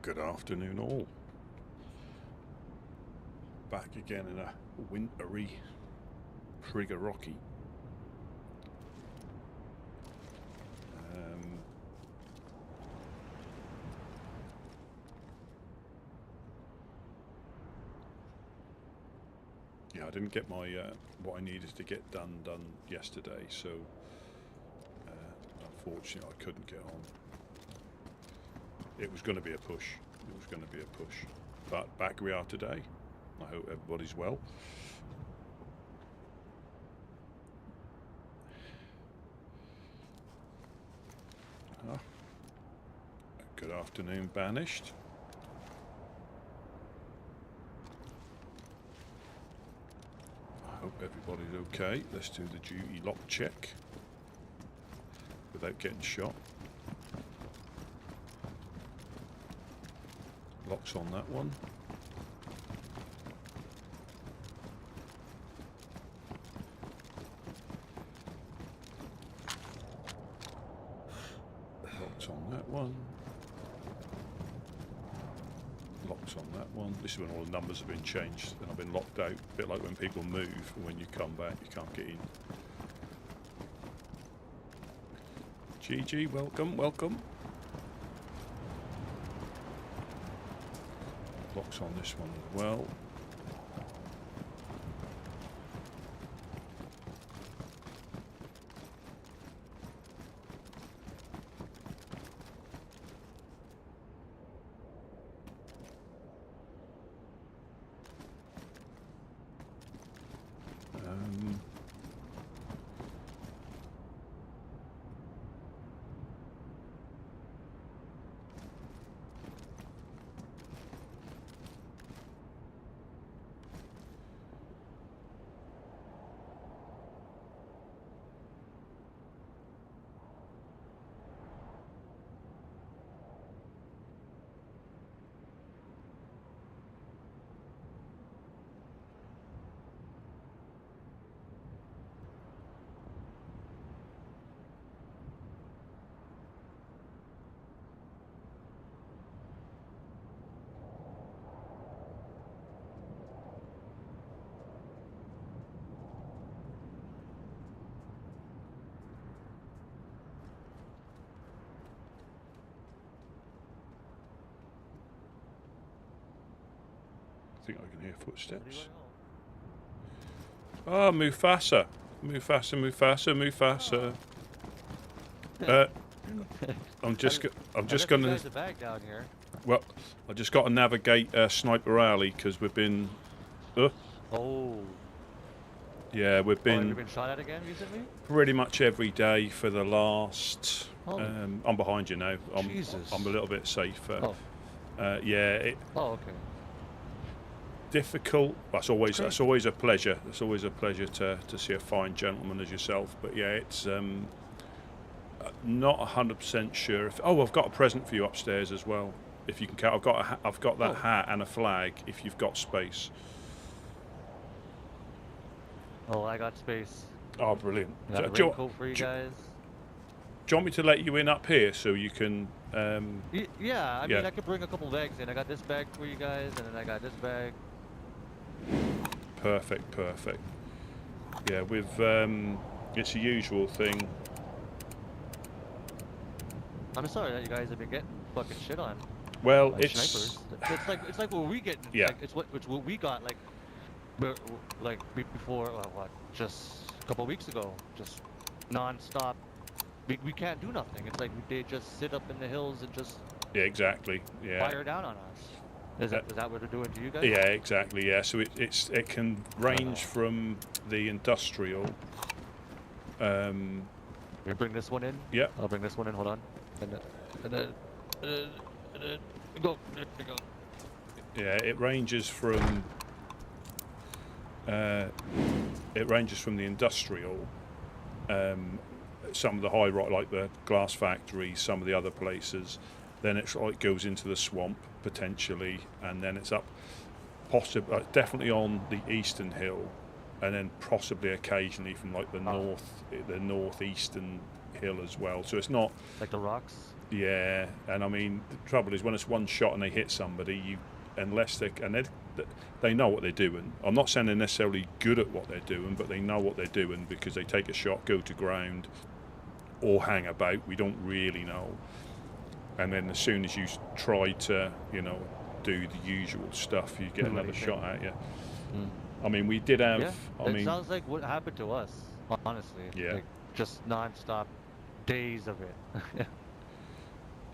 Good afternoon all. Back again in a wintry Trigger Rocky. Yeah, I didn't get my what I needed to get done yesterday, so unfortunately I couldn't get on. It was going to be a push. It was going to be a push. But back we are today. I hope everybody's well. Good afternoon, Banished. I hope everybody's okay. Let's do the duty lock check without getting shot. Locks on that one. Locks on that one. Locks on that one. This is when all the numbers have been changed and I've been locked out. A bit like when people move and when you come back you can't get in. GG, welcome, welcome. Locks on this one as well. I think I can hear footsteps. Oh, Mufasa. Mufasa, Mufasa, Mufasa. I'm just gonna. The bag down here. Well, I just got to navigate Sniper Alley because we've been. Oh. Yeah, we've been. Have you been shot at again recently? Pretty much every day for the last. Oh. I'm behind you now. Jesus. I'm a little bit safer. Oh. Yeah. Oh, okay. Difficult. That's always a pleasure. It's always a pleasure to see a fine gentleman as yourself. But yeah, it's not 100% sure. I've got a present for you upstairs as well. If you can count, I've got that hat and a flag. If you've got space. Oh, I got space. Oh, brilliant. I got a raincoat for you guys. Do you want me to let you in up here so you can? Yeah, I mean I could bring a couple bags in. I got this bag for you guys, and then I got this bag. Perfect. Yeah, with it's a usual thing. I'm sorry that you guys have been getting fucking shit on. Well, like it's snipers. It's like what we get. Yeah. Like, it's what we got before just a couple weeks ago, just non-stop. We can't do nothing. It's like they just sit up in the hills and just exactly. Yeah. fire down on us. Is that what they're doing to you guys? Yeah, exactly. Yeah, so it can range from the industrial. We bring this one in. Yeah. I'll bring this one in. Hold on. And then go. There you go. Yeah, it ranges from the industrial. Some of the high rock, like the glass factory, some of the other places. Then it goes into the swamp potentially, and then it's up, possibly definitely on the eastern hill, and then possibly occasionally from like the northeastern hill as well. So it's not like the rocks. Yeah, and I mean the trouble is when it's one shot and they hit somebody, unless they know what they're doing. I'm not saying they're necessarily good at what they're doing, but they know what they're doing because they take a shot, go to ground, or hang about. We don't really know. And then as soon as you try to, do the usual stuff, you get another shot at you. Mm. I mean, we did have. Yeah, it sounds like what happened to us, honestly. Yeah. Like, just non-stop days of it.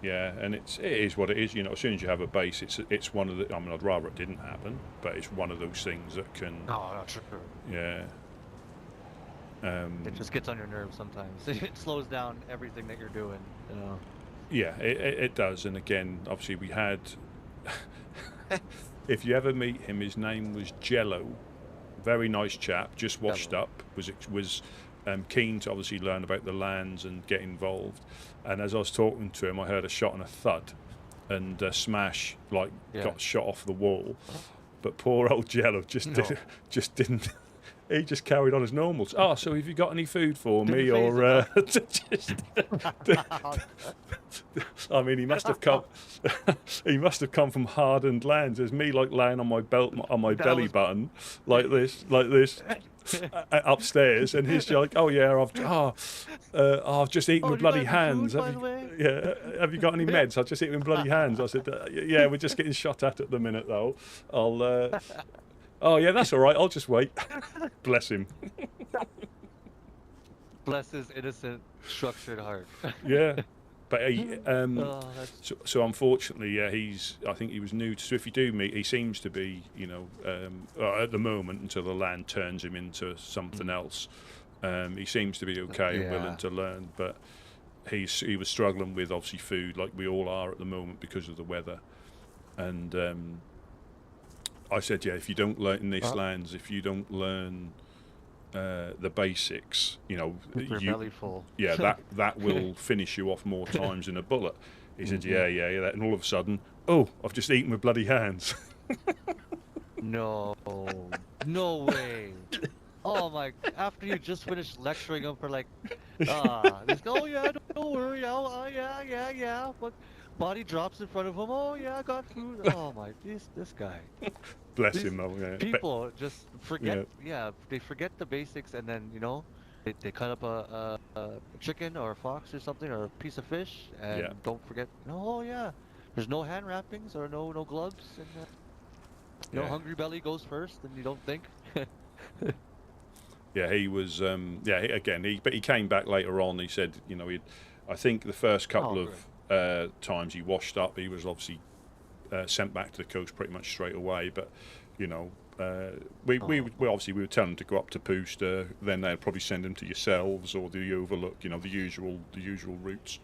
Yeah, and it is what it is. As soon as you have a base, it's one of the. I mean, I'd rather it didn't happen, but it's one of those things that can. Oh, not true. Yeah. It just gets on your nerves sometimes. It slows down everything that you're doing. Yeah, it does. And again, obviously, we had. If you ever meet him, his name was Jello. Very nice chap, just washed up. Was keen to obviously learn about the lands and get involved. And as I was talking to him, I heard a shot and a thud, and Smash got shot off the wall. But poor old Jello just didn't. He just carried on as normal. Oh, so have you got any food for me, or just? I mean, he must have come. He must have come from hardened lands. There's me laying on my belly button, like this, upstairs, and he's like, "Oh yeah, I've just eaten with bloody hands. Have you got any meds? I've just eaten with bloody hands." I said, "Yeah, we're just getting shot at the minute, though. I'll." Oh yeah, that's all right. I'll just wait. Bless him. Bless his innocent, structured heart. Yeah, but he, so unfortunately, yeah, I think he was new. So if you do meet, he seems to be, at the moment until the land turns him into something else. He seems to be okay and willing to learn, but he was struggling with obviously food, like we all are at the moment because of the weather, and. I said, yeah, if you don't learn in these lands, if you don't learn the basics, your belly full. Yeah, that will finish you off more times than a bullet. He said, yeah, and all of a sudden, I've just eaten with bloody hands. No way. Oh my! After you just finished lecturing him for oh yeah, don't worry, yeah. But body drops in front of him. Oh yeah, I got food. Oh my, this guy. Bless him, though. Yeah. People just forget. Yeah, they forget the basics, and then they cut up a chicken or a fox or something or a piece of fish, and don't forget. Oh yeah, there's no hand wrappings or no gloves, and hungry belly goes first, and you don't think. Yeah, he was. But he came back later on. He said, I think the first couple of times he washed up, he was obviously sent back to the coast pretty much straight away. But we were telling him to go up to Pooster. Then they'd probably send him to yourselves or the Overlook. The usual routes.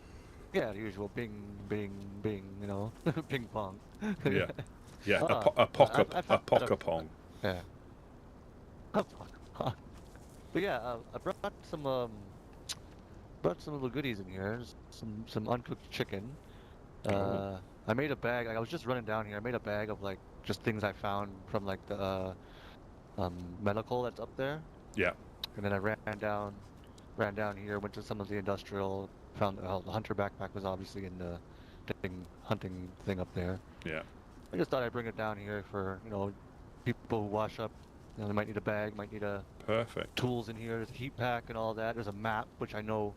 Yeah, the usual bing, ping pong. Yeah, a poker pong. Yeah. But yeah, I brought some little goodies in here. Some uncooked chicken. I made a bag. I was just running down here. I made a bag of just things I found from the medical that's up there. Yeah. And then I ran down here. Went to some of the industrial. Found the hunter backpack was obviously in the hunting thing up there. Yeah. I just thought I'd bring it down here for people who wash up. They might need a bag, might need tools in here. There's a heat pack and all that. There's a map, which I know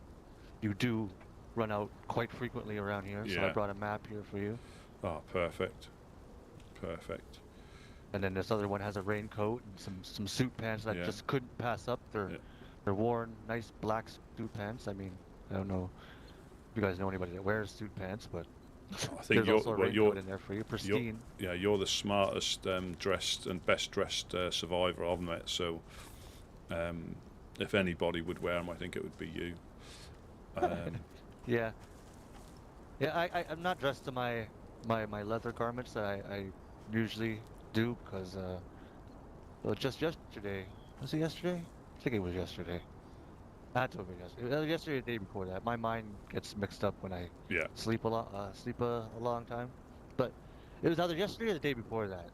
you do run out quite frequently around here. So I brought a map here for you. Oh, perfect. And then this other one has a raincoat and some suit pants that I just couldn't pass up. They're worn, nice black suit pants. I mean, I don't know if you guys know anybody that wears suit pants, but I think there's also a raincoat in there for you, pristine. You're the smartest dressed and best dressed survivor I've met. So, if anybody would wear them, I think it would be you. Yeah. I'm not dressed to my leather garments that I usually do because just yesterday. Was it yesterday? I think it was yesterday. I had to have been yesterday. Yesterday, or the day before that. My mind gets mixed up when I sleep a long time. But it was either yesterday or the day before that.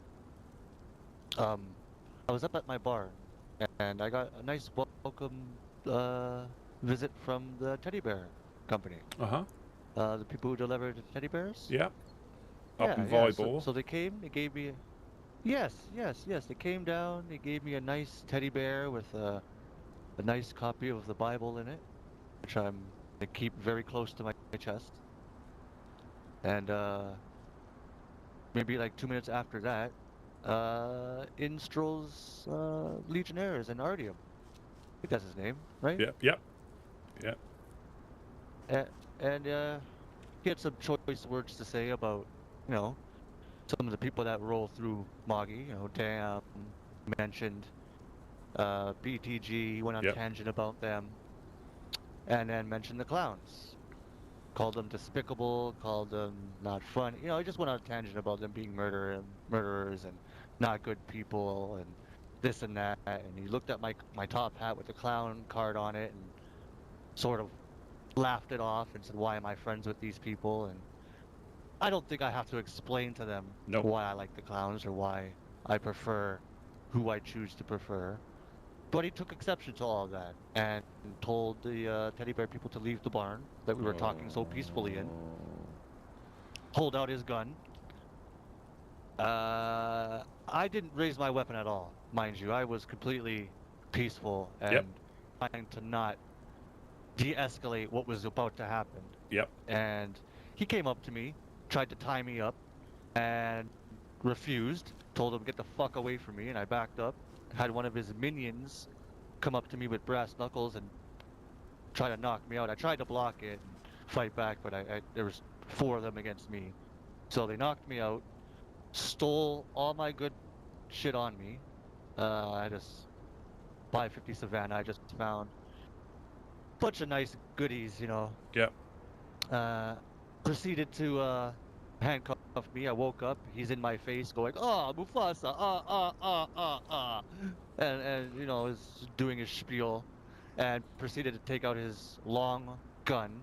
I was up at my bar, and I got a nice welcome visit from the teddy bear company. The people who delivered teddy bears? Yeah, up Yeah, in yeah. So, Vybor. so they came, they gave me, yes, yes, yes. They came down, they gave me a nice teddy bear with a nice copy of the Bible in it, which I keep very close to my chest. And maybe like 2 minutes after that, in strolls Legionnaires and Artyom. I think that's his name, right? Yep, yep, yep. And, and he had some choice words to say about, you know, some of the people that roll through Moggy. You know, Dam mentioned BTG, went on Yep. tangent about them, and then mentioned the clowns. Called them despicable, called them not fun. You know, he just went on a tangent about them being murderers and not good people and this and that. And he looked at my top hat with the clown card on it and sort of laughed it off and said, "Why am I friends with these people?" And I don't think I have to explain to them Nope. why I like the clowns or why I prefer who I choose to prefer. But he took exception to all of that and told the teddy bear people to leave the barn that we were talking so peacefully in, Oh. hold out his gun. I didn't raise my weapon at all, mind you. I was completely peaceful Yep, and trying to not de-escalate what was about to happen. yep. And he came up to me, tried to tie me up, and refused. Told him get the fuck away from me, and I backed up. Had one of his minions come up to me with brass knuckles and try to knock me out. I tried to block it and fight back, but there was four of them against me. So they knocked me out, stole all my good shit on me. I just 550 Savannah. I just found a bunch of nice goodies, you know. Yep. Uh, Proceeded to handcuff me. I woke up. He's in my face, going, "Oh, Mufasa, and you know, is doing his spiel, and proceeded to take out his long gun.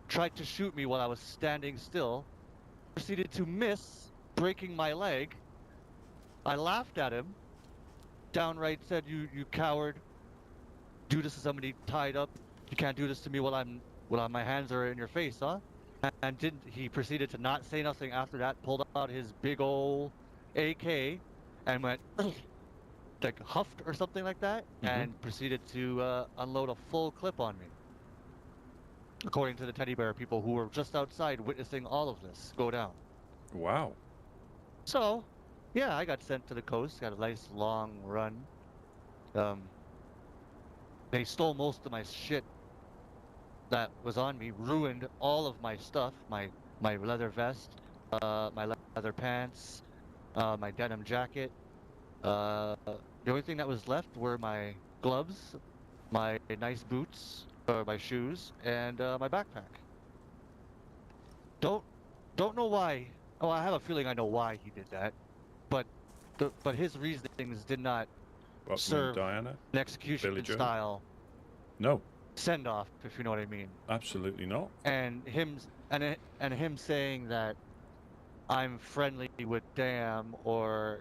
Tried to shoot me while I was standing still. Proceeded to miss, breaking my leg. I laughed at him. Downright said, "You coward! Do this to somebody tied up. You can't do this to me while my hands are in your face, huh?" And didn't he proceeded to not say nothing after that, pulled out his big old AK and went like huffed or something like that, Mm-hmm. and proceeded to unload a full clip on me. According to the teddy bear people who were just outside witnessing all of this go down. Wow. So, yeah, I got sent to the coast, got a nice long run. Um, they stole most of my shit that was on me, ruined all of my stuff, my leather vest, my leather pants, my denim jacket. The only thing that was left were my gloves, my nice boots, or my shoes, and my backpack. Don't don't know why. Oh, I have a feeling I know why he did that, but but his reasonings did not Buckman, serve Diana, an execution Billy Joe. style No, send off, if you know what I mean. absolutely not. And him saying that I'm friendly with Dam or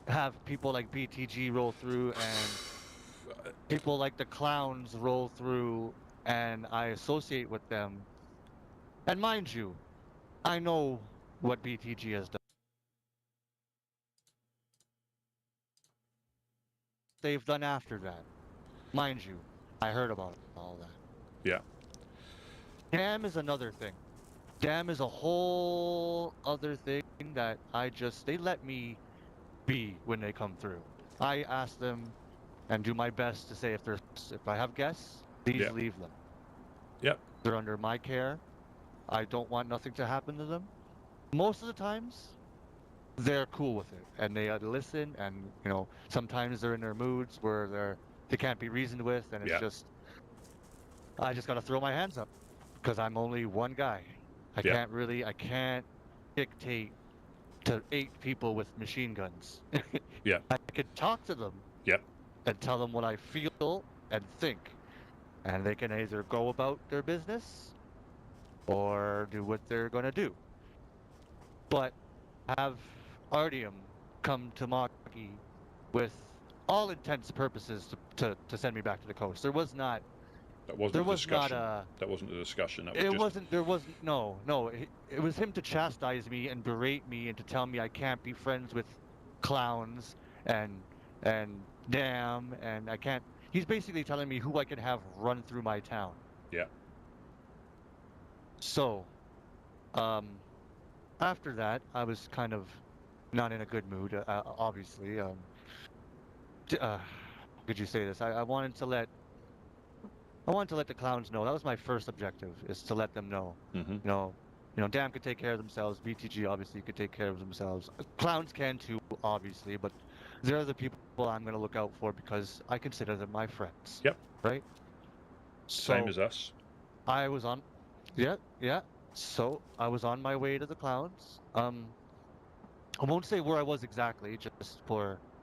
have people like BTG roll through and people like the clowns roll through and I associate with them. And mind you, I know what BTG has done. They've done after that. Mind you, I heard about all that. Yeah. Dam is another thing. Dam is a whole other thing that they let me be when they come through. I ask them and do my best to say if I have guests, please Yeah. leave them. Yep. They're under my care. I don't want nothing to happen to them. Most of the times, they're cool with it and they listen. And you know, sometimes they're in their moods where they can't be reasoned with, and it's Yeah. just I just gotta throw my hands up because I'm only one guy. Yeah. I can't dictate to 8 people with machine guns. Yeah. I could talk to them Yep. and tell them what I feel and think. And they can either go about their business or do what they're going to do. But have Artyom come to Maki with all intents purposes to send me back to the coast. There was not That wasn't There a was not discussion. a. That wasn't a discussion. That was It just wasn't. There wasn't. No, no. It was him to chastise me and berate me and to tell me I can't be friends with clowns and and damn and I can't. He's basically telling me who I can have run through my town. yeah. So, um, after that, I was kind of not in a good mood. Obviously, d- uh, how could you say this? I wanted to let the clowns know. That was my first objective, is to let them know. Hmm. You know, Dam could take care of themselves. BTG obviously could take care of themselves. Clowns can too, obviously, but they're the people I'm going to look out for because I consider them my friends, Yep. right? Same So as us. I was on, yeah, yeah. So I was on my way to the clowns. I won't say where I was exactly, just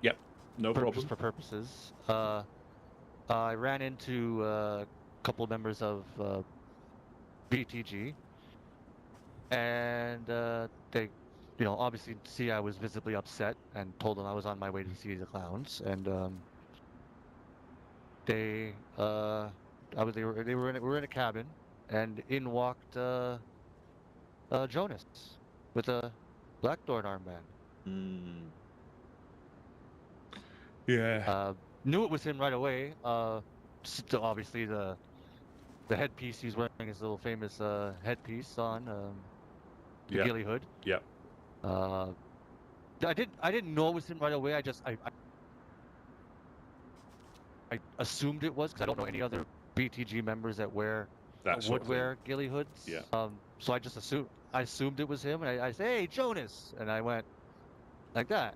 Yep. No problem. for purposes. I ran into a couple members of BTG, and they, obviously see I was visibly upset, and told them I was on my way to see the clowns, and they, we were in a cabin, and in walked Jonas with a Blackthorn armband. Mm. Yeah. Uh, Knew it was him right away. Obviously the headpiece he's wearing, his little famous headpiece on, the Yep. ghillie hood. Yep. Uh, I didn't know it was him right away. I assumed it was because I don't know any other BTG members that That sort would of thing. wear ghillie Yeah. hoods. So I assumed it was him, and I said, "Hey, Jonas," and I went like that,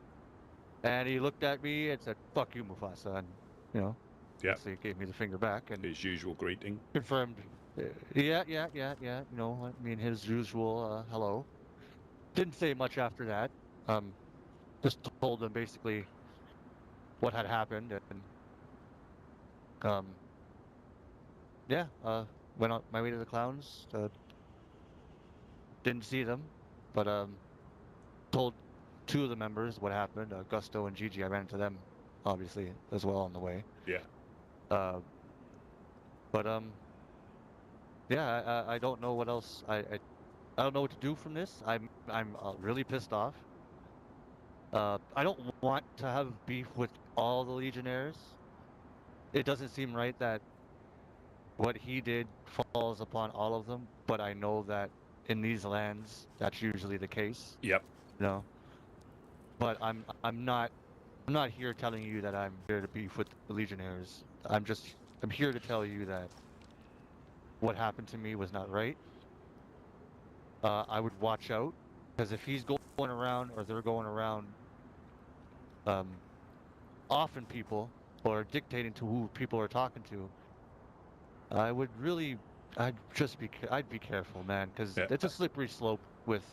and he looked at me and said, "Fuck you, Mufasa," and you know, Yep. obviously gave me the finger back and His usual greeting. confirmed. Yeah, yeah, yeah, yeah. I mean, his usual hello. Didn't say much after that. Um, just told him basically what had happened, and um, yeah, went on my way to the clowns. Didn't see them, but told two of the members what happened. Gusto and Gigi. I ran into them, obviously, as well on the way. Yeah. Uh, but yeah, I don't know what else. I don't know what to do from this. I'm really pissed off. I don't want to have beef with all the Legionnaires. It doesn't seem right that what he did falls upon all of them, but I know that in these lands, that's usually the case. Yep. No, but I'm not here telling you that I'm here to beef with the Legionnaires. I'm here to tell you that what happened to me was not right. I would watch out because if he's going around or they're going around, um, often people or dictating to who people are talking to, I would really, I'd be careful, man, because Yeah. it's a slippery slope with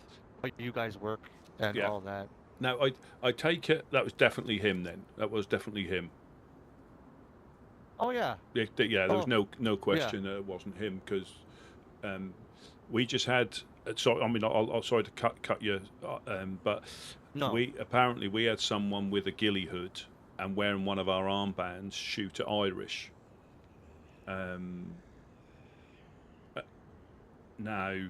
how you guys work and Yeah. all that. Now, I take it that was definitely him then. That was definitely him. Oh yeah, Yeah, there was oh no yeah, question that it wasn't him because um, we just had. Sorry, I mean, I'll sorry to cut you, but no, we had someone with a ghillie hood and wearing one of our armbands shoot at Irish. Um, uh, Now,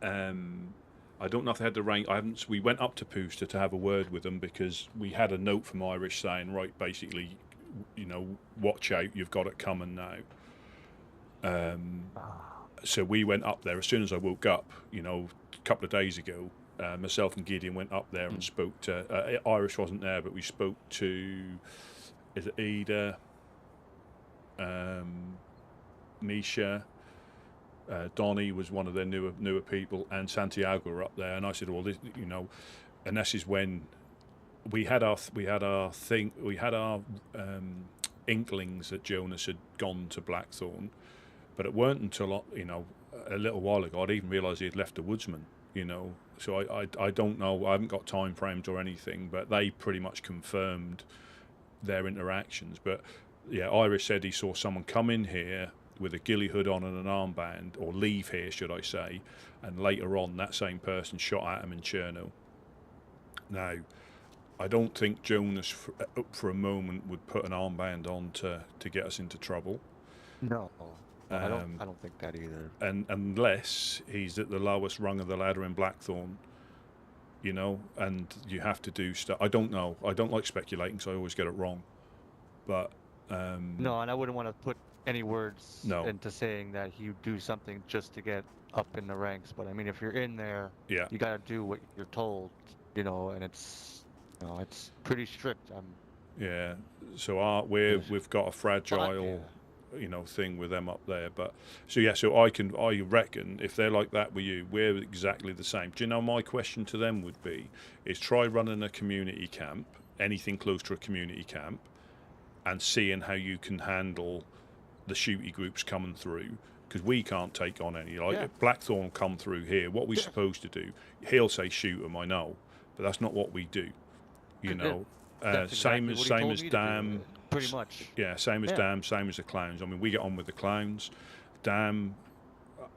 I don't know if they had the rank. I haven't. We went up to Pooster to have a word with them because we had a note from Irish saying, right, basically, watch out, you've got it coming now. ah, So we went up there as soon as I woke up. A couple of days ago, myself and Gideon went up there and mm, spoke to. Irish wasn't there, but we spoke to. Is it Ida? Um, Misha. Donnie was one of their newer people, and Santiago were up there. And I said, well, and this is when we had our inklings that Jonas had gone to Blackthorn, but it weren't until a little while ago I'd even realised he had left the Woodsmen. So I don't know. I haven't got time frames or anything, but they pretty much confirmed their interactions. But yeah, Irish said he saw someone come in here with a ghillie hood on and an armband, or leave here, should I say, and later on that same person shot at him in Cherno. Now, I don't think Jonas, for a moment, would put an armband on to get us into trouble. No, no, I don't. Um, I don't think that either. and unless he's at the lowest rung of the ladder in Blackthorn, you know, and you have to do stuff. I don't know. I don't like speculating, so I always get it wrong. But No, and I wouldn't want to put any words no, into saying that he would do something just to get up in the ranks. But I mean, if you're in there, yeah, you got to do what you're told, you know, and it's pretty strict. yeah. So There's- we've got a but fragile, yeah, you know, thing with them up there. But so yeah, so I reckon if they're like that with you, we're exactly the same. Do you know my question to them would be, is try running a community camp, anything close to a community camp, and seeing how you can handle the shooty groups coming through, because we can't take on any. Like yeah, if Blackthorn come through here, what we yeah, supposed to do? He'll say shoot 'em, I know, but that's not what we do. You yeah. know, That's exactly what he same told as me to do. Dam. Pretty much. Yeah, same as Yeah. Dam, same as the clowns. I mean, we get on with the clowns. Dam,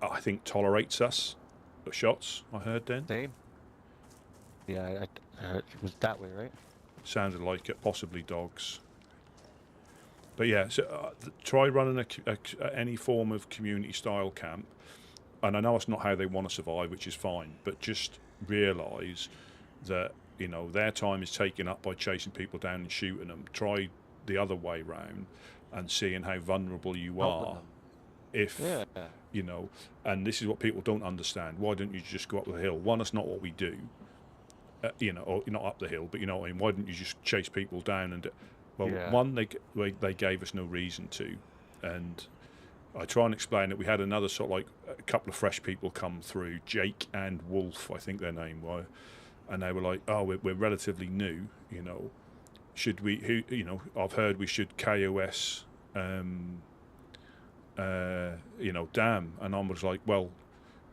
I think tolerates us. The shots I heard then Same. Yeah, I heard it was that way, right? sounded like it, possibly dogs. But yeah, so try running any form of community style camp, and I know it's not how they want to survive, which is fine. But just realise that you know their time is taken up by chasing people down and shooting them. Try the other way round, and seeing how vulnerable you Helping are. them. If Yeah. you know, and this is what people don't understand. Why don't you just go up the hill? One, it's not what we do. You know, or not up the hill, but you know what I mean. Why don't you just chase people down and? Well, Yeah. one, they gave us no reason to, and I try and explain that we had another sort of like a couple of fresh people come through, Jake and Wolf, I think their name was, and they were like, "Oh, we're relatively new, you know. Should we? Who, you know, I've heard we should KOS, you know, Dam." And I was like, "Well,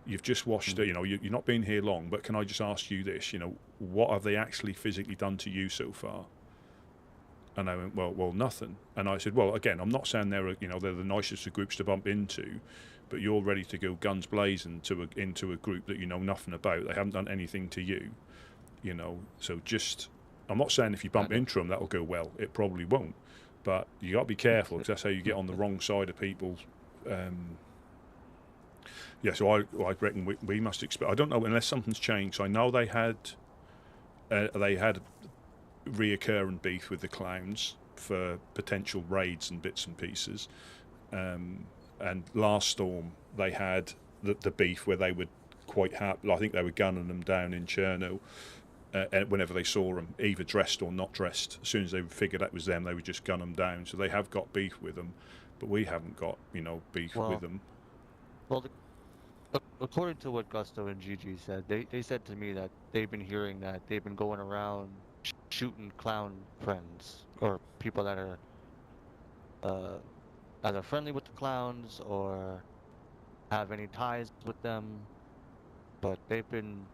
you've just watched it, you know, you're not been here long, but can I just ask you this? You know, what have they actually physically done to you so far?" And I went, well, nothing. And I said, well, again, I'm not saying they're the nicest of groups to bump into, but you're ready to go guns blazing into a group that you know nothing about. They haven't done anything to you, you know. So just, I'm not saying if you bump into them that'll go well. It probably won't, but you got to be careful because that's how you get on the wrong side of people. Yeah, so I reckon we must expect. I don't know unless something's changed. I know they had reoccurring beef with the clowns for potential raids and bits and pieces. And last storm they had the beef where they would quite happy. I think they were gunning them down in Cherno. Whenever they saw them, either dressed or not dressed, as soon as they figured that was them, they would just gun them down. So they have got beef with them, but we haven't got beef with them. Well, according to what Gusto and Gigi said, they said to me that they've been hearing that they've been going around shooting clown friends or people that are either friendly with the clowns or have any ties with them. But they've been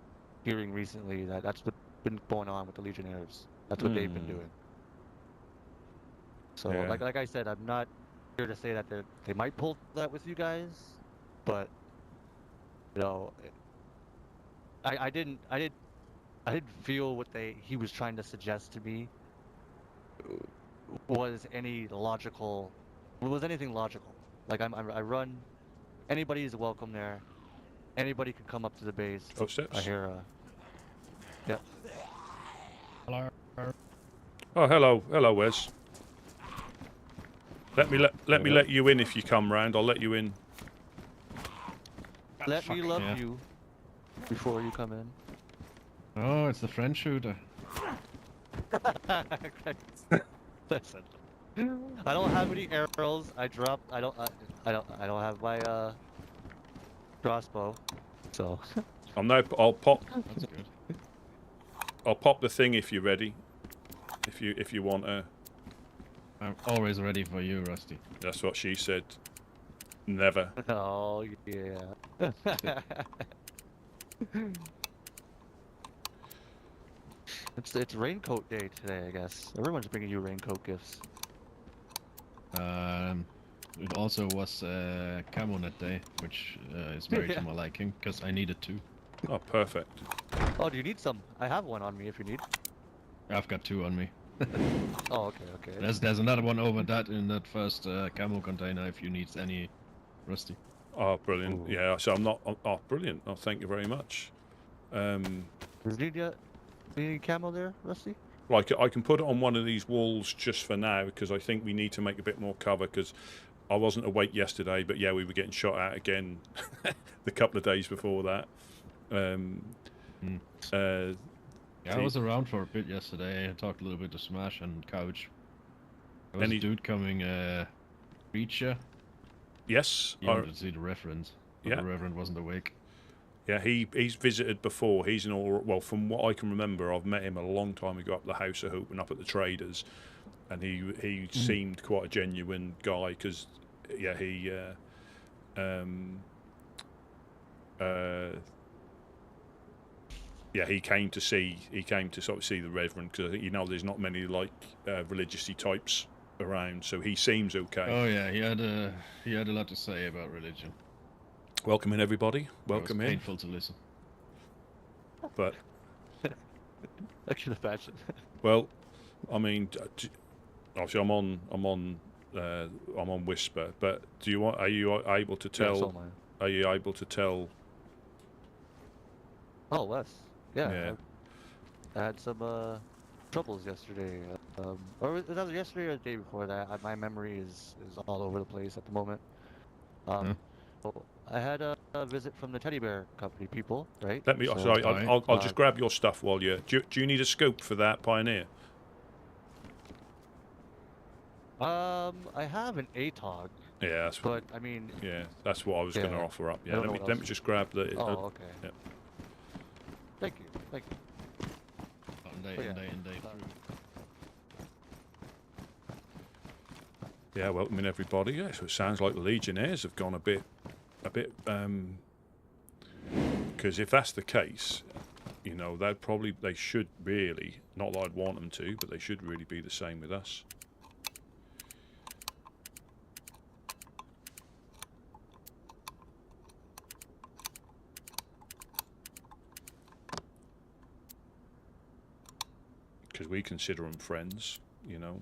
hearing recently that that's what's been going on with the Legionnaires. That's what they've been doing. So, Yeah. like I said, I'm not here to say that they might pull that with you guys, but you know, I didn't feel what he was trying to suggest to me was anything logical. Like I run. Anybody is welcome there. Anybody can come up to the base. Footsteps. I hear. Yep. Hello. Oh, hello, Wes. Let me let you in if you come round. I'll let you in. Let me love yeah. you before you come in. Oh, it's the French shooter. Listen, I don't have any arrows. I don't have my crossbow. So I'll pop. That's good. I'll pop the thing if you're ready. If you want to. I'm always ready for you, Rusty. That's what she said. Never. oh yeah. It's raincoat day today, I guess. Everyone's bringing you raincoat gifts. It also was Camonet Day, which is very to my liking, because I needed two. Oh, perfect. Oh, do you need some? I have one on me if you need. I've got two on me. Oh, okay, okay. There's another one over that in that first camo container if you need any rusty. Oh, brilliant. Ooh. Yeah, so I'm not... Oh, brilliant. Oh, thank you very much. Does he need any camo there, Rusty? Like, I can put it on one of these walls just for now, because I think we need to make a bit more cover, because I wasn't awake yesterday, but yeah, we were getting shot at again the couple of days before that. Yeah, I was around for a bit yesterday. I talked a little bit to Smash and Couch. There was a dude coming, Reacher. Yes. You wanted to see the reference, but the Reverend wasn't awake. Yeah, he's visited before. He's an all... Well, from what I can remember, I've met him a long time ago up the House of Hope and up at the Traders. And he seemed quite a genuine guy, because, yeah, he... yeah, he came to sort of see the Reverend, because you know there's not many like religious-y types around, so he seems okay. Oh yeah, he had a lot to say about religion. Welcome in, everybody. Welcome it was in. painful to listen. But I can imagine. well, I mean, obviously I'm on Whisper, but are you able to tell? Yeah, so am I. Are you able to tell? Oh, Wes. Yeah. Yeah. I had some troubles yesterday. Or was that yesterday or the day before that? My memory is all over the place at the moment. So I had a visit from the teddy bear company people, right? Let me. So, Sorry, I'll just grab your stuff while you. Do you need a scope for that, Pioneer? I have an ATOG. Yeah, that's. But I mean. Yeah, that's what I was going to offer up. Yeah, let me just grab the. Oh, okay. Yeah. Thank you. And they Yeah, welcome in, everybody. Yeah, so it sounds like the Legionnaires have gone a bit, because if that's the case, you know, they should really, not that I'd want them to, but they should really be the same with us. Because we consider them friends, you know.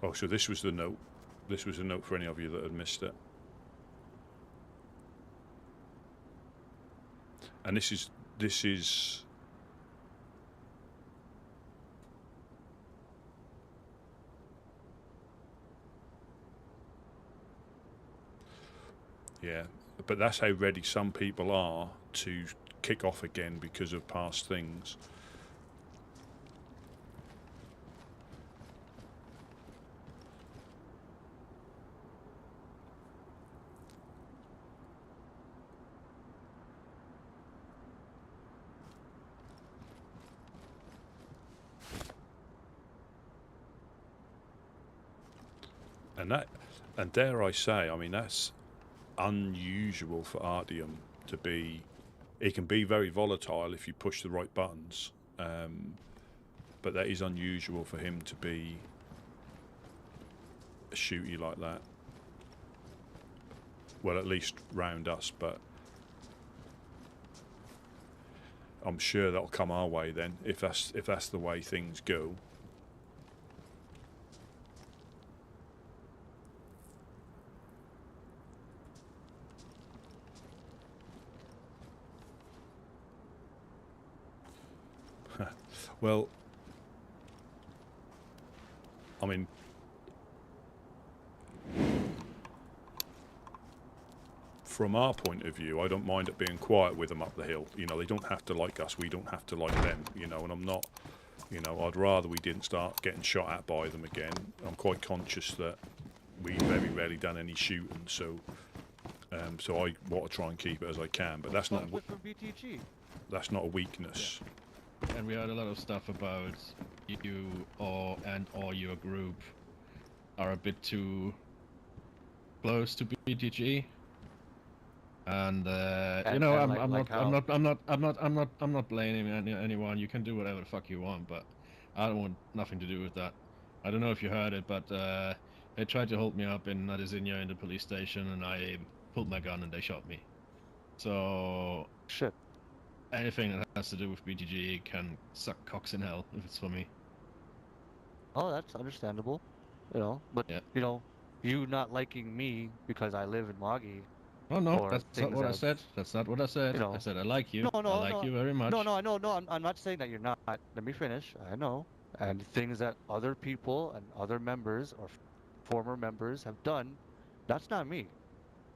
Oh, so this was the note. This was a note for any of you that had missed it. And this is yeah, but that's how ready some people are to kick off again because of past things. And dare I say, I mean, that's unusual for Artyom to be. It can be very volatile if you push the right buttons, but that is unusual for him to be shooty like that. Well, at least round us, but I'm sure that'll come our way then if that's the way things go. Well, I mean, from our point of view, I don't mind it being quiet with them up the hill. You know, they don't have to like us. We don't have to like them, you know, and I'm not, you know, I'd rather we didn't start getting shot at by them again. I'm quite conscious that we very rarely done any shooting, so I want to try and keep it as I can, but that's not a weakness. Yeah. And we heard a lot of stuff about you or your group are a bit too close to BTG. And you And, know, and I'm not blaming anyone. You can do whatever the fuck you want, but I don't want nothing to do with that. I don't know if you heard it, but they tried to hold me up in Nadizinha in the police station, and I pulled my gun and they shot me. So shit. anything that has to do with BTG can suck cocks in hell if it's for me. Oh, that's understandable. You know, but Yeah. you know, you not liking me because I live in Magi Oh no, or that's not things what I of, said. That's not what I said. you I know, said I like you. no, I no, like no, you very much. no, no, I know, no, I'm not saying that you're not. Let me finish. I know. And things that other people and other members or former members have done, that's not me.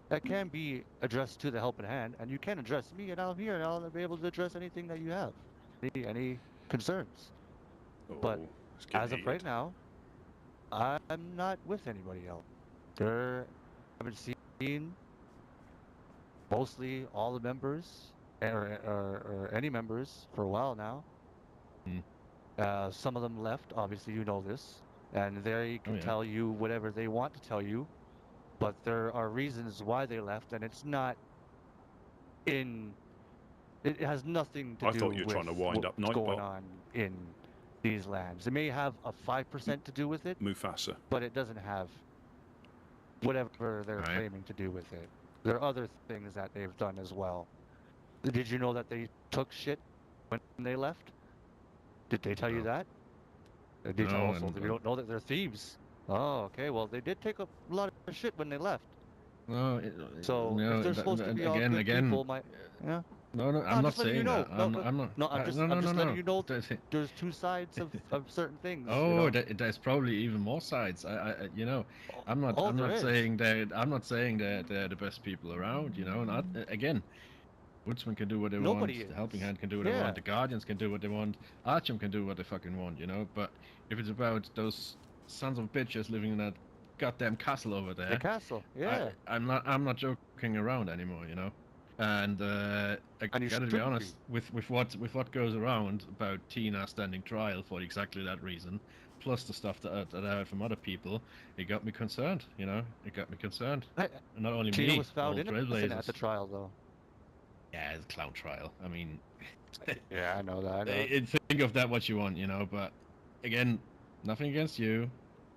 That can be addressed to the helping hand, and you can address me, and I'm here, and I'll be able to address anything that you have, any concerns. But Oh, it's getting as of right heated. now, I'm not with anybody else. There, I haven't seen mostly all the members or any members for a while now. Hmm. Some of them left, obviously you know this, and they Oh can yeah. tell you whatever they want to tell you, but there are reasons why they left, and it's not in, it has nothing to I do thought you were with trying to wind up what's going Nightbot. on in these lands. It may have a 5% to do with it, Mufasa. but it doesn't have whatever they're All right. claiming to do with it. There are other things that they've done as well. Did you know that they took shit when they left? Did they tell you No. that? Did you No, also, you don't know that they're thieves? Oh, okay. Well, they did take a lot of shit when they left. no, So if no. they're supposed to be all Again, good again. people, yeah. No, no. No, I'm I'm not just letting you saying know. that. No, no, I'm not. no. No, no, I'm no, just letting no. you know. There's two sides of certain things. You Oh, know. there's probably even more sides. You know, Oh, I'm there not is. saying that. I'm not saying that they're the best people around. You know, not again. Woodsmen can do what they want. Nobody The Helping is. Hand can do what they want. Yeah. The Guardians can do what they want. Archam can do what they fucking want. You know. But if it's about those sons of bitches living in that goddamn castle over The there, castle. Yeah. I'm not joking around anymore. You know. And I And you gotta be shouldn't be. honest with what goes around about Tina standing trial for exactly that reason, plus the stuff that I heard from other people, it got me concerned. You know, it got me concerned, I, and not only Tina me, was the found whole innocent at the Trailblazers. trial, though. Yeah, it's a clown trial. I mean, Yeah, I know that. I know. think of that what you want, you know. But again, nothing against you,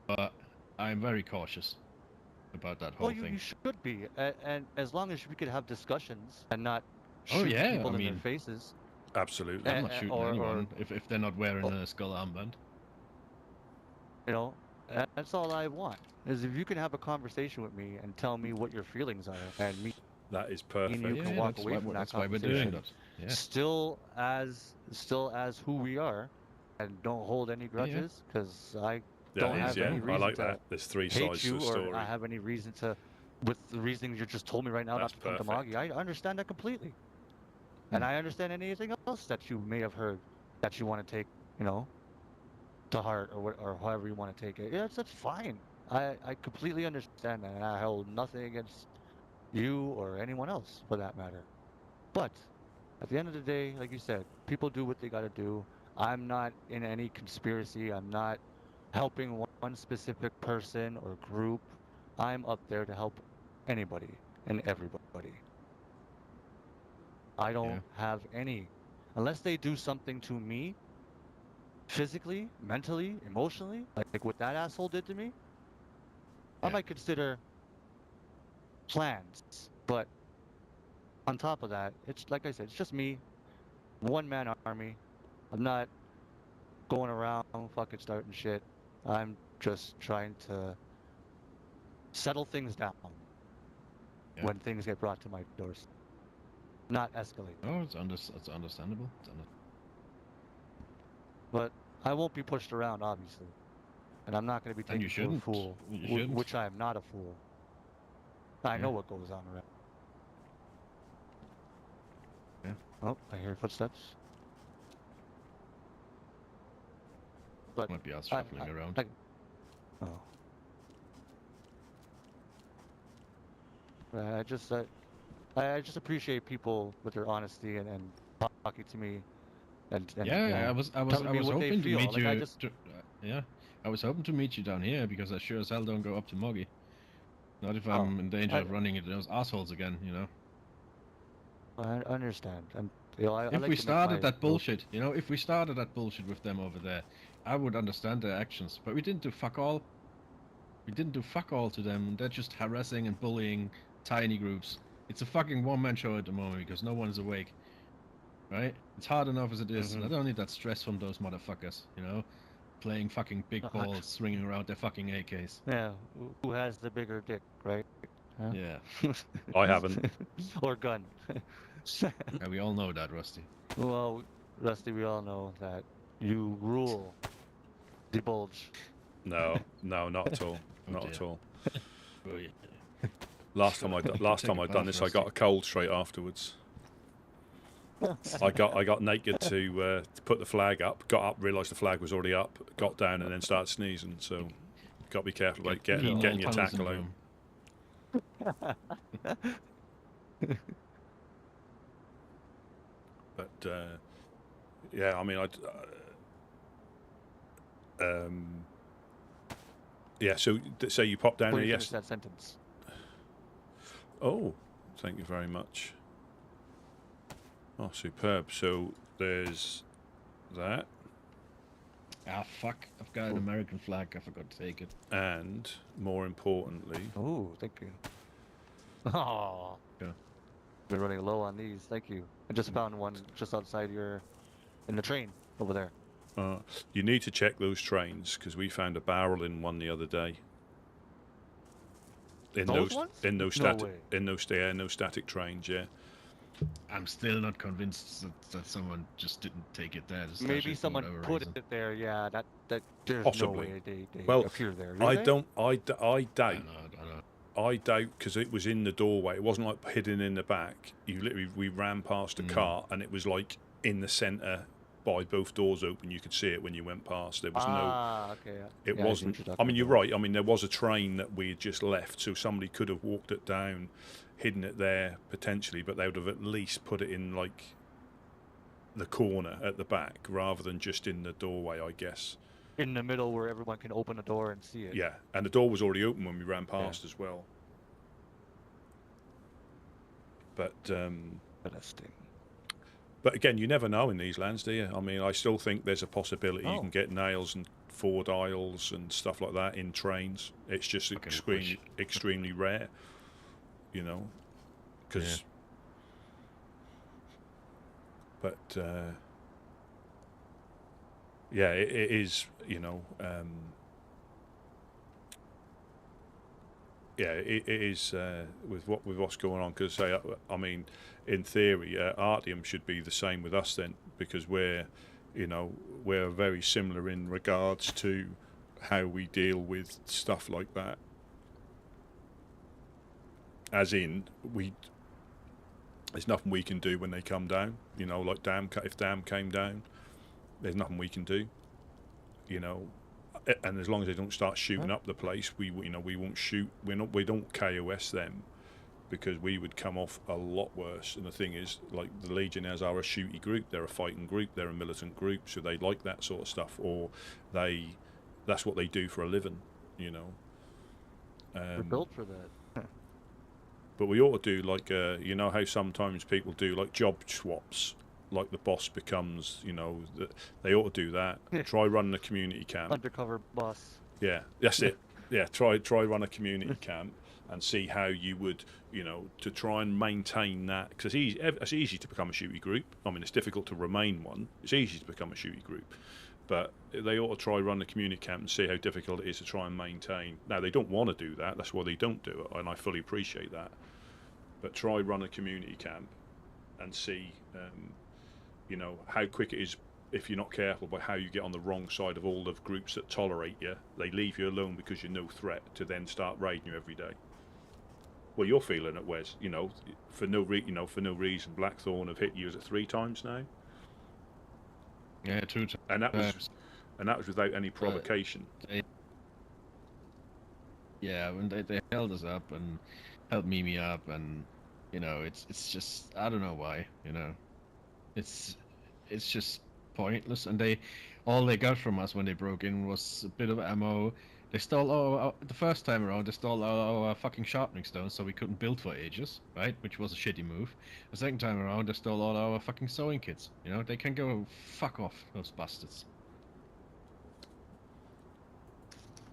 but I'm very cautious about that Well, whole thing. you should be, and as long as we could have discussions and not Oh shoot yeah, I people in their mean, faces, Absolutely. I'm not shooting or anyone if they're not wearing a skull armband. you know, that's all I want. Is if you can have a conversation with me and tell me what your feelings are, and me That is and you perfect. can Yeah, walk away from that that's why we're doing conversation that. Yeah, still as who we are, and don't hold any yeah, yeah. grudges, because I That don't is, have yeah. any I reason like to that. There's three hate sides to you, the or I story. have any reason to, with the reasoning you just told me right now not That's to come to perfect. Magi. I understand that completely. Hmm. And I understand anything else that you may have heard that you want to take, you know, to heart, or however you want to take it. Yeah, that's fine. I completely understand that, and I hold nothing against you or anyone else for that matter. But at the end of the day, like you said, people do what they got to do. I'm not in any conspiracy. I'm not helping one specific person or group. I'm up there to help anybody and everybody. I Yeah, don't have any, unless they do something to me physically, mentally, emotionally, like what that asshole did to me, I yeah, might consider plans. But on top of that, it's like I said, it's just me, one man army. I'm not going around fucking starting shit. I'm just trying to settle things down yeah. when things get brought to my doors, not escalate them. Oh, it's understandable. But I won't be pushed around, obviously. And I'm not going to be And you taken for a shouldn't. fool, You shouldn't. which I am not a fool. I Yeah, know what goes on around. yeah. Oh, I hear footsteps. But Might be us I, shuffling I, around. I oh, I just, I just appreciate people with their honesty and talking to me and you Yeah, know, telling I me was what they hoping to feel. meet Like I you. just, Yeah, I was hoping to meet you down here because I sure as hell don't go up to Moggy. Not if oh, I'm in danger I, of running into those assholes again, you know. I understand. And you know, I If like we to make started my that bullshit, you know, if we started that bullshit with them over there, I would understand their actions. But we didn't do fuck all. We didn't do fuck all to them. They're just harassing and bullying tiny groups. It's a fucking one-man show at the moment because no one is awake, right? It's hard enough as it is, and I don't need that stress from those motherfuckers, you know, playing fucking big balls, swinging around their fucking AKs. Yeah, who has the bigger dick, right? Huh? Yeah, I haven't. Or gun. yeah, we all know that, Rusty. Well, Rusty, we all know that you rule the bulge. No, no, not at all. Oh Not dear. at all. Oh yeah. Last time Take I a done bath, this, I got a cold straight afterwards. I got naked to put the flag up. Got up, realised the flag was already up. Got down and then started sneezing. So, got to be careful about getting your tackle out. But yeah, I mean, yeah. So you popped down When here you finish yesterday. that sentence. Oh, thank you very much. Oh, superb. So there's that. Ah, fuck. I've got an American flag. I forgot to take it. And more importantly, Oh, thank you. Oh, Yeah. been running low on these. Thank you. I just found one just outside in the train over there. you need to check those trains because we found a barrel in one the other day. In Those ones? in those No static, way. in those static trains, yeah. I'm still not convinced that someone just didn't take it there. Maybe someone put it there. Yeah, that there's Possibly. no way they Well, appear there. Do I they? don't. I I doubt. know. I doubt because it was in the doorway. It wasn't like hidden in the back. We ran past a car and it was like in the centre by both doors open. You could see it when you went past. There was Okay. It Yeah, I see what wasn't. you're I talking mean, you're about. right. I mean, there was a train that we had just left, so somebody could have walked it down, hidden it there potentially, but they would have at least put it in like the corner at the back rather than just in the doorway, I guess. In the middle where everyone can open a door and see it. Yeah, and the door was already open when we ran past as well. But Interesting. but again, you never know in these lands, do you? I mean, I still think there's a possibility you Oh. can get nails and Ford aisles and stuff like that in trains. It's just Fucking extremely rare, you know, because. Yeah. But yeah, it is, you know. Yeah, it is with what's going on. Because I mean, in theory, Artium should be the same with us then, because we're very similar in regards to how we deal with stuff like that. As in, there's nothing we can do when they come down. You know, like if Dam came down, there's nothing we can do. You know. And as long as they don't start shooting up the place, we won't shoot. We don't KOS them, because we would come off a lot worse. And the thing is, like, the Legionnaires are a shooty group. They're a fighting group. They're a militant group. So they like that sort of stuff, or that's what they do for a living. You know. They're built for that. But we ought to do like you know how sometimes people do like job swaps. Like the boss becomes, they ought to do that. Try running a community camp. Undercover boss. Yeah, that's it. Yeah, try run a community camp and see how you would, to try and maintain that. Because it's easy to become a shooty group. I mean, it's difficult to remain one. It's easy to become a shooty group. But they ought to try run a community camp and see how difficult it is to try and maintain. Now, they don't want to do that. That's why they don't do it, and I fully appreciate that. But try run a community camp and see... how quick it is if you're not careful by how you get on the wrong side of all the groups that tolerate you. They leave you alone because you're no threat, to then start raiding you every day. Well, you're feeling it, Wes. For no reason, Blackthorn have hit you. Is it 3 times now? Yeah, 2 times. And that was without any provocation. When they held us up and held Mimi up, and it's just, I don't know why. It's just pointless. And all they got from us when they broke in was a bit of ammo. They stole the first time around. They stole our fucking sharpening stones, so we couldn't build for ages, right? Which was a shitty move. The second time around, they stole all our fucking sewing kits. You know, they can go fuck off, those bastards.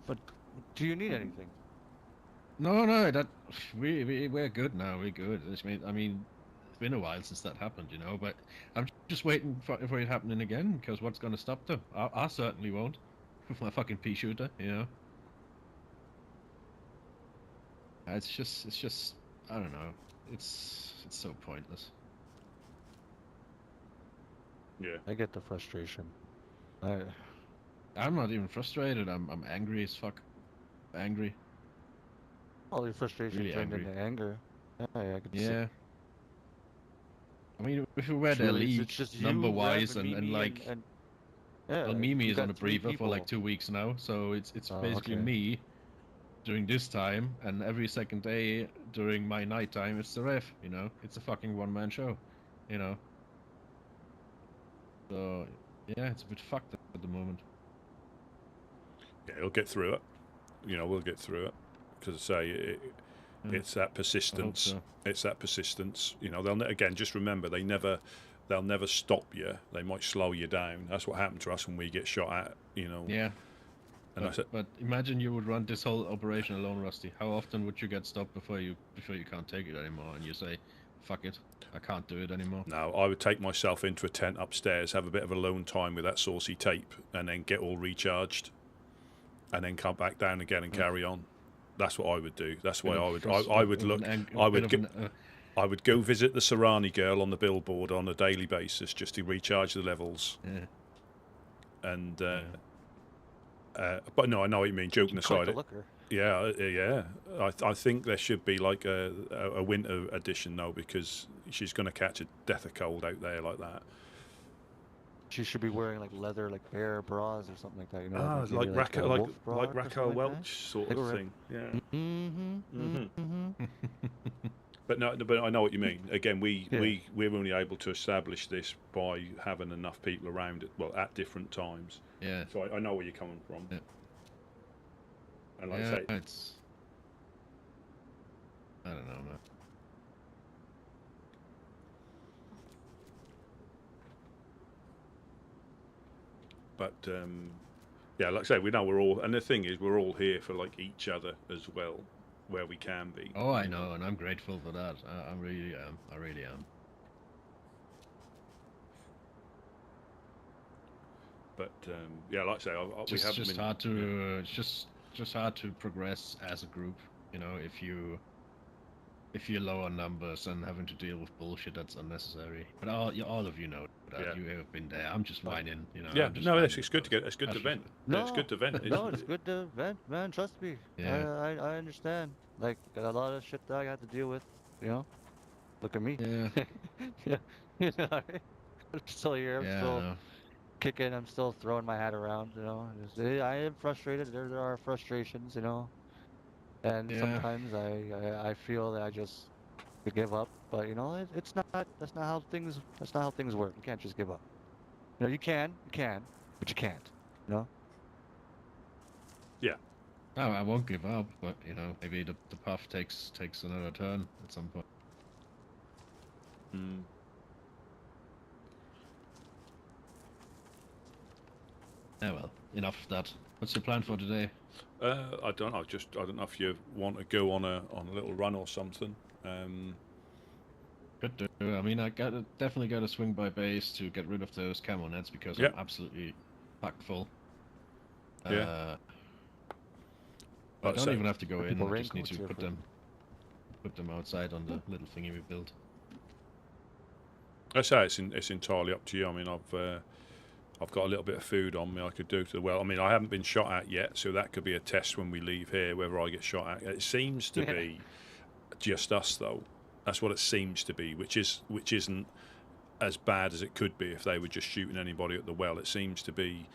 But do you need anything? No, that we're good now. We're good. I mean, it's been a while since that happened, you know. But I'm just waiting for it happening again, because what's going to stop them? I certainly won't. With my fucking pea shooter, you know. It's just, I don't know. It's so pointless. Yeah. I get the frustration. I'm not even frustrated. I'm angry as fuck. Angry. All your frustration Really turned angry. into anger. Yeah, I could see. Yeah. I mean, if we were It's the really, league it's just you, number-wise Rev, and Mimi, like, and yeah, well, Mimi you is on got a three breather for like people. 2 weeks now, so it's Oh, basically okay. me during this time, and every second day during my night time, it's the ref. You know, it's a fucking one-man show. You know. So yeah, it's a bit fucked at the moment. Yeah, he'll get through it. You know, we'll get through it. Because I say, it's that persistence. so. It's that persistence. You know, again, just remember, they'll never stop you. They might slow you down. That's what happened to us when we get shot at. You know. Yeah. And But imagine you would run this whole operation alone, Rusty. How often would you get stopped before you can't take it anymore, and you say, "Fuck it, I can't do it anymore"? No, I would take myself into a tent upstairs, have a bit of alone time with that saucy tape, and then get all recharged, and then come back down again and carry on. That's what I would do. That's why I would go visit the Serrani girl on the billboard on a daily basis just to recharge the levels. Yeah. And but no, I know what you mean. Joking aside, yeah. I think there should be like a winter edition though, because she's going to catch a death of cold out there like that. She should be wearing like leather, like bear bras or something like that. You know, Ah, maybe like wolf bra or something Welch like sort that. of thing. Yeah. Mm-hmm. But no, but I know what you mean. Again, we're only able to establish this by having enough people around it, well, at different times. Yeah. So I know where you're coming from. Yeah. And like yeah, I say, it's. I don't know, man. but yeah, like I say, we know we're all, and the thing is, we're all here for like each other as well, where we can be. Oh, I know, and I'm grateful for that. I really am. I really am. But yeah, like I say, we It's haven't just been. hard to. It's just hard to progress as a group. You know, if you're low on numbers and having to deal with bullshit that's unnecessary. But all of you know that. Yeah. You have been there. I'm just whining. You know. Yeah, I'm just no, whining it's good to get. It's good to vent. Yeah, it's good to vent. No, it's good to vent, man. Trust me. Yeah. I understand. Like, got a lot of shit that I got to deal with. You know, look at me. Yeah. Yeah. You know, I'm still here. I'm Yeah. still kicking. I'm still throwing my hat around. You know, I am frustrated. There are frustrations. You know, and Yeah. sometimes I feel that I just give up. But you know, it's not. That's not how things. That's not how things work. You can't just give up. You know, you can, but you can't. You know. Yeah. No, I won't give up, but you know, maybe the path takes another turn at some point. Mm. Yeah, well, enough of that. What's your plan for today? I don't know. I don't know if you want to go on a little run or something. Could do. I mean, definitely got to swing by base to get rid of those camo nets because Yep. I'm absolutely packed full. Yeah. I don't even have to go in. people I just need raincoats to here put them outside on the little thingy we built. I say it's entirely up to you. I mean, I've got a little bit of food on me I could do to the well. I mean, I haven't been shot at yet, so that could be a test when we leave here, whether I get shot at. It seems to be just us, though. That's what it seems to be, which isn't as bad as it could be if they were just shooting anybody at the well. It seems to be.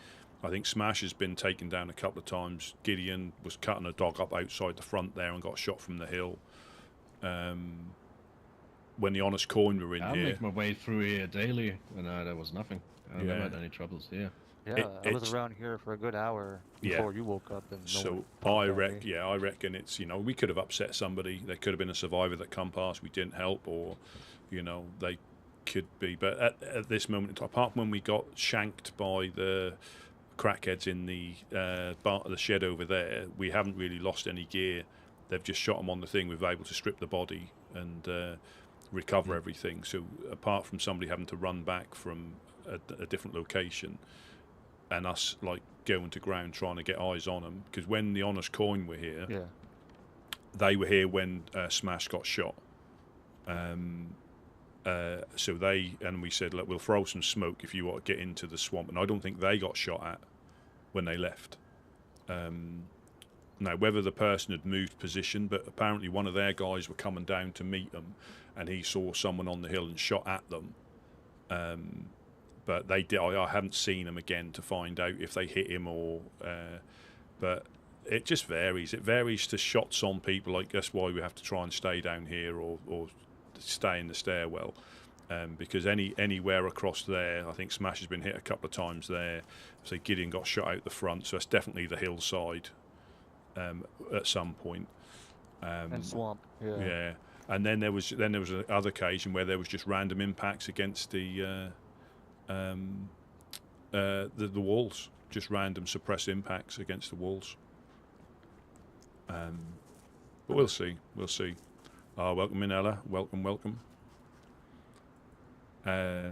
I think Smash has been taken down a couple of times. Gideon was cutting a dog up outside the front there and got shot from the hill. When the Honest Coin were in I here, make my way through here daily, and there was nothing. I never had any troubles here. Yeah, I was it's around here for a good hour yeah. before you woke up, and no So one popped at me. I reckon it's we could have upset somebody. There could have been a survivor that come past. We didn't help, or they could be. But at this moment, apart from when we got shanked by the crackheads in the the shed over there, we haven't really lost any gear. They've just shot them on the thing. We've been able to strip the body and recover everything. So apart from somebody having to run back from a different location, and us like going to ground trying to get eyes on them, because when the Honest Coin were here, Yeah. they were here when Smash got shot. So we said, look, we'll throw some smoke if you want to get into the swamp, and I don't think they got shot at when they left. Now, whether the person had moved position, but apparently one of their guys were coming down to meet them, and he saw someone on the hill and shot at them. But they did. I haven't seen them again to find out if they hit him or. But it just varies. It varies to shots on people. Like that's why we have to try and stay down here or stay in the stairwell, because anywhere across there, I think Smash has been hit a couple of times there. So Gideon got shot out the front, so that's definitely the hillside. At some point. And swamp. Yeah. Yeah, and then there was another occasion where there was just random impacts against the walls, just random suppressed impacts against the walls. But we'll see. Welcome in, Ella. Welcome. Yeah.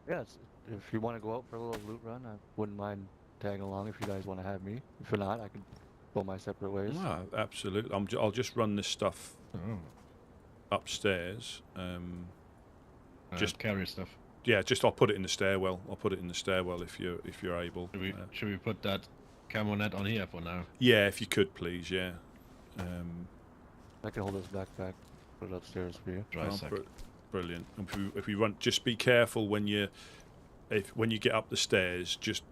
If you want to go out for a little loot run, I wouldn't mind tagging along if you guys want to have me. If not, I can go my separate ways. Absolutely. I'll just run this stuff upstairs. Just carry stuff. Yeah, I'll put it in the stairwell. If you're able. Should we put that camo net on here for now? Yeah, if you could, please. Yeah. I can hold this backpack, put it upstairs for you. Brilliant. If we run, just be careful when you get up the stairs. Just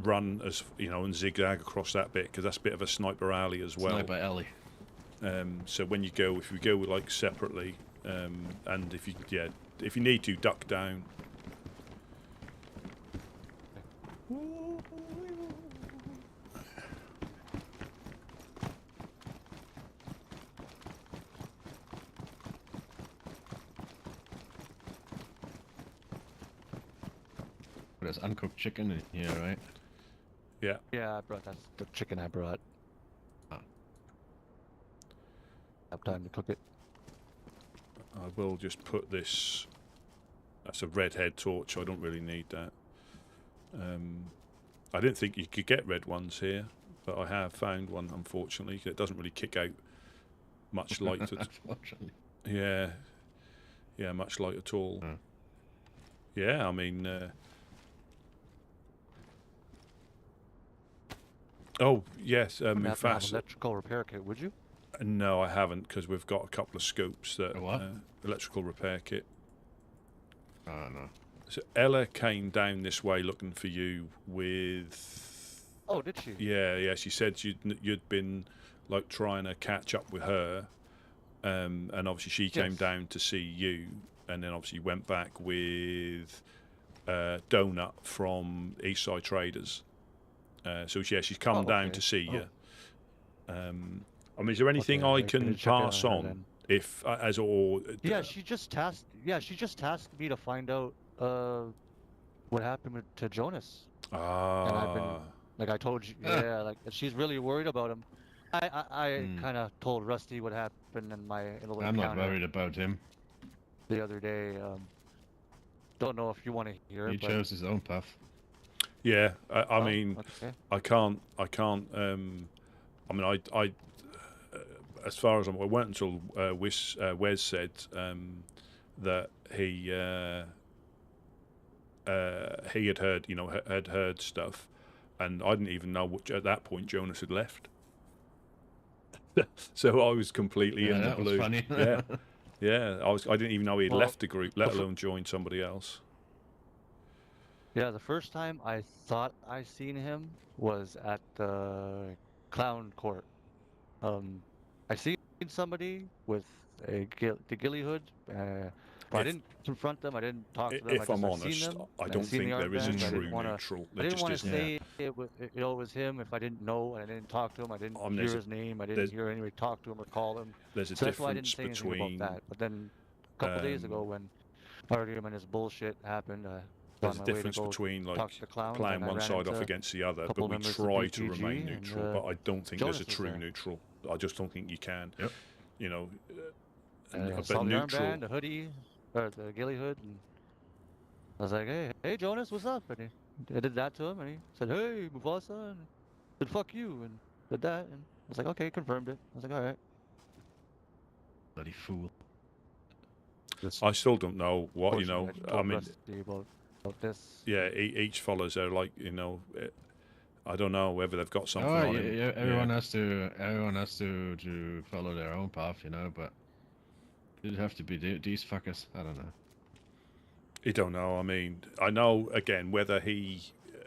run as and zigzag across that bit, because that's a bit of a sniper alley as well. Sniper alley. So when if we go like separately, and if you need to duck down. There's uncooked chicken in here, right? Yeah. Yeah, I brought the chicken I brought. Ah. Have time to cook it. I will just put this. That's a red head torch. I don't really need that. I didn't think you could get red ones here, but I have found one. Unfortunately, it doesn't really kick out much light. Unfortunately. Yeah, much light at all. Oh. Yeah, I mean. Oh yes, in Have fact, an electrical repair kit, would you? no, I haven't, because we've got a couple of scopes that A what? electrical repair kit. Oh no. So Ella came down this way looking for you with. Oh, did she? Yeah. She said you'd been like trying to catch up with her, and obviously she came Yes. down to see you, and then obviously went back with Donut from Eastside Traders. So she's come down to see you. I mean, is there anything I can pass on? If as or Yeah, she just tasked me to find out what happened to Jonas. And I've been, like I told you, like she's really worried about him. I kind of told Rusty what happened in my little I'm not encounter worried about him. the other day. Don't know if you want to hear He it. chose his own path. yeah, I mean, okay. I can't. I mean, I as far as I went until Wes said that he had heard, had heard stuff, and I didn't even know at that point Jonas had left. So I was completely in the that was blue. funny. Yeah. I didn't even know he had left the group, let alone joined somebody else. Yeah, the first time I thought I seen him was at the clown court. I seen somebody with the ghillie hood. But I didn't confront them. I didn't talk to them. If I I'm just honest, seen them. I I don't seen think the there is a armband. true neutral. I There didn't just want to isn't. say it was him if I didn't know and I didn't talk to him. I didn't hear his name. I didn't hear anybody talk to him or call him. There's a So that's why I didn't difference say anything between. about that. But then a couple days ago, when argument bullshit happened, There's on a my way to difference go between talk like to the clowns, playing and I one ran side off into against the other, couple but we members of try to BTG, remain and, neutral. But I don't think Jonas there's a was true there. neutral. I just don't think you can. Yep. You know, I but saw the neutral. armband, the hoodie, or the ghillie hood, and I was like, hey, Jonas, what's up? And I did that to him, and he said, hey, Mufasa, and I said, fuck you, and did that, and I was like, okay, confirmed it. I was like, all right. Bloody fool. I still don't know what, you Fortunately, know. I told I mean, Rusty about this. yeah, each follows their like, you know. I don't know whether they've got something Oh, on yeah, him. yeah, everyone has to follow their own path, you know. But it'd have to be these fuckers. I don't know. You don't know. I mean, I know again whether he,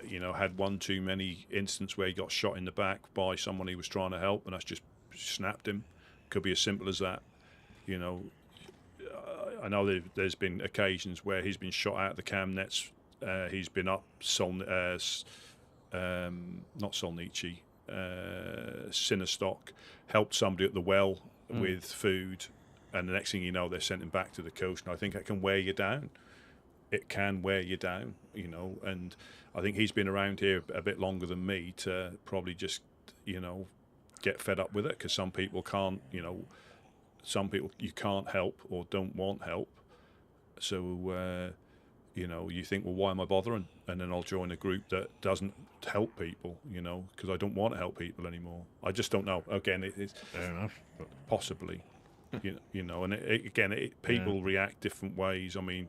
you know, had one too many instances where he got shot in the back by someone he was trying to help, and that's just snapped him. Could be as simple as that. You know, I know there's been occasions where he's been shot out of the cam nets. He's been up not Solnichi, Sinistock, helped somebody at the well with food, and the next thing you know, they're sent him back to the coast. And I think that can wear you down. It can wear you down, you know. And I think he's been around here a bit longer than me to probably just, you know, get fed up with it, because some people can't, you know, some people you can't help or don't want help. So, you know, you think, well, why am I bothering? And then I'll join a group that doesn't help people, you know, because I don't want to help people anymore. I just don't know. Again, it's Fair enough. But possibly, you know, and people react different ways. I mean,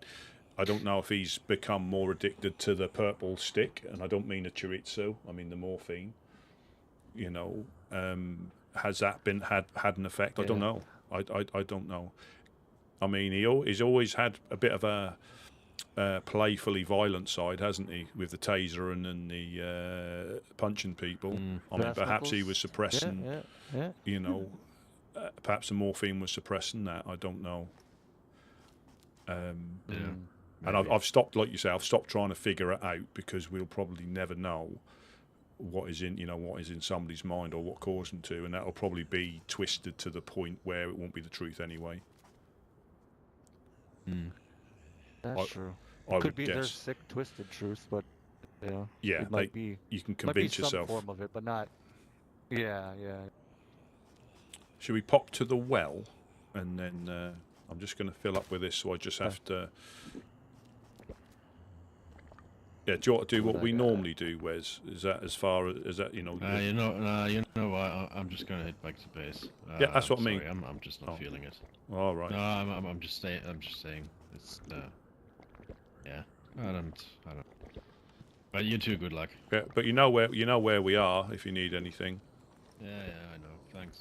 I don't know if he's become more addicted to the purple stick, and I don't mean the chorizo, I mean the morphine. You know, has that been had an effect? I don't know. I don't know. I mean, he's always had a bit of a playfully violent side, hasn't he, with the taser and the punching people. I mean, perhaps he was suppressing, you know, perhaps the morphine was suppressing that. I don't know. And I've stopped, like you say, I've stopped trying to figure it out, because we'll probably never know what is in somebody's mind or what caused them to, and that'll probably be twisted to the point where it won't be the truth anyway. That's true. I Could would be guess. their sick, twisted truth, but you know, Yeah, it might be. You can Might be convince some yourself. form of it, but not. Yeah. Should we pop to the well, and then I'm just going to fill up with this, so I just have to. Yeah, do you want to do what we normally do, Wes? Is that as far as that, you know? you know what? I'm just gonna head back to base. Yeah, that's what I mean. Sorry, I'm just not feeling it. All right. No, I'm just saying. It's yeah. I don't. But you too. Good luck. Yeah, but you know where we are if you need anything. Yeah, I know. Thanks.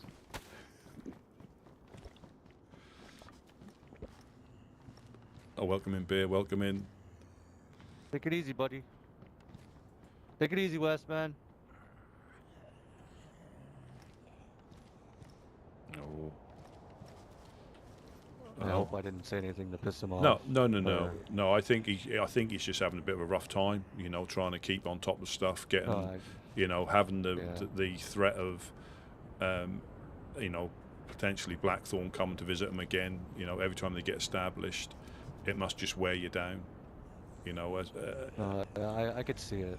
Oh, welcome in, beer. Welcome in. Take it easy, buddy. Take it easy, Wes, man. No. I hope I didn't say anything to piss him off. No. I think he's just having a bit of a rough time. You know, trying to keep on top of stuff, getting, you know, having the threat of, you know, potentially Blackthorn coming to visit him again. You know, every time they get established, it must just wear you down. You know, I could see it.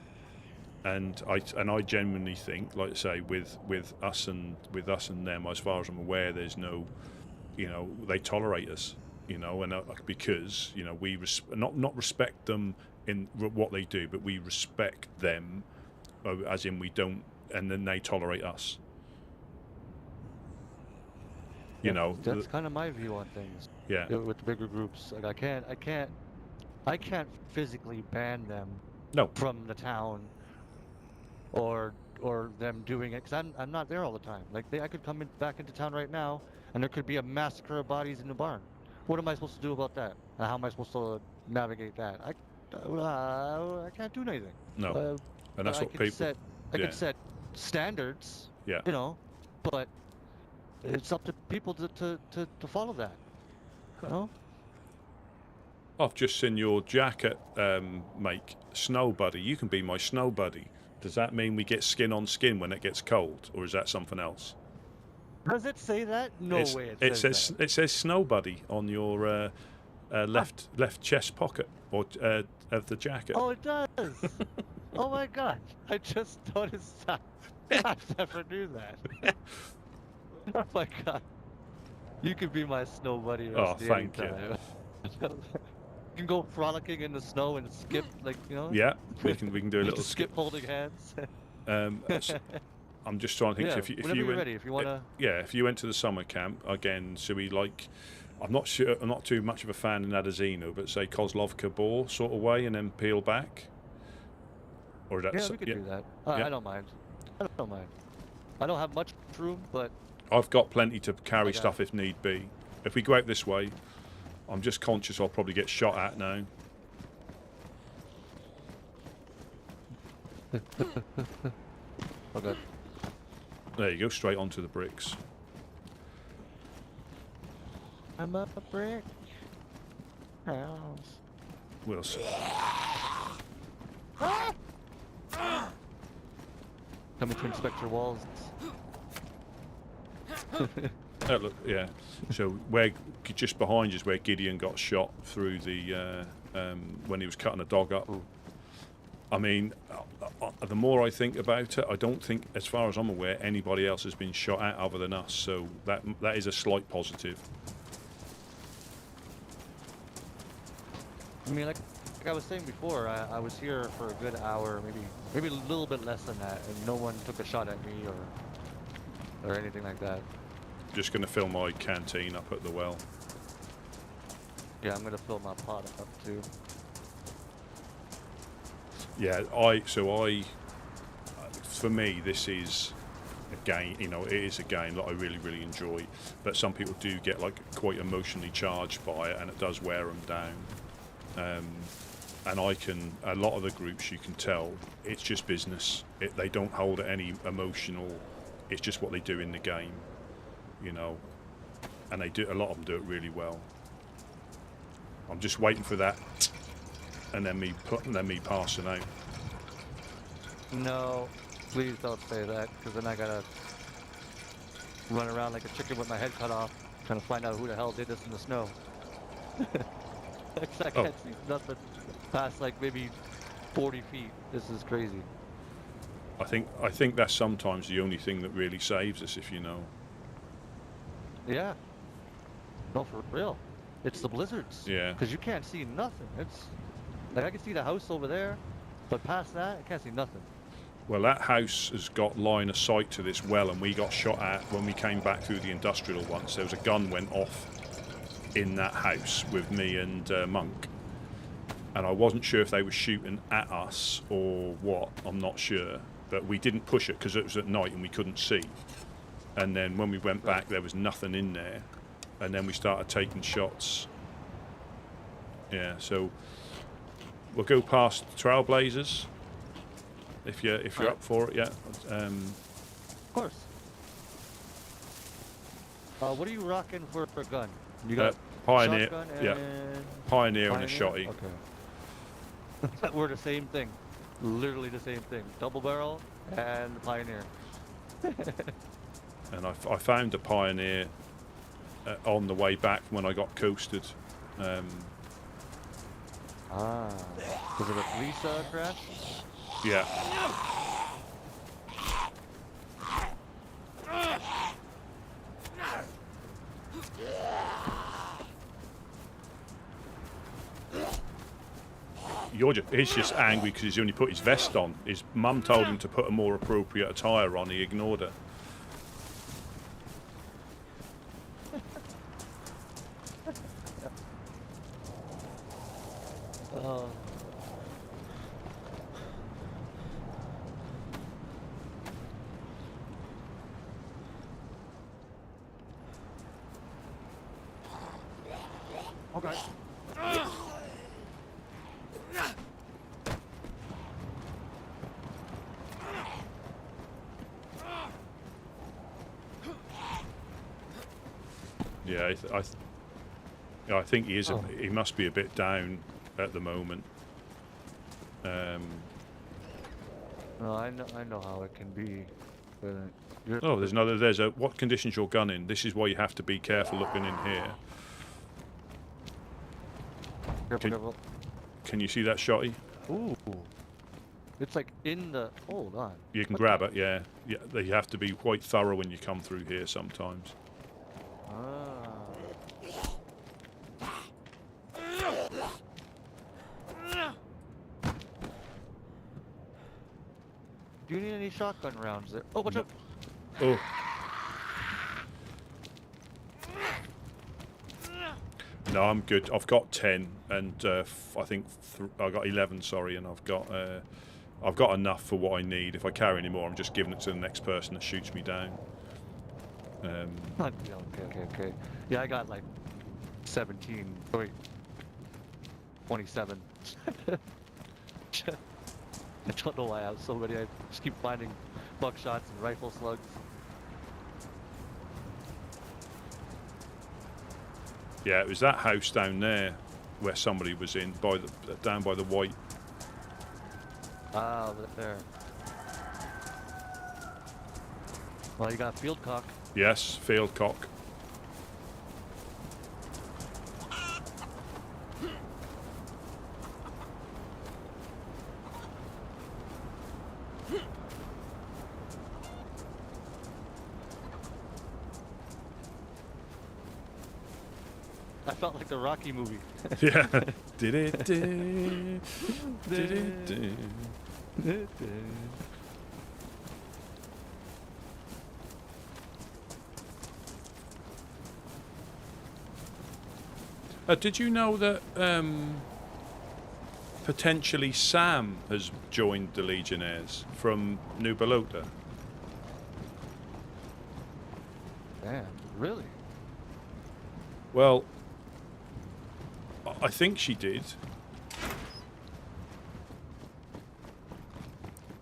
And I genuinely think, like I say, with us and them, as far as I'm aware, there's no, you know, they tolerate us, you know, and because, you know, we not respect them in what they do, but we respect them, as in we don't, and then they tolerate us. You know, that's kind of my view on things. Yeah. With the bigger groups, like I can't physically ban them. No. From the town. Or them doing it, because I'm not there all the time. Like I could come back into town right now, and there could be a massacre of bodies in the barn. What am I supposed to do about that? And how am I supposed to navigate that? I can't do anything. No. And that's what people. I could set standards. Yeah. You know, but it's up to people to follow that. You know. I've just seen your jacket make snow buddy. You can be my snow buddy. Does that mean we get skin on skin when it gets cold, or is that something else? Does it say that? No way. It says that. it says snow buddy on your left chest pocket or of the jacket. Oh, it does. Oh my god! I just noticed that. I never knew that. Oh my god! You can be my snow buddy. Oh, Rusty, thank you. anytime. You can go frolicking in the snow and skip, like, you know. Yeah, we can do a You little just skip holding hands. I'm just trying to think. Yeah, if whenever you you're went, ready, if you wanna. yeah, if you went to the summer camp again, so we like. I'm not sure. I'm not too much of a fan in Adazino, but say Kozlovka Bor sort of way, and then peel back. Or Yeah, we could do that. Yeah. I don't mind. I don't mind. I don't have much room, but I've got plenty to carry Okay. stuff if need be. If we go out this way, I'm just conscious I'll probably get shot at now. okay. There you go, straight onto the bricks. I'm up a brick house. We'll see. Coming to inspect your walls. Look, yeah. So where just behind you is where Gideon got shot through the when he was cutting a dog up. Ooh. I mean, the more I think about it, I don't think, as far as I'm aware, anybody else has been shot at other than us. So that is a slight positive. I mean, like I was saying before, I was here for a good hour, maybe a little bit less than that, and no one took a shot at me or anything like that. Just going to fill my canteen up at the well. Yeah, I'm gonna fill my pot up too. Yeah, for me, this is a game. You know, it is a game that I really, really enjoy. But some people do get like quite emotionally charged by it, and it does wear them down. And a lot of the groups, you can tell, it's just business. They don't hold any emotional. It's just what they do in the game, you know. And a lot of them do it really well. I'm just waiting for that, and then me passing out. No, please don't say that, because then I gotta run around like a chicken with my head cut off, trying to find out who the hell did this in the snow. I can't see nothing past like maybe 40 feet. This is crazy. I think that's sometimes the only thing that really saves us, if you know. Yeah. No, for real. It's the blizzards. Yeah. Because you can't see nothing. It's like I can see the house over there, but past that, I can't see nothing. Well, that house has got line of sight to this well, and we got shot at when we came back through the industrial once. There was a gun went off in that house with me and Monk, and I wasn't sure if they were shooting at us or what. I'm not sure, but we didn't push it because it was at night and we couldn't see. And then when we went back, there was nothing in there, and then we started taking shots. Yeah, so we'll go past Trailblazers if you're up for it. Yeah. Of course. What are you rocking for a gun? You got Pioneer. shotgun and Yeah, Pioneer and a Pioneer? shotty. Okay. We're the same thing. Literally the same thing. Double barrel and Pioneer. And I found a Pioneer on the way back when I got coasted. Was it a police crash? Yeah. He's just angry because he's only put his vest on. His mum told him to put a more appropriate attire on. He ignored her. Oh. Okay. I think he is. Oh. He must be a bit down at the moment. No, I know how it can be. But Oh, there's another. There's a. What condition's your gun in? This is why you have to be careful looking in here. Careful. Can you see that shotty? Ooh. It's like in the. Hold on. You can grab it. Yeah. Yeah. You have to be quite thorough when you come through here sometimes. Ah. Do you need any shotgun rounds there? Oh, watch out! Oh. No, I'm good. I've got 10, and I think I got 11. Sorry, and I've got enough for what I need. If I carry any more, I'm just giving it to the next person that shoots me down. Okay. Yeah, I got like 17. Oh, wait, 27. I don't know why I have so many. I just keep finding buckshots and rifle slugs. Yeah, it was that house down there where somebody was in, down by the white. Ah, there. Well, you got field cock. Yes, field cock. I felt like the Rocky movie. Yeah. Did it? Did it? Did you know that potentially Sam has joined the Legionnaires from New Balota? Damn, really? Well, I think she did.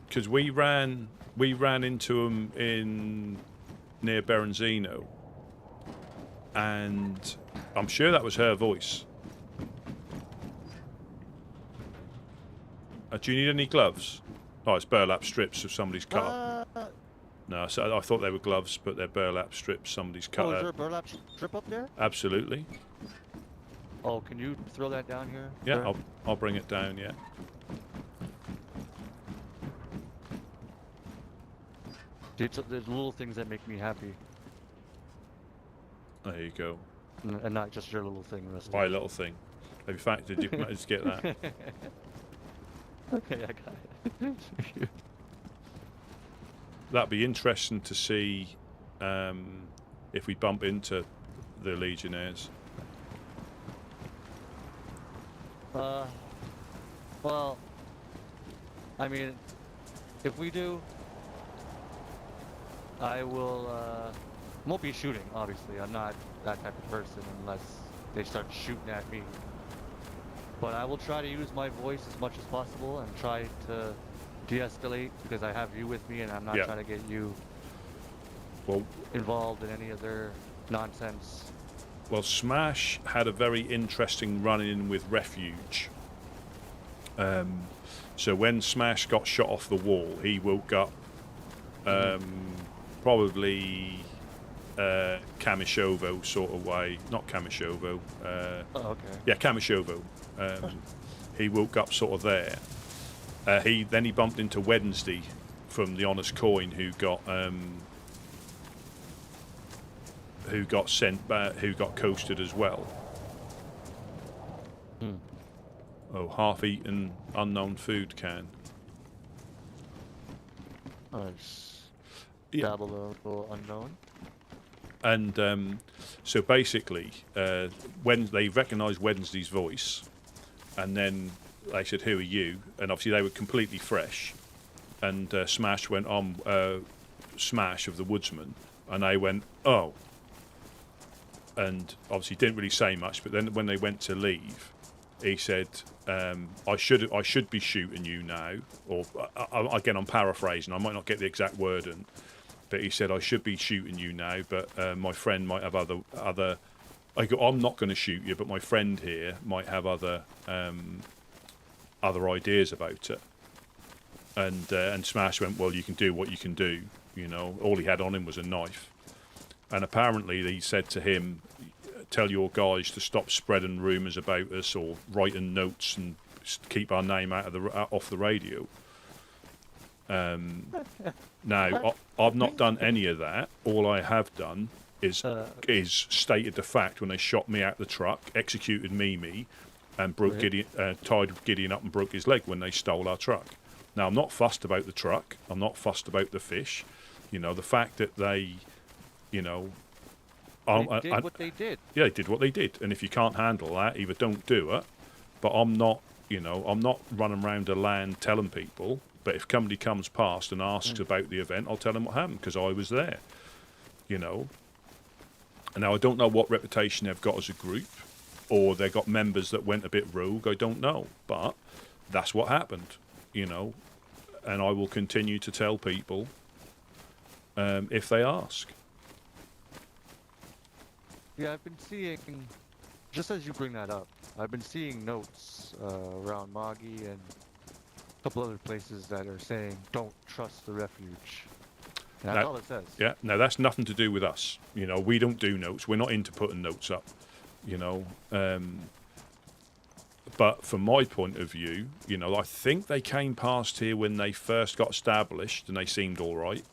Because we ran into him near Berenzino, and I'm sure that was her voice. Do you need any gloves? Oh, it's burlap strips if somebody's cut up. No, so I thought they were gloves, but they're burlap strips somebody's cut Oh, is up. there a burlap strip up there? Absolutely. Oh, can you throw that down here? Yeah, sir? I'll bring it down, yeah. Dude, so there's little things that make me happy, There you go. and not just your little thing. Rusty. My little thing. In fact, did you manage to get that? Okay, I got it. That'd be interesting to see if we bump into the Legionnaires. Well, I mean, if we do, I won't be shooting, obviously. I'm not that type of person unless they start shooting at me. But I will try to use my voice as much as possible and try to de-escalate, because I have you with me and I'm not trying to get you involved in any of their nonsense. Well, Smash had a very interesting run-in with Refuge. So when Smash got shot off the wall, he woke up probably Kamishovo sort of way. Not Kamishovo. Oh, okay. Yeah, Kamishovo. He woke up sort of there. He bumped into Wednesday from the Honest Coin, who got sent back, who got coasted as well. Oh, half-eaten unknown food can. Nice. Yeah. Dabble a little unknown. And so basically, when they recognised Wednesday's voice, and then they said, "Who are you?" And obviously they were completely fresh. And Smash went on, Smash of the Woodsmen, and they went, "Oh." And obviously didn't really say much. But then when they went to leave, he said, I should be shooting you now." Or again, I'm paraphrasing. I might not get the exact wording, but he said, "I should be shooting you now, but my friend might have other I go, I'm not going to shoot you, but my friend here might have other ideas about it. And Smash went, well, you can do what you can do. You know, all he had on him was a knife. And apparently he said to him, tell your guys to stop spreading rumours about us or writing notes and keep our name out of off the radio. Now, I've not done any of that. All I have done is stated the fact when they shot me out the truck, executed Mimi, and broke tied Gideon up and broke his leg when they stole our truck. Now, I'm not fussed about the truck. I'm not fussed about the fish. You know, the fact that they, you know... They did what they did. Yeah, they did what they did. And if you can't handle that, either don't do it. But I'm not, you know, I'm not running around the land telling people. But if somebody comes past and asks about the event, I'll tell them what happened because I was there. You know. And now, I don't know what reputation they've got as a group. Or they've got members that went a bit rogue. I don't know. But that's what happened. You know, and I will continue to tell people if they ask. Yeah, I've been seeing, just as you bring that up, I've been seeing notes around Moggy and a couple other places that are saying, don't trust the refuge. And that's all it says. Yeah, now that's nothing to do with us. You know, we don't do notes. We're not into putting notes up, you know. But from my point of view, you know, I think they came past here when they first got established and they seemed all right.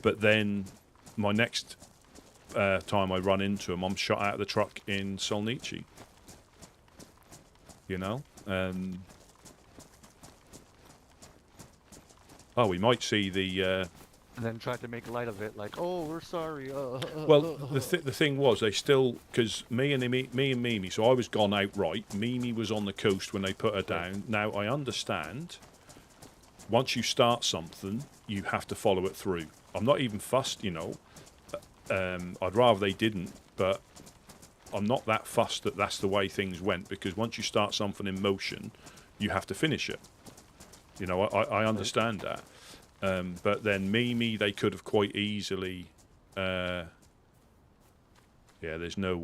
But then my next time I run into them, I'm shot out of the truck in Solnici. You know? Oh, we might see the... And then tried to make light of it, like, "Oh, we're sorry." Well, the thing was, they still, because me and Mimi, so I was gone outright. Mimi was on the coast when they put her down. Now I understand. Once you start something, you have to follow it through. I'm not even fussed, you know. I'd rather they didn't, but I'm not that fussed that that's the way things went. Because once you start something in motion, you have to finish it. You know, I understand that. But then Mimi, they could have quite easily. Yeah, there's no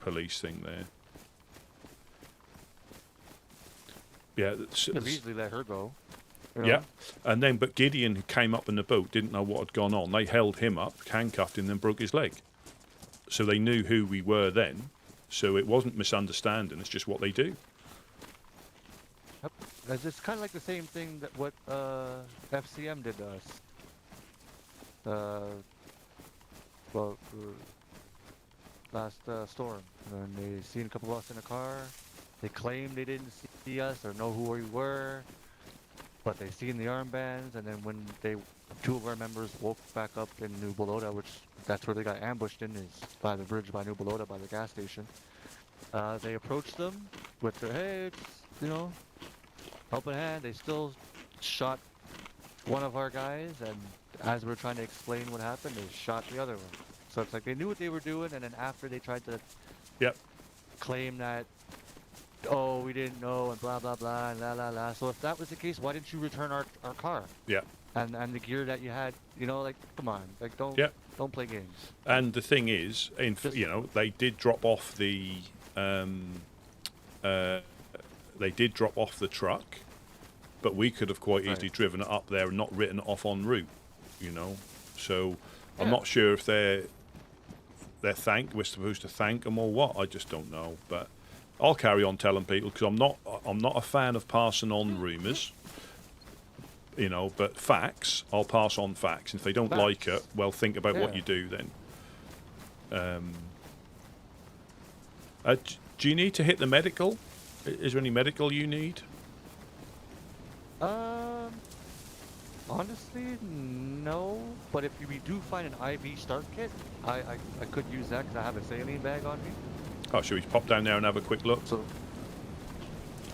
police thing there. Yeah, They've easily let her go. You know? Yeah, and then but Gideon, who came up in the boat, didn't know what had gone on. They held him up, handcuffed him, then broke his leg. So they knew who we were then. So it wasn't misunderstanding. It's just what they do. Yep. It's kind of like the same thing that what FCM did to us. Well, last storm, when they seen a couple of us in a car, they claimed they didn't see us or know who we were, but they seen the armbands, and then when two of our members woke back up in New Bologna, which that's where they got ambushed in, is by the bridge by New Bologna, by the gas station. They approached them with their, hey, it's, you know, helping hand. They still shot one of our guys, and as we're trying to explain what happened, they shot the other one. So it's like they knew what they were doing, and then after they tried to claim that, oh, we didn't know, and blah, blah, blah, and la, la, la. So if that was the case, why didn't you return our car? Yeah. And the gear that you had, you know, like, come on, like, don't play games. And the thing is, you know, they did drop off the truck, but we could have quite easily driven it up there and not written it off en route, you know. So I'm not sure if we're supposed to thank them or what. I just don't know. But I'll carry on telling people because I'm not a fan of passing on rumours, you know. But facts, I'll pass on facts. And if they don't like it, well, think about what you do then. Do you need to hit the medical? Is there any medical you need? Honestly, no. But if we do find an IV start kit, I could use that because I have a saline bag on me. Oh, should we pop down there and have a quick look? So,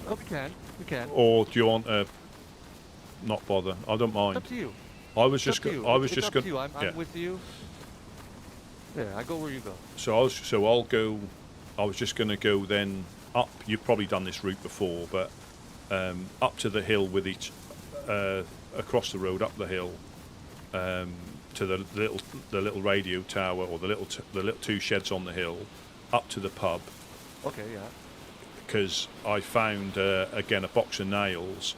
we can. Or do you want to not bother? I don't mind. It's up to you. I was just going. I'm with you. Yeah, I go where you go. I'll go. I was just going to go then up. You've probably done this route before, but up to the hill with each across the road up the hill to the little radio tower, or the little 2 sheds on the hill, up to the pub. Okay, yeah. Because I found again a box of nails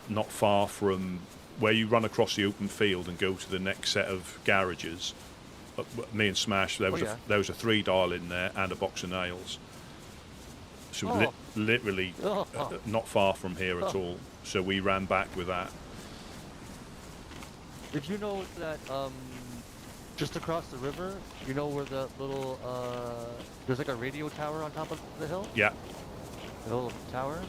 not far from where you run across the open field and go to the next set of garages. Me and Smash, there was a 3-dial in there and a box of nails. So literally not far from here at all. So we ran back with that. Did you know that just across the river, you know where the little there's like a radio tower on top of the hill? Yeah. The little tower.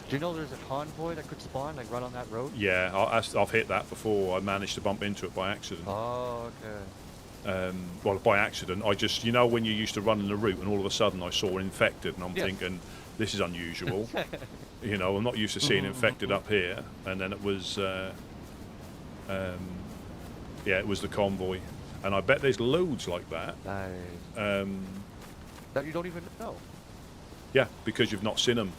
Do you know there's a convoy that could spawn like right on that road? Yeah, I've hit that before. I managed to bump into it by accident. Oh, okay. Well, by accident, I just, when you used to run in the route and all of a sudden I saw infected, and I'm thinking, this is unusual. I'm not used to seeing infected up here. And then it was, it was the convoy. And I bet there's loads like that. Nice. That you don't even know. Yeah, because you've not seen them,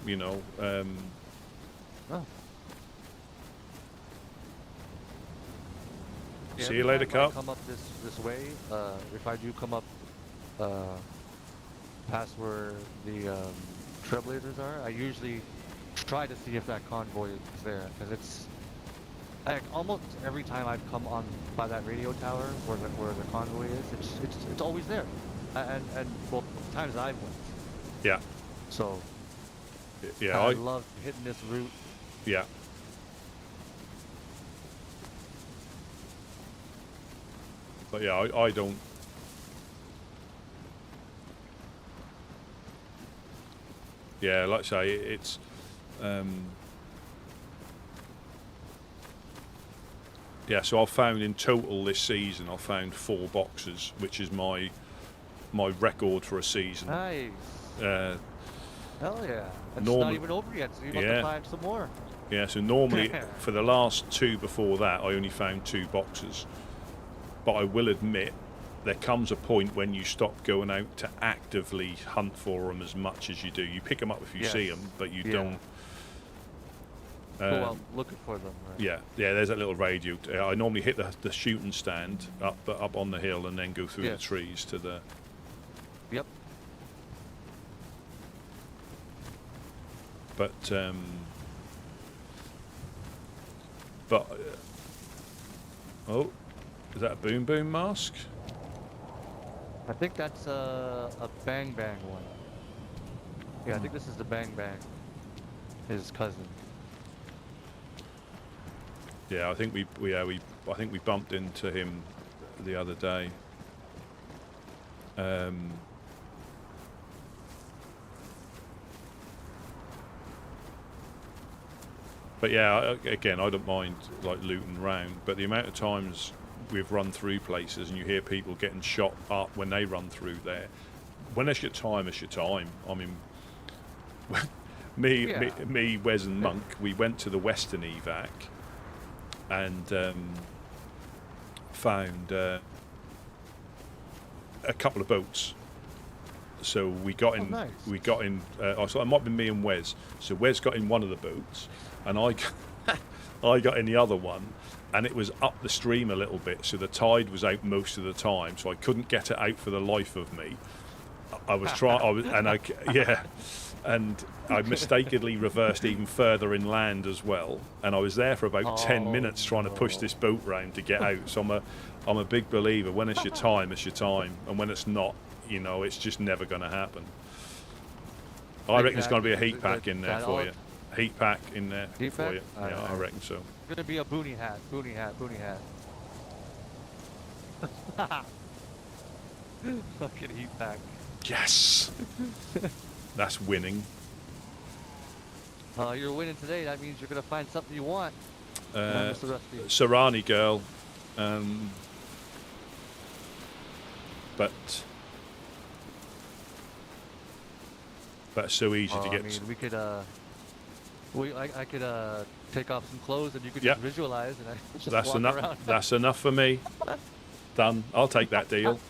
Oh. Yeah, see you later, Carl. Carl. Come up this way. If I do come up past where the trailblazers are, I usually try to see if that convoy is there, because it's like almost every time I've come on by that radio tower where the convoy is, it's always there, and well, times I've went. Yeah. So. Yeah, I love hitting this route. Yeah. But yeah, I don't. Yeah, like I say, it's. Yeah, so I've found in total this season, I've found 4 boxes, which is my record for a season. Nice. Hell yeah. It's not even over yet, so you must have find some more. Yeah, so normally for the last 2 before that, I only found 2 boxes. But I will admit, there comes a point when you stop going out to actively hunt for them as much as you do. You pick them up if you see them, but you don't. Go out looking for them. Right? Yeah, there's that little radio. I normally hit the shooting stand up on the hill and then go through the trees to the. Yep. But is that a boom boom mask? I think that's a bang bang one. Yeah, I think this is the bang bang. His cousin. Yeah, I think we bumped into him the other day. But yeah, again, I don't mind like looting around, but the amount of times we've run through places and you hear people getting shot up when they run through there. When it's your time, it's your time. I mean, me, Wes and Monk, we went to the Western evac and found a couple of boats. So we got in. Nice. We got in. So it might have been me and Wes. So Wes got in one of the boats, and I got in the other one, and it was up the stream a little bit. So the tide was out most of the time, so I couldn't get it out for the life of me. I was trying. And I mistakenly reversed even further inland as well, and I was there for about 10 minutes trying to push this boat round to get out. So I'm a big believer. When it's your time, it's your time, and when it's not, it's just never going to happen. I reckon there's going to be a heat pack in there for you. Heat pack in there for you. Yeah, I reckon so. It's going to be a boonie hat. Fucking heat pack. Yes. That's winning. You're winning today. That means you're going to find something you want. Sarani girl. But it's so easy to get. I mean, we could. I could take off some clothes and you could just visualize and I just that's walk enough. around. That's enough for me. Done. I'll take that deal.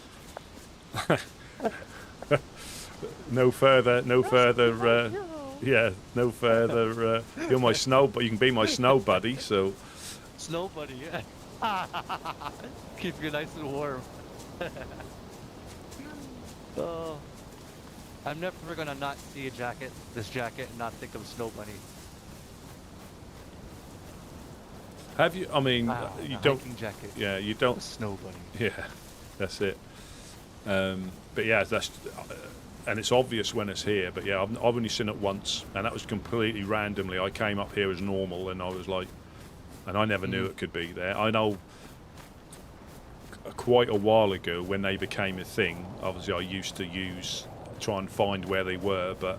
No further. No further. You're my snow, but you can be my snow buddy. So. Snow buddy, yeah. Keep you nice and warm. Oh, I'm never gonna not see this jacket, and not think of Snow Bunny. Have you? I mean, you don't. Hiking jacket. Yeah, you don't. Snow Bunny. Yeah, that's it. But yeah, that's and it's obvious when it's here. But yeah, I've only seen it once, and that was completely randomly. I came up here as normal, and I was like, and I never knew it could be there. I know quite a while ago when they became a thing. Obviously, I used to try and find where they were, but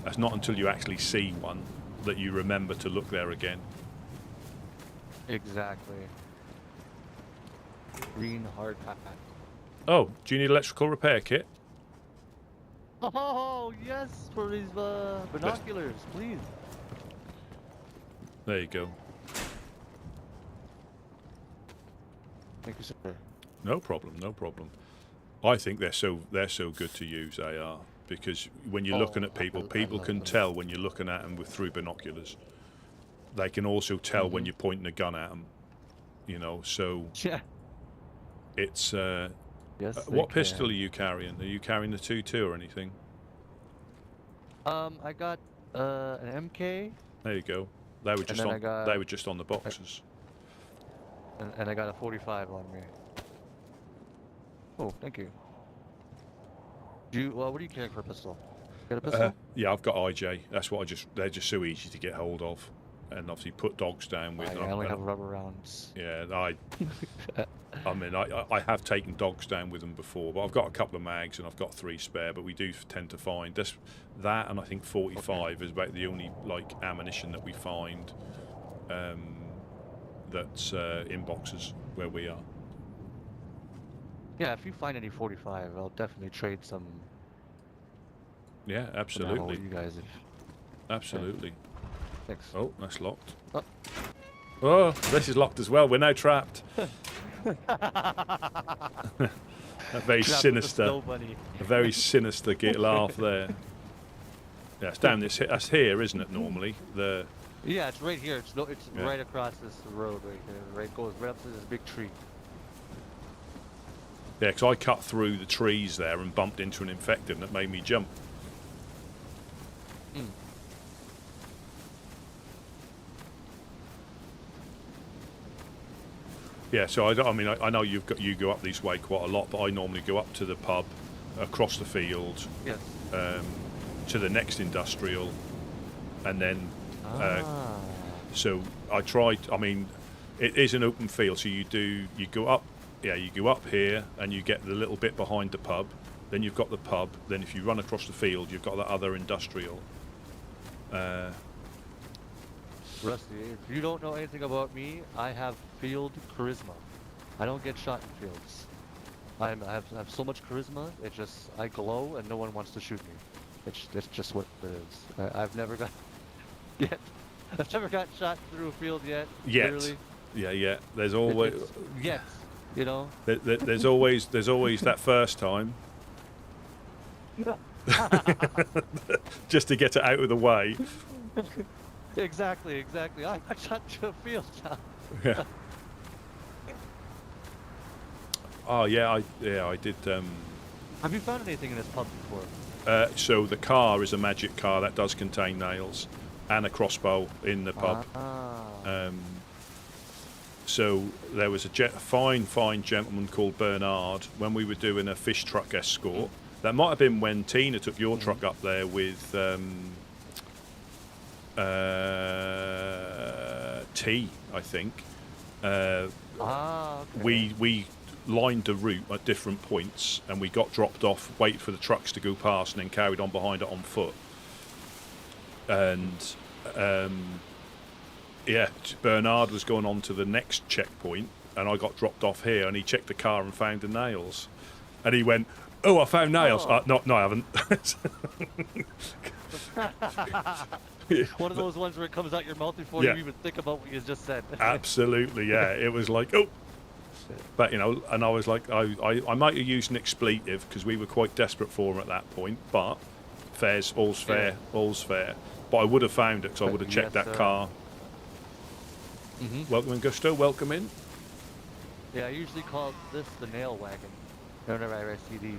that's not until you actually see one that you remember to look there again. Exactly. Green hard hat. Oh, do you need electrical repair kit? Oh yes, for these binoculars, please. There you go. Thank you, sir. No problem, no problem. I think they're so good to use. They are, because when you're looking at people, people can tell when you're looking at them through binoculars. They can also tell when you're pointing a gun at them. You know, so Yeah. it's. Yes. What pistol are you carrying? Are you carrying the 2.2 or anything? I got an MK. There you go. They were just they were just on the boxes. And I got a 45 on me. Oh, thank you. What are you carrying for a pistol? You got a pistol? Yeah, I've got IJ. That's what they're just so easy to get hold of, and obviously put dogs down with. I only have rubber rounds. Yeah, I mean, I have taken dogs down with them before, but I've got a couple of mags and I've got 3 spare. But we do tend to find that, and I think 45 is about the only like ammunition that we find that's in boxes where we are. Yeah, if you find any 45, I'll definitely trade some. Yeah, Some absolutely. ammo with you guys. Absolutely. Thanks. Oh, that's locked. Oh. Oh, this is locked as well. We're now trapped. A very sinister, a very sinister laugh there. Yeah, it's down this. That's here, isn't it? Normally, Yeah, it's right here. It's right across this road right here. Right, goes right up to this big tree. Yeah, because I cut through the trees there and bumped into an infected, and it made me jump. Yeah, so I mean, I know you go up this way quite a lot, but I normally go up to the pub, across the field, Yes. To the next industrial, and then. So I tried. I mean, it is an open field, so you go up. Yeah, you go up here, and you get the little bit behind the pub. Then you've got the pub. Then if you run across the field, you've got that other industrial. Rusty, if you don't know anything about me, I have field charisma. I don't get shot in fields. I have so much charisma. I glow, and no one wants to shoot me. It's just what it is. I've never got yet. I've never got shot through a field yet. Yet. Literally. Yeah. There's always. Yet. You know. There's always that first time. Just to get it out of the way. Exactly. I got shot through a field now. Yeah. Oh yeah, I did. Have you found anything in this pub before? So the car is a magic car that does contain nails, and a crossbow in the pub. So there was a fine gentleman called Bernard when we were doing a fish truck escort. That might have been when Tina took your truck up there with T, I think. Okay. We lined a route at different points, and we got dropped off, waited for the trucks to go past, and then carried on behind it on foot. And yeah, Bernard was going on to the next checkpoint, and I got dropped off here, and he checked the car and found the nails, and he went, "Oh, I found nails." Oh. No, I haven't. One of those ones where it comes out your mouth before you even think about what you just said. Absolutely, yeah. It was like, oh. But, you know, and I was like, I might have used an expletive because we were quite desperate for him at that point, but all's fair. But I would have found it because I would have checked that car. Welcome in, Gusto. Welcome in. Yeah, I usually call this the nail wagon whenever I see these.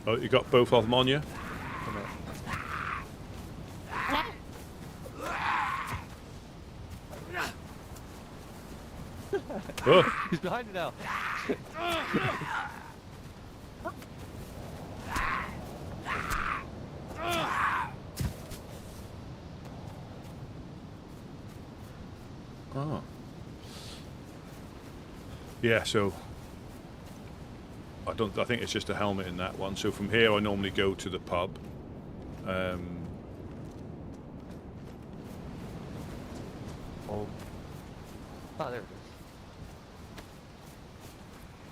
Oh, you got both of them on you? Come here. Oh, He's behind you now. oh. Yeah, so I think it's just a helmet in that one. So from here I normally go to the pub. Oh. Oh, there it is.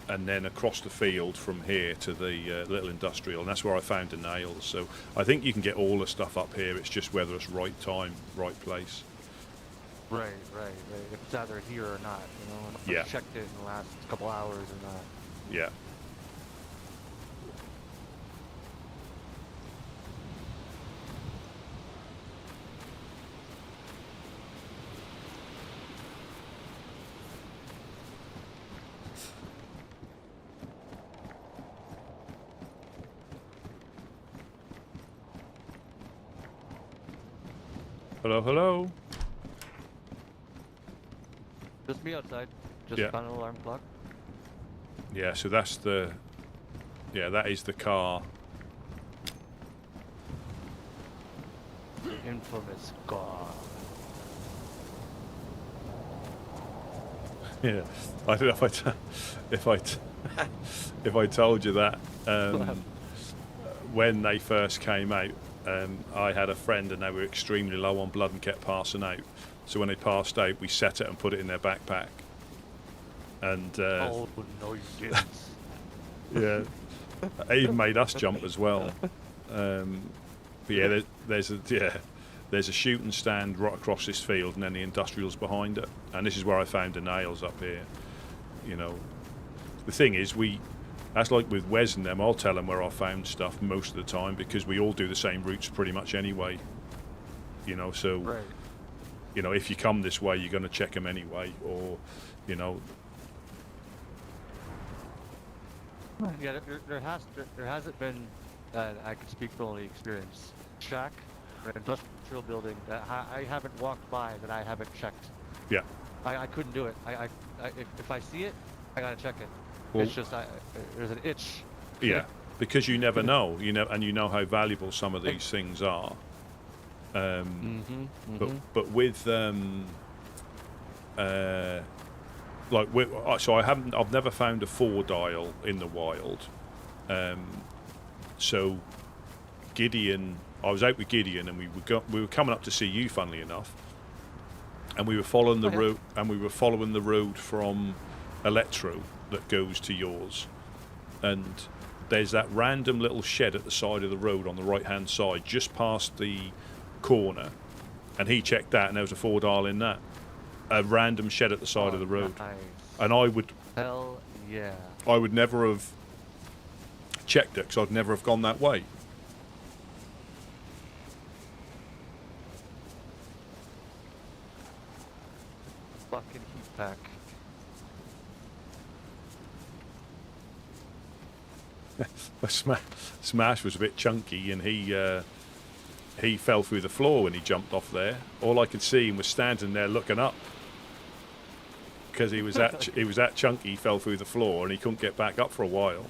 And then across the field from here to the little industrial, and that's where I found the nails. So I think you can get all the stuff up here. It's just whether it's right time, right place. Right. If it's either here or not, you know. If Yeah. I checked it in the last couple hours or not. Yeah. Hello, hello. Just me outside. Just Yeah. found an alarm clock. Yeah, so that's the... Yeah, that is the car. The infamous car. Yeah, I don't know if I told you that when they first came out, I had a friend and they were extremely low on blood and kept passing out. So when they passed out, we set it and put it in their backpack. And Oh no, you didn't. yeah, it even made us jump as well. But yeah, there's a shooting stand right across this field, and then the industrial's behind it. And this is where I found the nails up here. You know, the thing is, that's like with Wes and them. I'll tell them where I found stuff most of the time because we all do the same routes pretty much anyway. You know, so Right. you know, if you come this way, you're going to check them anyway, or you know. Yeah, there hasn't been, I can speak from only experience, shack or industrial building that I haven't walked by that I haven't checked. Yeah. I couldn't do it. If I see it, I gotta check it. Well, It's just there's an itch. Yeah, because you never know, and you know how valuable some of these things are. But with so I've never found a 4-dial in the wild. So Gideon, I was out with Gideon, and we were coming up to see you, funnily enough, and we were following the road, from Electro that goes to yours, and there's that random little shed at the side of the road on the right hand side, just past the corner, and he checked that, and there was a 4-dial in that. A random shed at the side of the road. Nice. And I would never have checked it because I'd never have gone that way. Fucking heat pack. Smash was a bit chunky, and he fell through the floor when he jumped off there. All I could see him was standing there looking up. Because he was that chunky, he fell through the floor and he couldn't get back up for a while.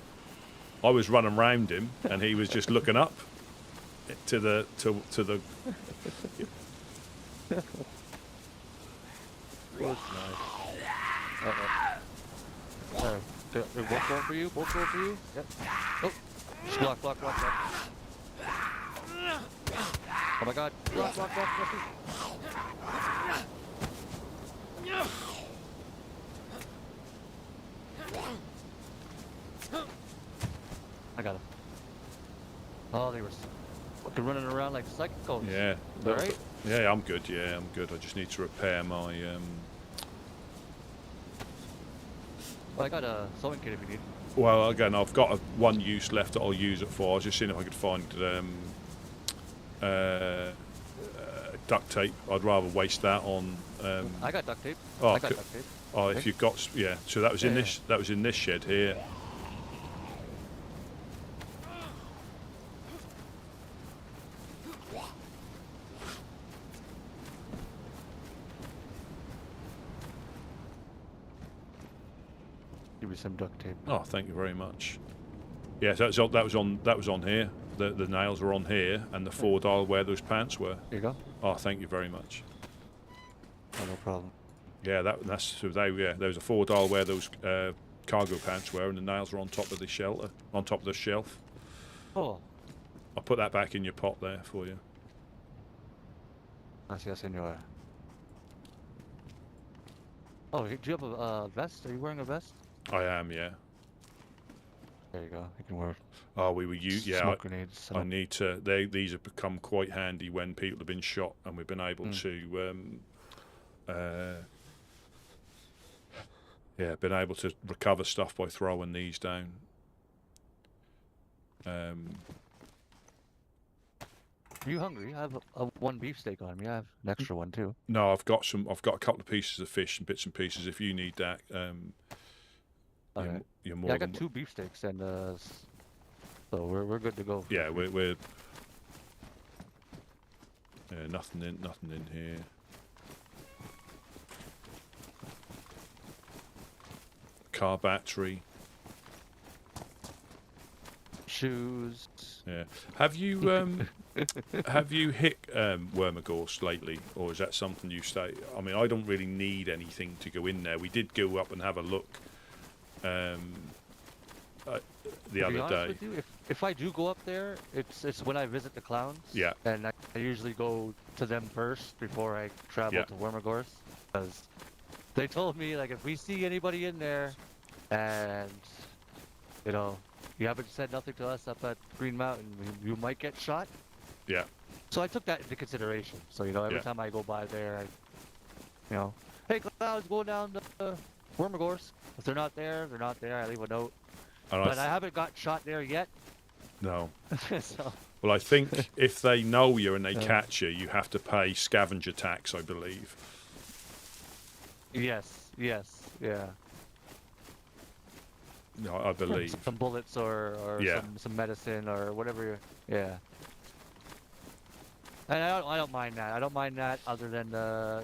I was running round him and he was just looking up to the. Was nice. Both going for you? Both going for you? Yep. Oh, just block. Oh my God! Block. I got him. Oh, they were fucking running around like psychos. Yeah. All right. Yeah, I'm good. Yeah, I'm good. I just need to repair my. Well, I got a sewing kit if you need. Well, again, I've got one use left that I'll use it for. I was just seeing if I could find duct tape. I'd rather waste that on. I got duct tape. Oh, I got duct tape. Oh, if you've got, yeah. So that was in Yeah, this. That was in this shed here. Give me some duct tape. Oh, thank you very much. Yeah, so that was on here. The nails were on here, and the 4-dial where those pants were. Here you go. Oh, thank you very much. Oh, no problem. Yeah, that's so they. Yeah, there was a 4-dial where those cargo pants were, and the nails were on top of the shelter, on top of the shelf. Oh. I'll put that back in your pot there for you. Gracias, senor. Oh, do you have a vest? Are you wearing a vest? I am, yeah. There you go. You can wear Oh, we were yeah. smoke grenades. I need to. These have become quite handy when people have been shot, and we've been able to. Been able to recover stuff by throwing these down. Are you hungry? I have one beefsteak on me. I have an extra one too. No, I've got some. I've got a couple of pieces of fish and bits and pieces. If you need that, Okay. you're more Yeah, I than got 2 beefsteaks and so we're good to go. yeah. We're nothing in here. Car battery. Shoes. Yeah. Have you have you hit Wormagorst lately, or is that something you stay? I mean, I don't really need anything to go in there. We did go up and have a look the To other be honest day. with you, if I do go up there, it's when I visit the clowns. Yeah. And I usually go to them first before I travel Yeah. to Wormagorst, because they told me like if we see anybody in there, and you know you haven't said nothing to us up at Green Mountain, you might get shot. Yeah. So I took that into consideration. So every Yeah. time I go by there, hey clowns, go down to Wormagorst. If they're not there, they're not there. I leave a note. And But I haven't got shot there yet. no. So Well, I think if they know you and they catch you, you have to pay scavenger tax, I believe. yes, yeah. No, I believe. Some bullets or Yeah. some medicine or whatever. Yeah. And I don't mind that. I don't mind that other than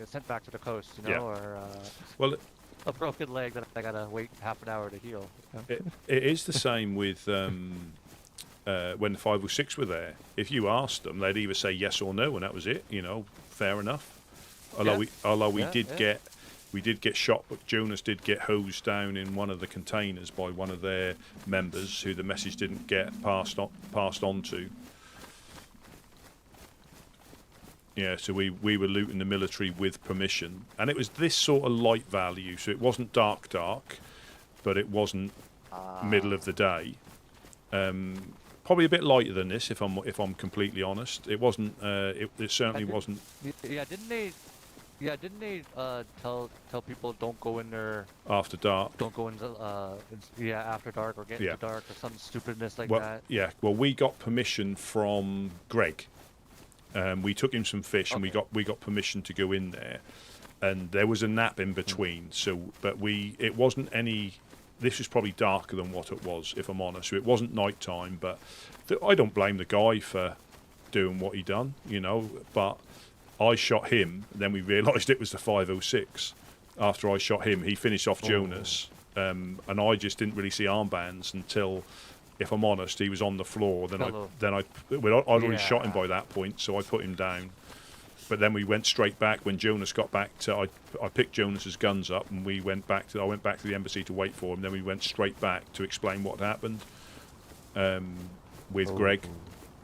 sent back to the coast, Yeah. or Well, a broken leg that I gotta wait half an hour to heal. it is the same with when the 506 were there. If you asked them, they'd either say yes or no, and that was it. Fair enough. Although we did get shot, but Jonas did get hosed down in one of the containers by one of their members, who the message didn't get passed on to. Yeah, so we were looting the military with permission, and it was this sort of light value, so it wasn't dark, but it wasn't middle of the day. Probably a bit lighter than this, if I'm completely honest. It wasn't. It certainly wasn't. Yeah, didn't they? Yeah, didn't they tell people don't go in there After dark. Don't go into after dark or get into dark or some stupidness like that. Yeah. Well, we got permission from Greg. We took him some fish, and we got permission to go in there, and there was a nap in between. So, but it wasn't any. This was probably darker than what it was, if I'm honest. So it wasn't night time, but I don't blame the guy for doing what he done, But I shot him, and then we realised it was the 506. After I shot him, he finished off Jonas, and I just didn't really see armbands until, if I'm honest, he was on the floor. I'd already shot him by that point, so I put him down. But then we went straight back when Jonas got back to. I picked Jonas's guns up, and I went back to the embassy to wait for him. Then we went straight back to explain what happened with Greg,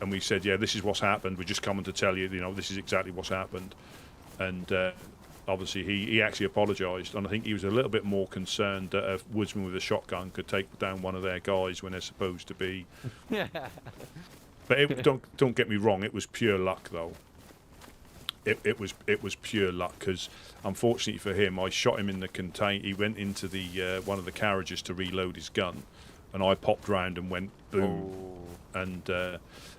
and we said, "Yeah, this is what's happened. We're just coming to tell you, this is exactly what's happened." And obviously, he actually apologised, and I think he was a little bit more concerned that a woodsman with a shotgun could take down one of their guys when they're supposed to be. Yeah. But don't get me wrong, it was pure luck though. It was pure luck, because unfortunately for him, I shot him in the contain. He went into the one of the carriages to reload his gun, and I popped round and went boom, and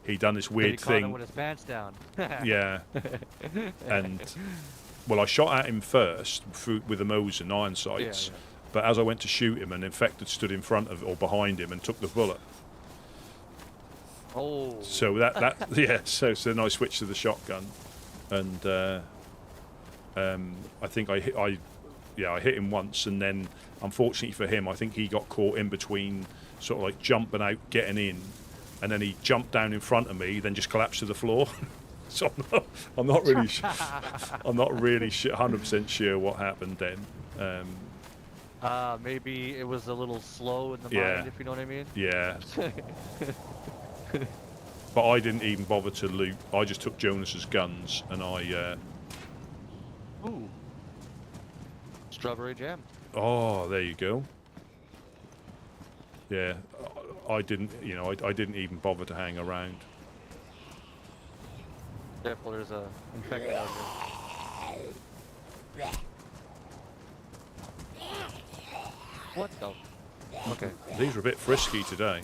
he done this weird Caught him thing. with his pants down. Yeah, and well, I shot at him first with a Mosin iron sights, Yeah. but as I went to shoot him, an infected stood in front of or behind him and took the bullet. Oh. So that yeah. So then I switched to the shotgun, and I think I hit him once, and then unfortunately for him, I think he got caught in between, sort of like jumping out, getting in, and then he jumped down in front of me, then just collapsed to the floor. So I'm not really 100% sure what happened then. Maybe it was a little slow in the Yeah. mind, if you know what I mean. Yeah. But I didn't even bother to loot. I just took Jonas's guns and I. Ooh. Strawberry jam. Oh, there you go. Yeah, I didn't. I didn't even bother to hang around. Careful, there's a infected out here. What the? Okay. These are a bit frisky today.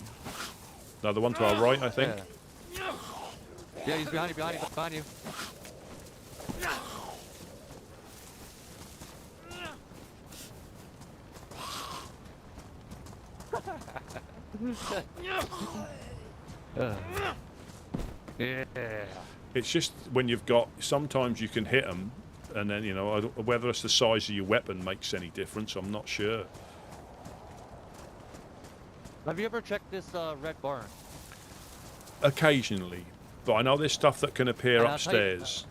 Now the one to our right, I think. Yeah, he's behind you. Yeah. It's just when you've got. Sometimes you can hit them, and then whether it's the size of your weapon makes any difference. I'm not sure. Have you ever checked this red barn? Occasionally, but I know there's stuff that can appear And I'll tell you- upstairs.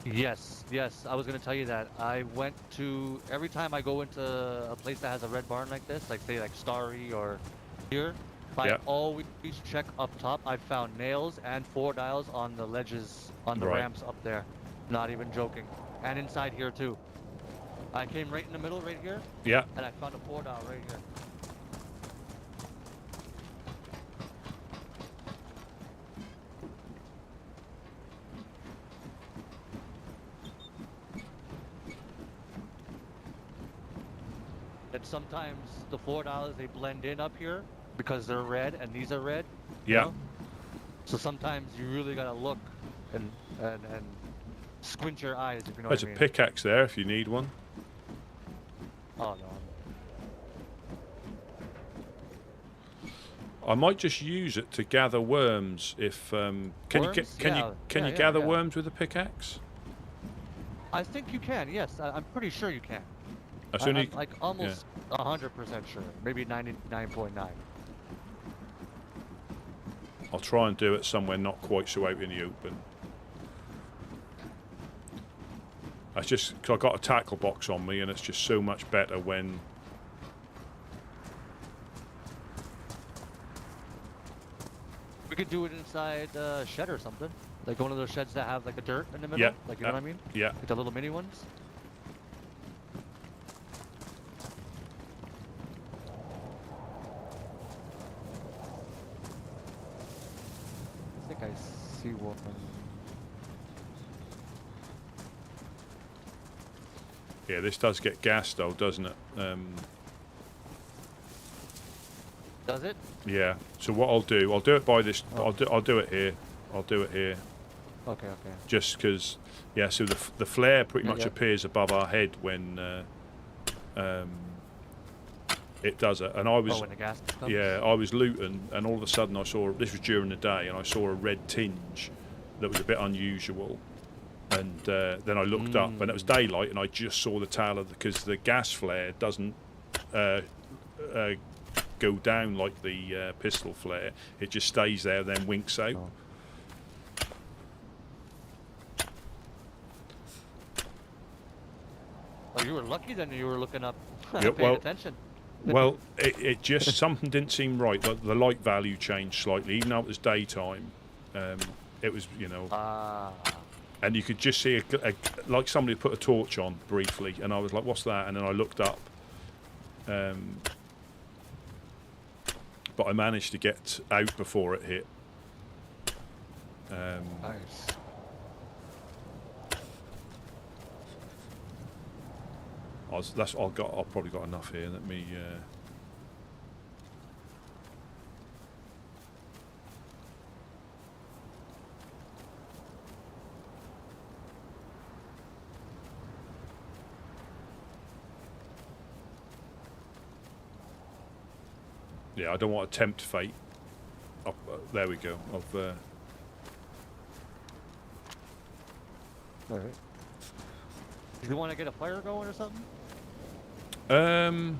Yes, I was gonna tell you that. I went to every time I go into a place that has a red barn like this, like say like Starry or here, I Yeah. always check up top. I found nails and 4 dials on the ledges on the Right. ramps up there. Not even joking. And inside here too. I came right in the middle right here, Yeah. and I found a 4 dial right here. And sometimes the $4 they blend in up here because they're red and these are red. you Yeah. know? So sometimes you really gotta look and squint your eyes if you know There's what I a mean. pickaxe there if you need one. Oh no. I might just use it to gather worms. If can Worms? you Yeah, gather yeah. worms with a pickaxe? I think you can. Yes, I'm pretty sure you can. That's I'm only like almost 100% sure. Maybe 99.9. I'll try and do it somewhere not quite so out in the open. That's just because I've got a tackle box on me, and it's just so much better when. We could do it inside a shed or something. Like one of those sheds that have like a dirt in the middle. Yeah, Like you know what I mean? Yeah. Like the little mini ones. I think I see one. Yeah, this does get gas though, doesn't it? Does it? Yeah. So what I'll do it by this. Oh. I'll do it here. I'll do it here. Okay. Just because. Yeah. So the flare pretty much Yeah. appears above our head when it does it. And I was. Oh, when the gas comes? Yeah, I was looting, and all of a sudden I saw. This was during the day, and I saw a red tinge that was a bit unusual. And then I looked up, and it was daylight, and I just saw the tail of because the gas flare doesn't go down like the pistol flare. It just stays there, then winks out. Oh. Oh, you were lucky then. You were looking up, Yeah, paying well- attention. Well, it just something didn't seem right. The light value changed slightly, even though it was daytime. It was, Ah. and you could just see like somebody put a torch on briefly, and I was like, "What's that?" And then I looked up, but I managed to get out before it hit. Nice. I've probably got enough here. Let me. Yeah, I don't want to tempt fate. Up, there we go. Alright. Do you want to get a fire going or something? Um.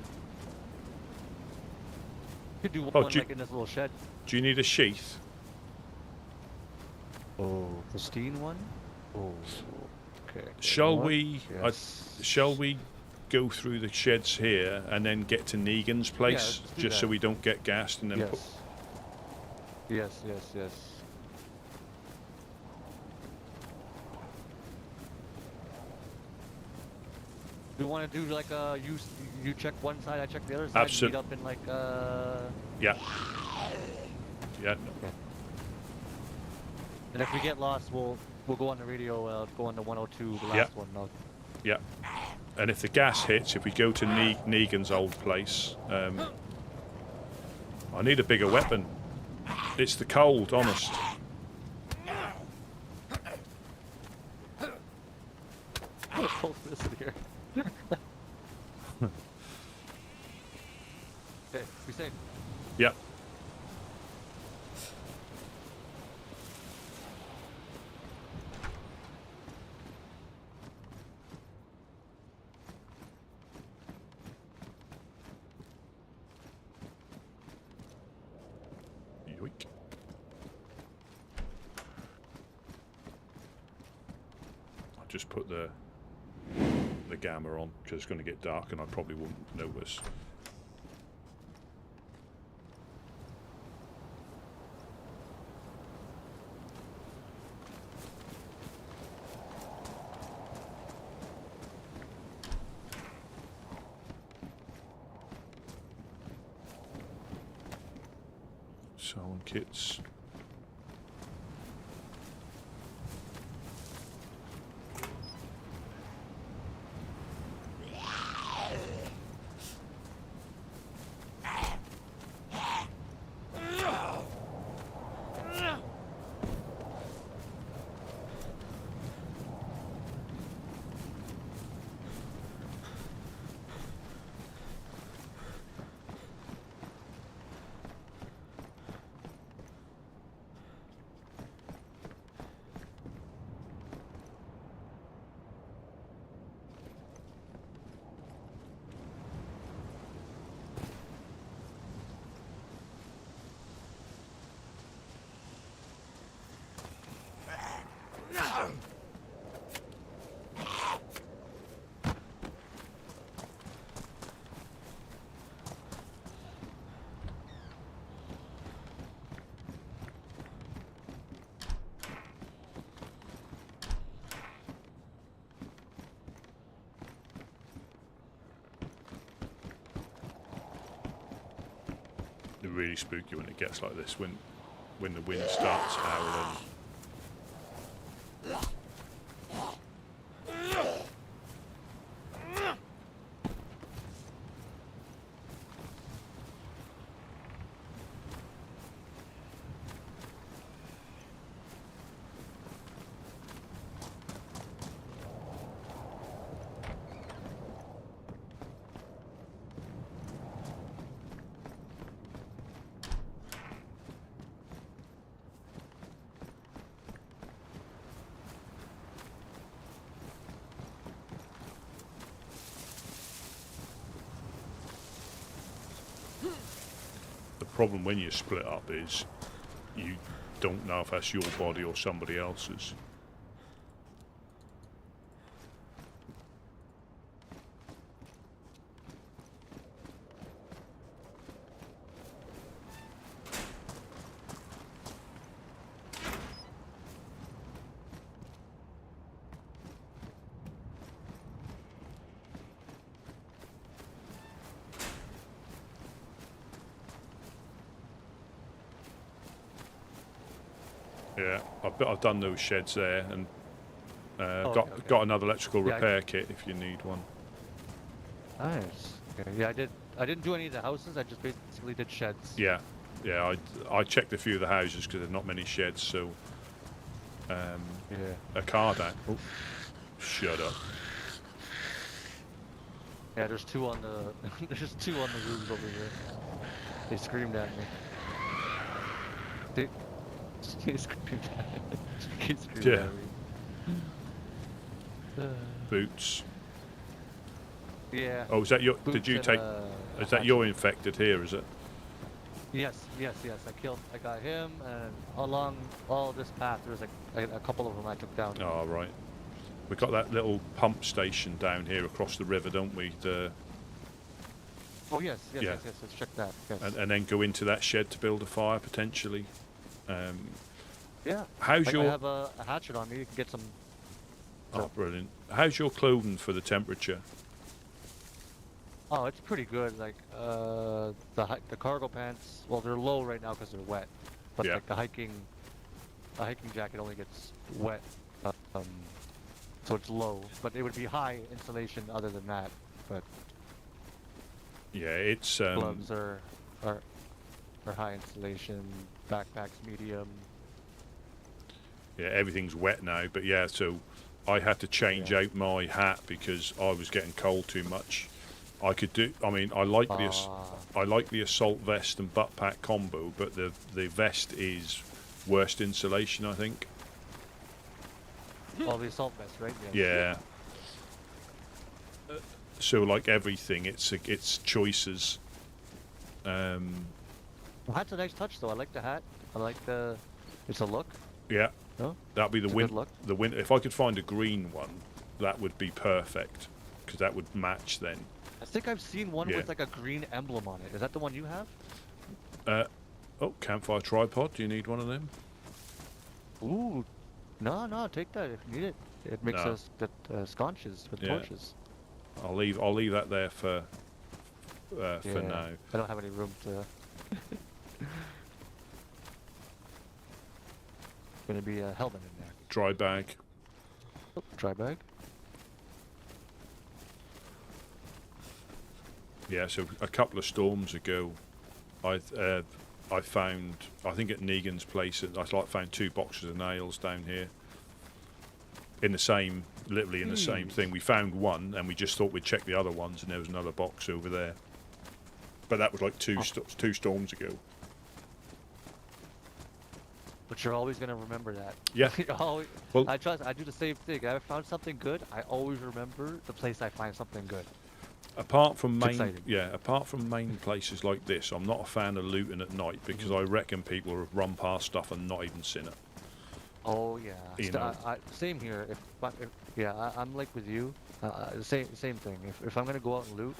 You could do Oh, one like in this little shed. Do you need a sheath? Oh, pristine one? Oh, okay. Shall What? we? Yes. Shall we go through the sheds here and then get to Negan's place, let's do just so that. we don't get gassed and then Yes. put. Yes. We want to do like you check one side, I check the other side. Absolutely. Meet up in like Yeah. Yeah. Okay. And if we get lost, we'll go on the radio. Go on the 102, the last one. Yeah. And if the gas hits, if we go to Negan's old place, I need a bigger weapon. It's the cold, honest. Hold this here. Okay, we safe. Yep. Yoink. I'll just put the gamma on because it's going to get dark and I probably won't notice. Sewing kits. They're really spooky when it gets like this, when the wind starts howling. The problem when you split up is you don't know if that's your body or somebody else's. Yeah, I've done those sheds there, and Okay. got another electrical Yeah, repair kit if you need one. Nice. Okay. Yeah, I didn't do any of the houses. I just basically did sheds. Yeah, I checked a few of the houses because there's not many sheds, so Yeah. a card out. Oh, shut up. Yeah, there's two on the there's two on the roofs over here. He screamed at me. He, he screamed at me. He screamed Yeah. at me. Boots. Yeah. Oh, is that your? Did Boots you and, take? Is that your hatchet. infected here? Is it? Yes. I got him, and along all this path, there was like a couple of them I took down. Oh, right. We've got that little pump station down here across the river, don't we? Oh yes. Yeah. Let's check that. Yes. And then go into that shed to build a fire potentially. Yeah. How's I your? have a hatchet on me. You can get some. Oh, brilliant. How's your clothing for the temperature? Oh, it's pretty good. Like the cargo pants. Well, they're low right now because they're wet. But Yeah. like the hiking jacket only gets wet. So it's low. But it would be high insulation other than that. But Yeah, it's gloves are high insulation. Backpacks medium. yeah, everything's wet now. But yeah, so I had to change Yeah. out my hat because I was getting cold too much. I could do. I mean, I like the assault vest and butt pack combo, but the vest is worst insulation, I think. Oh, the assault vest, right? Yes. Yeah. So like everything, it's choices. The hat's a nice touch, though. I like the hat. I like the. It's a look. Yeah. No? That'd be the It's a win. good look. The win. If I could find a green one, that would be perfect because that would match then. I think I've seen one Yeah. with like a green emblem on it. Is that the one you have? Oh, campfire tripod. Do you need one of them? Ooh, no, take that if you need it. It makes No. us sconches with Yeah. torches. I'll leave that there for Yeah, now. I don't have any room to. Gonna be a helmet in there. Dry bag. Oh, dry bag. Yeah. So a couple of storms ago, I found, I think at Negan's place, found 2 boxes of nails down here. Literally in the same thing. We found one, and we just thought we'd check the other ones, and there was another box over there. But that was like two storms ago. But you're always gonna remember that. Yeah. You're always, Well- I do the same thing. If I found something good, I always remember the place I find something good. Apart from It's main, exciting. apart from main places like this, I'm not a fan of looting at night because I reckon people have run past stuff and not even seen it. Oh yeah. You know. Same here. I'm like with you. Same thing. If I'm gonna go out and loot,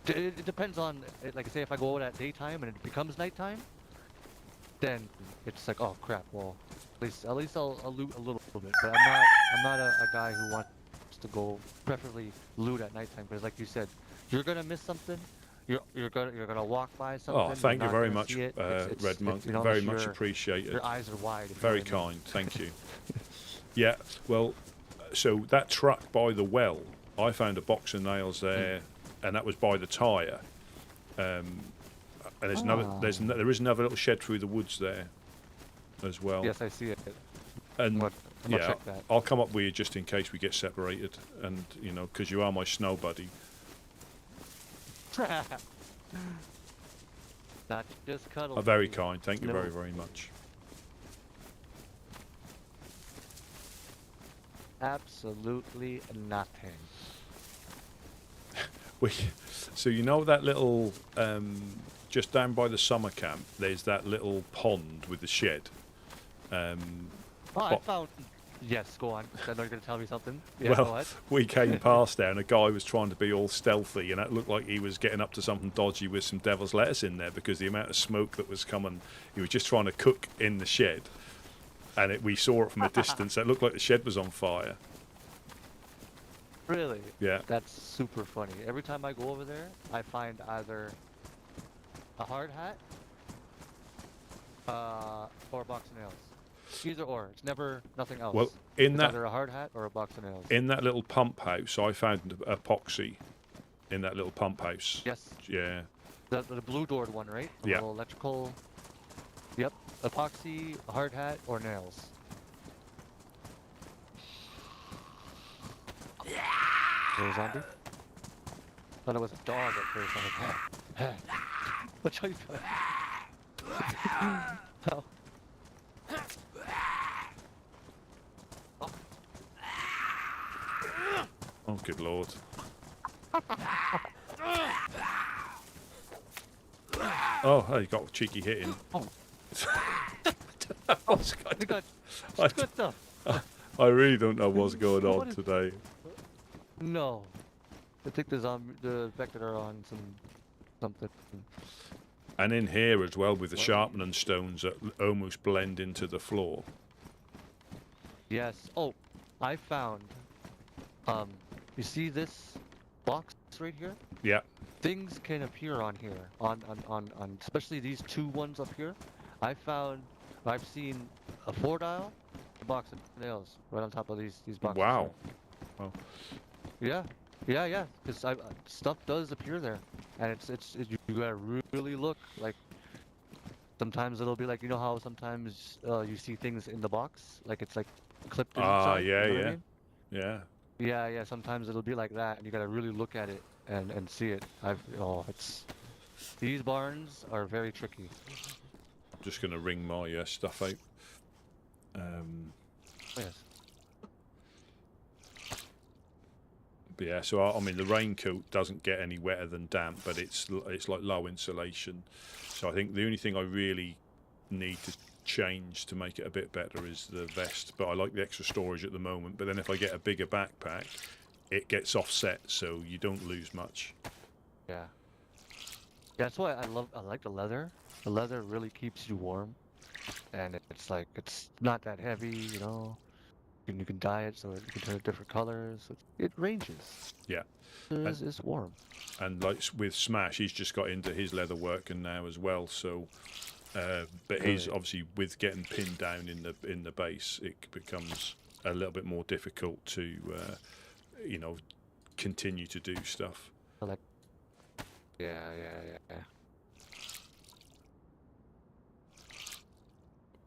it depends on. Like I say, if I go out at daytime and it becomes nighttime, then it's like, oh crap. Well, at least I'll loot a little bit. But I'm not a guy who wants to go preferably loot at nighttime because, like you said, you're gonna miss something. You're gonna walk by something. Oh, you're thank you not very gonna much, see it. Red Monk. you know, Very unless much appreciated. Your eyes are wide. if you know Very what I mean. kind, thank you. Yeah, well, so that truck by the well, I found a box of nails there, and that was by the tyre. And there's there is another little shed through the woods there, as well. Yes, I see it. And I'm gonna yeah, check that. I'll come up with you just in case we get separated, and you know, because you are my snow buddy. Not just cuddle. Very kind, thank you No. very, very much. Absolutely nothing. So you know that little, just down by the summer camp, there's that little pond with the shed. Oh, I What? found. Yes, go on. I know you're gonna tell me something. Yeah, go Well, ahead. we came past there and a guy was trying to be all stealthy, and it looked like he was getting up to something dodgy with some devil's lettuce in there because the amount of smoke that was coming, he was just trying to cook in the shed. And we saw it from a distance. It looked like the shed was on fire. Really? Yeah. That's super funny. Every time I go over there, I find either a hard hat, or a box of nails. Either or. It's never nothing else. Well, it's either a hard hat or a box of nails. in that little pump house, I found epoxy in that little pump house. Yes. Yeah. The blue doored one, right? The Yeah. little electrical. Yep. Epoxy, a hard hat, or nails. Is there a zombie? Thought it was a dog at first. I was like, what are you doing? Oh. Oh, good lord. Oh, hey, you got a cheeky hitting. Oh. What's We got I, good stuff. I really don't know what's going What on is- today. No. I think the infected are on something. And in here as well with the sharpening stones that almost blend into the floor. Yes. Oh, I found. You see this box right here? Yeah. Things can appear on here, on especially these two ones up here. I've seen a 4-dial, a box of nails right on top of these boxes. Wow. Here. Yeah, yeah. Because stuff does appear there, and you gotta really look. Like sometimes it'll be like, you know how sometimes you see things in the box, like it's like clipped Ah, inside. yeah, You know what I yeah. mean? Yeah. Yeah. Sometimes it'll be like that, and you gotta really look at it and see it. These barns are very tricky. Just going to wring my stuff out. Yes. But yeah, so I mean the raincoat doesn't get any wetter than damp, but it's like low insulation. So I think the only thing I really need to change to make it a bit better is the vest. But I like the extra storage at the moment. But then if I get a bigger backpack, it gets offset, so you don't lose much. Yeah. That's why I like the leather. The leather really keeps you warm, and it's not that heavy, you know. And you can dye it so you can turn it different colors. It ranges. Yeah. It's warm. And like with Smash, he's just got into his leather working now as well. So, but he's obviously with getting pinned down in the base, it becomes a little bit more difficult to, continue to do stuff. Yeah.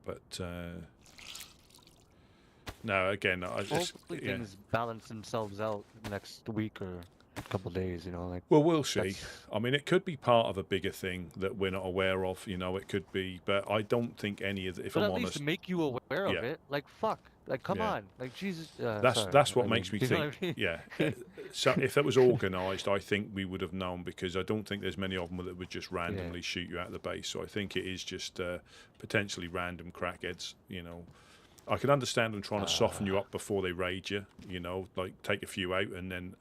But no, again, I just Hopefully things balance themselves out next week or a couple days, you know, like. Well, we'll see. That's- I mean, it could be part of a bigger thing that we're not aware of. You know, it could be, but I don't think any of the, if But I'm at honest, least make you aware of Yeah. it. Like fuck. Like come Yeah. on. Like Jesus. that's sorry, that's what I makes mean, me you know think. what I mean? Yeah. So if that was organised, I think we would have known, because I don't think there's many of them that would just randomly shoot you out of the base. So I think it is just potentially random crackheads. You know, I can understand them trying to soften you up before they raid you. You know, like take a few out, and then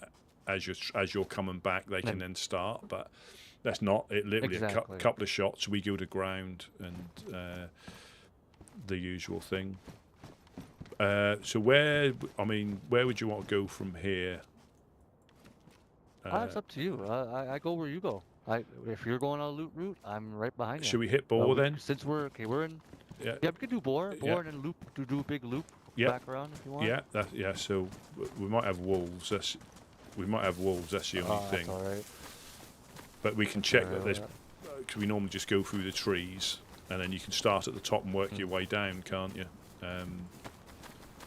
as you're coming back, they can then start. But that's not it. Literally Exactly. a couple of shots, we go to ground, and the usual thing. So where would you want to go from here? It's up to you. I go where you go. If you're going on a loot route, I'm right behind you. Should we hit Boar then? Since we're in. Yeah. Yeah, we could do Boar, Yeah. and then loop. Do a big loop Yeah. back around if you want. Yeah. So we might have wolves. That's the only thing. That's all right. But we can check that Yeah, there's, because we normally just go through the trees, and then you can start at the top and work your way down, can't you?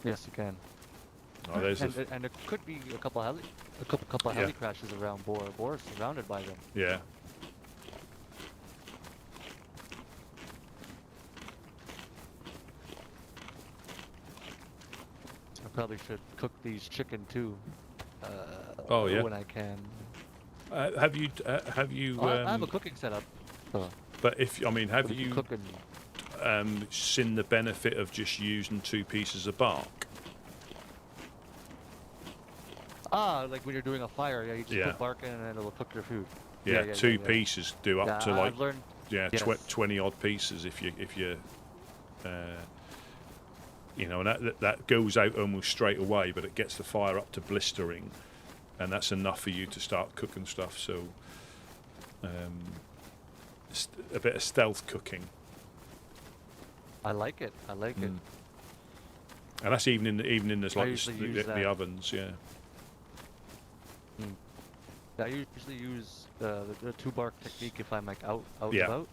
Yes, you can. Oh, there's And there could be a couple heli Yeah. crashes around Boar. Boar's surrounded by them. yeah. I probably should cook these chicken too. Oh, yeah. When I can. Have you? I have a cooking setup. So But have we can you cook and seen the benefit of just using 2 pieces of bark? like when you're doing a fire, yeah, you just Yeah. put bark in and it'll cook your food. Yeah, 2 pieces do up Yeah, to like I've learned. yes. 20 odd pieces if you and that goes out almost straight away, but it gets the fire up to blistering, and that's enough for you to start cooking stuff. So a bit of stealth cooking, I like it. I like it. and that's even in this I like usually use the that. ovens. Yeah. I usually use the 2 bark technique if I'm like out Yeah. and about.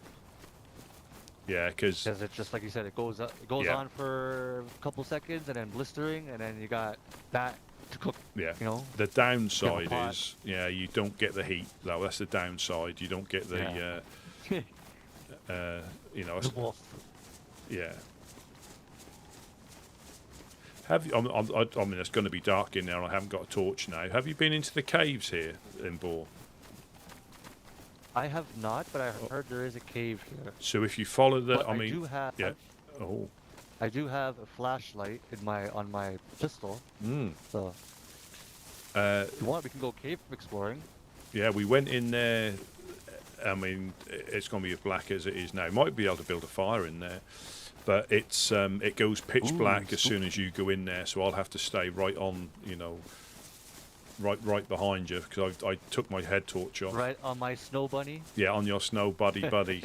Yeah, because It's just like you said, it goes Yeah. on for a couple seconds and then blistering, and then you got that to cook. yeah, You know. the downside pot. is you don't get the heat though. That's the downside. You don't get the You know, The wolf. yeah. Have you? I mean, it's going to be dark in there, and I haven't got a torch now. Have you been into the caves here in Boar? I have not, but I heard there is a cave here. So if you follow the, But I mean, do have. yeah. Oh. I do have a flashlight in on my pistol. So if you want, we can go cave exploring. Yeah, we went in there. I mean, it's going to be as black as it is now. Might be able to build a fire in there, but it's it goes pitch black as soon as you go in there. So I'll have to stay right on, you know, right behind you because I took my head torch off. Right on my snow bunny. Yeah, on your snow bunny booty.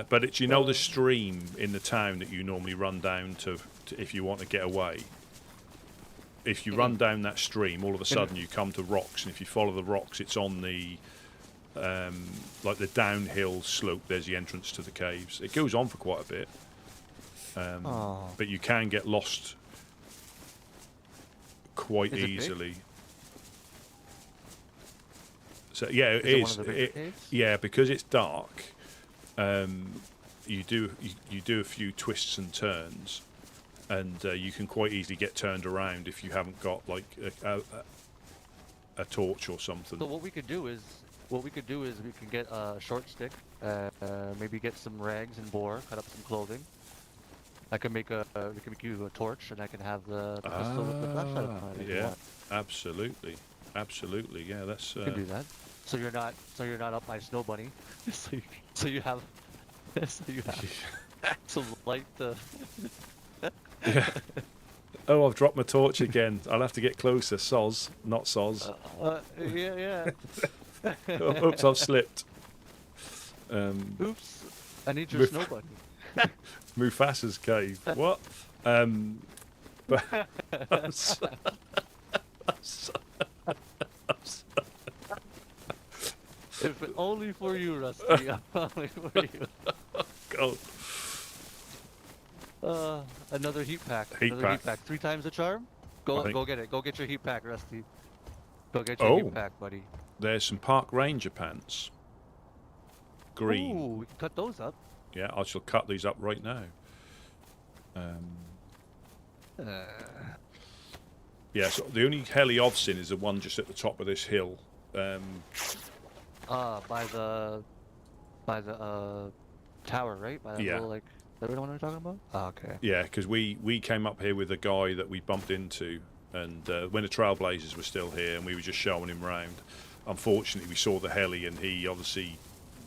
But it's, you know, the stream in the town that you normally run down to if you want to get away. If you run down that stream, all of a sudden you come to rocks, and if you follow the rocks, it's on the like the downhill slope. There's the entrance to the caves. It goes on for quite a bit, but you can get lost quite easily. So yeah, it is. Yeah, because it's dark. You do a few twists and turns, and you can quite easily get turned around if you haven't got like a torch or something. So what we could do is we can get a short stick, maybe get some rags and boar, cut up some clothing. I can make we can make you a torch, and I can have the pistol with the flashlight on it. Yeah, absolutely. Yeah, that's. You can do that. So you're not up my snow bunny. so you have some light to. Yeah. Oh, I've dropped my torch again. I'll have to get closer. Soz, not soz. Yeah. Oops, I've slipped. Oops, I need your snow bunny. Mufasa's cave. What? But if only for you, Rusty. Only for you. God. Another heat pack. Heat pack. 3 times the charm. Go get it. Go get your heat pack, Rusty. Go get your heat pack, buddy. There's some park ranger pants. Green. Ooh, we can cut those up. Yeah, I shall cut these up right now. Yeah, so the only heli I've seen is the one just at the top of this hill. By the tower, right? By that little, like, is that the one we're talking about? Oh, okay. Yeah, because we came up here with a guy that we bumped into, and when the Trailblazers were still here, and we were just showing him round. Unfortunately, we saw the heli, and he obviously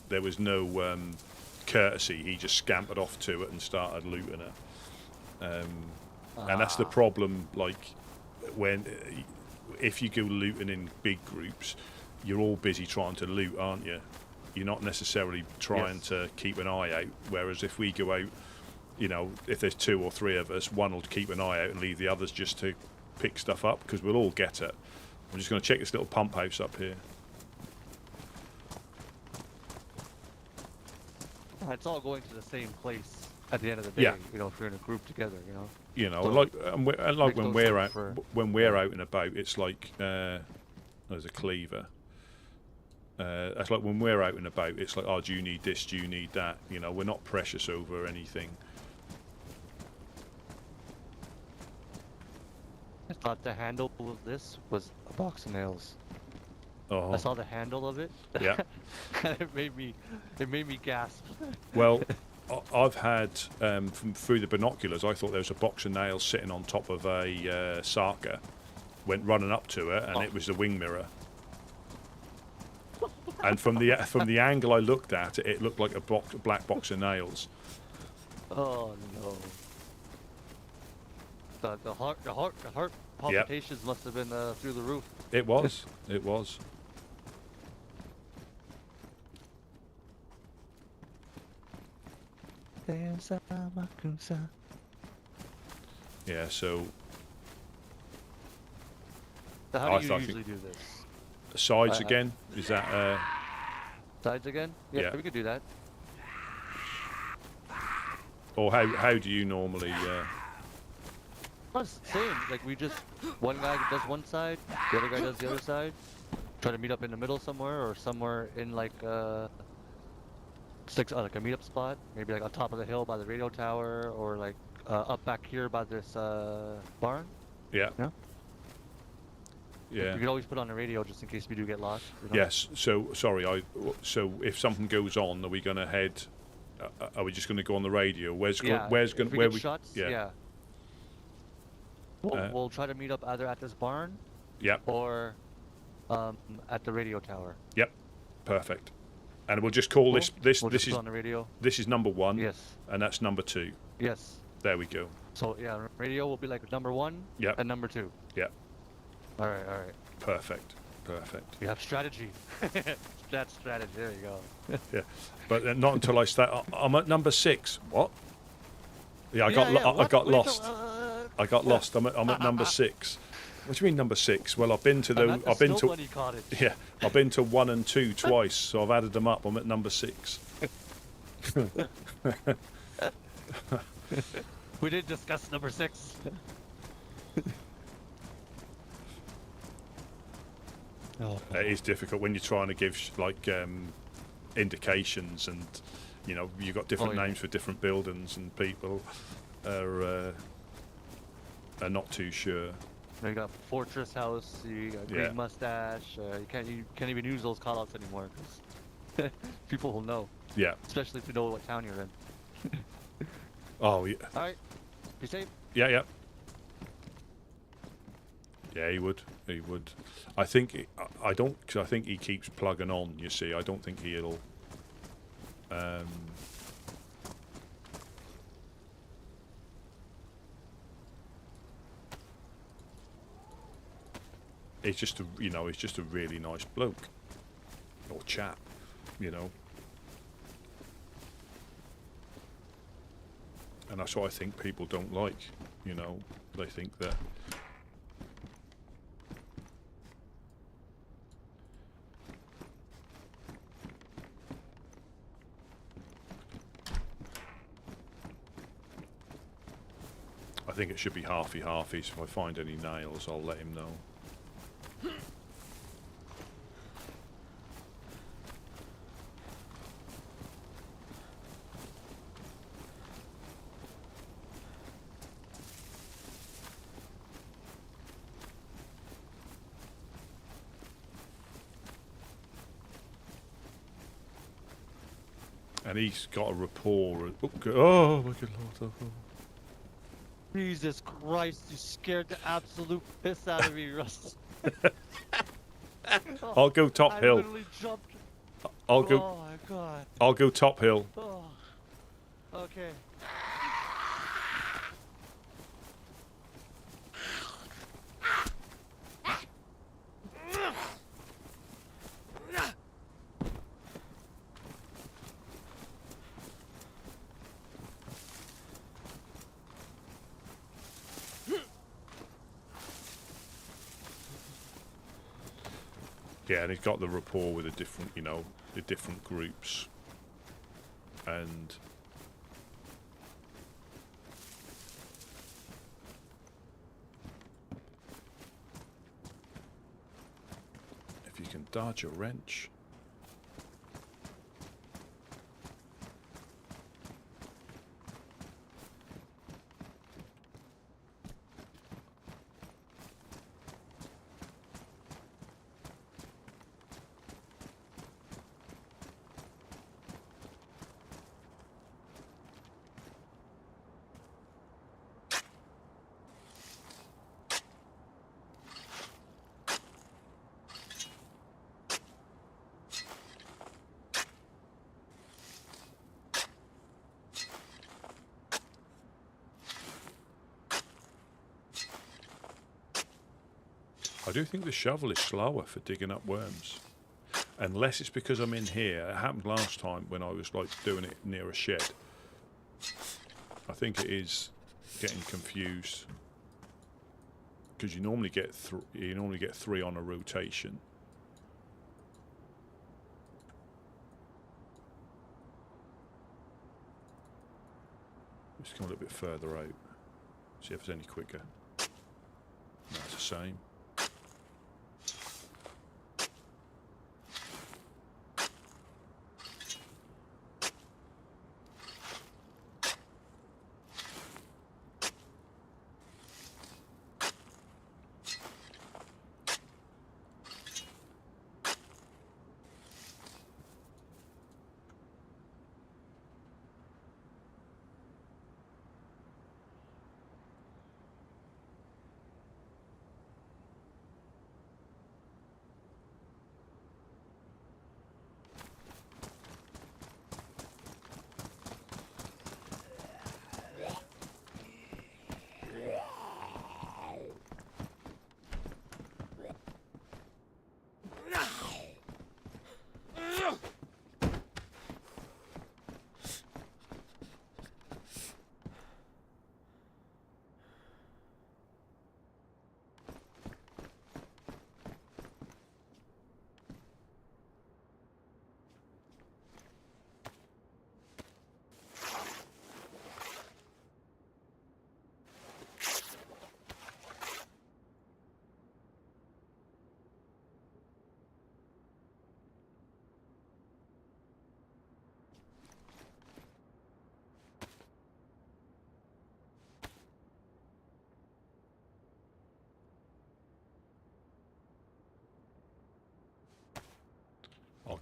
there was no courtesy. He just scampered off to it and started looting it. And that's the problem. Like if you go looting in big groups, you're all busy trying to loot, aren't you? You're not necessarily trying to keep an eye out. Whereas if we go out, you know, if there's 2 or 3 of us, one will keep an eye out and leave the others just to pick stuff up because we'll all get it. I'm just going to check this little pump house up here. It's all going to the same place at the end of the day. Yeah. You know, if we're in a group together, you know. You know, So like when we're out for- and about, it's like there's a cleaver. That's like when we're out and about, it's like, oh, do you need this? Do you need that? You know, we're not precious over anything. I thought the handle of this was a box of nails. Oh, I saw the handle of it. yeah. And it made me gasp. Well, I've had through the binoculars, I thought there was a box of nails sitting on top of a Saka. Went running up to it, and it was the wing mirror. And from the angle I looked at, it looked like a black box of nails. Oh no. The heart palpitations must have been through the roof. It was. It was. Yeah. So how do you usually do this? sides again. Is that? Sides again? Yeah, Yeah. we could do that. Or how do you normally? Well, it's the same. Like we just one guy does one side, the other guy does the other side. Try to meet up in the middle somewhere, or somewhere in like like a meetup spot, maybe like on top of the hill by the radio tower, or like up back here by this barn. Yeah. Yeah. Yeah. You could always put on the radio just in case we do get lost. You know? Yes. So sorry. So if something goes on, are we going to head? Are we just going to go on the radio? Where's Yeah. where's If going we where get we? shots, Yeah. yeah. We'll try to meet up either at this barn Yep. or at the radio tower. Yep. Perfect. And we'll just call Cool. this We'll this just is put on the radio. this is number 1. Yes. And that's number 2. Yes. There we go. So yeah, radio will be like number 1 Yep. and number 2. Yep. All right. All right. Perfect. Perfect. We have strategy. That's strategy. There you go. Yeah. But not until I start. I'm at number 6. What? Yeah, I got I what? got What are you lost. talking- I got lost. I'm at number 6. What do you mean number 6? Well, I've been to I'm at the I've been to Snow Bunny Cottage. yeah, I've been to 1 and 2 twice, so I've added them up. I'm at number 6. We did discuss number 6. Oh. It is difficult when you're trying to give indications, and you've got different yeah. names for different buildings, and people are not too sure. You got Fortress House. You got Green Yeah. Mustache. You can't even use those callouts anymore because people will know, Yeah. especially if you know what town you're in. Oh yeah. All right. Be safe. Yeah. Yeah. Yeah, he would. He would. I think I don't. Cause I think he keeps plugging on. You see, I don't think he'll. He's just he's just a really nice bloke or chap, and that's what I think people don't like. They think that. I think it should be halfy-halfy, so if I find any nails, I'll let him know. And he's got a rapport. Oh my good lord. Oh. Jesus Christ! You scared the absolute piss out of me, Russ. I'll go top I hill. literally jumped. I'll go. Oh my God. I'll go top hill. Oh. Okay. Yeah, and he's got the rapport with the different groups, and if you can dodge a wrench. I do think the shovel is slower for digging up worms. Unless it's because I'm in here. It happened last time when I was doing it near a shed. I think it is getting confused. Because you normally get 3 on a rotation. Just come a little bit further out. See if it's any quicker. No, it's the same.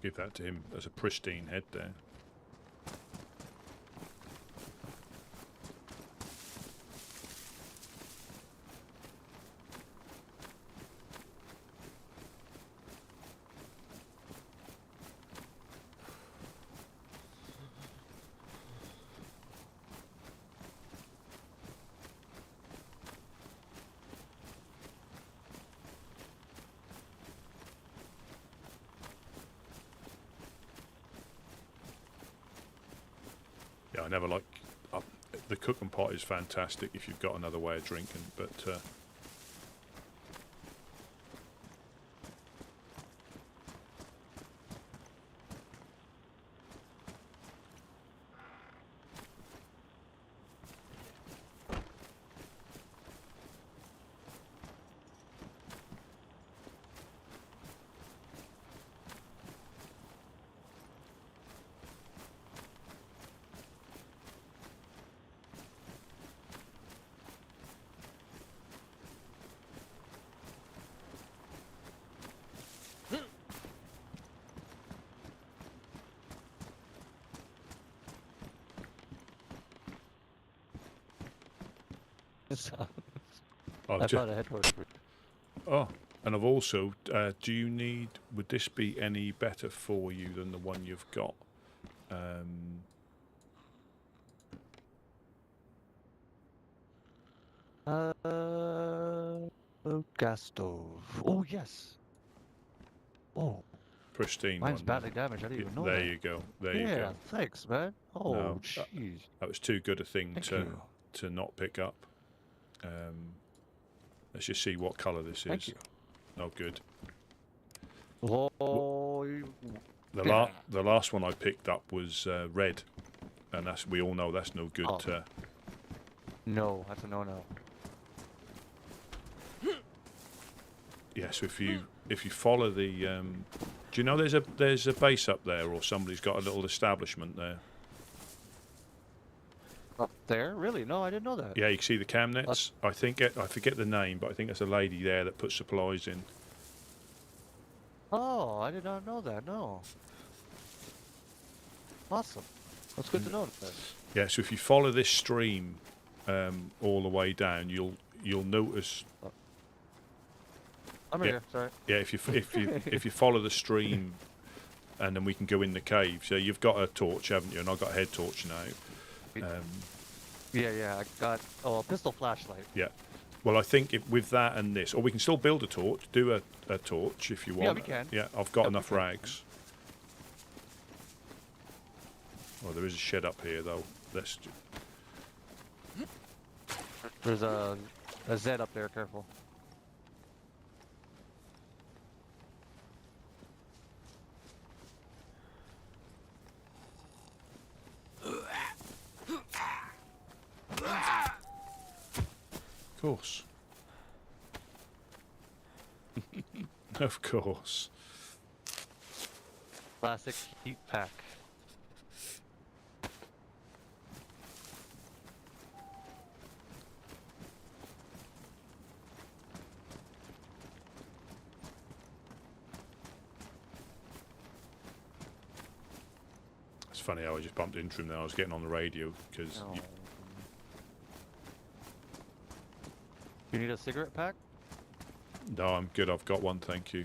Give that to him as a pristine head there. Yeah, I never like... the cooking pot is fantastic if you've got another way of drinking, but... I found a headquarters. Oh, and I've also... do you need... Would this be any better for you than the one you've got? Gas stove. Oh, yes. Oh, Pristine mine's one. badly damaged. I didn't even know There that. you go. There you Yeah, go. thanks, man. Oh, No, jeez. That was too good a thing Thank to you. to not pick up. Let's just see what colour this is. Thank you. Oh, good. Oh, The last one I picked up was red, and we all know that's no good. Oh. No, that's a no-no. Yeah, so if you follow the, do you know there's a base up there, or somebody's got a little establishment there? Up there? Really? No, I didn't know that. Yeah, you can see the cam nets. I forget the name, but I think there's a lady there that puts supplies in. Oh, I did not know that. No. Awesome. That's good to know. Yeah, so if you follow this stream all the way down, you'll notice. I'm Yeah. here. Sorry. Yeah, if you follow the stream, and then we can go in the cave. So you've got a torch, haven't you? And I've got a head torch now. Yeah. I got a pistol flashlight. Yeah. Well, I think with that and this, or we can still build a torch. Do a torch if you want. Yeah, we can. Yeah, I've got Yeah, enough we can. rags. Oh, there is a shed up here though. There's a Z up there. Careful. Of course. Of course. Classic heat pack. It's funny how I just bumped into him there. I was getting on the radio because. Oh. You need a cigarette pack? No, I'm good. I've got one. Thank you.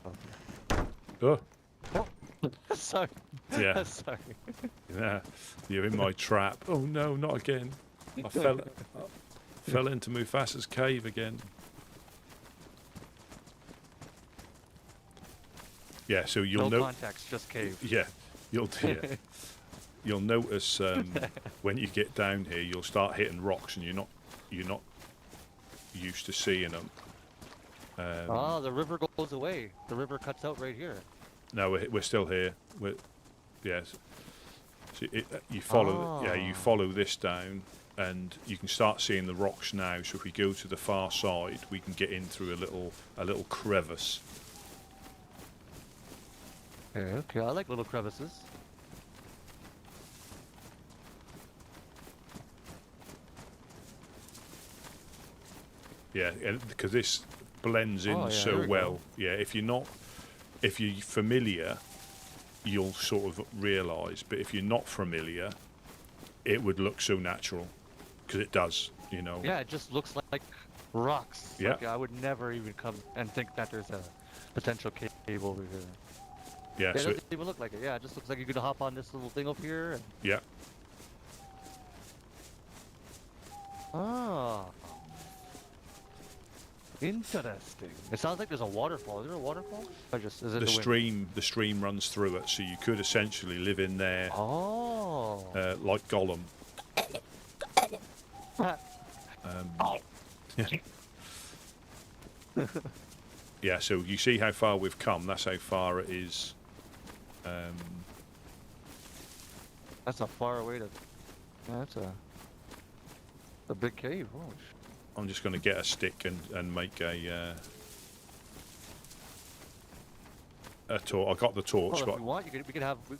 Okay. Oh, Sorry. yeah. Sorry. Yeah, you're in my trap. Oh no, not again. I fell into Mufasa's cave again. Yeah, so you'll No contacts, just cave. Yeah, you'll notice when you get down here, you'll start hitting rocks, and you're not used to seeing them. The river goes away. The river cuts out right here. No, we're still here. Yes. So you follow. Yeah, you follow this down, and you can start seeing the rocks now. So if we go to the far side, we can get in through a little crevice. Okay, I like little crevices. Yeah, because this blends in Oh, yeah, so there we well. go. Yeah, if you're not if you're familiar, you'll sort of realise. But if you're not familiar, it would look so natural, because it does, you know. Yeah, it just looks like rocks. Yeah. Like, I would never even come and think that there's a potential cave over here. Yeah. It So doesn't even look like it. Yeah, it just looks like you could hop on this little thing up here. And... yeah. Ah. Interesting. It sounds like there's a waterfall. Is there a waterfall? Or just is it The stream runs through it, so you could essentially live in there, Oh. like Gollum. Yeah. So you see how far we've come. That's how far it is. That's a far away to. Yeah, that's a big cave. Oh, I'm just going to get a stick and make a torch. I got the torch. well, if But you want,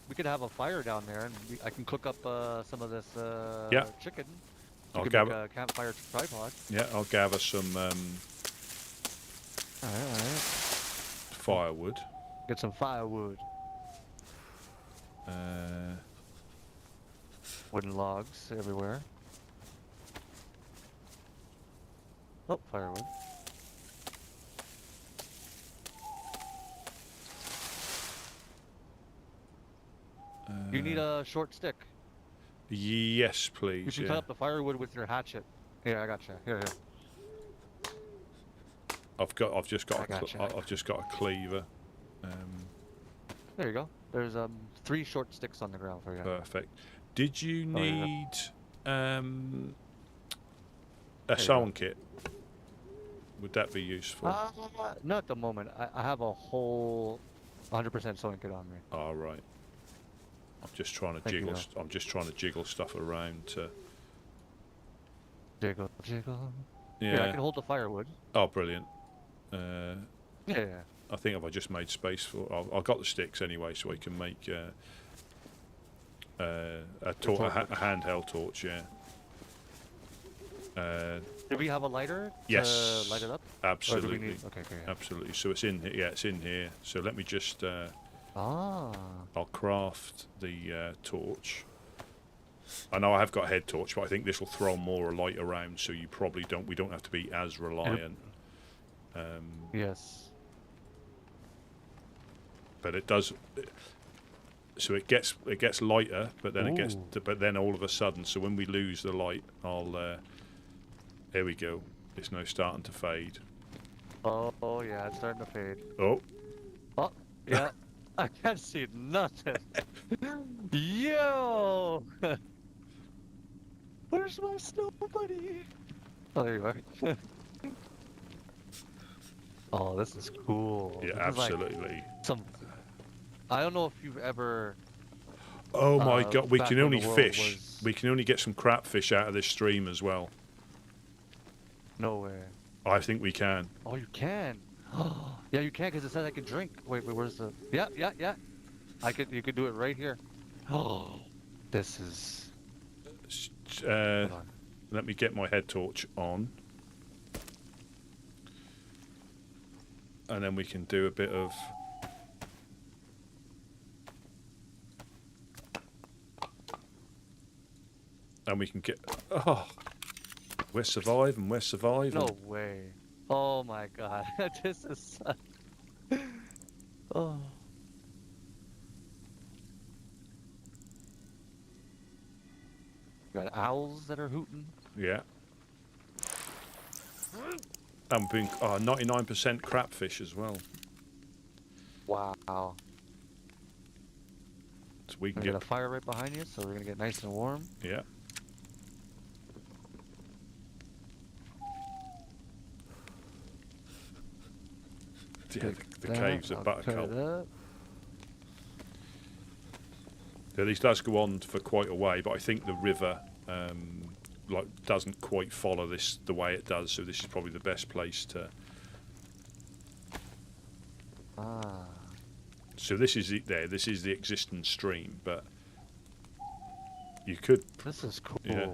we could have a fire down there, and I can cook up some of this Yeah. chicken. I'll You could gather. make a campfire tripod. Yeah, I'll gather some All right. firewood. Get some firewood. Wooden logs everywhere. Oh, firewood. You need a short stick. Yes, You please. can cut up the firewood with your hatchet. Here, I got you. Here. I've just got I gotcha. I've just got a cleaver. There you go. There's 3 short sticks on the ground for you. Perfect. Did you Oh, yeah. need a you sewing kit? Would that be useful? Not at the moment. I have a whole 100% sewing kit on me. All right. I'm just trying to Thank you, jiggle. though. I'm just trying to jiggle stuff around to. Jiggle, jiggle. Yeah. Here, I can hold the firewood. Oh, brilliant. Yeah. I think if I just made space for, I've got the sticks anyway, so I can make a handheld torch. Yeah. Do we have a lighter Yes. to light it up? Absolutely. Or do we need... Okay, okay. Absolutely. So it's in here. Yeah, it's in here. So let me just. Ah. I'll craft the torch. I know I have got a head torch, but I think this will throw more light around, so you probably don't. We don't have to be as reliant. Yes. But it does. So it gets lighter, but then but then all of a sudden, so when we lose the light, there we go. It's now starting to fade. Oh yeah, it's starting to fade. Oh. Oh yeah. I can't see nothing. Yo! Where's my snow buddy? Oh, there you are. Oh, this is cool. Yeah, This is like absolutely. I don't know if you've ever. Oh my God! We back can when only the world fish. was- We can only get some crapfish out of this stream as well. No way. I think we can. Oh, you can. Yeah, you can because it says I can drink. Wait, where's the? Yeah. You could do it right here. Oh, this is. Hold on. Let me get my head torch on, and then we can do a bit of. And we can get. Oh, we're surviving. We're surviving. No way. Oh my God, this is. Oh. Got owls that are hooting. Yeah. And being 99% crapfish as well. Wow. So we can We got get. a fire right behind you, so we're gonna get nice and warm. Yeah. Yeah, the caves are buttercup. Yeah, these does go on for quite a way, but I think the river doesn't quite follow this the way it does. So this is probably the best place to. Ah. So this is it. This is the existing stream, but you could. This is cool. Yeah.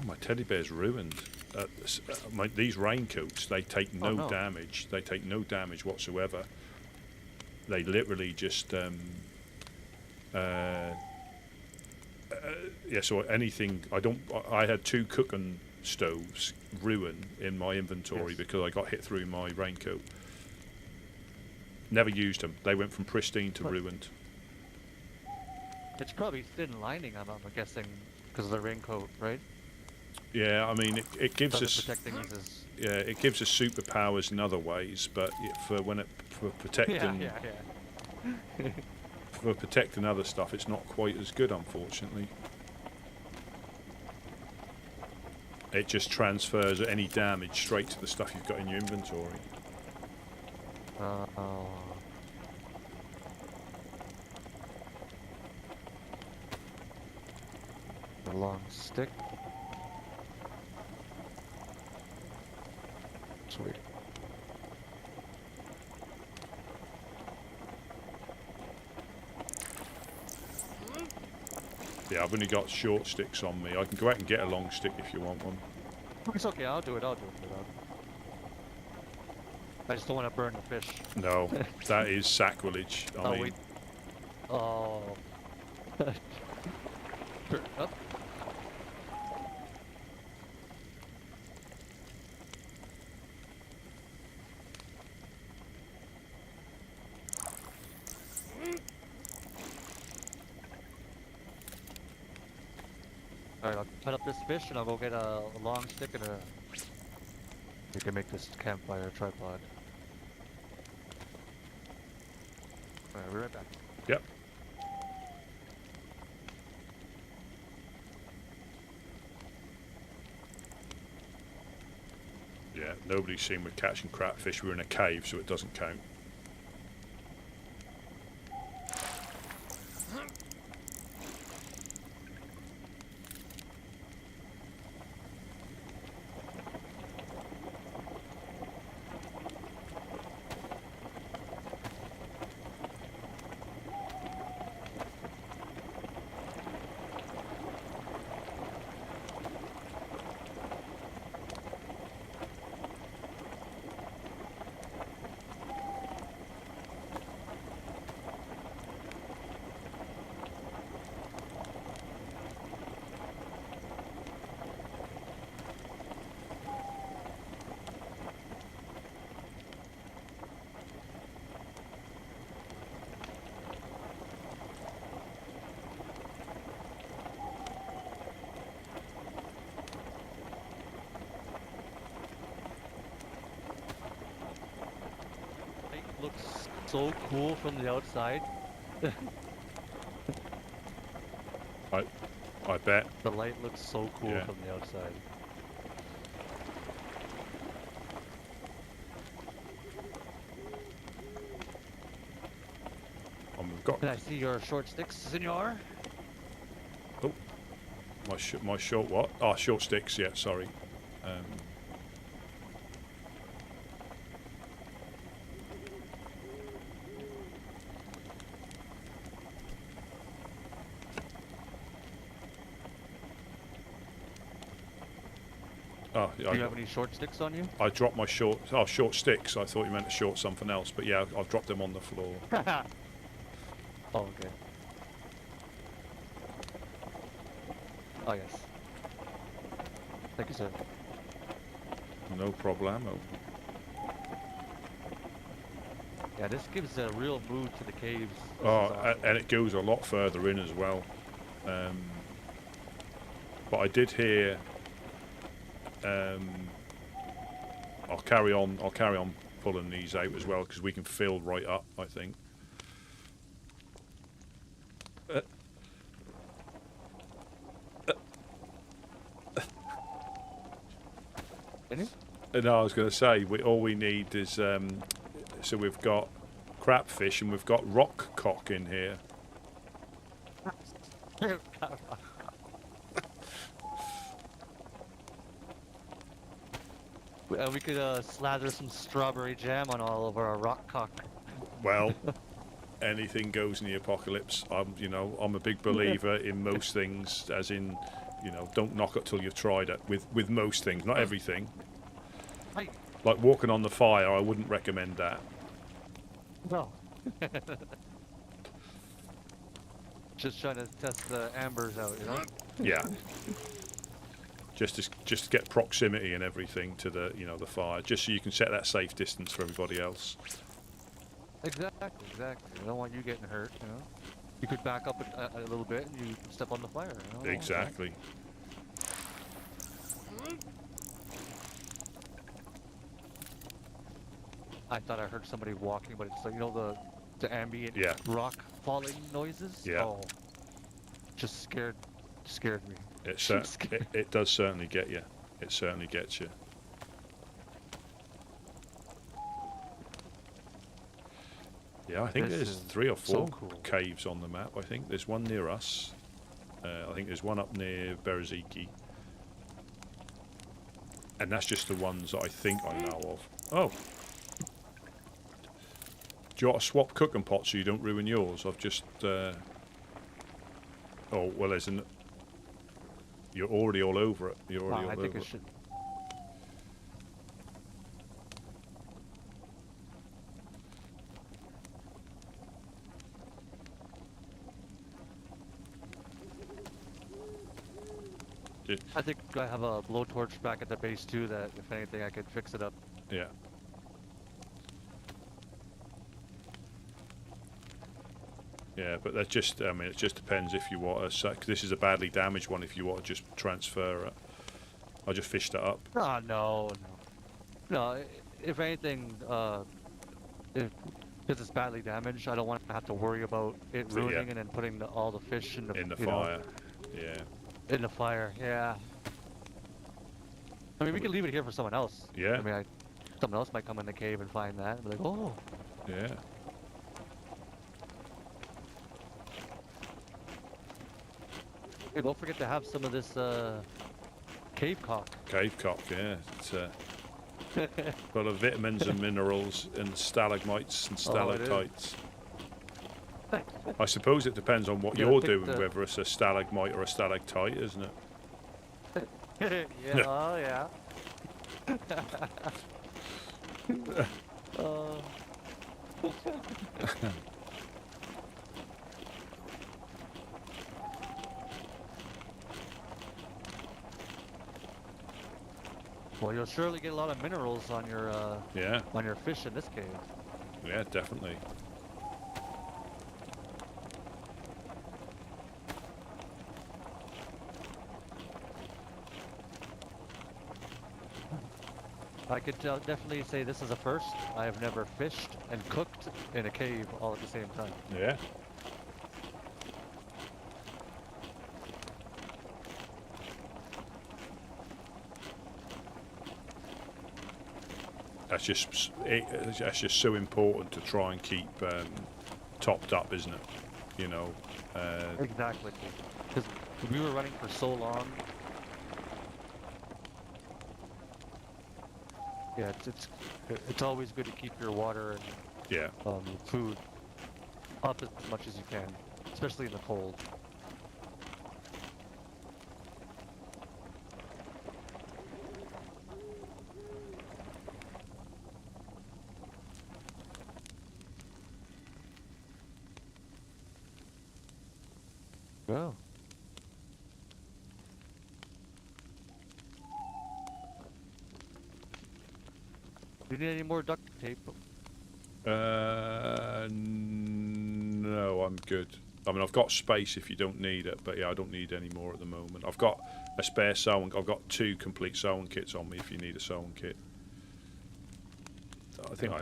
my teddy bear's ruined. These raincoats, they take no damage. They take no damage whatsoever. They literally just yeah. So anything, I had 2 cooking stoves ruin in my inventory because I got hit through my raincoat. Never used them. They went from pristine to ruined. It's probably thin lining, I'm guessing, because of the raincoat, right? Yeah, I mean, it gives us protecting us is... yeah, it gives us superpowers in other ways, but for protecting for protecting other stuff, it's not quite as good, unfortunately. It just transfers any damage straight to the stuff you've got in your inventory. The long stick. Sweet. Yeah, I've only got short sticks on me. I can go out and get a long stick if you want one. It's okay, I'll do it. I just don't want to burn the fish. No, that is sacrilege. I mean, wait. Oh. Up. Alright, I'll cut up this fish and I'll go get a long stick and we can make this campfire tripod. Alright, we'll be right back. Yep. Yeah, nobody's seen we're catching crayfish. We're in a cave, so it doesn't count. Looks so cool from the outside. I bet. The light looks so cool Yeah. from the outside. We've got. Can I see your short sticks, senor? Oh, my short what? Oh, short sticks. Yeah, sorry. Oh, yeah, Do you have any short sticks on you? I dropped my short sticks. I thought you meant to short something else, but yeah, I've dropped them on the floor. Oh, okay. Oh, yes. Thank you, sir. No problemo. Yeah, this gives a real mood to the caves. This Oh, is awesome. and it goes a lot further in as well. But I did hear. I'll carry on pulling these out as well because we can fill right up, I think. No, I was going to say all we need is so we've got crapfish and we've got rock cock in here. We could slather some strawberry jam on all of our rock cock. Well, anything goes in the apocalypse. I'm a big believer in most things, as in You know, don't knock it till you've tried it with most things, not everything. Hi. Like walking on the fire, I wouldn't recommend that. No. Just trying to test the ambers out, you know? Yeah. Just to get proximity and everything to the the fire, just so you can set that safe distance for everybody else. Exactly. I don't want you getting hurt, you know? You could back up a little bit and you step on the fire, you know? Exactly. I thought I heard somebody walking, but it's like, you know, the ambient Yeah. rock falling noises? Yeah. Oh, just scared me. It does certainly get you. It certainly gets you. Yeah, I think This there's is 3 or 4 so cool. caves on the map. I think there's one near us. I think there's one up near Berziki. And that's just the ones that I think I know of. Oh. Do you want to swap cooking pots so you don't ruin yours? I've just... Oh, well, there's an... You're already all over it. You're already all I over think it. I should. I think I have a blowtorch back at the base too, that if anything I could fix it up. Yeah. Yeah, but that's just, I mean, it just depends if you want to, cause this is a badly damaged one, if you want to just transfer it. I just fished it up. Oh, no. If anything, if it's badly damaged, I don't want to have to worry about it ruining and then putting all the fish in the fire. Yeah. In the fire, yeah. I mean, we could leave it here for someone else. Yeah. I mean, someone else might come in the cave and find that and be like, oh. Yeah. Hey, don't forget to have some of this cave cock. Cave cock, yeah. It's full of vitamins and minerals and stalagmites and stalactites. I suppose it depends on what you're doing, whether it's a stalagmite or a stalactite, isn't it? Yeah, oh yeah. Well, you'll surely get a lot of minerals on your fish in this cave. Yeah, definitely. I could definitely say this is a first. I have never fished and cooked in a cave all at the same time. Yeah. That's just so important to try and keep topped up, isn't it? You know. Exactly. Because we were running for so long. Yeah, it's always good to keep your water and food up as much as you can, especially in the cold. Oh. Do you need any more duct tape? No, I'm good. I mean, I've got space if you don't need it, but yeah, I don't need any more at the moment. I've got a spare sewing. I've got 2 complete sewing kits on me if you need a sewing kit. I think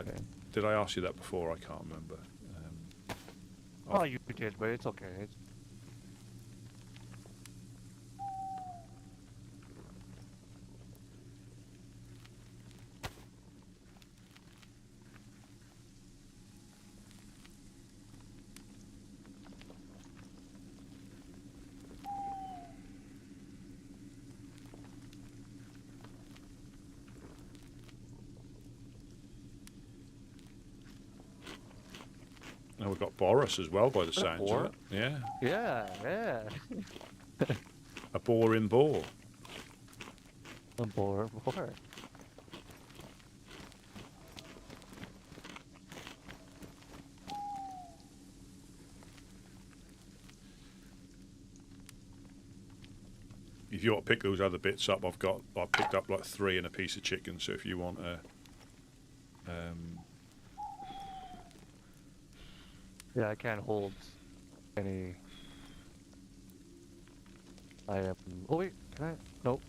did I ask you that before? I can't remember. Oh, you did, but it's okay. And we've got Boris as well, by the sounds of it. Yeah. Yeah. A boar in boar. A boar. If you want to pick those other bits up, I picked up like 3 and a piece of chicken. So if you want a, Yeah, I can't hold any. I am. Oh wait, can I? Nope.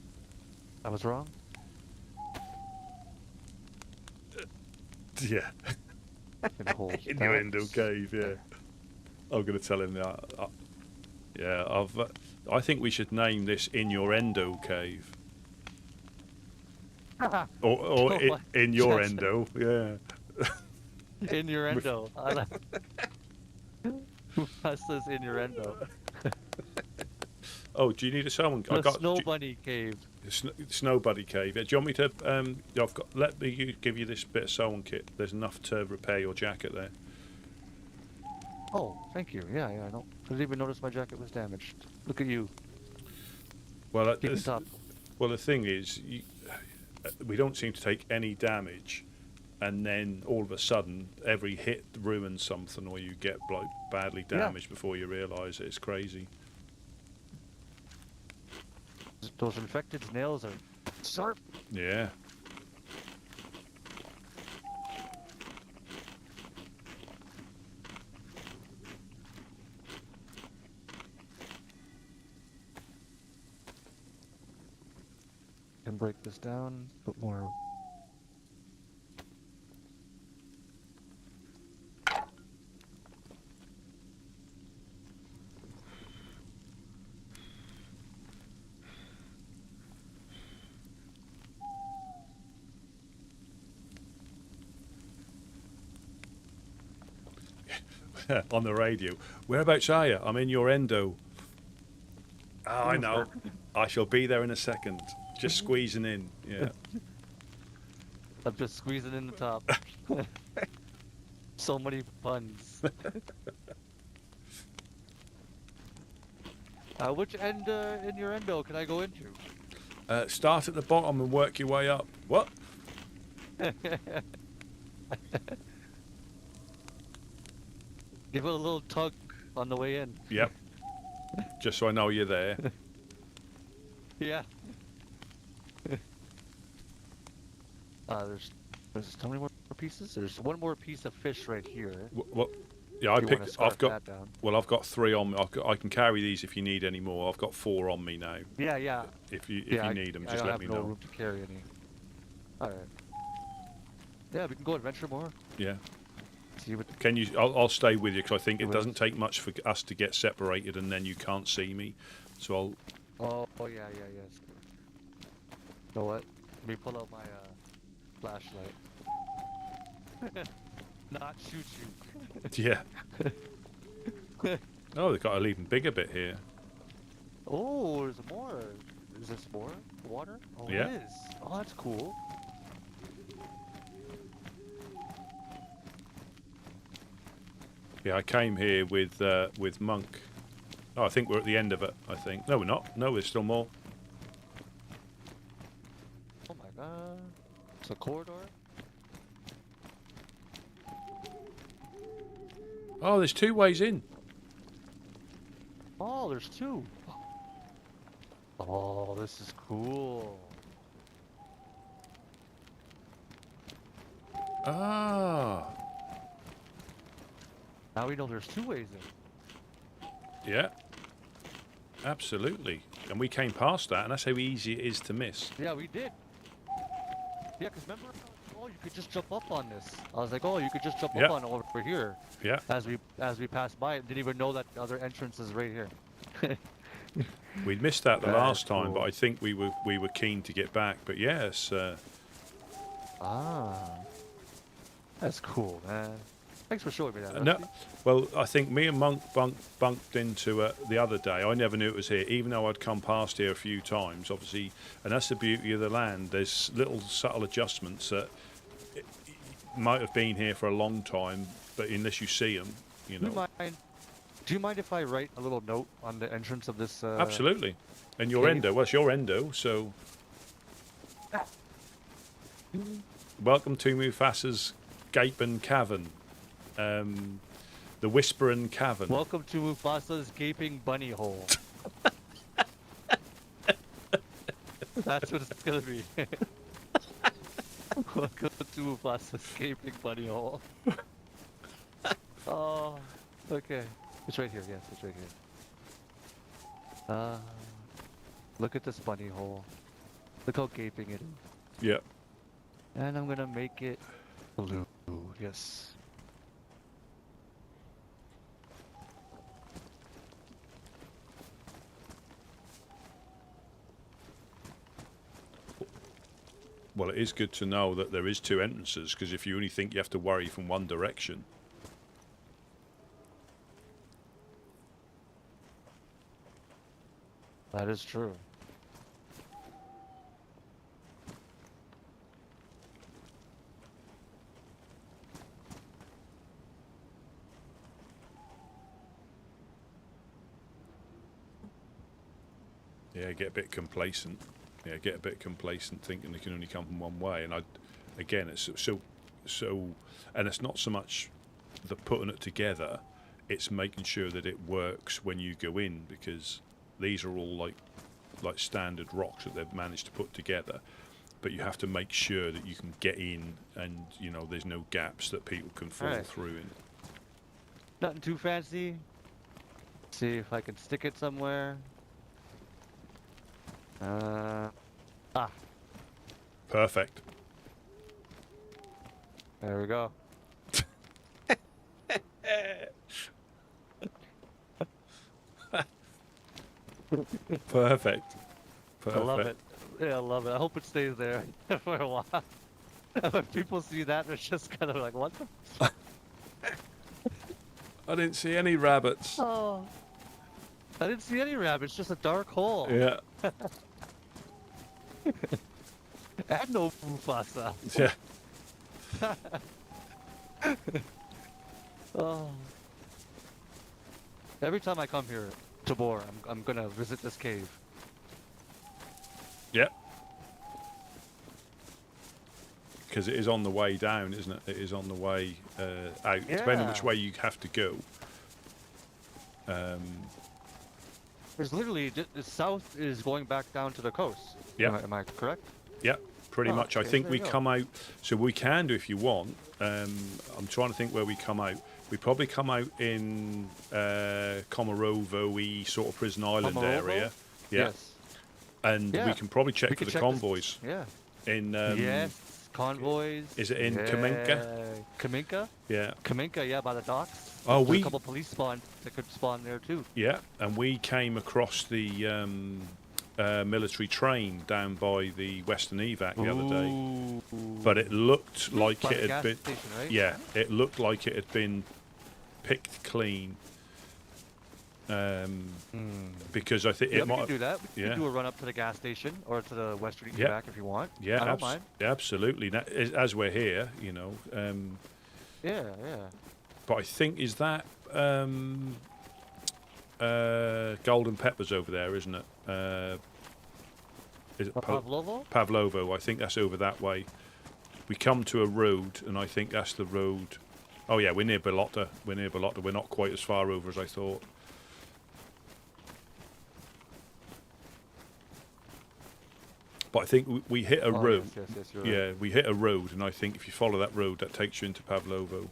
I was wrong. yeah, Can hold innuendo that. cave. Yeah, I'm gonna tell him that. Yeah, I think we should name this Innuendo Cave. Or Oh my- in your Yes. endo, yeah. Innuendo. I like. That's this innuendo. Oh, do you need a salmon? The snow bunny cave. Snow Buddy Cave. Yeah, do you want me to? Let me give you this bit of sewing kit. There's enough to repair your jacket there. Oh, thank you. Yeah, I don't. I didn't even notice my jacket was damaged. Look at you. Well, Keep it up. well, the thing is, we don't seem to take any damage, and then all of a sudden, every hit ruins something, or you get like badly damaged before you realise it. It's crazy. Those infected nails are sharp. Yeah. Can break this down. Put more. On the radio. Whereabouts are you? I'm in your endo. Oh, I know. I shall be there in a second. Just squeezing in. Yeah. I'm just squeezing in the top. So many puns. Which end in your endo can I go into? Start at the bottom and work your way up. What? Give it a little tug on the way in. Yep. Just so I know you're there. Yeah. There's how many more pieces? There's one more piece of fish right here. What? Yeah, You wanna scarf that down. Well, I've got 3 on me. I can carry these if you need any more. I've got 4 on me now. Yeah, yeah. If you I need them, I just don't let me have no know. room to carry any. All right. Yeah, we can go adventure more. Yeah. See what. Can you? I'll stay with you because I think it Well, doesn't take much for us to get separated, and then you can't see me. So I'll. Oh yeah, yes. You know what? Let me pull out my flashlight. Not shoot you. Yeah. Oh, they've got an even bigger bit here. Oh, there's more. Is this more water? Oh, Yeah. it is. Oh, that's cool. Yeah, I came here with Monk. Oh, I think we're at the end of it. I think. No, we're not. No, there's still more. Oh my god. It's a corridor. Oh, there's 2 ways in. Oh, there's 2. Oh, this is cool. Ah. Now we know there's 2 ways in. Yeah. Absolutely. And we came past that, and that's how easy it is to miss. Yeah, we did. Yeah, because remember, oh, you could just jump up on this. I was like, oh, you could just jump Yeah. up on over here. Yeah. As we passed by, didn't even know that the other entrance is right here. We'd missed that the That's last time, cool. but I think we were keen to get back. But yes, Ah, that's cool, man. Thanks for showing me that. no. Rusty. Well, I think me and Monk bumped into it the other day. I never knew it was here, even though I'd come past here a few times. Obviously, and that's the beauty of the land. There's little subtle adjustments that might have been here for a long time, but unless you see them, you Do you know. mind Do you mind if I write a little note on the entrance of this? Absolutely. And your cave? endo. Well, it's your endo, so. Welcome to Mufasa's Gaping Cavern. The Whispering Cavern. Welcome to Mufasa's gaping bunny hole. That's what it's gonna be. Welcome to Mufasa's gaping bunny hole. Oh, okay. It's right here. Yes, it's right here. Look at this bunny hole. Look how gaping it is. Yep. And I'm gonna make it blue. Yes. Well, it is good to know that there is 2 entrances, because if you only think you have to worry from one direction. That is true. Yeah, get a bit complacent. Yeah, get a bit complacent thinking they can only come from one way. And again, it's so, and it's not so much the putting it together, it's making sure that it works when you go in, because these are all like standard rocks that they've managed to put together. But you have to make sure that you can get in, and you know there's no gaps that people can fall Alright. through in. Nothing too fancy. See if I can stick it somewhere. Perfect. There we go. Perfect. I love it. Yeah, I love it. I hope it stays there for a while. When people see that, they're just kind of like, what the? I didn't see any rabbits. Oh. I didn't see any rabbits, just a dark hole. Yeah. And no Mufasa. Yeah. Oh. Every time I come here to Bor, I'm gonna visit this cave. Yep. Because it is on the way down, isn't it? It is on the way out. Depending which Yeah. way you have to go. There's literally the south is going back down to the coast. Yeah. Am I correct? Yep. Pretty Oh, much. I okay, think there we you go. come out. So we can do if you want. I'm trying to think where we come out. We probably come out in Komarovo-y sort of Prison Island Komarovo? area. Yeah. Yes. And Yeah. we can probably check We for can the check convoys. Yeah. In Yes. Convoys. is it in Kaminka? Kaminka? Yeah. Kaminka, yeah, by the docks. Oh, There's we a couple police spawn that could spawn there too. yeah, and we came across the military train down by the Western Evac the other day. Ooh. But it looked like By the it had gas been station, right? yeah, it looked like it had been picked clean. Because I think Yeah, it we might can do that. We yeah. can do a run up to the gas station or to the Western Yeah. Evac if you want. yeah, I don't mind. absolutely. As we're here, you know. Yeah, yeah. But I think is that Golden Peppers over there, isn't it? Is it Pavlovo? Pavlovo? I think that's over that way. We come to a road, and I think that's the road. Oh yeah, we're near Bellotta. We're near Bellotta. We're not quite as far over as I thought. But I think we hit a road. Yes, you're Yeah, right. we hit a road, and I think if you follow that road, that takes you into Pavlovo.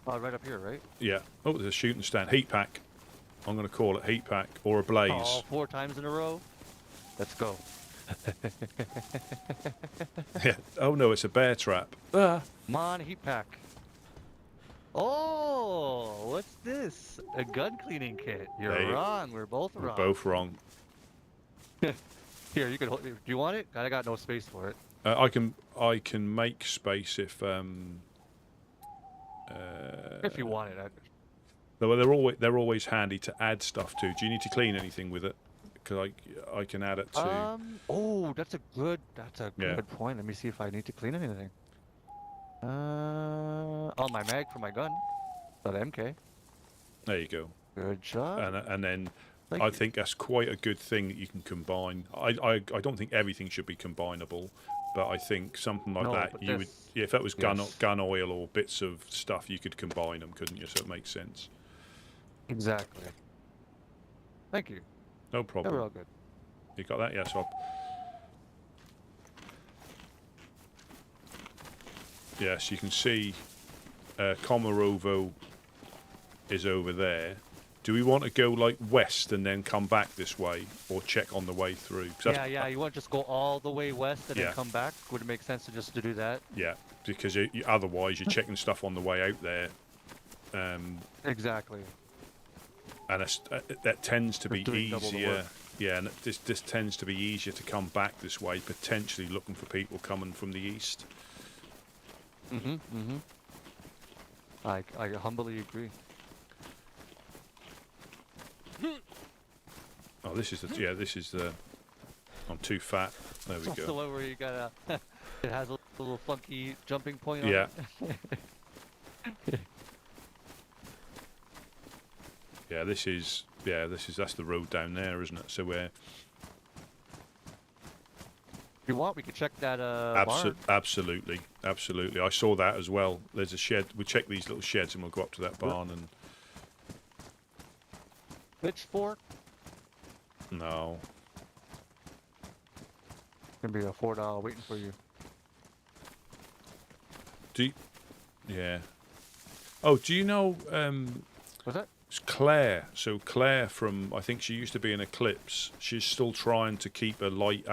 Oh, right up here, right? Yeah. Oh, there's a shooting stand. Heat pack. I'm going to call it heat pack or a blaze. Oh, 4 times in a row. Let's go. Yeah. Oh no, it's a bear trap. Ah. Come on, heat pack. Oh, what's this? A gun cleaning kit. You're There you- wrong. We're both We're wrong. both wrong. Here, you can hold. Do you want it? I got no space for it. I can make space if If you want it. though they're always handy to add stuff to. Do you need to clean anything with it? Because I can add it to. Oh, that's a good Yeah. point. Let me see if I need to clean anything. Oh, my mag for my gun. .mk. There you go. Good job. And then Thank I you. think that's quite a good thing that you can combine. I don't think everything should be combinable, but I think something like No, that but you would. this- Yeah, if that was gun yes. gun oil or bits of stuff, you could combine them, couldn't you? So it makes sense. Exactly. Thank you. No Yeah, problem. we're all good. You got that? Yes. Yes, you can see Komarovo is over there. Do we want to go like west and then come back this way, or check on the way through? 'Cause that's- Yeah. You want to just go all the way west and Yeah. then come back? Would it make sense to just to do that? Yeah, because otherwise you're checking stuff on the way out there, Exactly. and that tends to be Just doing double the easier. work. Yeah, and this tends to be easier to come back this way, potentially looking for people coming from the east. I humbly agree. Oh, this is the. I'm too fat. There we That's the go. one where you gotta. It has a little funky jumping point Yeah. on it. Yeah, that's the road down there, isn't it? So we're If you want, we could check that barn. absolutely. I saw that as well. There's a shed. We check these little sheds and we'll go up to that barn and Pitchfork. no. Gonna be a $4 waiting for you. Yeah. Oh, do you know What's that? it's Claire? So Claire from I think she used to be in Eclipse. She's still trying to keep a light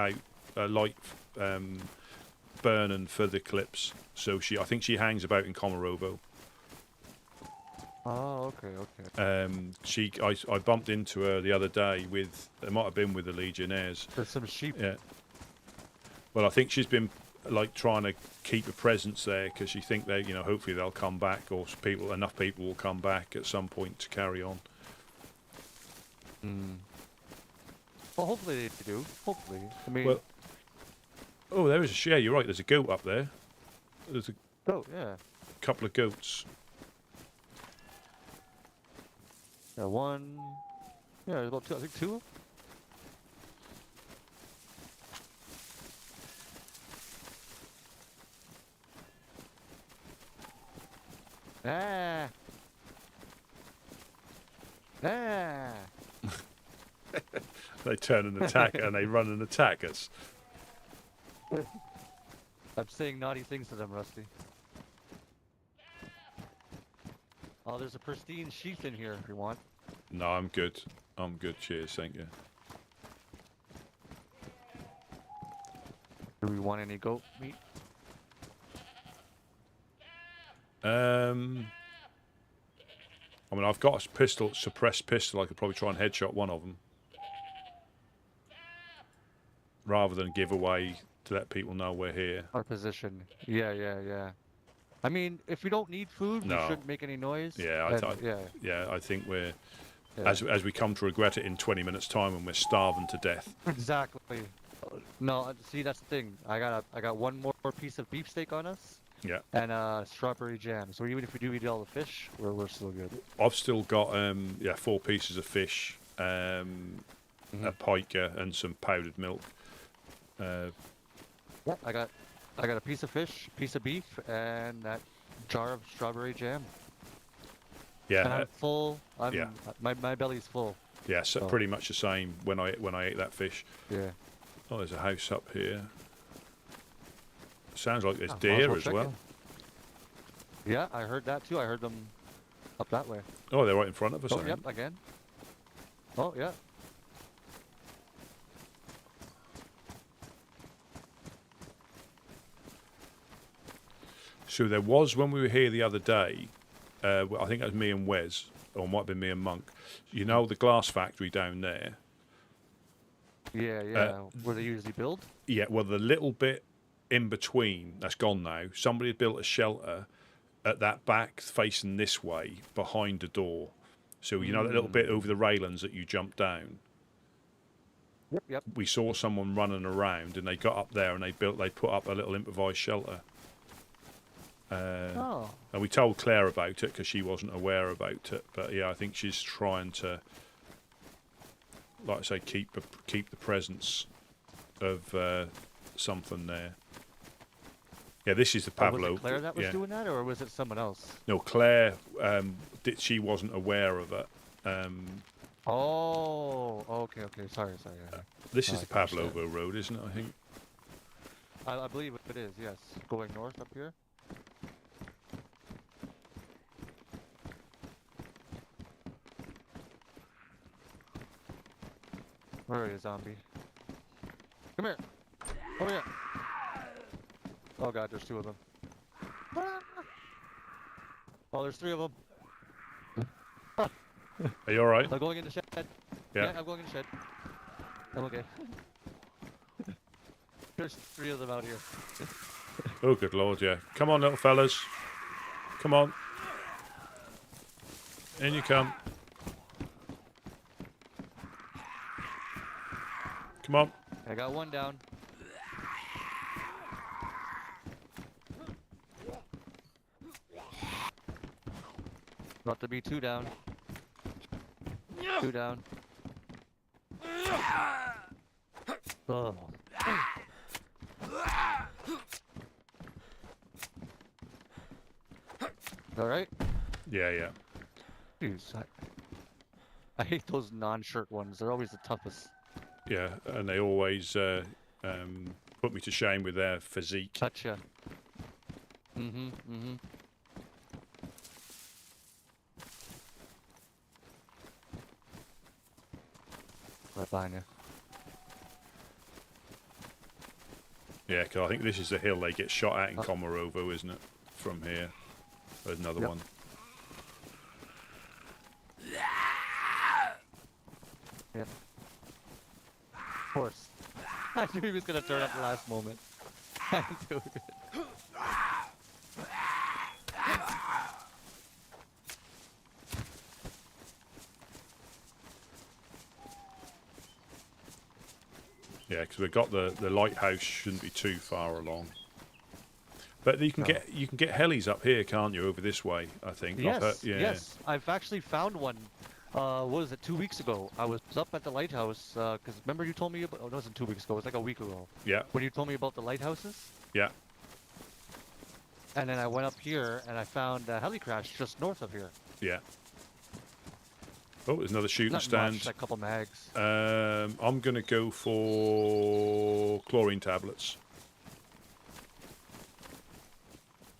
burning for the Eclipse. So I think she hangs about in Komarovo. Oh, okay. I bumped into her the other day it might have been with the Legionnaires. There's some sheep. Yeah. Well, I think she's been like trying to keep a presence there because she think they, hopefully they'll come back, or enough people will come back at some point to carry on. Well, hopefully they do. Hopefully. I mean. Well, oh, there is a share. You're right. There's a goat up there. There's a Oh yeah. couple of goats. Yeah, one. Yeah, there's about two. I think two. Ah. Ah. They turn and attack, and they run and attack us. I'm saying naughty things to them, Rusty. Oh, there's a pristine sheath in here if you want. No, I'm good. I'm good. Cheers. Thank you. Do we want any goat meat? I mean, I've got a suppressed pistol. I could probably try and headshot one of them, rather than give away to let people know we're here. Our position. Yeah. I mean, if we don't need food, No. we shouldn't make any noise. Yeah, yeah. I think we're Yeah. as we come to regret it in 20 minutes' time when we're starving to death. Exactly. No, see, that's the thing. I got one more piece of beefsteak on us. Yeah. And strawberry jam. So even if we do eat all the fish, we're still good. I've still got 4 pieces of fish, a piker, and some powdered milk. Yeah, I got a piece of fish, piece of beef, and that jar of strawberry jam. Yeah. And I'm full. yeah. My belly's full. Yeah, so Oh. pretty much the same when I ate that fish. Yeah. Oh, there's a house up here. Sounds like there's Oh, might deer well as check well. it. Yeah, I heard that too. I heard them up that way. Oh, they're right in front of us. I Oh, think. yep, again. Oh, yeah. So there was, when we were here the other day, I think that was me and Wes, or it might have been me and Monk. You know the glass factory down there? Yeah. Where they usually build? Yeah, well, the little bit in between, that's gone now. Somebody had built a shelter at that back facing this way, behind the door. So, you know that little bit over the railings that you jump down? Yep. We saw someone running around, and they got up there and they put up a little improvised shelter. Oh. And we told Claire about it because she wasn't aware about it. But yeah, I think she's trying to, like I say, keep the presence of something there. Yeah, this is the Pavlo. Was it Claire that was doing that, or was it someone else? No, Claire. She wasn't aware of it. Oh. Okay. Sorry. This is I the catch that. Pavlovo Road, isn't it? I think. I believe it is. Yes, going north up here. Where are you, zombie? Come here. Over here. Oh god, there's 2 of them. Oh, there's 3 of them. Are you all right? I'm going in the shed. Yeah. I'm going in the shed. I'm okay. There's 3 of them out here. Oh, good lord, yeah. Come on, little fellas. Come on. In you come. Come on. I got 1 down. About to be 2 down. 2 down. Oh. All right. Yeah. Jeez, I hate those non-shirt ones. They're always the toughest. Yeah, and they always put me to shame with their physique. Gotcha. Mm-hmm. Right behind you. Yeah, because I think this is the hill they get shot at in Komarovo, isn't it? From here. There's another one. Yep. Of course. I knew he was gonna turn up at the last moment. I knew it. Yeah, because we've got the lighthouse shouldn't be too far along. But you can get helis up here, can't you? Over this way, I think. Yes. I've actually found one. What was it? 2 weeks ago. I was up at the lighthouse because remember you told me about. Oh, it wasn't 2 weeks ago. It was like a week ago. Yeah. When you told me about the lighthouses. Yeah. And then I went up here and I found a heli crash just north of here. Yeah. Oh, there's another shooting Not stand. much, like a couple mags. I'm going to go for chlorine tablets.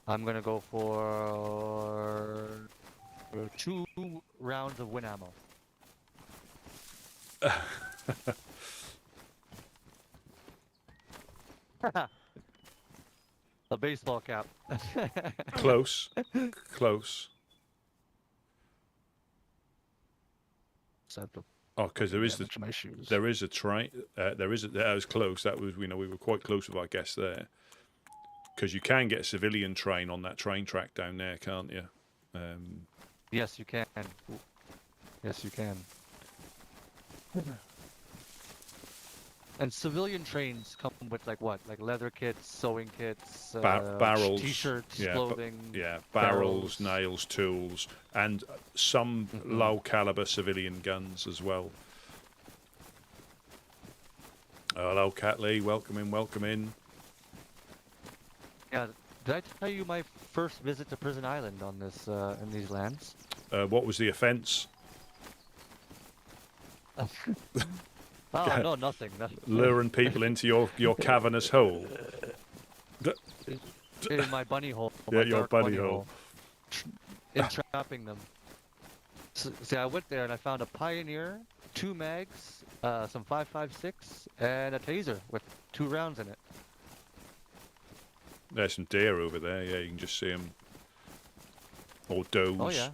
I'm gonna go for 2 rounds of wind ammo. A baseball cap. Close. Close. Oh, because there is my shoes. there is a train. That was close. That was we were quite close with our guess there. Because you can get a civilian train on that train track down there, can't you? Yes, you can. Yes, you can. And civilian trains come with like what? Like leather kits, sewing kits, barrels, t-shirts, clothing. Barrels, nails, tools, and some low caliber civilian guns as well. Hello, Cat Lee. Welcome in. Yeah, did I tell you my first visit to Prison Island on this in these lands? What was the offence? Oh no, nothing. Luring people into your cavernous hole. In my bunny hole. Yeah, my your dark bunny hole. Entrapping them. So, see, I went there and I found a Pioneer, 2 mags, some 5.56, and a taser with 2 rounds in it. There's some deer over there. Yeah, you can just see them. Or does. Oh yeah.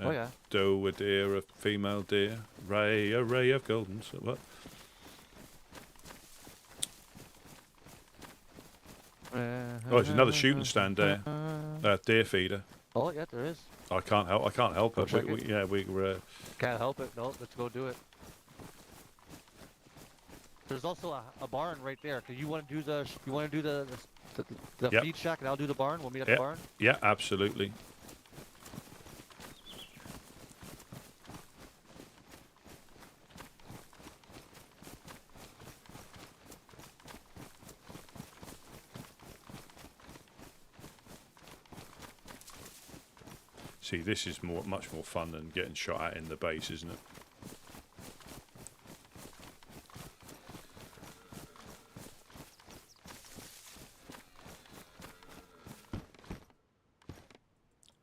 Oh yeah. Doe, a deer, a female deer. A ray of golden. So what? Oh, there's another shooting stand there. Deer feeder. Oh yeah, there is. I can't help it. Check We were. Can't help it. No, let's go do it. There's also a barn right there. Cause you want to do the the Yep. feed shack, and I'll do the barn. We'll meet at Yep. the barn. Yeah, absolutely. See, this is much more fun than getting shot at in the base, isn't it?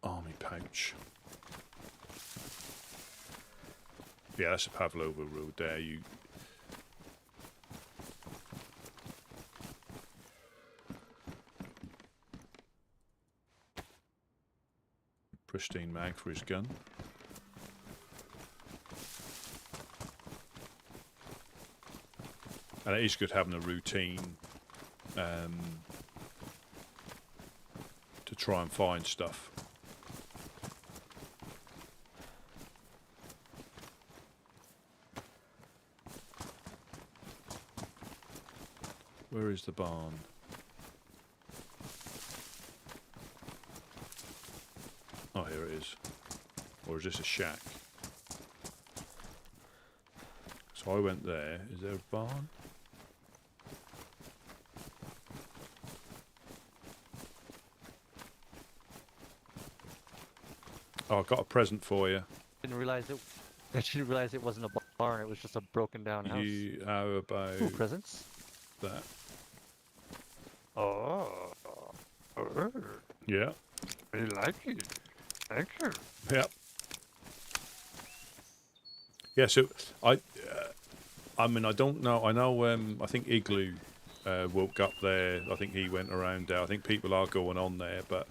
Army pouch. Yeah, that's a Pavlova road there. You. Pristine mag for his gun. And it is good having a routine to try and find stuff. Where is the barn? Oh, here it is. Or is this a shack? So I went there. Is there a barn? Oh, I've got a present for you. Didn't realize it. I didn't realize it wasn't a barn. It was just a broken down house. How about Ooh, presents. that? Oh, Yeah. I like it. Thank you. Yeah. Yeah. So I mean, I don't know. I know. I think Igloo woke up there. I think he went around there. I think people are going on there, but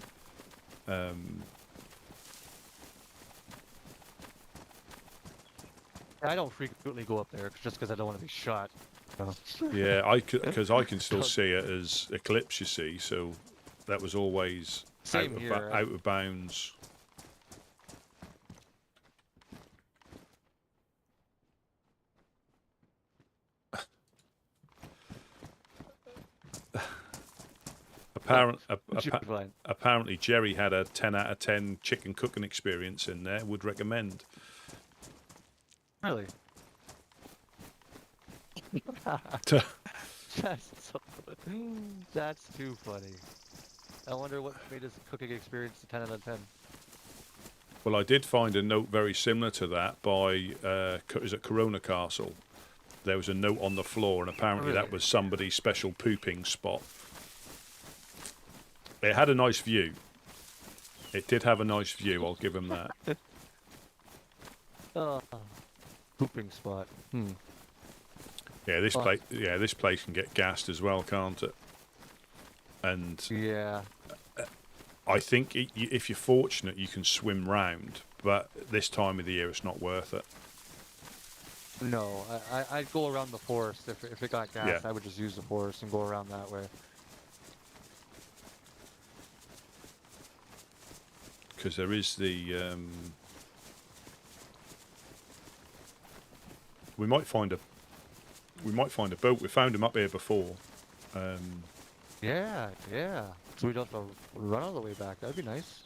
I don't frequently go up there just because I don't want to be shot. yeah, because I can still see it as Eclipse. You see, so that was always Same here. out of bounds. Apparently, Jerry had a 10 out of 10 chicken cooking experience in there. Would recommend. Really? That's too funny. I wonder what made his cooking experience a 10 out of 10. Well, I did find a note very similar to that by, is it Corona Castle? There was a note on the floor, and apparently that was somebody's special pooping spot. It had a nice view. It did have a nice view, I'll give him that. Pooping spot. Yeah, this place can get gassed as well, can't it? And yeah, I think if you're fortunate, you can swim round, but this time of the year, it's not worth it. no, I'd go around the forest if it got gas. Yeah. I would just use the forest and go around that way. Because there is the we might find a boat. We found them up here before. Yeah. So we don't have to run all the way back. That'd be nice.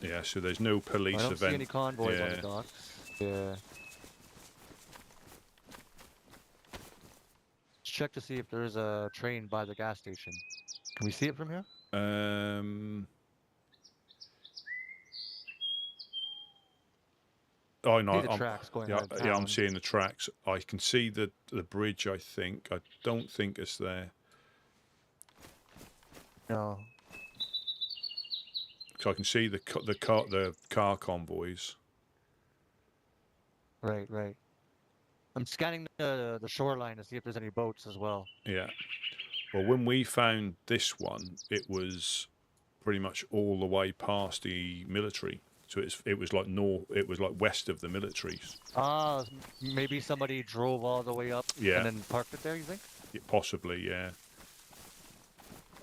Yeah, so there's no police I don't event. see any convoys on Yeah. the docks. Yeah. Let's check to see if there's a train by the gas station. Can we see it from here? Oh no, See the tracks going out of yeah, I'm town. seeing the tracks. I can see the bridge. I think. I don't think it's there. No. So I can see the car convoys. Right. I'm scanning the shoreline to see if there's any boats as well. Yeah. Well, when we found this one, it was pretty much all the way past the military. So it was like west of the militaries. Ah, maybe somebody drove all the way up Yeah. and then parked it there, you think? Yeah, possibly, yeah.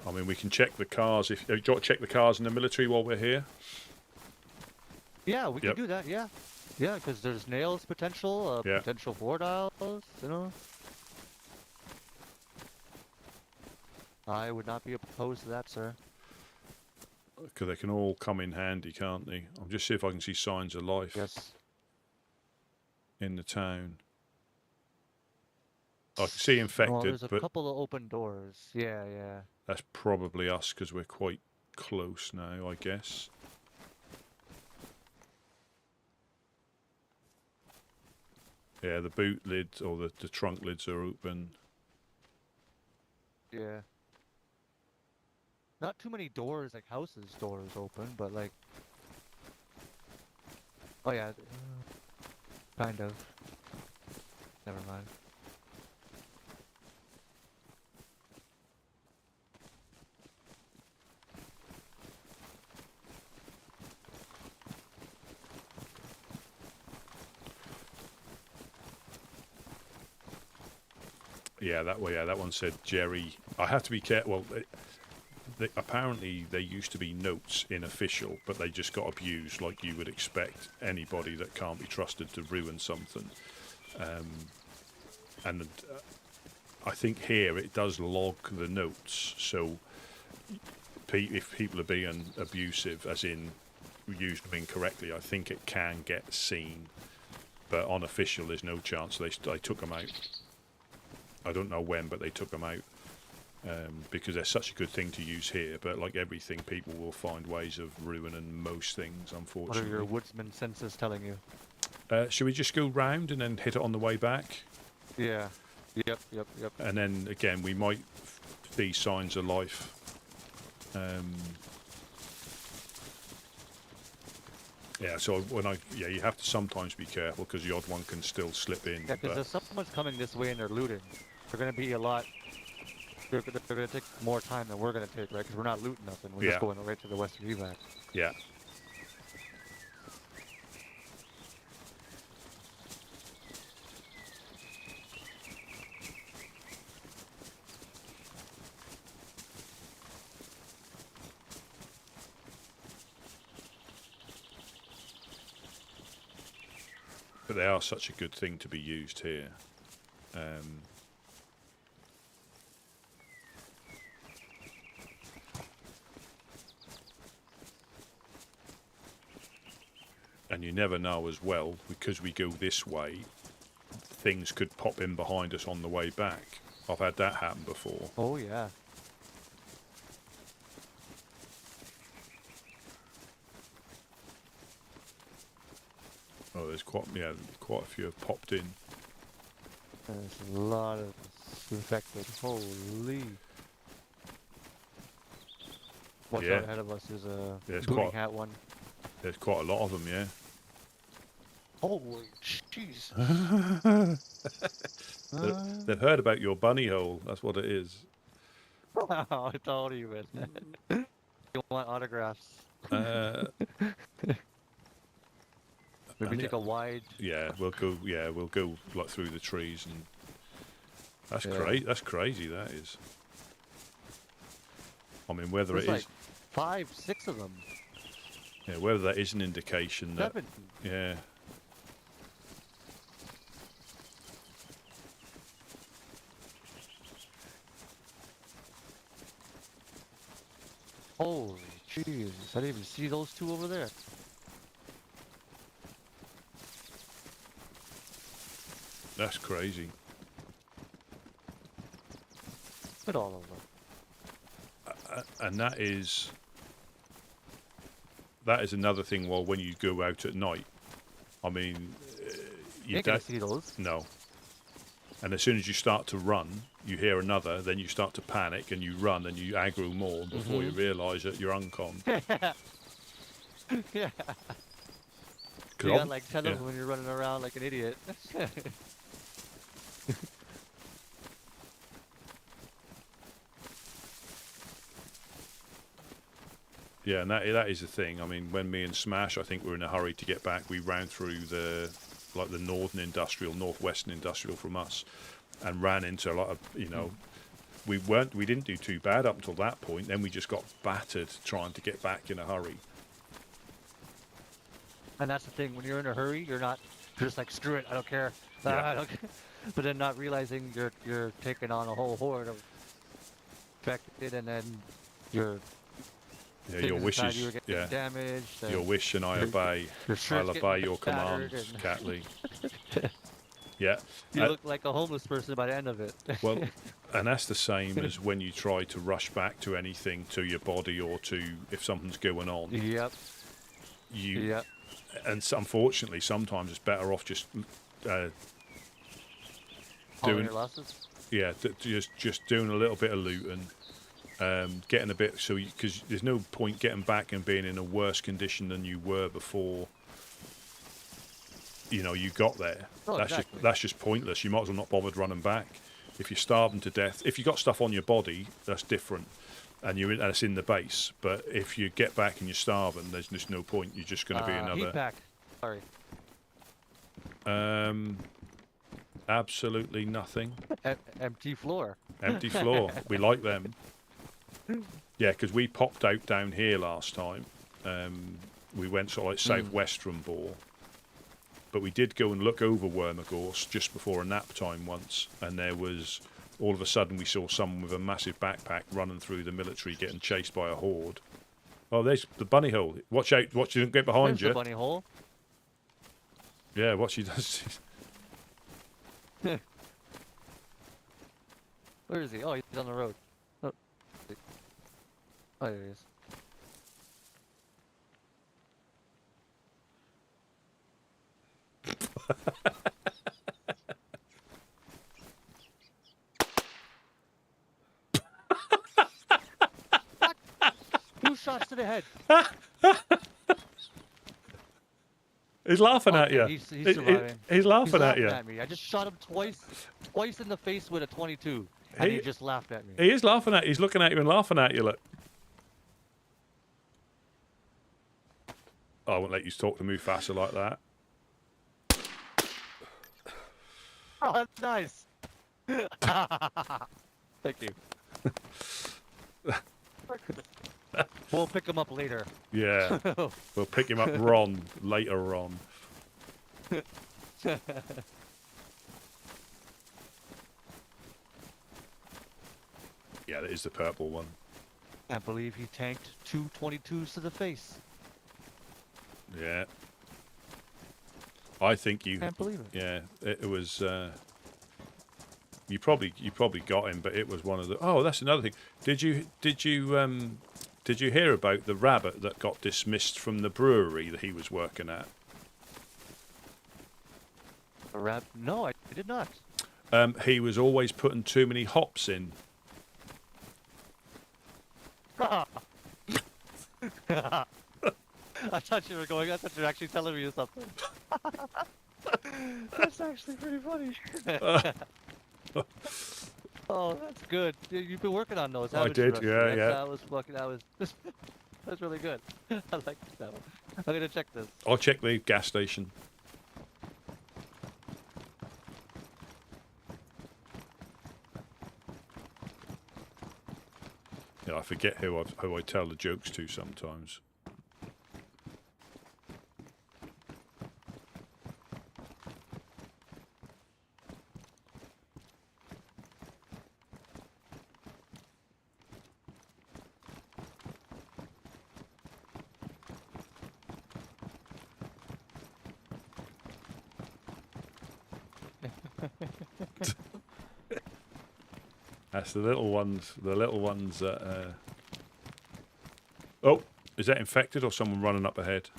I mean, we can check the cars. Do you want to check the cars in the military while we're here? Yeah, we Yep. can do that, yeah. Yeah, because there's nails potential, Yeah. potential 4 dials, you know? I would not be opposed to that, sir. Because they can all come in handy, can't they? I'll just see if I can see signs of life Yes. in the town. I can see Well, infected, there's a but couple of open doors. Yeah, yeah. that's probably us because we're quite close now, I guess. Yeah, the boot lids or the trunk lids are open. Yeah. Not too many doors, like houses doors open, but like. Oh yeah. Kind of. Never mind. Yeah, that way. Yeah, that one said Jerry. I have to be careful. Well, apparently there used to be notes in official, but they just got abused, like you would expect anybody that can't be trusted to ruin something. And I think here it does log the notes, so if people are being abusive, as in used them incorrectly, I think it can get seen. But on official, there's no chance. They took them out. I don't know when, but they took them out because they're such a good thing to use here. But like everything, people will find ways of ruining most things, What are unfortunately. your woodsman senses telling you? Should we just go round and then hit it on the way back? Yeah. Yep. And then again, we might see signs of life. Yeah, so you have to sometimes be careful because the odd one can still slip in. Yeah, because if someone's coming this way and they're looting, they're gonna be a lot. They're gonna take more time than we're gonna take, right? Because we're not looting nothing. We're just going right to the western evac. Yeah. But they are such a good thing to be used here. And you never know as well, because we go this way, things could pop in behind us on the way back. I've had that happen before. Oh yeah. Oh, there's quite a few have popped in. There's a lot of infected. Holy. Watch out ahead of us. There's a booting hat one. There's quite a lot of them, yeah. Holy jeez. They've heard about your bunny hole. That's what it is. I told you, man. You want autographs? Maybe take a wide. Yeah, we'll go like through the trees, and that's great. That's crazy. That is. I mean, whether There's it is like 5, 6 of them. Yeah, whether that is an indication that 7. yeah. Holy jeez! I didn't even see those 2 over there. That's crazy. Look at all of them. And that is another thing. Well, when you go out at night, I mean, You can't see those. No. And as soon as you start to run, you hear another, then you start to panic and you run and you aggro more before you realise that you're unconned. Yeah. You got like 10 of them when you're running around like an idiot. Yeah, and that is the thing. I mean, when me and Smash, I think we were in a hurry to get back. We ran through the northwestern industrial from us, and ran into a lot of, we didn't do too bad up until that point. Then we just got battered trying to get back in a hurry. And that's the thing. When you're in a hurry, you're just like, screw it, I don't care. Yeah. I don't care. But then not realizing you're taking on a whole horde of. infected, and then your Yeah, things your inside wishes. you were getting Yeah, damaged. your wish and I your- obey. Your shirt's I'll getting obey your shattered, commands, and Catley. Yeah. you Uh, look like a homeless person by the end of it. Well, and that's the same as when you try to rush back to anything, to your body, or to if something's going on. Yep. You Yep. and unfortunately, sometimes it's better off just Calling doing your losses. just doing a little bit of looting, getting a bit because there's no point getting back and being in a worse condition than you were before. You know, you got there. Oh, that's exactly. that's just pointless. You might as well not bothered running back. If you're starving to death, if you got stuff on your body, that's different, and that's in the base. But if you get back and you're starving, there's just no point. You're just going to be Heat another. pack. Sorry. Absolutely nothing. Empty floor. Empty floor. We like them. Yeah, because we popped out down here last time. We went sort of like southwest from Boar. But we did go and look over Wormagorse just before a nap time once, and there was, all of a sudden we saw someone with a massive backpack running through the military getting chased by a horde. Oh, there's the bunny hole. Watch out, watch you don't get behind There's you. the bunny hole. Yeah, watch he does. Where is he? Oh, he's on the road. Oh, there he is. Two shots to the head. He's laughing at Okay, you. he's surviving. He's laughing at you. At me. I just shot him twice in the face with a 22, and he just laughed at me. He is laughing at you. He's looking at you and laughing at you. Look. I won't let you talk to move faster like that. Oh, that's nice. Thank you. We'll pick him up later. Yeah. We'll pick him up later on. Yeah, that is the purple one. Can't believe he tanked two 22s to the face. Yeah. I think you. Can't believe it. Yeah, it was. You probably got him, but it was one of the. Oh, that's another thing. Did you hear about the rabbit that got dismissed from the brewery that he was working at? A rap? No, I did not. He was always putting too many hops in. I thought you were going. I thought you were actually telling me something. That's actually pretty funny. Oh, that's good. You've been working on those. Haven't did, you, Rusty? yeah. That was fucking. That's really good. I like that one. I'm gonna check this. I'll check the gas station. Yeah, I forget who I tell the jokes to sometimes. That's the little ones. The little ones that. Oh, is that infected or someone running up ahead?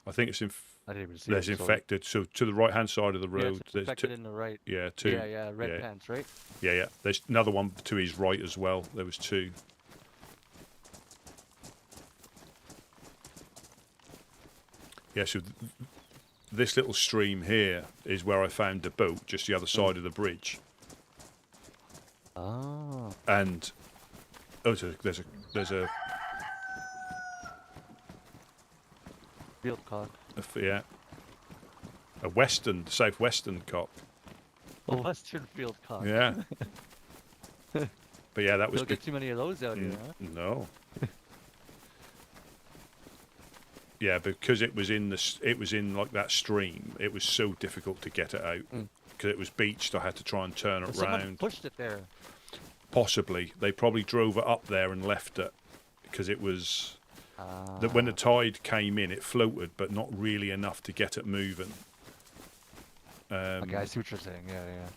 I think it's I didn't even see there's it, so- infected. So to the right hand side of the Yeah, road, it's there's infected in the right. yeah, two. Yeah, red yeah. pants, right? Yeah. There's another one to his right as well. There was two. Yeah, so this little stream here is where I found the boat, just the other side of the bridge. Oh. And there's a Field cock. a southwestern cock. A western field cock. Yeah. But yeah, that was Don't get too many of those out here, huh? no. Yeah, because it was in like that stream, it was so difficult to get it out because it was beached. I had to try and turn it Someone round. pushed it there. Possibly. They probably drove it up there and left it because it was... that when the tide came in, it floated, but not really enough to get it moving. Okay, I see what you're saying. Yeah, yeah.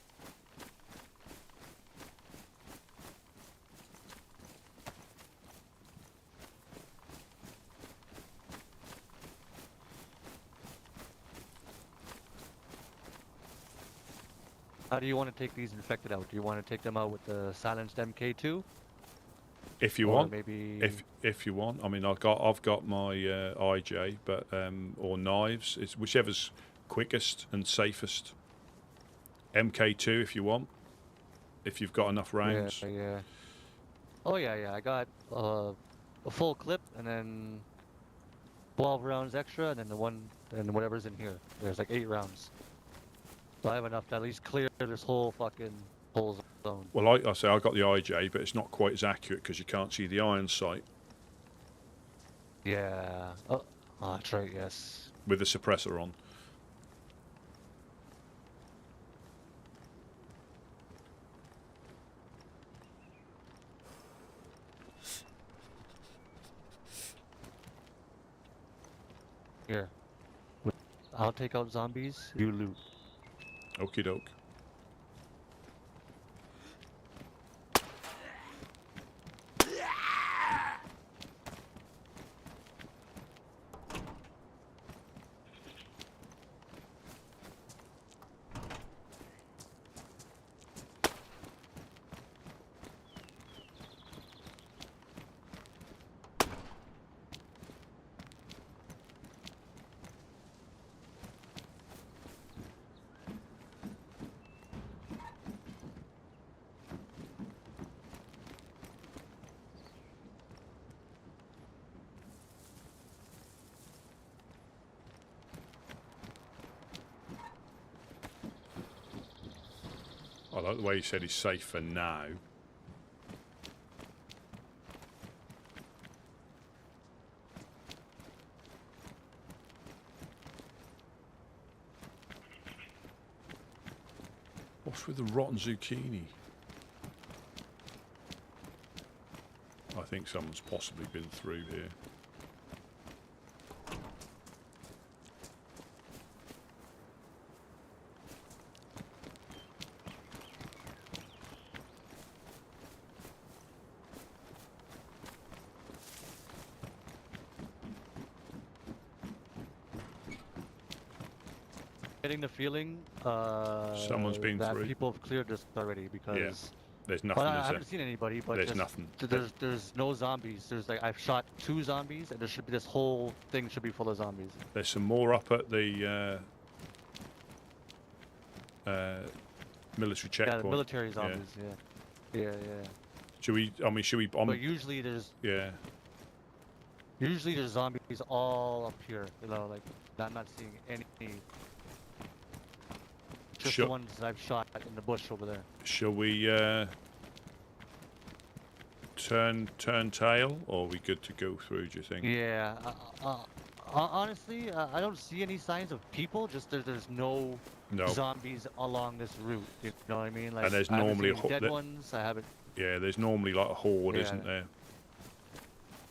How do you want to take these infected out? Do you want to take them out with the silenced MK2? If you Or want, maybe if you want. I mean, I've got my IJ, but or knives. It's whichever's quickest and safest. MK2 if you want. If you've got enough rounds. Yeah, yeah. Oh yeah, yeah. I got a full clip and then 12 rounds extra, and then the one and whatever's in here. There's like 8 rounds. So I have enough to at least clear this whole fucking whole zone. Well, like I say, I got the IJ, but it's not quite as accurate because you can't see the iron sight Yeah. Oh, that's right. Yes. with the suppressor on. Here. I'll take out zombies. You loot. Okie doke. I like the way you said he's safe for now. What's with the rotten zucchini? I think someone's possibly been through here. Getting the feeling Someone's been that through. people have cleared this already because There's nothing, well, I is haven't there? seen anybody, but There's just, nothing. There's no zombies. There's like I've shot 2 zombies, and there should be this whole thing should be full of zombies. There's some more up at the military checkpoint. Yeah, the military zombies. Yeah, yeah, yeah. Should we? I mean, should we? But usually there's Yeah. zombies all up here. You know, like I'm not seeing any. Just the ones I've shot in the bush over there. Shall we turn tail, or are we good to go through? Do you think? Yeah. Honestly, I don't see any signs of people. Just there's no zombies along this route. You know what I mean? Like, and there's I haven't normally seen dead ones. I haven't. Yeah, there's normally like a horde, Yeah. isn't there?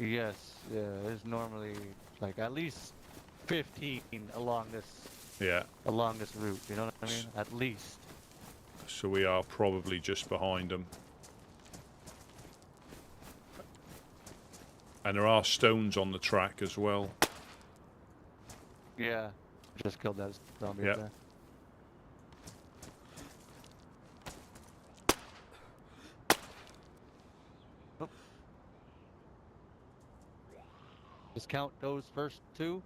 Yes. Yeah. There's normally like at least 15 along this. Yeah. Along this route. You know what I mean? At least. So we are probably just behind them. And there are stones on the track as well. Yeah. Just killed that zombie Yep. up there. Oh. Just count those first 2.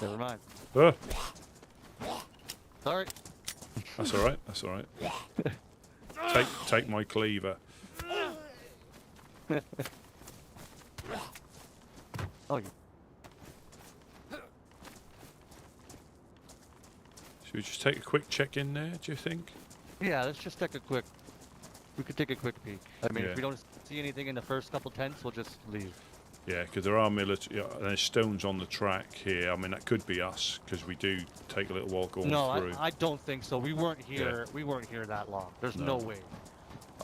Never mind. Sorry. That's all right. That's all right. Take my cleaver. Oh, you. Should we just take a quick check in there? Do you think? Yeah, let's just take a quick. We could take a quick peek. I mean, Yeah. if we don't see anything in the first couple tents, we'll just leave. Yeah, because there are military. There's stones on the track here. I mean, that could be us because we do take a little while going No, through. I don't think so. We weren't here. We weren't here that long. There's no way.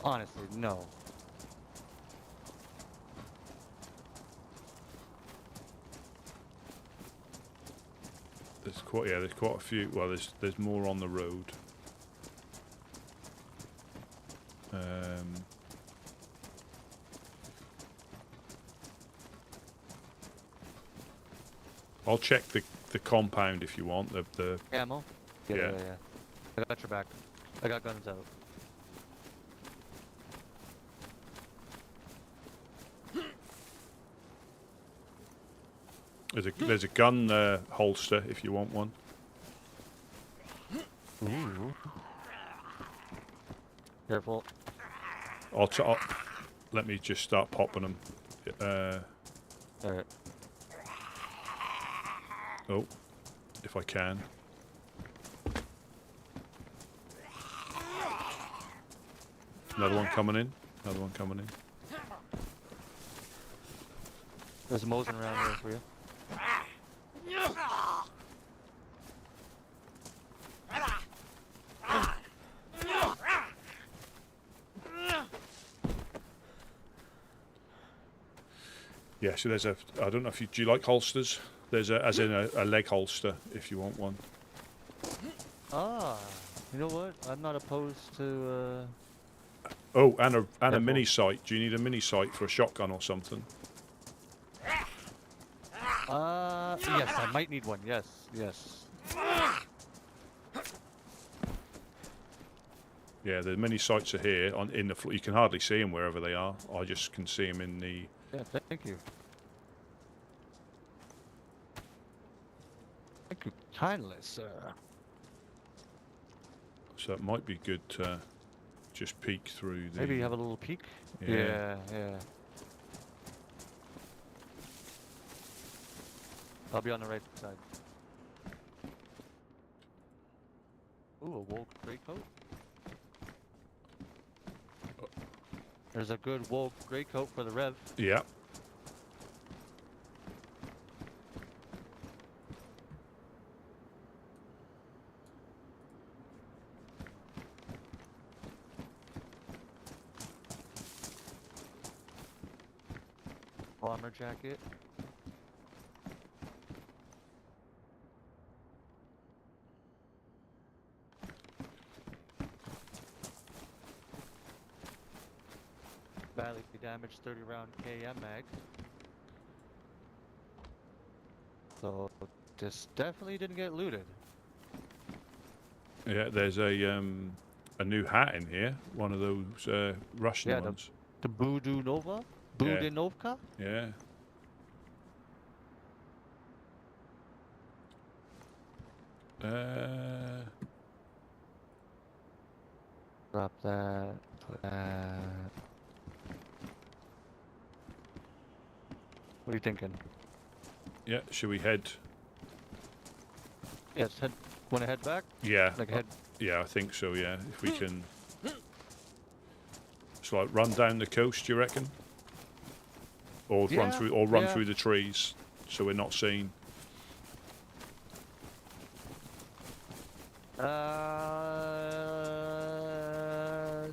Honestly, no. There's quite a few. Well, there's more on the road. I'll check the compound if you want. The Ammo? Yeah. I got your back. I got guns out. there's a gun holster if you want one. Ooh. Careful. Let me just start popping them. Alright. Oh, if I can. Another one coming in. Another one coming in. There's a Mosin around here for you. Yeah, so there's a. I don't know if do you like holsters? There's as in a leg holster if you want one. Ah, you know what? I'm not opposed to. Oh, and a Careful. mini sight. Do you need a mini sight for a shotgun or something? Yes, I might need one. Yes, yes. Yeah, the mini sights are here in the. You can hardly see them wherever they are. I just can see them in the. Yeah, thank you. Thank you kindly, sir. So it might be good to just peek through the. Maybe have a little peek. Yeah. Yeah. I'll be on the right side. Ooh, a wool greatcoat. There's a good wool greatcoat for the Rev. Yeah. Bomber jacket. Badly damaged 30 round KM mag. So this definitely didn't get looted. Yeah, there's a new hat in here. One of those Russian Yeah, ones. The Budu Nova? Yeah. Budinovka? Yeah. Drop that. Put that. What are you thinking? Yeah. Should we head? Yes, want to head back? Yeah. Like head. Yeah, I think so. Yeah, if we can. So like run down the coast, do you reckon? Or run Yeah, through, or run yeah. through the trees, so we're not seen.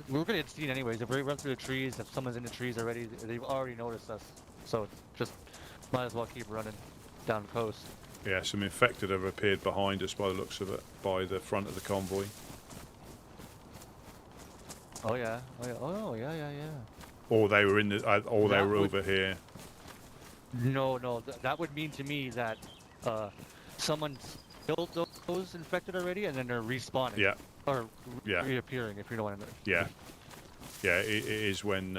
We're gonna get seen anyways. If we run through the trees, if someone's in the trees already, they've already noticed us. So just might as well keep running down the coast. Yeah, some infected have appeared behind us by the looks of it, by the front of the convoy. Oh yeah. Oh yeah. Or they were in the, or they That were would- over here. No, that would mean to me that someone's killed those infected already, and then they're respawning. Yeah, Or Yeah. reappearing, if you know what I mean. yeah, yeah. It is when.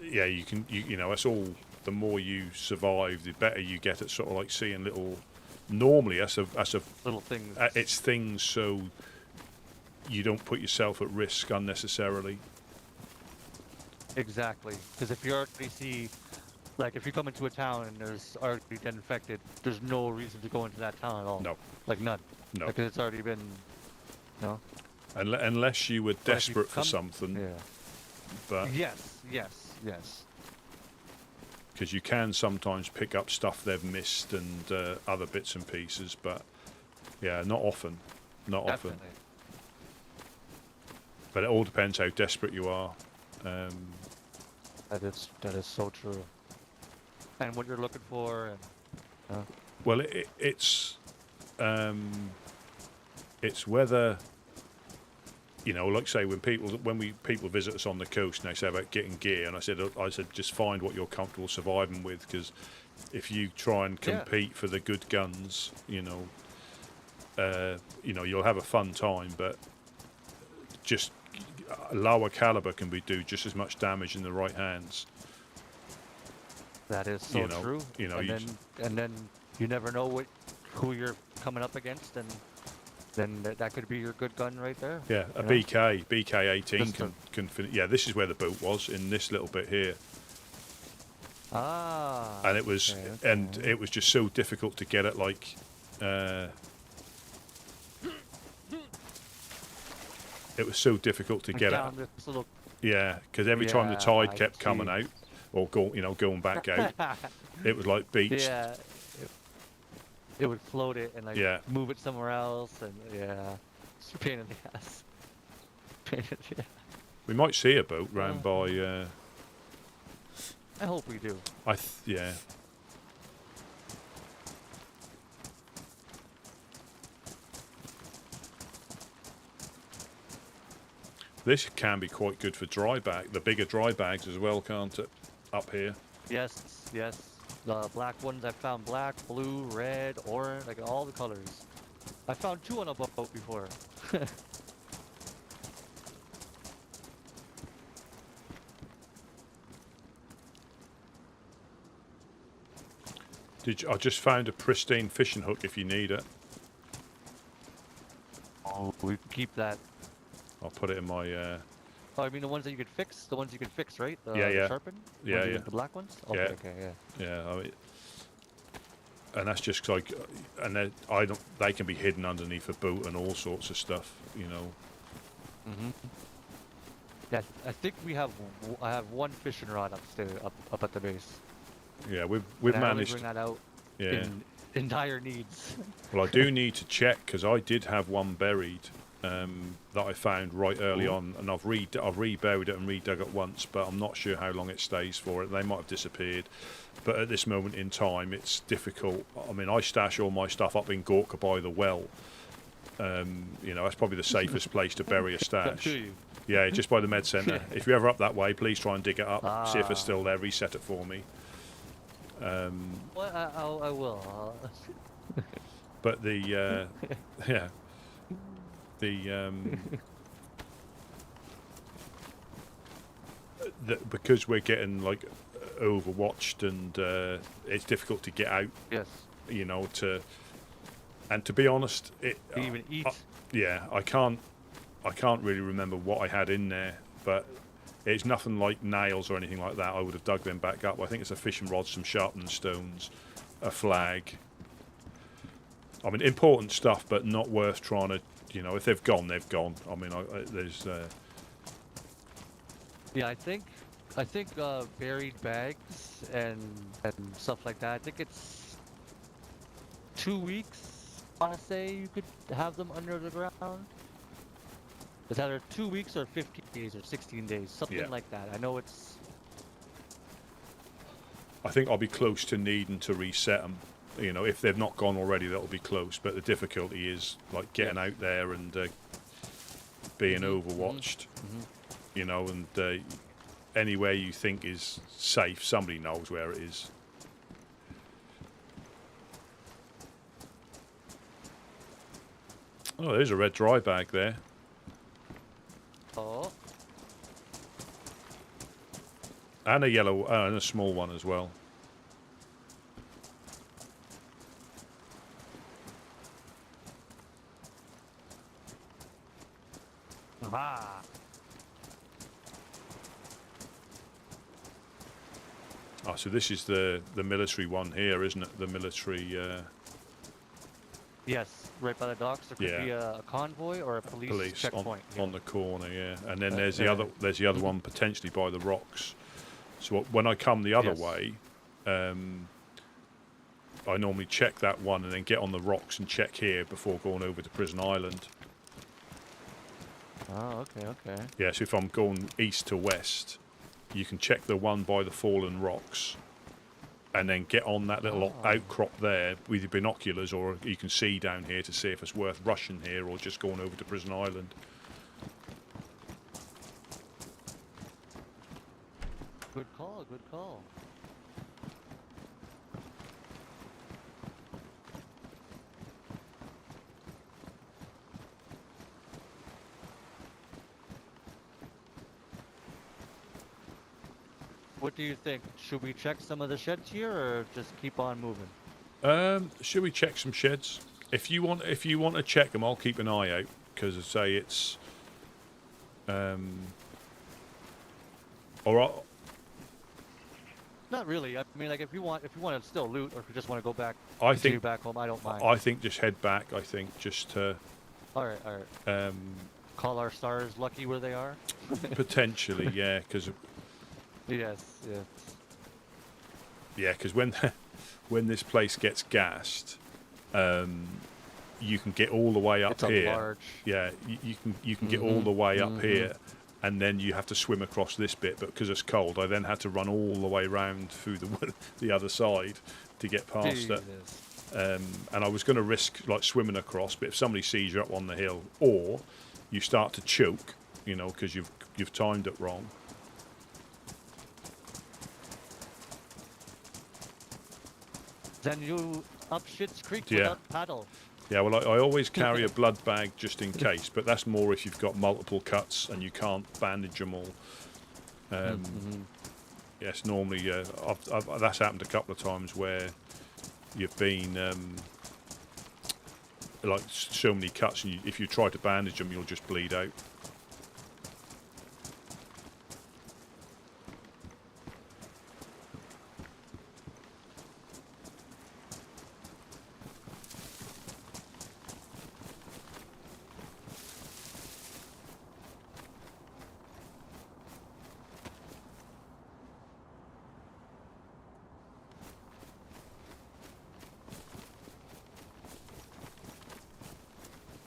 Yeah, you know, that's all. The more you survive, the better you get at sort of like seeing little. Normally, that's a Little things. it's things so you don't put yourself at risk unnecessarily. Exactly. Because if you already see, like, if you come into a town and there's already 10 infected, there's no reason to go into that town at all. No, Like, none. no. Because it's already been, no? Unless you were But if you desperate for come- something. Yeah. but Yes. because you can sometimes pick up stuff they've missed and other bits and pieces, but yeah, not often. Definitely. But it all depends how desperate you are. That is so true. And what you're looking for, and Well, it's whether, you know, like say when people visit us on the coast and they say about getting gear, and I said just find what you're comfortable surviving with, because if you try and compete for the good guns, you know, you'll have a fun time, but just a lower caliber can do just as much damage in the right hands. that is so true. You know, and then you never know who you're coming up against, and then that could be your good gun right there. yeah, a BK-18 can finish. Yeah, this is where the boat was, in this little bit here. Ah. And it was okay. and it was just so difficult to get it, like it was so difficult to get down it. this little. Yeah, because every time the tide I kept coming see. out, or going back out, it was like beached. Yeah. It would float it and like Yeah. move it somewhere else, and yeah, it's a pain in the ass. We might see a boat round by. I hope we do. Yeah. This can be quite good for dry bag. The bigger dry bags as well, can't it? Up here. Yes. The black ones I found black, blue, red, orange, like all the colors. I found 2 on a boat before. I just found a pristine fishing hook if you need it. Oh, we keep that. I'll put it in my. Oh, I mean the ones that you could fix. The ones you could fix, right? The, Yeah. The sharpened. Yeah, Ones yeah. The black ones. Okay, Yeah. okay, yeah. Yeah, I mean, and that's just like, and they can be hidden underneath a boat and all sorts of stuff, you know. Mhm. Yeah, I think I have 1 fishing rod upstairs, up at the base. Yeah, we've And I only managed. bring that out Yeah. in dire needs. Well, I do need to check, because I did have one buried that I found right early on, and I've reburied it and redug it once, but I'm not sure how long it stays for. They might have disappeared, but at this moment in time, it's difficult. I mean, I stash all my stuff up in Gorka by the well. You know, that's probably the safest place to bury a stash. Do you? Yeah, just by the med centre. If you're ever up that way, please try and dig it up, see if it's still there, reset it for me. Well, I will. But the yeah, because we're getting like overwatched, and it's difficult to get out. Yes. You know, to be honest, To even eat. yeah, I can't really remember what I had in there, but it's nothing like nails or anything like that. I would have dug them back up. I think it's a fishing rod, some sharpening stones, a flag. I mean, important stuff, but not worth trying to, you know, if they've gone, they've gone. I mean, there's... Yeah, I think buried bags and stuff like that. I think it's 2 weeks. I want to say you could have them under the ground. It's either 2 weeks or 15 days or 16 days, something like that. I know it's. I think I'll be close to needing to reset them. You know, if they've not gone already, that'll be close. But the difficulty is like getting out there and being overwatched. You know, and anywhere you think is safe, somebody knows where it is. Oh, there's a red dry bag there. Oh. And a yellow, and a small one as well. Ah. Oh, so this is the military one here, isn't it? The military. Yes, right by the docks. There could Yeah. be a convoy or a police checkpoint. on the corner, yeah. And then Uh, there's the uh, other one potentially by the rocks. So when I come the other Yes. way, I normally check that one and then get on the rocks and check here before going over to Prison Island. Oh, okay. Yeah, so if I'm going east to west, you can check the one by the fallen rocks and then get on that little outcrop there with your binoculars, or you can see down here to see if it's worth rushing here or just going over to Prison Island. Good call. Good call. What do you think? Should we check some of the sheds here, or just keep on moving? Should we check some sheds? If you want to check them, I'll keep an eye out, because I say it's or Not really. I mean, like if you want to still loot, or if you just want to go back, I continue think back home, I don't mind. I think just head back. I think just to All right. Call our stars lucky where they are. potentially, yeah, because Yes. because when this place gets gassed, you can get all the way up It's a here. large. Yeah, you can get all the way up here, and then you have to swim across this bit. But because it's cold, I then had to run all the way round through the other side to get past it. And I was going to risk like swimming across, but if somebody sees you up on the hill, or you start to choke, because you've timed it wrong. Then you up Shit's Creek Yeah. without paddle. Yeah, well, I always carry a blood bag just in case, but that's more if you've got multiple cuts and you can't bandage them all. Yes, normally that's happened a couple of times where you've been like so many cuts, and if you try to bandage them, you'll just bleed out.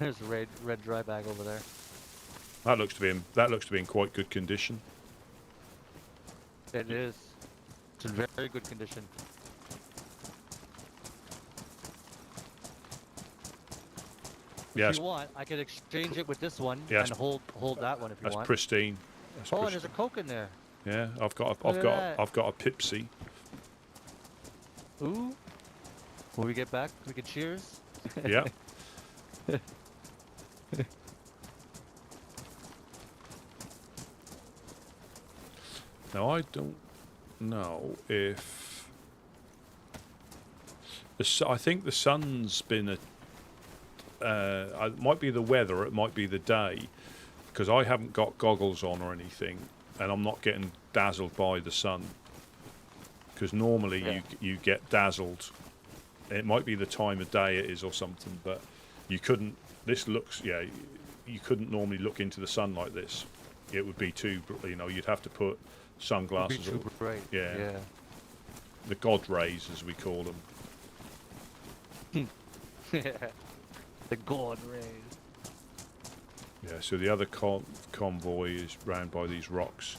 There's a red dry bag over there. That looks to be in quite good condition. It is. It's in very good condition. Yes, If you want, I could exchange it with this one Yes. and hold that one if you that's want. pristine. That's Oh, and pristine. there's a Coke in there. Yeah, I've got Look at that. a Pepsi. Ooh. When we get back, we can cheers. Yeah. Now I don't know if I think the sun's been it might be the weather, it might be the day, because I haven't got goggles on or anything, and I'm not getting dazzled by the sun. Because normally you get dazzled. It might be the time of day it is or something, but you couldn't. This looks, you couldn't normally look into the sun like this. It would be too, you'd have to put sunglasses Be too on. bright. Yeah. The God rays, as we call them. The God rays. Yeah, so the other convoy is round by these rocks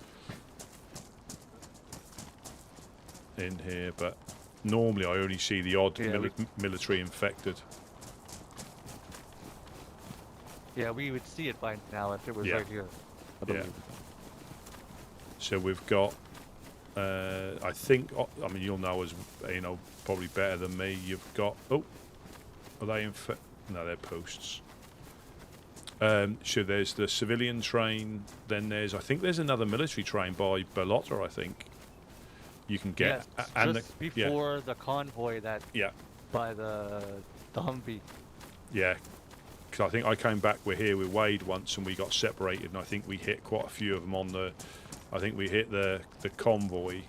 in here, but normally I only see the odd military infected. Yeah, we would see it by now if it was Yeah. right here. I believe. So we've got, I think, you'll know as probably better than me. You've got, are they no, they're posts. So there's the civilian train. Then I think there's another military train by Bellotta. I think you can get, Yes, and just before the convoy that by the Humvee. Yeah, because I think I came back. We're here with Wade once, and we got separated, and I think we hit quite a few of them on the. I think we hit the convoy,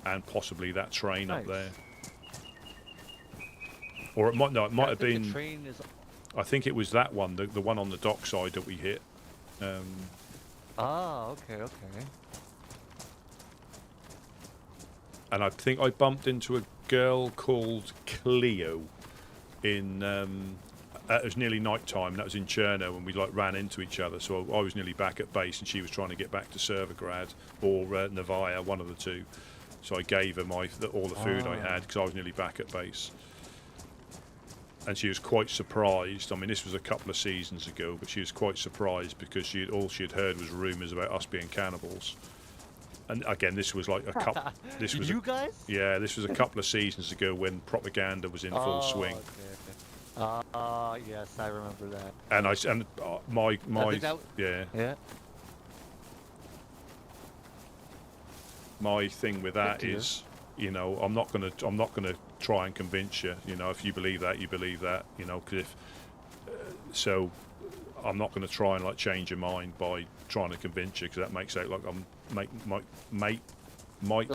and possibly that train up Nice. there. Or it might no, it might I have think been. the train is. I think it was that one, the one on the dockside that we hit. Ah, okay, okay. And I think I bumped into a girl called Cleo in. It was nearly night time. That was in Cherno, and we like ran into each other. So I was nearly back at base, and she was trying to get back to Servergrad or Novaya, one of the two. So I gave her all the food I had because I was nearly back at base. And she was quite surprised. I mean, this was a couple of seasons ago, but she was quite surprised because all she had heard was rumours about us being cannibals. And again, this was like a couple. This was you guys? Yeah, this was a couple of seasons ago when propaganda was in full swing. Okay. Yes, I remember that. And my Yeah. my thing with that is, you know, I'm not gonna try and convince you. You know, if you believe that, you believe that. You know, because so I'm not going to try and like change your mind by trying to convince you, because that makes it like I'm might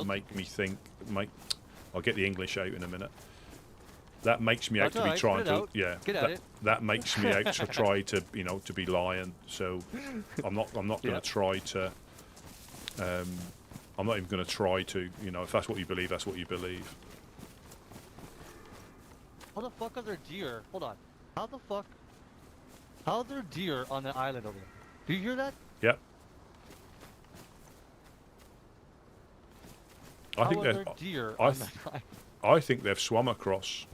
make me think. I'll get the English out in a minute. That makes me out to be trying to, that makes me out to try to, you know, to be lying. So I'm not going to try to. I'm not even going to try to, you know, if that's what you believe, that's what you believe. How the fuck are there deer? Hold on. How are there deer on the island over there? Do you hear that? Yep. I think there deer I think they've swum across.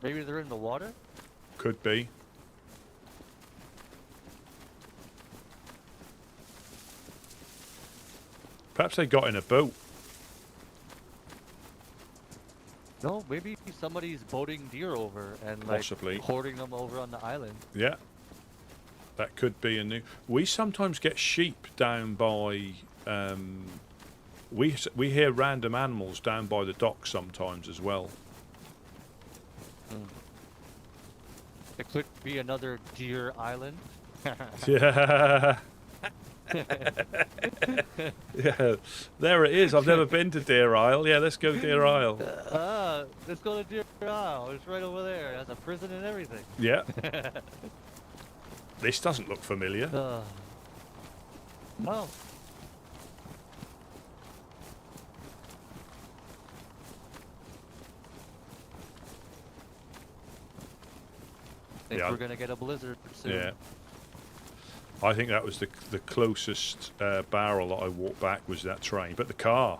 Maybe they're in the water? Could be. Perhaps they got in a boat. No, maybe somebody's boating deer over and Possibly. like hoarding them over on the island. Yeah. That could be a new. We sometimes get sheep down by. We hear random animals down by the dock sometimes as well. It could be another deer island. Yeah. Yeah, there it is. I've never been to Deer Isle. Yeah, let's go Deer Isle. Let's go to Deer Isle. It's right over there. It has a prison and everything. Yeah. This doesn't look familiar. No. Think we're gonna get a blizzard soon. Yeah. I think that was the closest barrel that I walked back was that train. But the car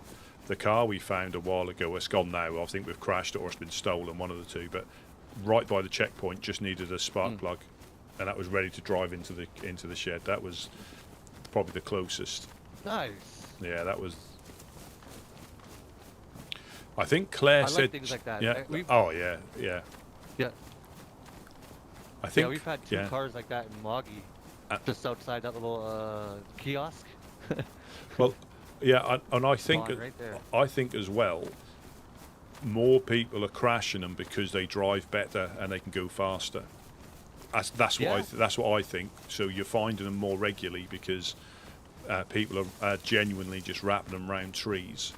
we found a while ago, it's gone now. I think we've crashed it or it's been stolen, one of the two. But right by the checkpoint, just needed a spark plug, and that was ready to drive into the shed. That was probably the closest. Nice. Yeah, that was. I think Claire said. Like things like that. Yeah. Oh yeah, yeah. Yeah. I think. Yeah, we've had two cars like that in Moggy. Just outside that little kiosk. Well, yeah, and I think right I think as well, more people are crashing them because they drive better and they can go faster. That's what I think. So you're finding them more regularly because people are genuinely just wrapping them around trees.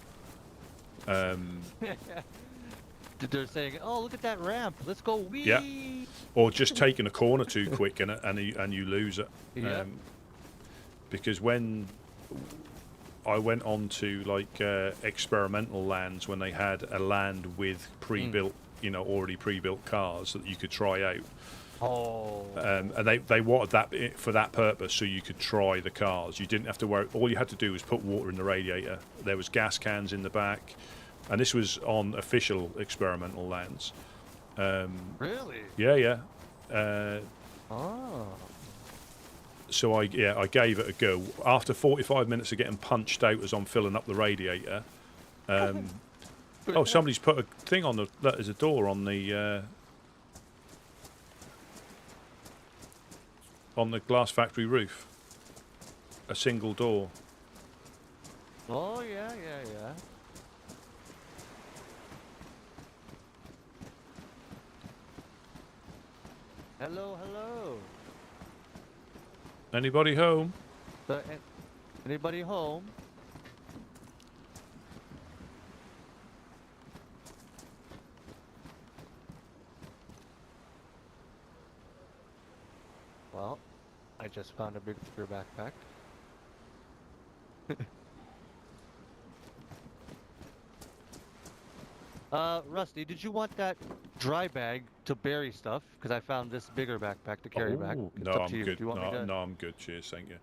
They're saying, "Oh, look at that ramp. Let's go wee." Yeah. Or just taking a corner too quick and you lose it. Yeah. Because when I went on to like experimental lands when they had a land with pre-built, you know, already pre-built cars that you could try out. Oh. And they wanted that for that purpose, so you could try the cars. You didn't have to worry. All you had to do was put water in the radiator. There was gas cans in the back. And this was on official experimental lands. Really? Yeah. Oh. So I gave it a go. After 45 minutes of getting punched out as I'm filling up the radiator. Oh, somebody's put a thing on there's a door on the glass factory roof. A single door. Oh yeah. Hello. Anybody home? Anybody home? just found a bigger backpack. Rusty, did you want that dry bag to bury stuff? Because I found this bigger backpack to carry back. It's No, up I'm to you. good. Do you want me to... No, I'm good. Cheers, thank you.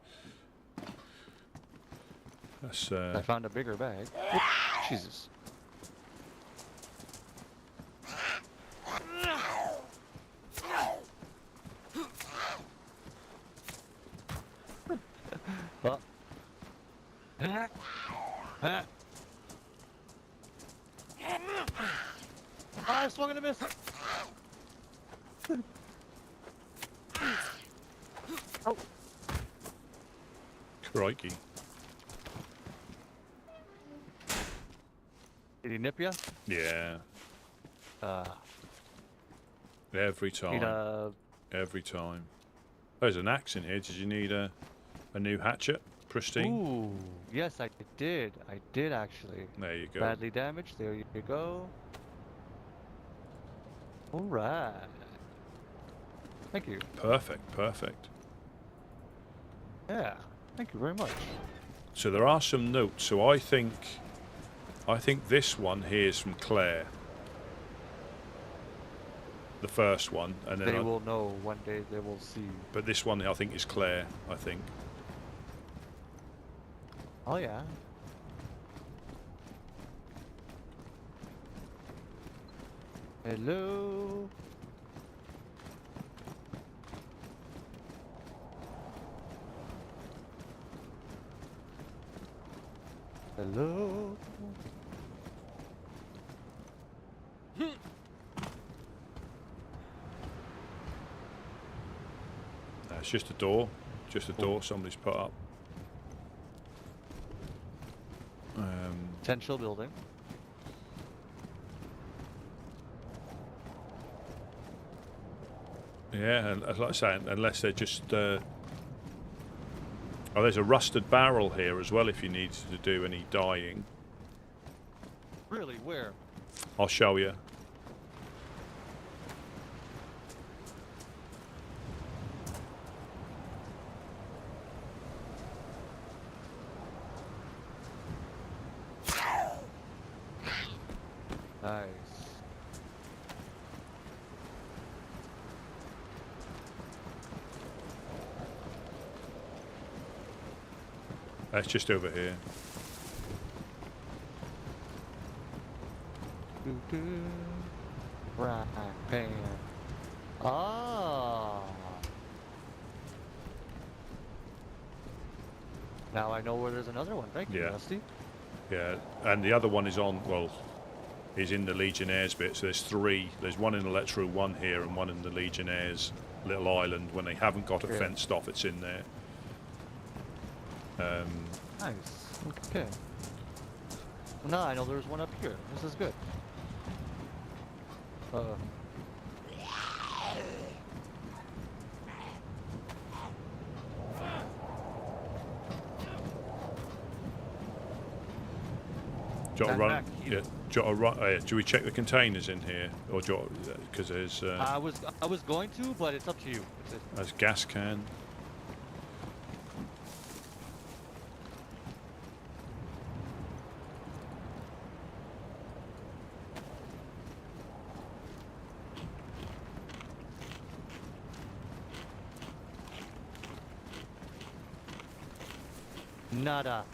That's I found a bigger bag. Oops, Jesus. Oh. I swung and a miss. Oh. crikey. Did he nip ya? Yeah, Uh, every time. need a... Every time. There's an axe in here. Did you need a new hatchet? Pristine? Ooh, yes, I did. I did actually. There you go. Badly damaged. There you go. All right. Thank you. Perfect, perfect. Yeah. Thank you very much. So there are some notes. So I think this one here is from Claire. The first one, and then They will know one day. They will see. but this one I think is Claire. I think. Oh yeah. Hello. Hello. It's just a door. Just a door somebody's put up. Potential building. Yeah, and like I say, unless they're just. Oh, there's a rusted barrel here as well. If you need to do any dyeing, Really? Where? I'll show you. Nice. That's just over here. Doo-doo. Right pan. Ah. Now I know where there's another one. Thank you, Yeah. Rusty. Yeah, and the other one is on. Well, is in the Legionnaires bit. So there's three. There's one in Electro, one here, and one in the Legionnaires little island. When they haven't got it Yeah. fenced off, it's in there. Nice. Okay. Well, now I know there's one up here. This is good. Do you want to I'm run? back here. Yeah. Do you want to run? Do we check the containers in here, or do because there's I was going to, but it's up to you. there's gas can. Nada.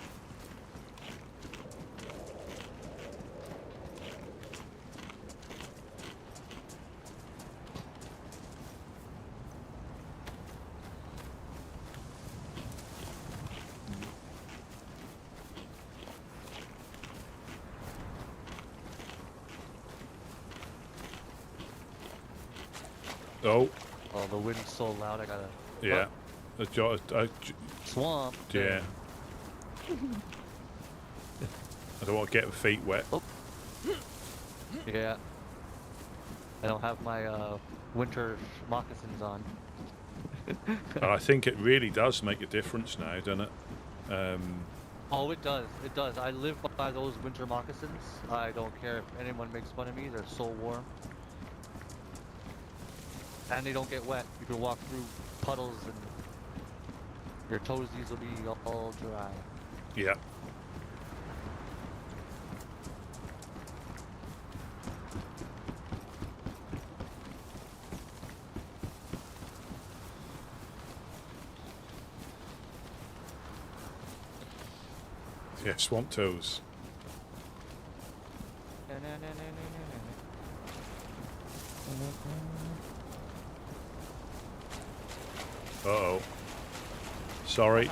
Oh, Oh, the wind's so loud. I gotta. yeah. Swamp. Yeah. I don't want to get my feet wet. Oh. Yeah. I don't have my winter moccasins on. And I think it really does make a difference now, doesn't it? Oh, it does. It does. I live by those winter moccasins. I don't care if anyone makes fun of me. They're so warm. And they don't get wet. You can walk through puddles and Your toesies will be all dry. Yeah. Yeah, swamp toes. Uh-oh. Sorry.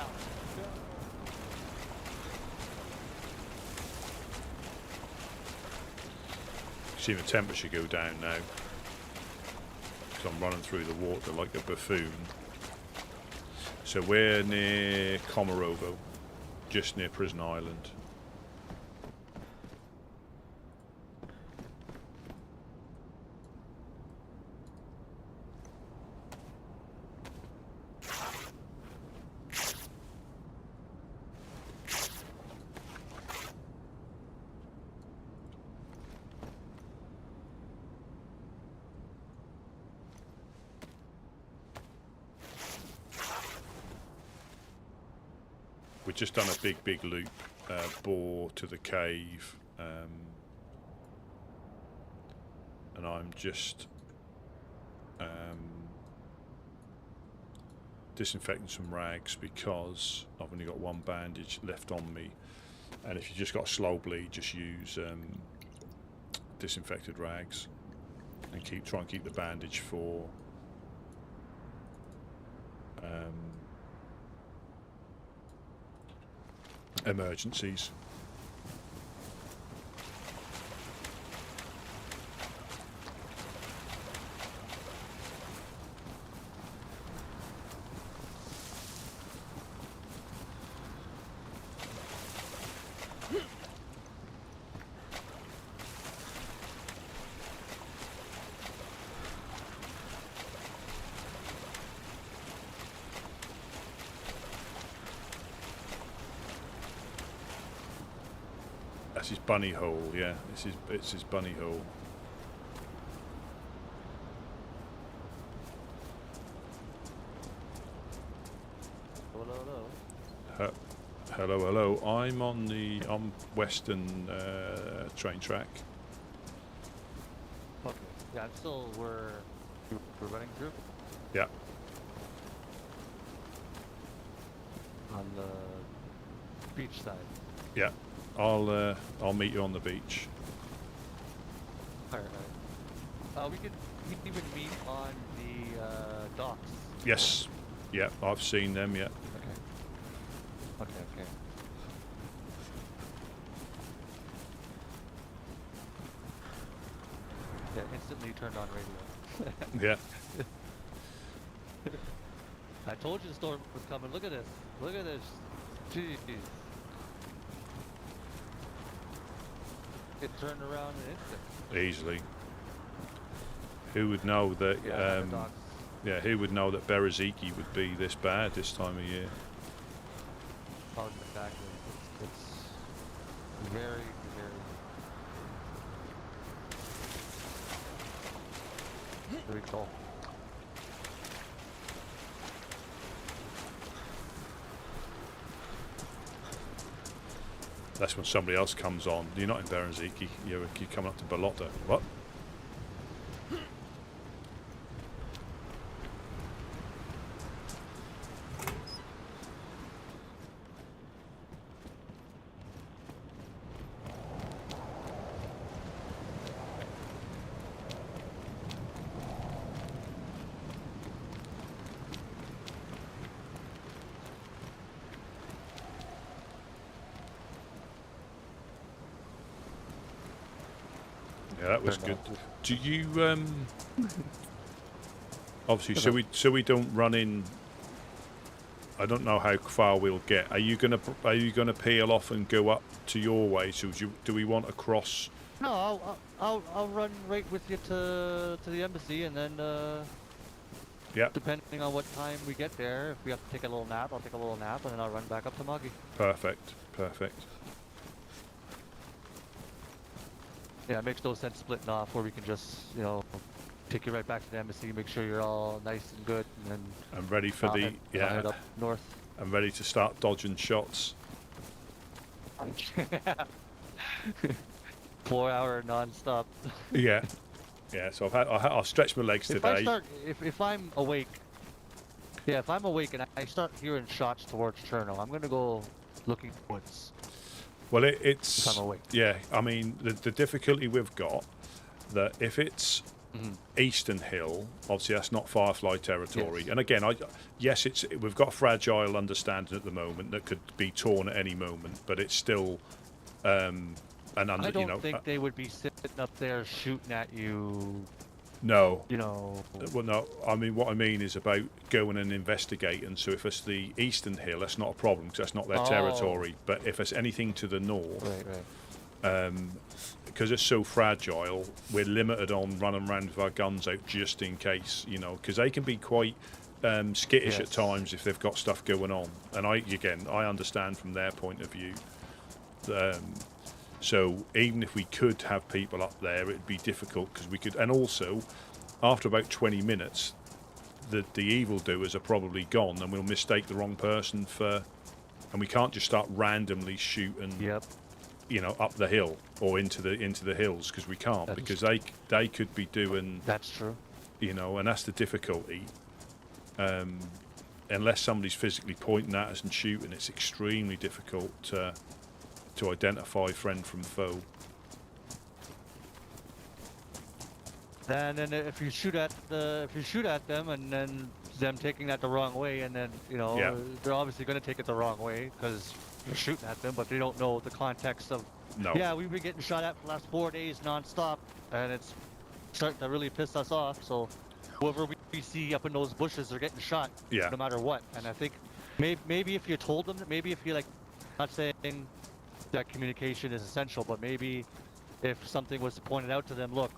See the temperature go down now. Because I'm running through the water like a buffoon. So we're near Komarovo, just near Prison Island. We've just done a big loop, bore to the cave, and I'm just disinfecting some rags because I've only got one bandage left on me, and if you just got a slow bleed, just use disinfected rags and try and keep the bandage for emergencies. That's his bunny hole, yeah. It's his bunny hole. Hello. I'm on Western train track. Okay. Yeah, I'm still we're running through Yeah. on the beach side. Yeah. I'll meet you on the beach. Alright. We can even meet on the docks. Yes. Yeah, I've seen them, yeah. Okay. Yeah, instantly turned on radio. Yeah. I told you the storm was coming. Look at this. Jeez. It turned around in an instant. Easily. Who would know that who would know that Bereziki would be this bad this time of year? Oh, exactly. It's very cool. That's when somebody else comes on. You're not in Bereziki. You're coming up to Balota. What? Yeah, that was good. Do you obviously so we don't run in? I don't know how far we'll get. Are you gonna peel off and go up to your way? So do we want to cross? No, I'll run right with you to the embassy, and then Yeah. depending on what time we get there, if we have to take a little nap, I'll take a little nap, and then I'll run back up to Moggy. Perfect. Yeah, it makes no sense splitting off where we can just, take you right back to the embassy, make sure you're all nice and good, and then I'm ready for I'll the head up north. and ready to start dodging shots. 4-hour non-stop. Yeah, yeah. So I've stretched my legs today. If I'm awake, yeah, if I'm awake and I start hearing shots towards Cherno, I'm gonna go looking for woods. Well, If it's I'm awake. yeah. I mean, the difficulty we've got that if it's Eastern Hill, obviously that's not Firefly territory. Yes. And again, we've got fragile understanding at the moment that could be torn at any moment, but it's still I don't think they would be sitting up there shooting at you. No. You know. Well, no. I mean, what I mean is about going and investigating. So if it's the Eastern Hill, that's not a problem because that's not their territory. But if it's anything to the north, Right. Because it's so fragile, we're limited on running around with our guns out just in case, because they can be quite skittish at times if they've got stuff going on. And I understand from their point of view. So even if we could have people up there, it'd be difficult because we could. And also, after about 20 minutes, the evildoers are probably gone, and we'll mistake the wrong person for. And we can't just start randomly shooting. Yep. Up the hill or into the hills because we can't because they could be doing. That's true. And that's the difficulty. Unless somebody's physically pointing at us and shooting, it's extremely difficult to identify friend from foe. And then if you shoot at them and then them taking that the wrong way, and then they're obviously going to take it the wrong way because you're shooting at them, but they don't know the context of. No. Yeah, we've been getting shot at for the last 4 days non-stop, and it's starting to really piss us off. So whoever we see up in those bushes, they're getting shot. Yeah. No matter what. And I think maybe if you told them, maybe if you not saying that communication is essential, but maybe if something was pointed out to them, look,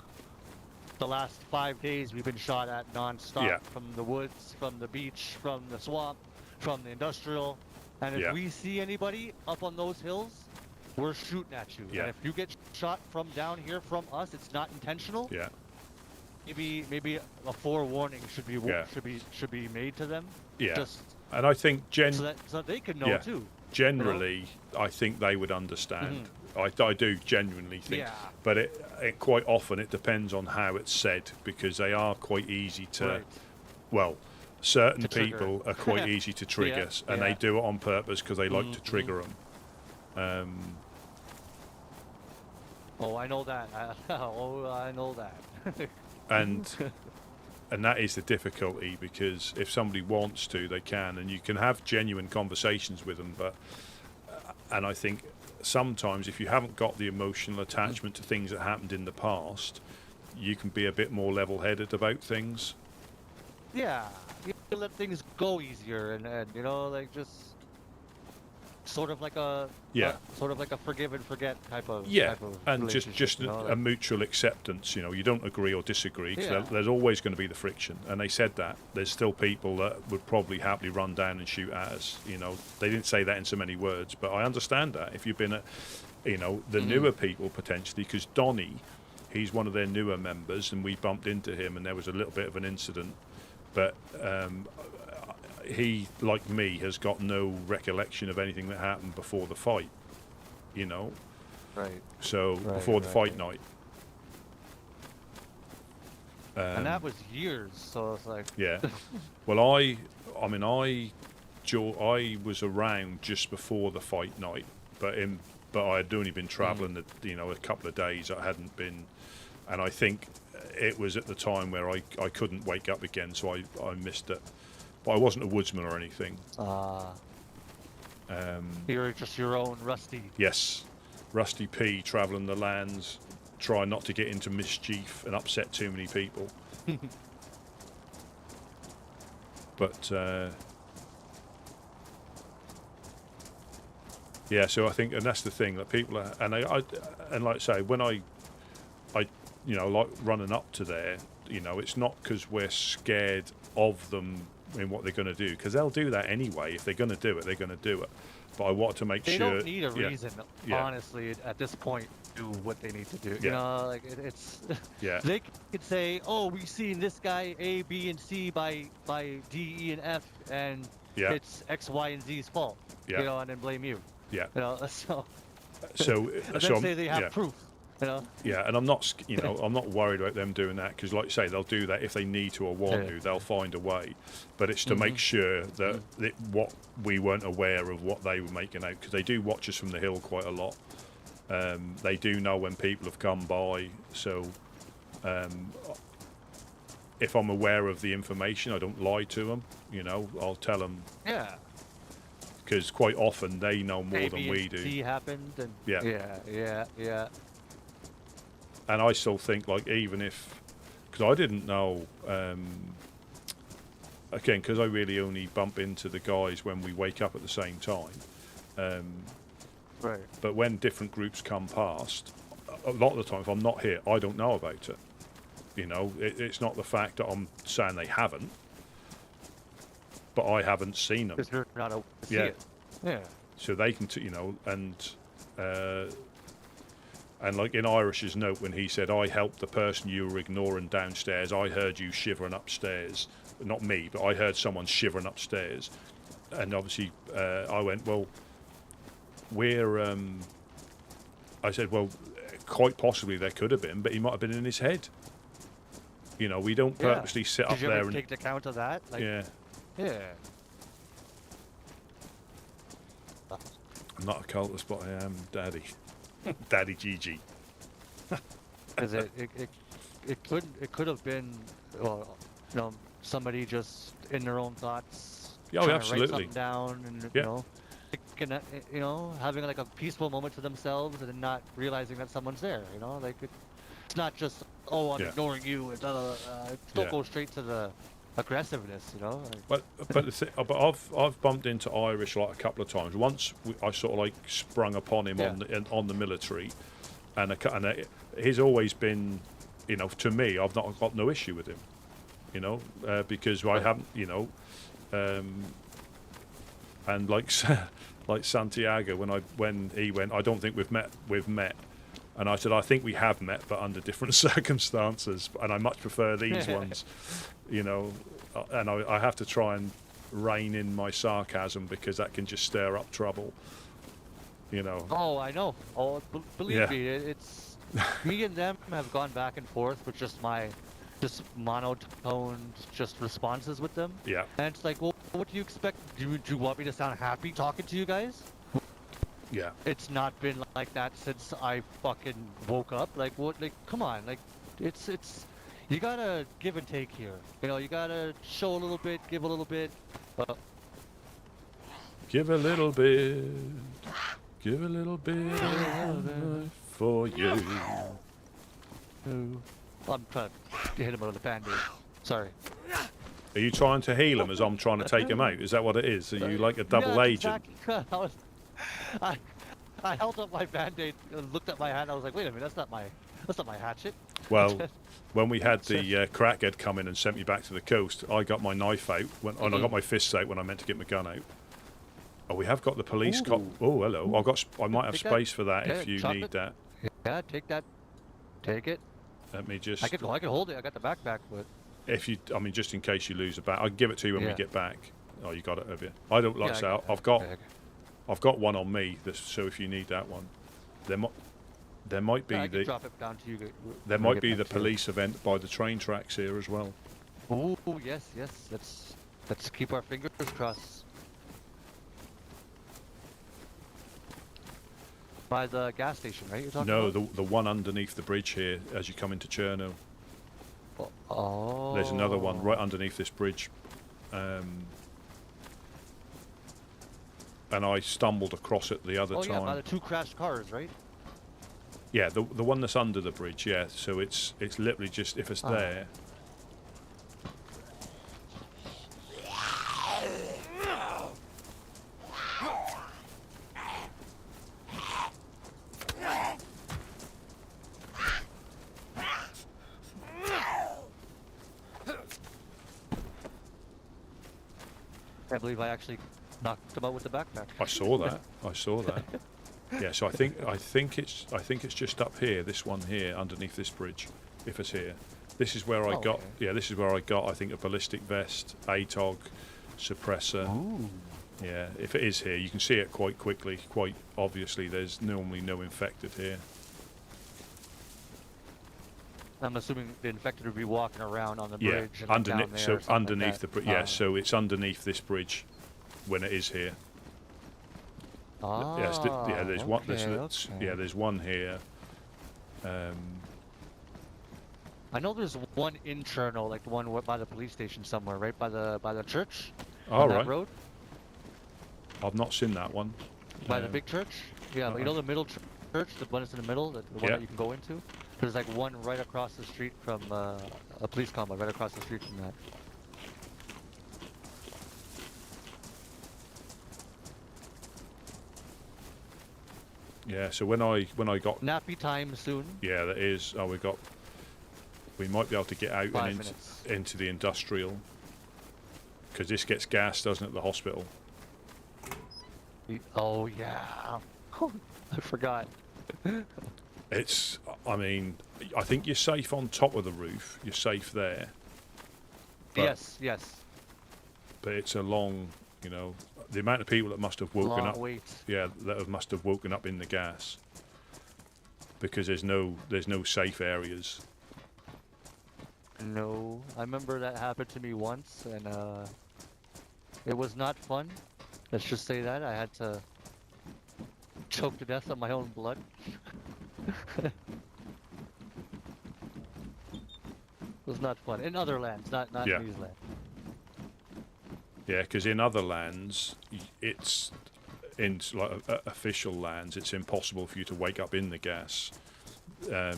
the last 5 days we've been shot at non-stop from the woods, from the beach, from the swamp, from the industrial, and if we see anybody up on those hills, we're shooting at you. And if you get shot from down here from us, it's not intentional. Yeah. Maybe a forewarning should be made to them. Yeah. And I think so they could know too. Generally, I think they would understand. I do genuinely think. Yeah. But it quite often it depends on how it's said because they are quite easy to. Right. Well, certain To people are quite easy to trigger, and they do it on purpose because they like to trigger them. Oh, I know that. I know that. And that is the difficulty because if somebody wants to, they can, and you can have genuine conversations with them. And I think sometimes if you haven't got the emotional attachment to things that happened in the past, you can be a bit more level-headed about things. Yeah, you can let things go easier, and just sort of like a forgive and forget type of and just a mutual acceptance. You don't agree or disagree because there's always going to be the friction. And they said that there's still people that would probably happily run down and shoot at us. They didn't say that in so many words, but I understand that if you've been the newer people potentially, because Donnie, he's one of their newer members, and we bumped into him, and there was a little bit of an incident, but. He, like me, has got no recollection of anything that happened before the fight, Right. So before the fight night. And that was years, so it's like. Yeah. Well, I was around just before the fight night, but I had only been travelling, a couple of days. I hadn't been, and I think it was at the time where I couldn't wake up again, so I missed it. But I wasn't a woodsman or anything. You're just your own Rusty. Yes. Rusty P, travelling the lands, trying not to get into mischief and upset too many people. But, so I think, and that's the thing, that people are, and like I say, when I like running up to there, it's not because we're scared of them in what they're going to do, because they'll do that anyway. If they're going to do it, they're going to do it. But I want to make they sure... They don't need a reason, honestly, at this point, to do what they need to do. It's... Yeah. They could say, oh, we've seen this guy A, B, and C by D, E, and F, and Yeah. it's X, Y, and Z's fault. Yeah. You know, and then blame you. Yeah. You know, so So, and so then I'm- say they have yeah. proof. You know. Yeah, and I'm not, I'm not worried about them doing that because, like you say, they'll do that if they need to or want Yeah. to. They'll find a way, but it's to make sure that what we weren't aware of what they were making out because they do watch us from the hill quite a lot. They do know when people have come by, so if I'm aware of the information, I don't lie to them. You know, I'll tell them Yeah. because quite often they know more A, than B, we and do. C happened, and yeah. And I still think, like, even if, because I didn't know, again, because I really only bump into the guys when we wake up at the same time. Right. But when different groups come past, a lot of the time, if I'm not here, I don't know about it. You know, it's not the fact that I'm saying they haven't, but I haven't seen them. Because you're not able to see Yeah. it. Yeah. So they can, and like in Irish's note when he said, I helped the person you were ignoring downstairs, I heard you shivering upstairs. Not me, but I heard someone shivering upstairs. And obviously I went, well, I said, well, quite possibly there could have been, but he might have been in his head. You know, we don't purposely sit up Did you there ever and... take account of that? Like, Yeah, Yeah. I'm not a cultist, but I am Daddy. Daddy Gigi. Because it could have been, well, you know, somebody just in their own thoughts. Yeah, trying to absolutely. write something down, and Yeah. you know, having like a peaceful moment to themselves, and then not realizing that someone's there. You know, like it's not just I'm Yeah. ignoring you. And don't go straight to the aggressiveness. You know. Like, But I've bumped into Irish like a couple of times. Once I sort of like sprung upon him on the military, and he's always been, you know, to me I've not got no issue with him, you know, because I haven't, you know, and like Santiago when he went, I don't think we've met. And I said, I think we have met, but under different circumstances. And I much prefer these ones, you know. And I have to try and rein in my sarcasm because that can just stir up trouble, you know. oh, I know. Oh, believe Yeah. me, it's me and them have gone back and forth with just monotoned responses with them. Yeah. And it's like, well, what do you expect? Do you want me to sound happy talking to you guys? Yeah. It's not been like that since I fucking woke up. Like, what? Like, come on. Like, it's. You gotta give and take here. You know, you gotta show a little bit, give a little bit. Give a little bit. Give a little bit for you. I'm trying to hit him with a band-aid. Sorry. Are you trying to heal him as I'm trying to take him out? Is that what it is? Are you like a double Yeah, agent? exactly. I held up my band-aid and looked at my hand. I was like, wait a minute, that's not my hatchet. Well, when we had the crackhead come in and sent me back to the coast, I got my knife out, and I got my fists out when I meant to get my gun out. Oh, we have got the police cop. Oh, hello. I might have Take that. space for that if Yeah, you chop need it. that. Yeah, take that. Take it. Let me just. I can hold it. I got the backpack, but If you, I mean, just in case you lose a bat, I'll give it to you when we Yeah. get back. Oh, you got it, have you? I don't like yeah, to say. I got I've that. got, Okay. I've got one on me. So if you need that one, there might be Yeah, I can the, drop it down to you. there when might we be get the back to you. police event by the train tracks here as well. Oh yes. Let's keep our fingers crossed. By the gas station, right? You're talking No, about? the one underneath the bridge here as you come into Chernarus. Oh. There's another one right underneath this bridge. And I stumbled across it the other Oh time. yeah, by the two crashed cars, right? Yeah, the one that's under the bridge. Yeah, so it's literally just if it's Oh. there. I believe I actually knocked him out with the backpack. I saw that. I saw that. Yeah, so I think it's just up here. This one here underneath this bridge. If it's here, this is where I Oh, got. okay. Yeah, this is where I got. I think a ballistic vest, ATOG, suppressor. Ooh. Yeah, if it is here, you can see it quite quickly, quite obviously. There's normally no infected here. I'm assuming the infected would be walking around on the Yeah, bridge and like down underneath. there So or something underneath like the that. bridge. Yeah, so it's underneath this bridge when it is here. Yes, yeah. There's one. Okay. There's one here. I know there's one internal, like the one by the police station somewhere, right by the church All on right. that road, I've not seen that one. by the big church. Yeah, but you know the middle church, the one that's in the middle, the one Yeah. that you can go into. There's like one right across the street from a police compound, right across the street from that. Yeah. So when I got Nappy time soon. yeah, that is. Oh, we might be able to get out 5 and minutes. into the industrial because this gets gas, doesn't it? The hospital. Oh yeah. I forgot. It's. I mean, I think you're safe on top of the roof. You're safe there. But, Yes. But it's a long. You know, the amount of people that must have woken Long up. wait. Yeah, must have woken up in the gas. Because there's no safe areas. No, I remember that happened to me once, and it was not fun. Let's just say that I had to choke to death on my own blood. It was not fun in other lands, not Yeah. in these lands. Yeah, because in other lands, it's in like official lands, it's impossible for you to wake up in the gas. Yeah,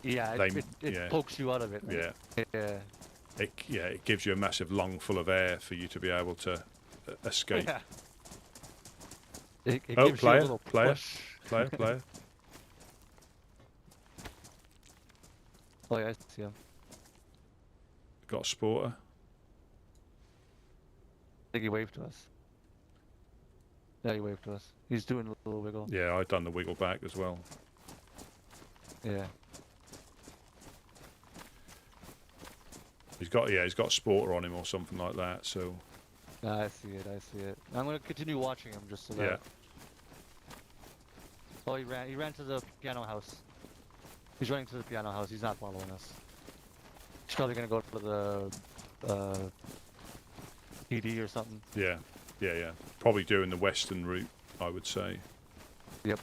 it yeah. pokes you out of it. Yeah, Yeah. it gives you a massive lung full of air for you to be able to escape. Yeah. It Oh, gives you a little player. push. Oh yeah, I see him. Got a sporter. I think he waved to us. Yeah, he waved to us. He's doing a little wiggle. Yeah, I've done the wiggle back as well. Yeah. He's got a sporter on him or something like that. So I see it. I'm gonna continue watching him just so that. yeah, Oh, he ran to the piano house. He's running to the piano house. He's not following us. He's probably gonna go to the PD or something. yeah. Probably doing the western route, I would say. Yep.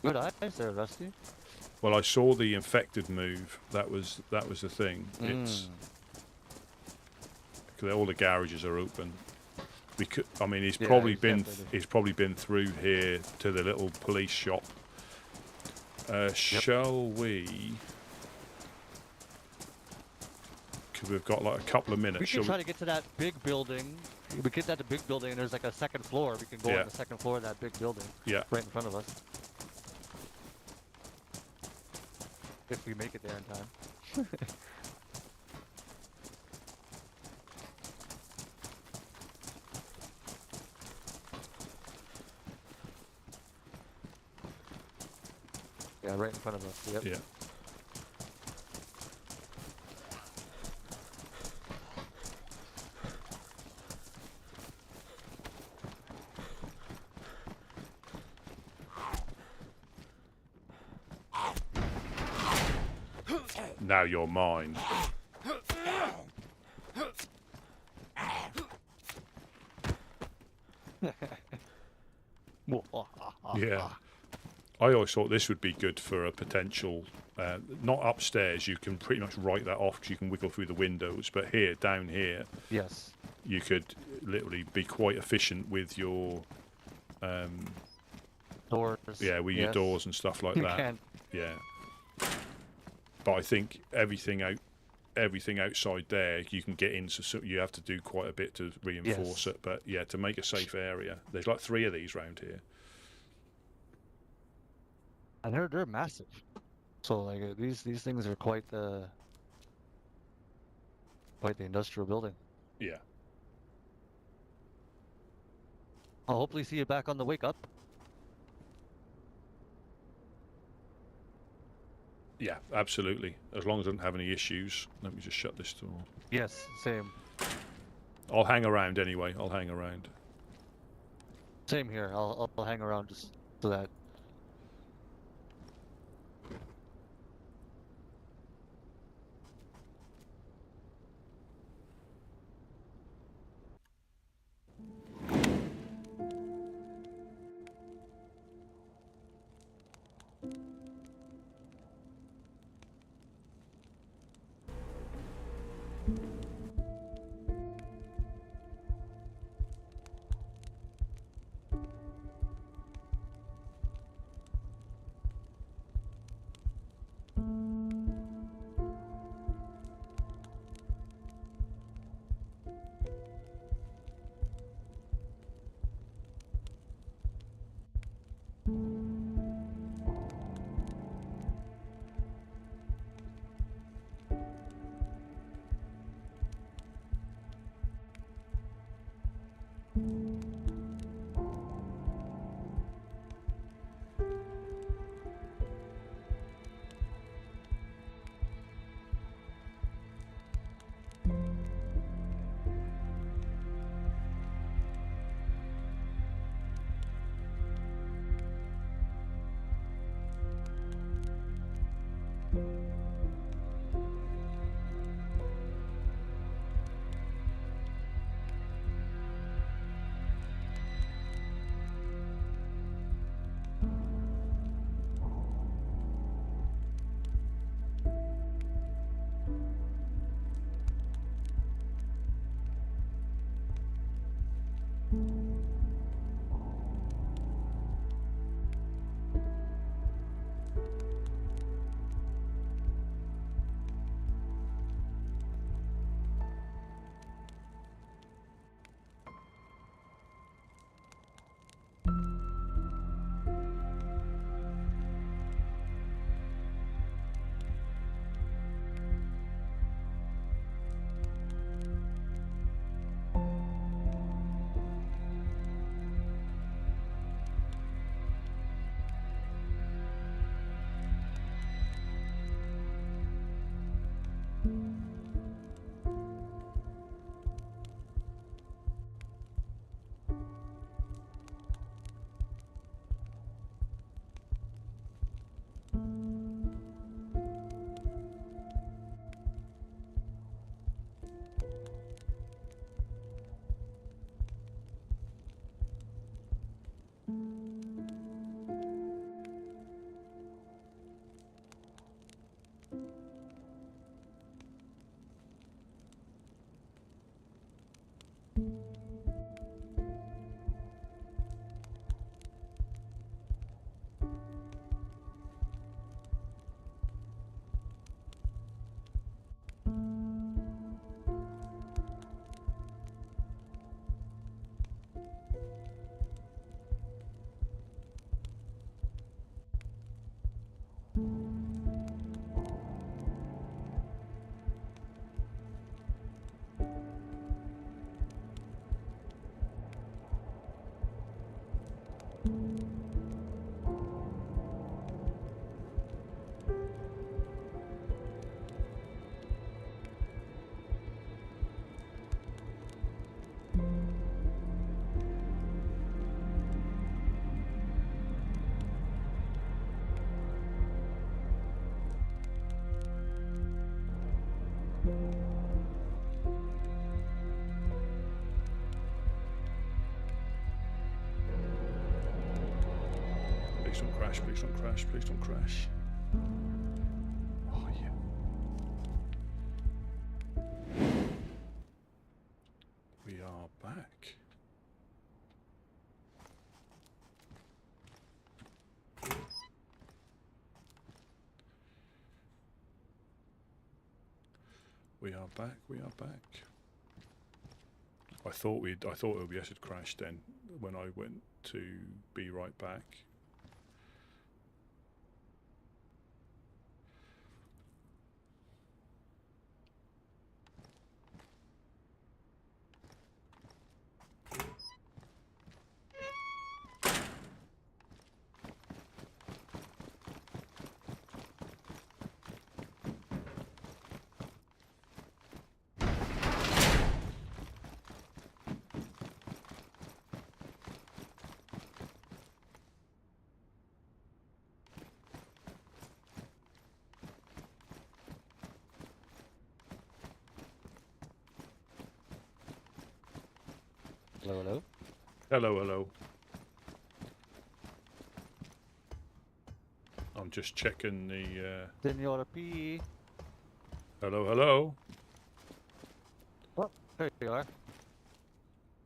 Good eyes there, Rusty. Well, I saw the infected move. That was the thing. It's all the garages are open. I mean, he's Yeah, probably he's been definitely- he's probably been through here to the little police shop. Shall we? Because we've got like a couple of minutes. We can try to get to that big building. We get to the big building, and there's like a second floor. We can go Yeah. on the second floor of that big building. Yeah. Right in front of us. If we make it there in time. Yeah, right in front of us. Yep. Yeah. Now you're mine. Yeah. I always thought this would be good for a potential, not upstairs, you can pretty much write that off because you can wiggle through the windows, but here, down here, Yes. you could literally be quite efficient with your, Doors. yeah, with your yes. doors and stuff like You that. can. Yeah. But I think everything outside there, you can get in, so you have to do quite a bit to reinforce Yes. it. But yeah, to make a safe area, there's like 3 of these around here. And they're massive. So like these things are quite the industrial building. Yeah. I'll hopefully see you back on the wake up. Yeah, absolutely. As long as I don't have any issues. Let me just shut this door. Yes, same. I'll hang around anyway. I'll hang around. Same here. I'll hang around just so that. Please don't crash, please don't crash, please don't crash. Oh, yeah. We are back. We are back, we are back. I thought OBS had crashed then when I went to be right back. Hello, hello. Hello, hello. I'm just checking the. Senora P. Hello, hello. Oh, there you are.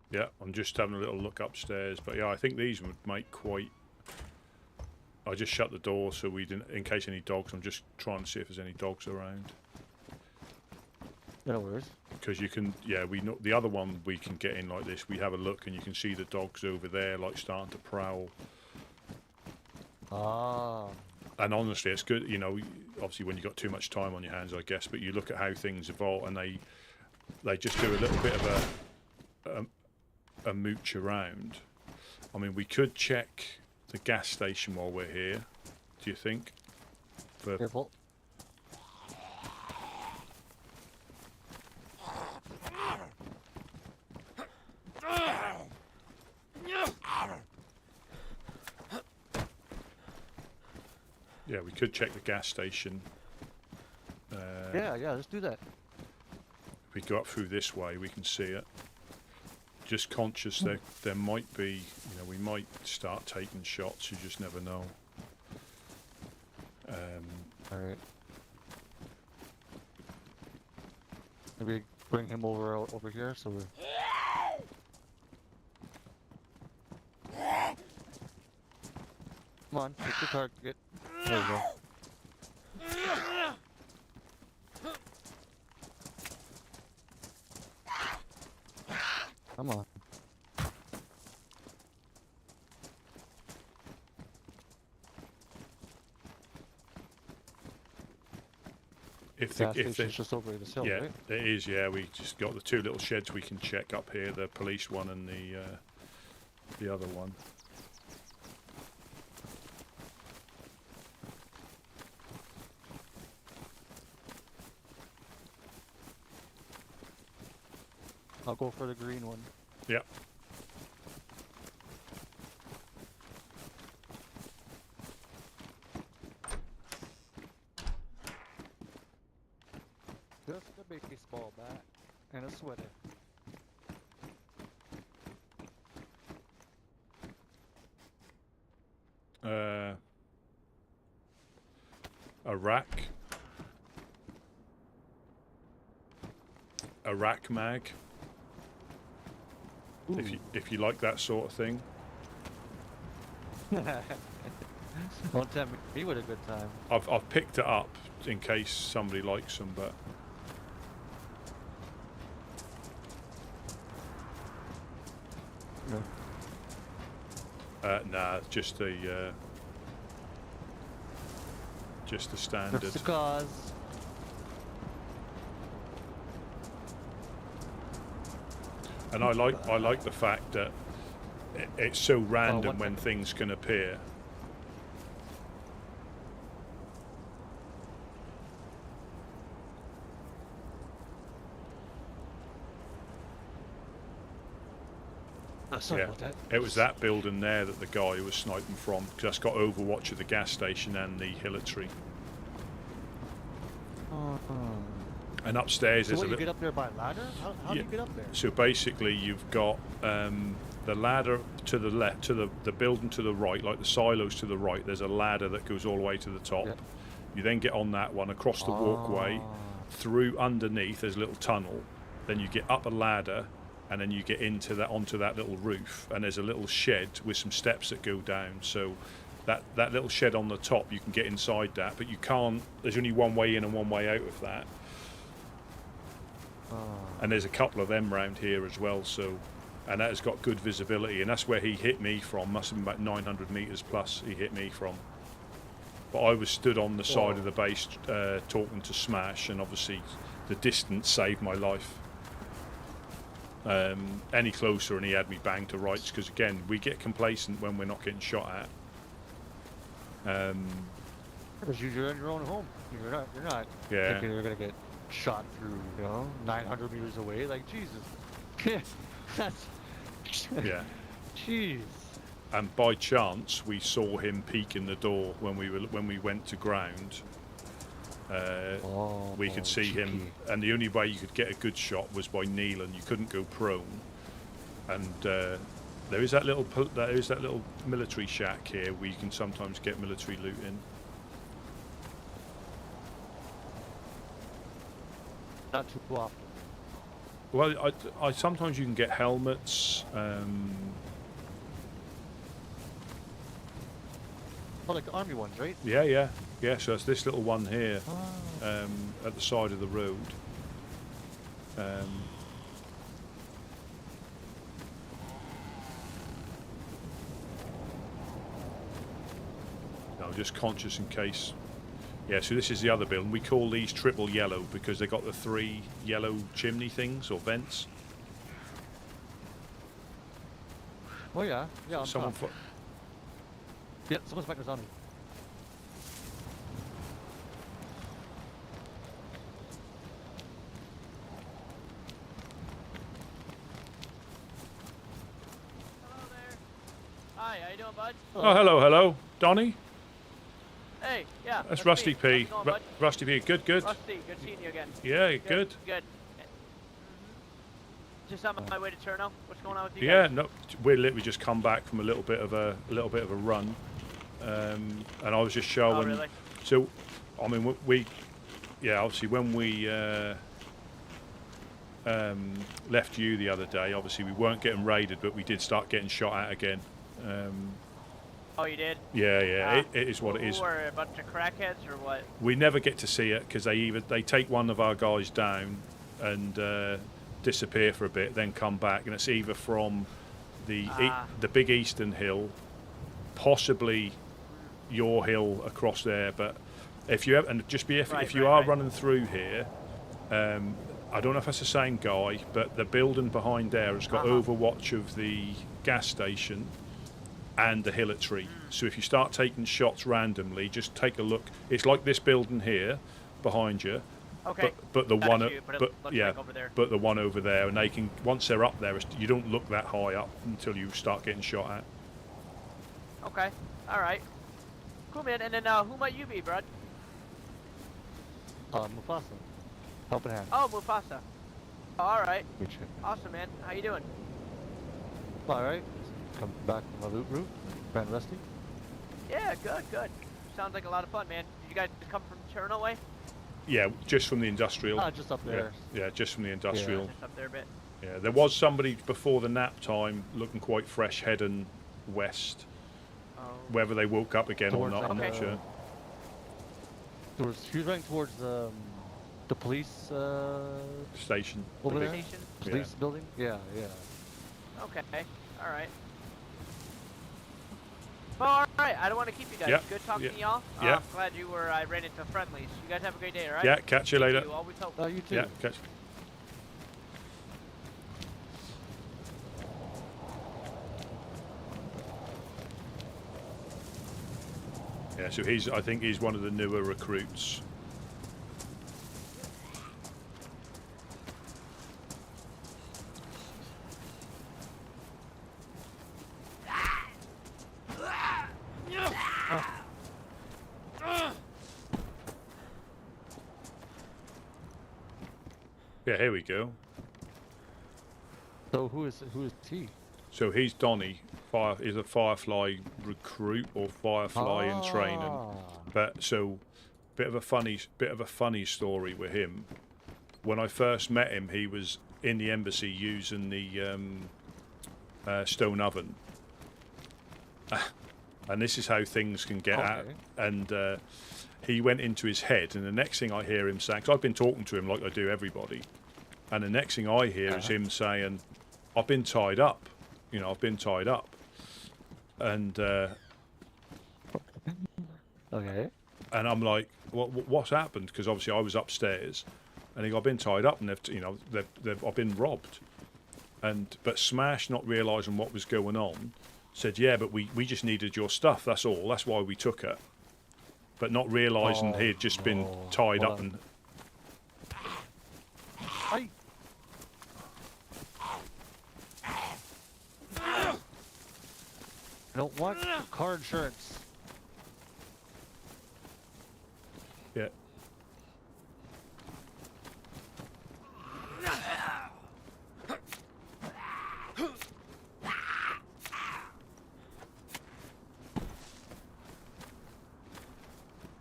Yeah, I'm just having a little look upstairs, but yeah, I think these would make quite. I just shut the door so we didn't, in case any dogs. I'm just trying to see if there's any dogs around. No worries. Because you can, yeah, we know the other one we can get in like this. We have a look and you can see the dogs over there, like starting to prowl. Ah. And honestly, it's good. You know, obviously when you've got too much time on your hands, I guess. But you look at how things evolve, and they just do a little bit of a mooch around. I mean, we could check the gas station while we're here. Do you think? For Careful. yeah, we could check the gas station. Yeah, let's do that. If we go up through this way, we can see it. Just conscious that there might be, you know, we might start taking shots. You just never know. All right. Maybe bring him over here so we're. Come on, pick the target. There you go. Come on. If Gas the, if station's the, just over this hill, yeah, right? it is. Yeah, we just got the two little sheds we can check up here: the police one and the other one. I'll go for the green one. Yep. Just a baseball bat and a sweater. A rack mag. Ooh. If you like that sort of thing. Don't tempt me with a good time. I've picked it up in case somebody likes them, but No. nah, just the standard. Just the cause. And I like the fact that it's so random one when second. things can appear. Sorry Yeah, about that. it was that building there that the guy was sniping from, because that's got overwatch of the gas station and the hilitary. And upstairs So there's what, a you little. get up there by ladder? How do Yeah. you get up there? So basically, you've got the ladder to the left, to the building to the right, like the silos to the right. There's a ladder that goes all the way to the top. Yeah. You then get on that one across the walkway, through underneath. There's a little tunnel. Then you get up a ladder, and then you get onto that little roof. And there's a little shed with some steps that go down. So that little shed on the top, you can get inside that, but you can't. There's only one way in and one way out of that. And there's a couple of them round here as well, so, and that has got good visibility, and that's where he hit me from. Must have been about 900 meters plus he hit me from. But I was stood on the side of the base talking to Smash, and obviously the distance saved my life. Any closer and he had me banged to rights, because again, we get complacent when we're not getting shot at. Because you're in your own home. You're not Yeah. thinking you're gonna get shot through, 900 meters away. Like, Jesus. That's. Yeah. Jeez. And by chance, we saw him peek in the door when we went to ground. We could see him, cheeky. and the only way you could get a good shot was by kneeling. You couldn't go prone. And there is that little military shack here where you can sometimes get military loot in. Not too often. Well, I sometimes you can get helmets. Oh, like the army ones, right? Yeah. So it's this little one here Oh. at the side of the road. No, just conscious in case. Yeah, so this is the other building. We call these triple yellow because they got the 3 yellow chimney things or vents. Oh yeah. Yeah. Someone. Yeah, someone's fighting us on me. Hello there. Hi, how you doing, bud? Oh, hello, Donnie. Hey, yeah. That's Rusty me. P. How's it going, bud? Rusty P. Good. Rusty, good seeing you again. Yeah, good. Good. Just on my way to Cherno. What's going on with you Yeah, guys? no, we're literally just come back from a little bit of a run, and I was just showing. Oh, really? So, I mean, obviously when we left you the other day, obviously we weren't getting raided, but we did start getting shot at again. Oh, you did? Yeah, it is what it Who is. were a bunch of crackheads or what? We never get to see it because they take one of our guys down and disappear for a bit, then come back, and it's either from the big eastern hill, possibly your hill across there. But if you have, and just be if you are running through here, I don't know if that's the same guy, but the building behind there has got overwatch of the gas station and the hillatry. So if you start taking shots randomly, just take a look. It's like this building here behind you. Okay. But the one, like over there. but the one over there, and they can once they're up there, you don't look that high up until you start getting shot at. Okay. All right. Cool, man. And then who might you be, bud? Mufasa. Helping hand. Oh, Mufasa. Oh, all right. Good shit. Awesome, man. How you doing? All right. Come back from my loot route. Ran Rusty. Yeah, good. Sounds like a lot of fun, man. Did you guys come from Cherno way? Yeah, just from the industrial. Just up there. Yeah, just from the industrial. Just up there a bit. Yeah, there was somebody before the nap time looking quite fresh heading west. Oh. Whether they woke up again or not, I'm not Okay. sure. He was running towards the police Station. over the there. big- Station? Police building. Yeah. Okay. All right. Well, all right. I don't want to keep you guys. Yeah, Good talking yeah, to y'all. yeah. I'm glad I ran into friendlies. You guys have a great day, all right? Yeah, catch you later. You always help. Oh, you too. Yeah, catch. Yeah, so I think he's one of the newer recruits. Yeah, here we go. So who is he? So he's Donnie. He's a Firefly recruit or Firefly in training. But so, bit of a funny story with him. When I first met him, he was in the embassy using the stone oven, and this is how things can get out. And he went into his head, and the next thing I hear him saying, 'cause I've been talking to him like I do everybody, and the next thing I hear is him saying, "I've been tied up. You know, I've been tied up." And Okay. and I'm like, what's happened? Because obviously I was upstairs, and he got, "I've been tied up, and I've been robbed." But Smash, not realising what was going on, said, "Yeah, but we just needed your stuff. That's all. That's why we took it." But not realising he'd just been tied up and. Hi. I don't want car insurance. Yeah.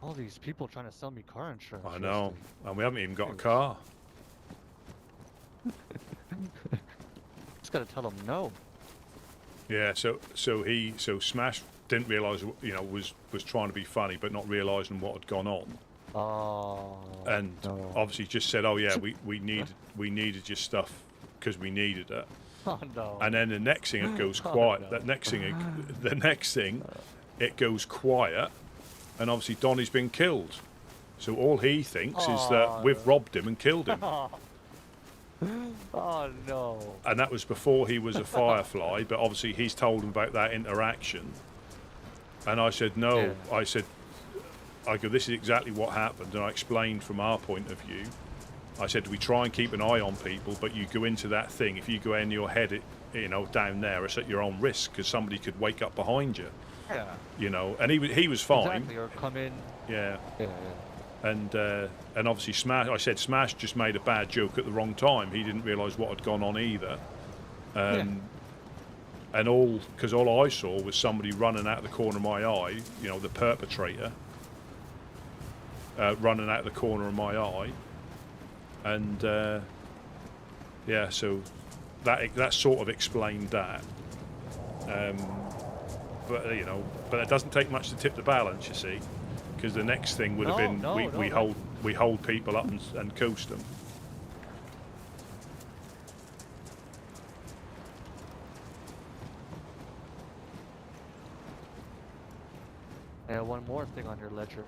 All these people trying to sell me car insurance. I know, Rusty. and we haven't even got a Jeez. car. Just gotta tell them no. Yeah, so Smash didn't realise, you know, was trying to be funny, but not realising what had gone on, Oh. and no. obviously just said, "Oh yeah, we needed your stuff because we needed it." Oh no. And then the next thing it goes Oh, quiet. no. The next thing, it goes quiet, and obviously Donnie's been killed. So all he thinks is that we've robbed him and killed him. Oh no. And that was before he was a Firefly, but obviously he's told him about that interaction. And I said, no. Yeah. I go, this is exactly what happened. And I explained from our point of view. I said, we try and keep an eye on people, but you go into that thing. If you go in your head, you know, down there, it's at your own risk because somebody could wake up behind you. Yeah. You know, and he was fine. Exactly, or come in. Yeah. Yeah, And obviously Smash. I said Smash just made a bad joke at the wrong time. He didn't realise what had gone on either. And all I saw was somebody running out of the corner of my eye. You know, the perpetrator running out of the corner of my eye. And yeah, so that sort of explained that. But you know, but it doesn't take much to tip the balance, you see. Because the next thing would have been we hold people up and coast them. Yeah, one more thing on your ledger.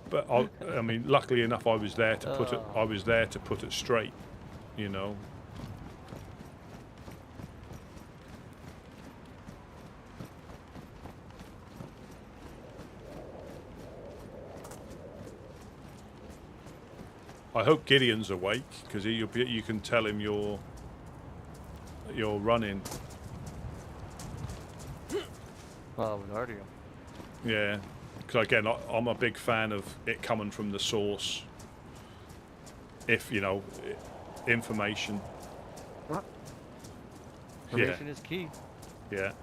But I mean, luckily enough, I was there to put it. I was there to put it straight, you know. I hope Gideon's awake because you can tell him you're running. Well, we already. Yeah, because again, I'm a big fan of it coming from the source. If you know, information. Information is key. Yeah.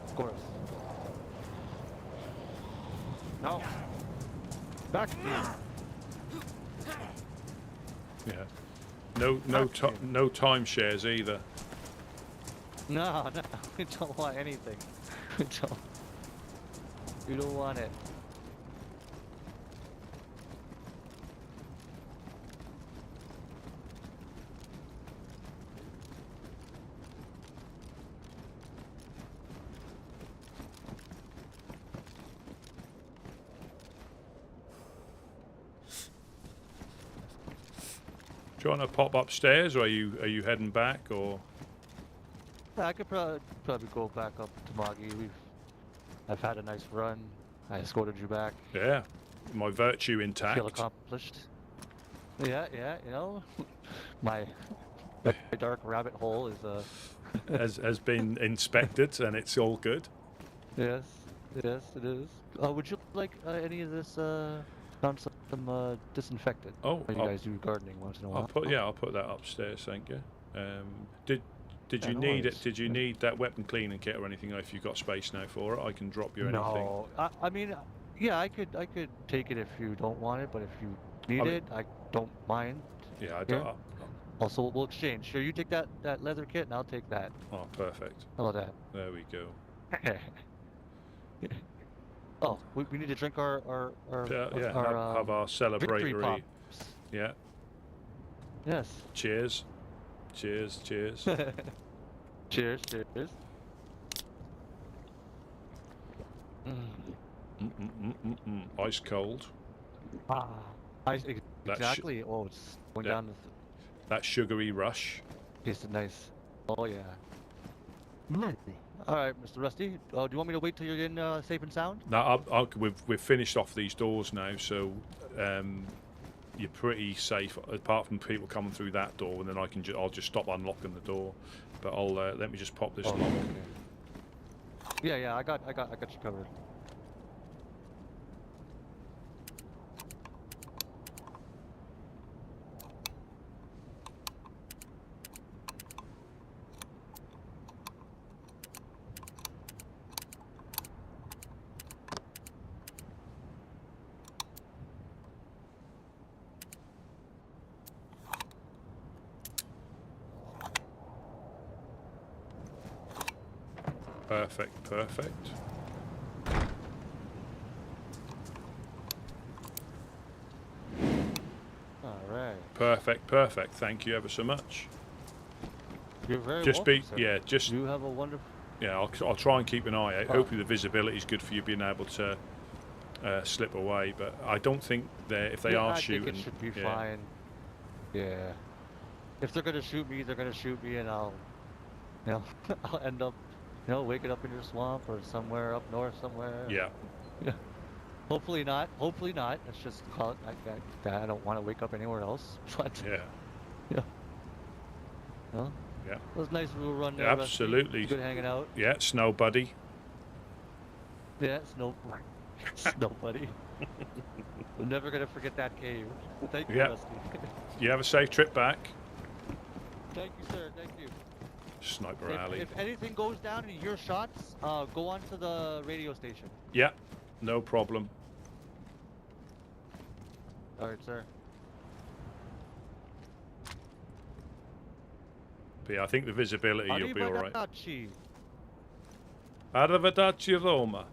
Of course. No. Back to you. Yeah. No timeshares either. No, we don't want anything. We don't want it. Do you want to pop upstairs, or are you heading back, or? Yeah, I could probably go back up to Moggy. I've had a nice run. I escorted you back. Yeah, my virtue intact. Feel accomplished. Yeah, you know, my dark rabbit hole is has been inspected, and it's all good. Yes, it is. Would you like any of this? Found some disinfectant. Oh, you guys do gardening once in a while. I'll put that upstairs. Thank you. Did you no need worries. it? Did you need that weapon cleaning kit or anything? If you've got space now for it, I can drop you anything. No, I mean, yeah, I could take it if you don't want it, but if you need it, I don't mind. Yeah, I Here. don't. Also, we'll exchange. Sure, you take that leather kit, and I'll take that. Oh, perfect. How about that? There we go. Oh, we need to drink our have our victory celebratory. pops. Yeah. Yes. Cheers. Cheers. Cheers. Cheers. Ice cold. Exactly. Oh, it's going down. That sugary rush. Tasted nice. Oh yeah. All right, Mr. Rusty. Do you want me to wait till you're in safe and sound? Now we've finished off these doors now, so you're pretty safe, apart from people coming through that door, and then I'll just stop unlocking the door. But I'll let me just pop this lock. Okay. Yeah, I got you covered. Perfect, perfect. All right. Perfect, perfect. Thank you ever so much. You're very Just welcome, be, sir. yeah, just, You have a wonderful. yeah, I'll try and keep an eye out. Oh. Hopefully the visibility is good for you being able to slip away, but I don't think if they are shooting. I think it should be yeah. fine. Yeah. If they're gonna shoot me, they're gonna shoot me, and I'll I'll end up, waking up in your swamp or somewhere up north somewhere. Yeah. Yeah. Hopefully not. Hopefully not. Let's just call it like that. I don't want to wake up anywhere else. But Yeah. yeah. Well, Yeah. it was nice little run there. Yeah, Rusty. absolutely. Good hanging out. Yeah, snow buddy. Yeah, snow buddy. We're never gonna forget that cave. Thank you, Yeah. Rusty. You have a safe trip back. Thank you, sir. Thank you. Sniper If, alley. if anything goes down and you hear shots, go on to the radio station. Yeah, no problem. All right, sir. But yeah, I think the visibility you'll be all right. Arrivederci. Arrivederci Roma.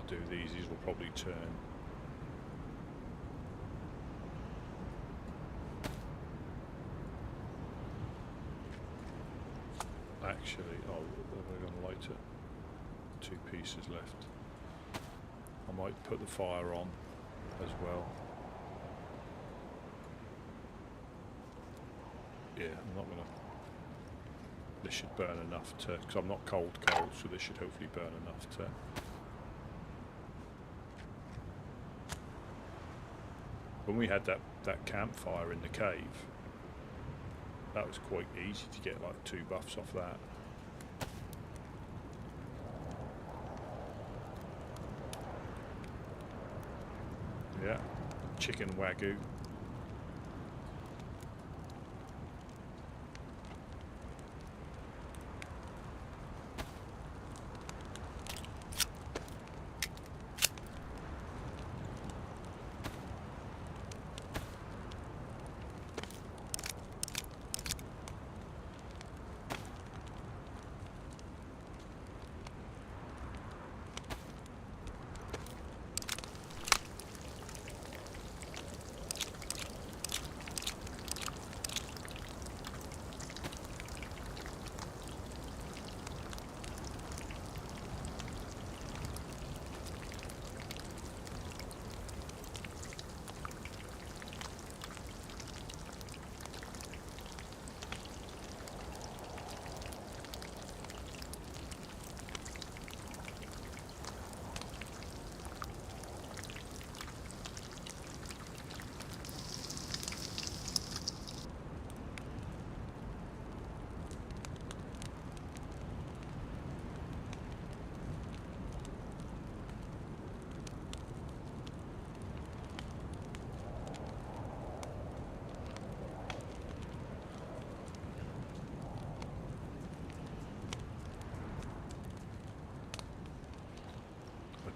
Do these will probably turn. Actually, we're going to light it. 2 pieces left. I might put the fire on as well. Yeah, I'm not going to. This should burn enough to, because I'm not cold, so this should hopefully burn enough to. When we had that campfire in the cave, that was quite easy to get like 2 buffs off that. Yeah, chicken wagyu.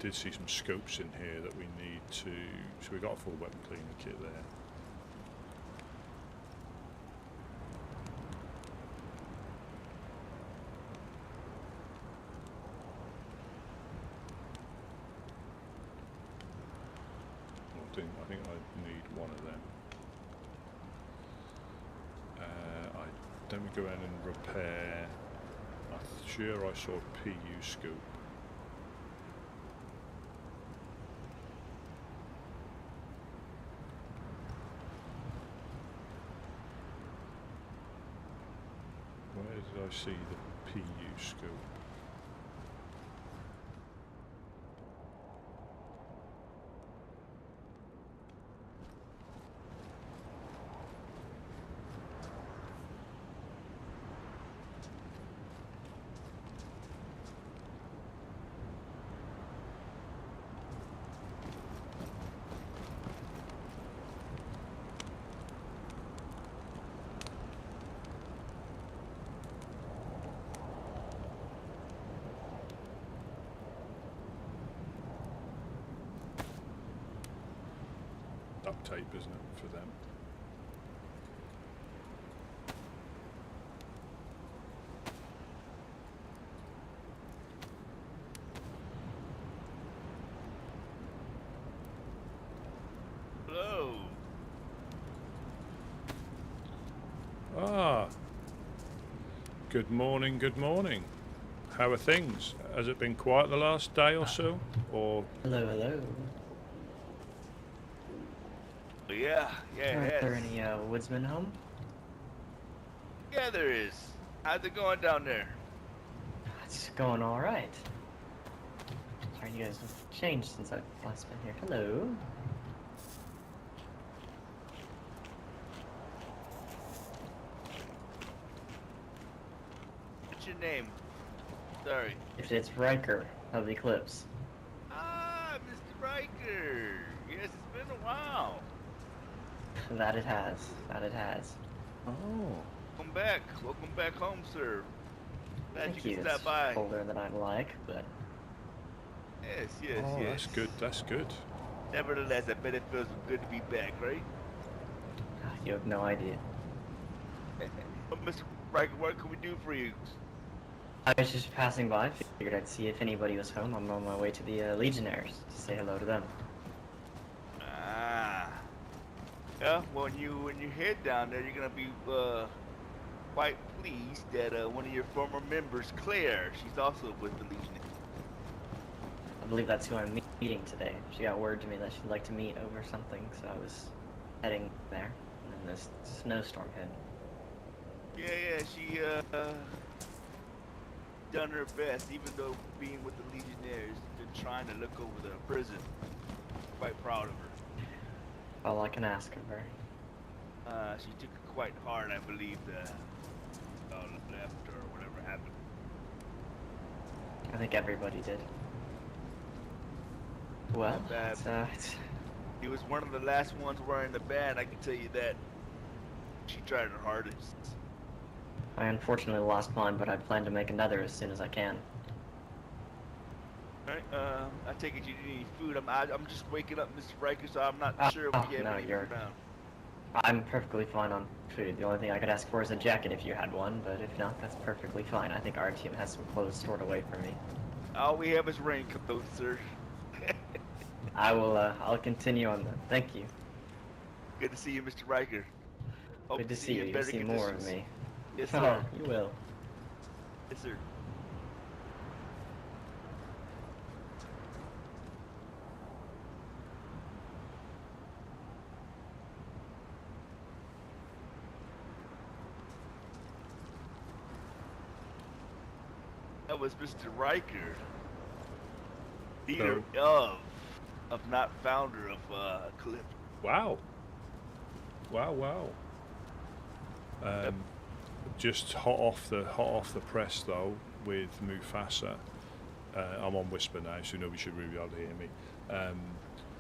did see some scopes in here that we need to. So we got a full weapon cleaner kit there. I think I need one of them. Then we go in and repair. I'm sure I saw a PU scoop. Where did I see the PU scoop? Duct tape, isn't it, for them? Hello. Ah. Good morning, good morning. How are things? Has it been quiet the last day or so? Or Hello, hello. Yeah, Are it there has. any woodsmen home? Yeah, there is. How's it going down there? It's going all right. Sorry, you guys have changed since I've last been here. Hello. What's your name? Sorry. It's Riker of the Eclipse. Ah, Mr. Riker. Yes, it's been a while. That it has. That it has. oh, Welcome back. Welcome back home, sir. Glad Thank you you. could It's stop by. colder than I'd like, but Yes, yes, oh, yes. that's good. That's good. Nevertheless, I bet it feels good to be back, right? you have no idea. But Mr. Riker, what can we do for you? I was just passing by. Figured I'd see if anybody was home. I'm on my way to the Legionnaires to say hello to them. Ah. Yeah, when you head down there, you're gonna be quite pleased that one of your former members, Claire, she's also with the Legion. I believe that's who I'm meeting today. She got word to me that she'd like to meet over something, so I was heading there. And then this snowstorm hit. Yeah, she done her best, even though being with the Legionnaires, been trying to look over the prison. Quite proud of her. All I can ask of her. She took it quite hard, I believe, that left or whatever happened. I think everybody did. Well, Not bad. He was one of the last ones wearing the band, I can tell you that. She tried her hardest. I unfortunately lost mine, but I plan to make another as soon as I can. Alright, I take it you need any food. I'm just waking up, Mr. Riker, so I'm not sure if you have no, any you're- around. I'm perfectly fine on food. The only thing I could ask for is a jacket if you had one, but if not, that's perfectly fine. I think our team has some clothes stored away for me. All we have is raincoats, sir. I'll continue on that. Thank you. Good to see you, Mr. Riker. Hope Good to see in you. You'll better see more of conditions. me. Yes, Oh, sir. you will. Yes, sir. That was Mr. Riker, leader of not founder of Eclipse. Wow. Wow. Just hot off the press though with Mufasa. I'm on whisper now, so nobody should really be able to hear me.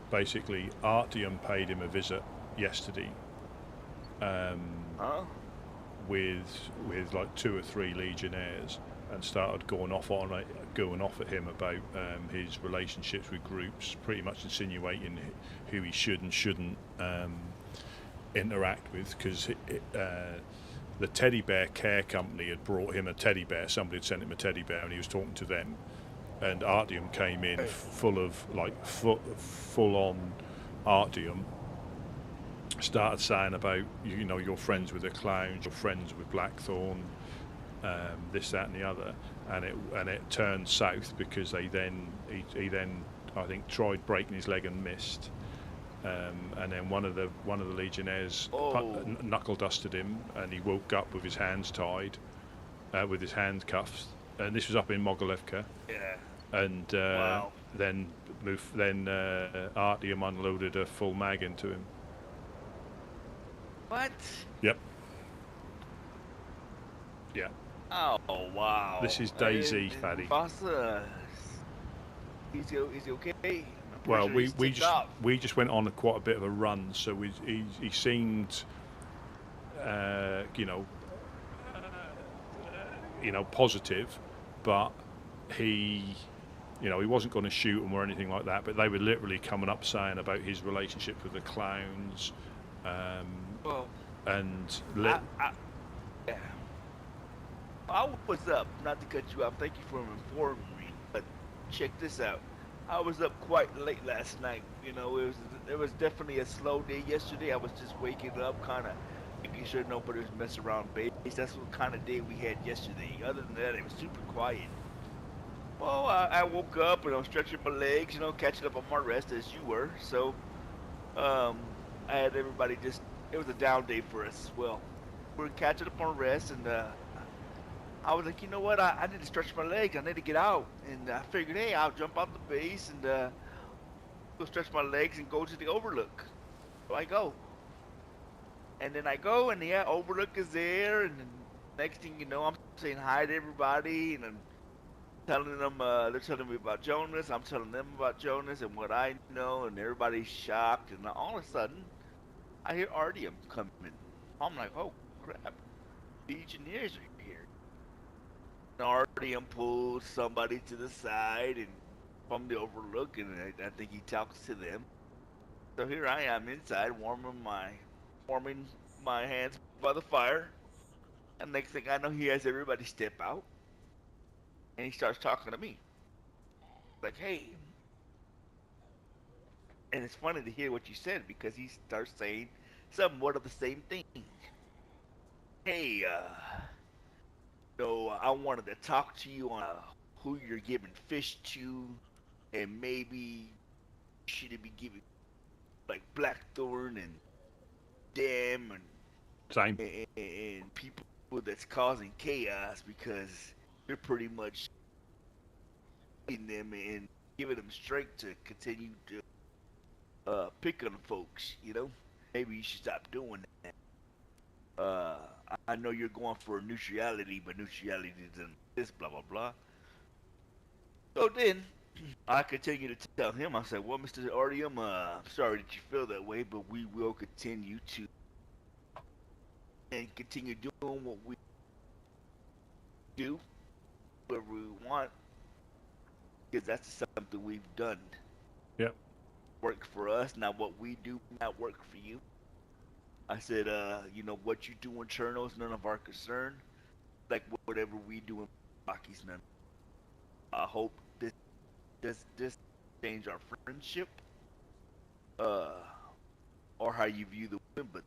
Basically, Artyom paid him a visit yesterday. Huh? With like 2 or 3 Legionnaires, and started going off at him about his relationships with groups, pretty much insinuating who he should and shouldn't interact with, because the teddy bear care company had brought him a teddy bear. Somebody had sent him a teddy bear, and he was talking to them. And Artyom came in full of full on Artyom. Started saying about you're friends with the clowns, you're friends with Blackthorn, this, that, and the other, and it turned south because he then I think tried breaking his leg and missed. And then one of the legionnaires knuckle dusted him, and he woke up with his hands tied, with his hands cuffed. And this was up in Mogilevka. Yeah. And Wow. then Artyom unloaded a full mag into him. What? Yep. Yeah. Oh wow. This is DayZ, Paddy. Fossa, is he okay? I'm Well, pretty sure he's tipped off. we just went on quite a bit of a run, so he seemed, positive, but he wasn't going to shoot him or anything like that. But they were literally coming up saying about his relationship with the clowns, Well, and yeah. I was up, not to cut you off, thank you for informing me, but check this out. I was up quite late last night. It was definitely a slow day yesterday. I was just waking up, kind of making sure nobody was messing around base. That's what kind of day we had yesterday. Other than that, it was super quiet. Well, I woke up and I was stretching my legs, catching up on my rest as you were. So, I had everybody it was a down day for us as well. We were catching up on rest, and I was like, you know what, I need to stretch my legs, I need to get out. And I figured, hey, I'll jump off the base and go stretch my legs and go to the overlook. So I go. And then I go, and yeah, overlook is there, and then next thing you know, I'm saying hi to everybody, and I'm telling them, they're telling me about Jonas, I'm telling them about Jonas and what I know, and everybody's shocked, and all of a sudden, I hear Artyom coming. I'm like, oh crap, the engineers are here. And Artyom pulls somebody to the side and from the overlook, and I think he talks to them. So here I am inside, warming my hands by the fire. And next thing I know, he has everybody step out, and he starts talking to me, like, hey. And it's funny to hear what you said, because he starts saying somewhat of the same thing. Hey, I wanted to talk to you on who you're giving fish to, and maybe you shouldn't be giving like Blackthorn and them and people that's causing chaos, because you're pretty much in them and giving them strength to continue to pick on folks. Maybe you should stop doing that. I know you're going for neutrality, but neutrality isn't this, blah, blah, blah. So then, I continue to tell him, I said, well, Mr. Artyom, I'm sorry that you feel that way, but we will continue to continue doing what we do, whatever we want, because that's something we've done. Yep. Work for us, now what we do not work for you. I said, what you do in Cherno is none of our concern. Like whatever we do in Baki's none. I hope this change our friendship, or how you view the women, but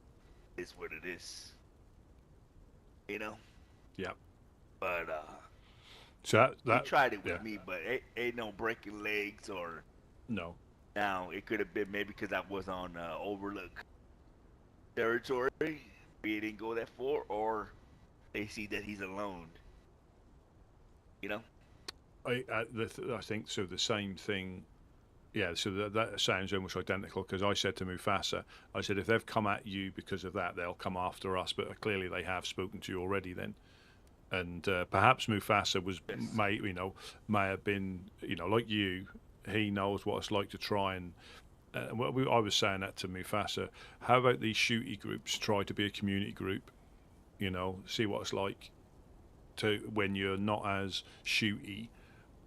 it's what it is. Yeah. But so that he tried it with me, but ain't no breaking legs or no. Now it could have been maybe because I was on overlook territory, we didn't go that far, or they see that he's alone. I think so. The same thing. Yeah. So that sounds almost identical, because I said to Mufasa, I said, if they've come at you because of that, they'll come after us. But clearly they have spoken to you already then. And perhaps Mufasa may have been, like you. He knows what it's like to try and. I was saying that to Mufasa. How about these shooty groups try to be a community group? See what it's like. to when you're not as shooty,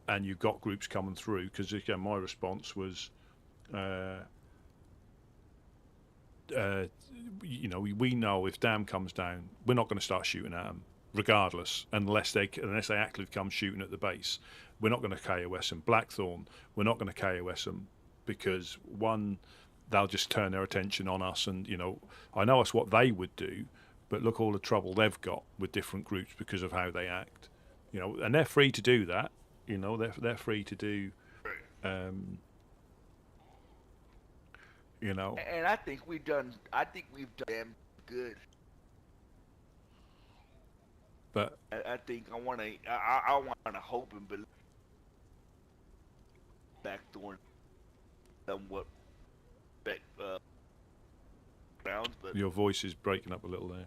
and you've got groups coming through. Because again, my response was, you know, we know if Dam comes down, we're not going to start shooting at them, regardless, unless they actually come shooting at the base. We're not going to KOS them. Blackthorn, we're not going to KOS them because one, they'll just turn their attention on us, and you know, I know it's what they would do, but look all the trouble they've got with different groups because of how they act, you know, and they're free to do that. You know, they're free to do. You know, And I think we've done damn good. but I think I want to hope and believe Blackthorn somewhat grounds, but your voice is breaking up a little there.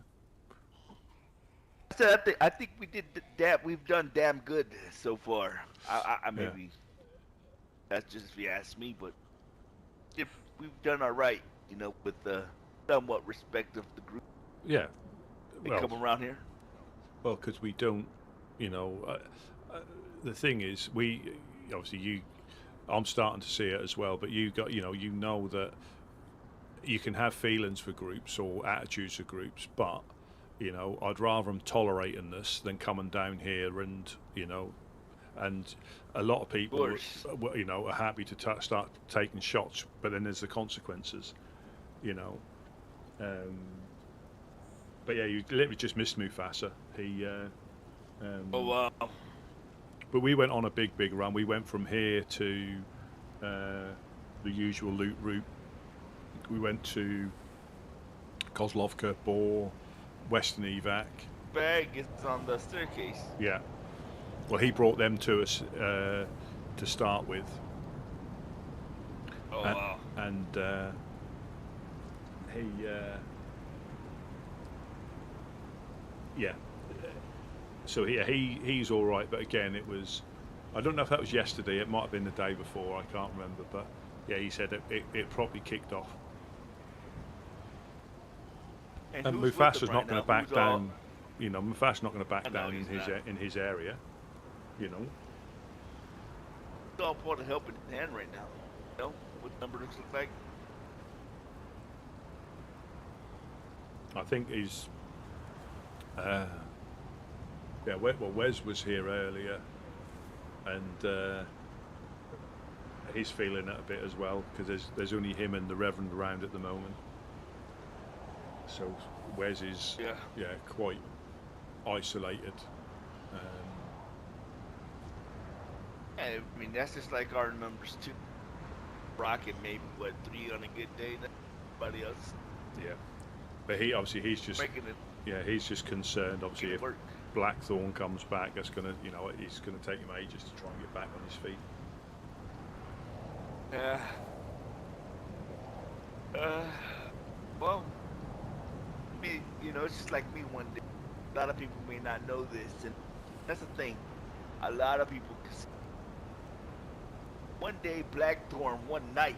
I said I think we've done damn good so far. I maybe that's just if you ask me, but if we've done all right, you know, with the somewhat respect of the group. Yeah, They well, come around here. well, because we don't, you know, the thing is, we obviously I'm starting to see it as well, but you know that you can have feelings for groups or attitudes for groups, but you know, I'd rather them tolerating this than coming down here and you know, and a lot of people, you know, are happy to start taking shots, but then there's the consequences, you know. But yeah, you literally just missed Mufasa. He. Oh wow. But we went on a big run. We went from here to the usual loot route. We went to Kozlovka, Bor, Western Evac. Bag is on the staircase. Yeah. Well, he brought them to us to start with. Oh wow. And he. Yeah. So he's all right, but again, it was. I don't know if that was yesterday. It might have been the day before. I can't remember, but yeah, he said it probably kicked off. And Mufasa's not going to back down. You know, Mufasa's not going to back down in his area. You know. It's all part of helping hand right now. You know what numbers look like. I think he's. Yeah, well, Wes was here earlier, and he's feeling it a bit as well because there's only him and the Reverend around at the moment. So Wes is quite isolated. I mean that's just like our numbers too. Rocket maybe 3 on a good day. Everybody else. Yeah, but he's just making it. Yeah, he's just concerned. Obviously, if Blackthorn comes back, that's gonna, you know, it's gonna take him ages to try and get back on his feet. Well, me, you know, it's just like me one day. A lot of people may not know this, and that's the thing. A lot of people. One day, Blackthorn, one night,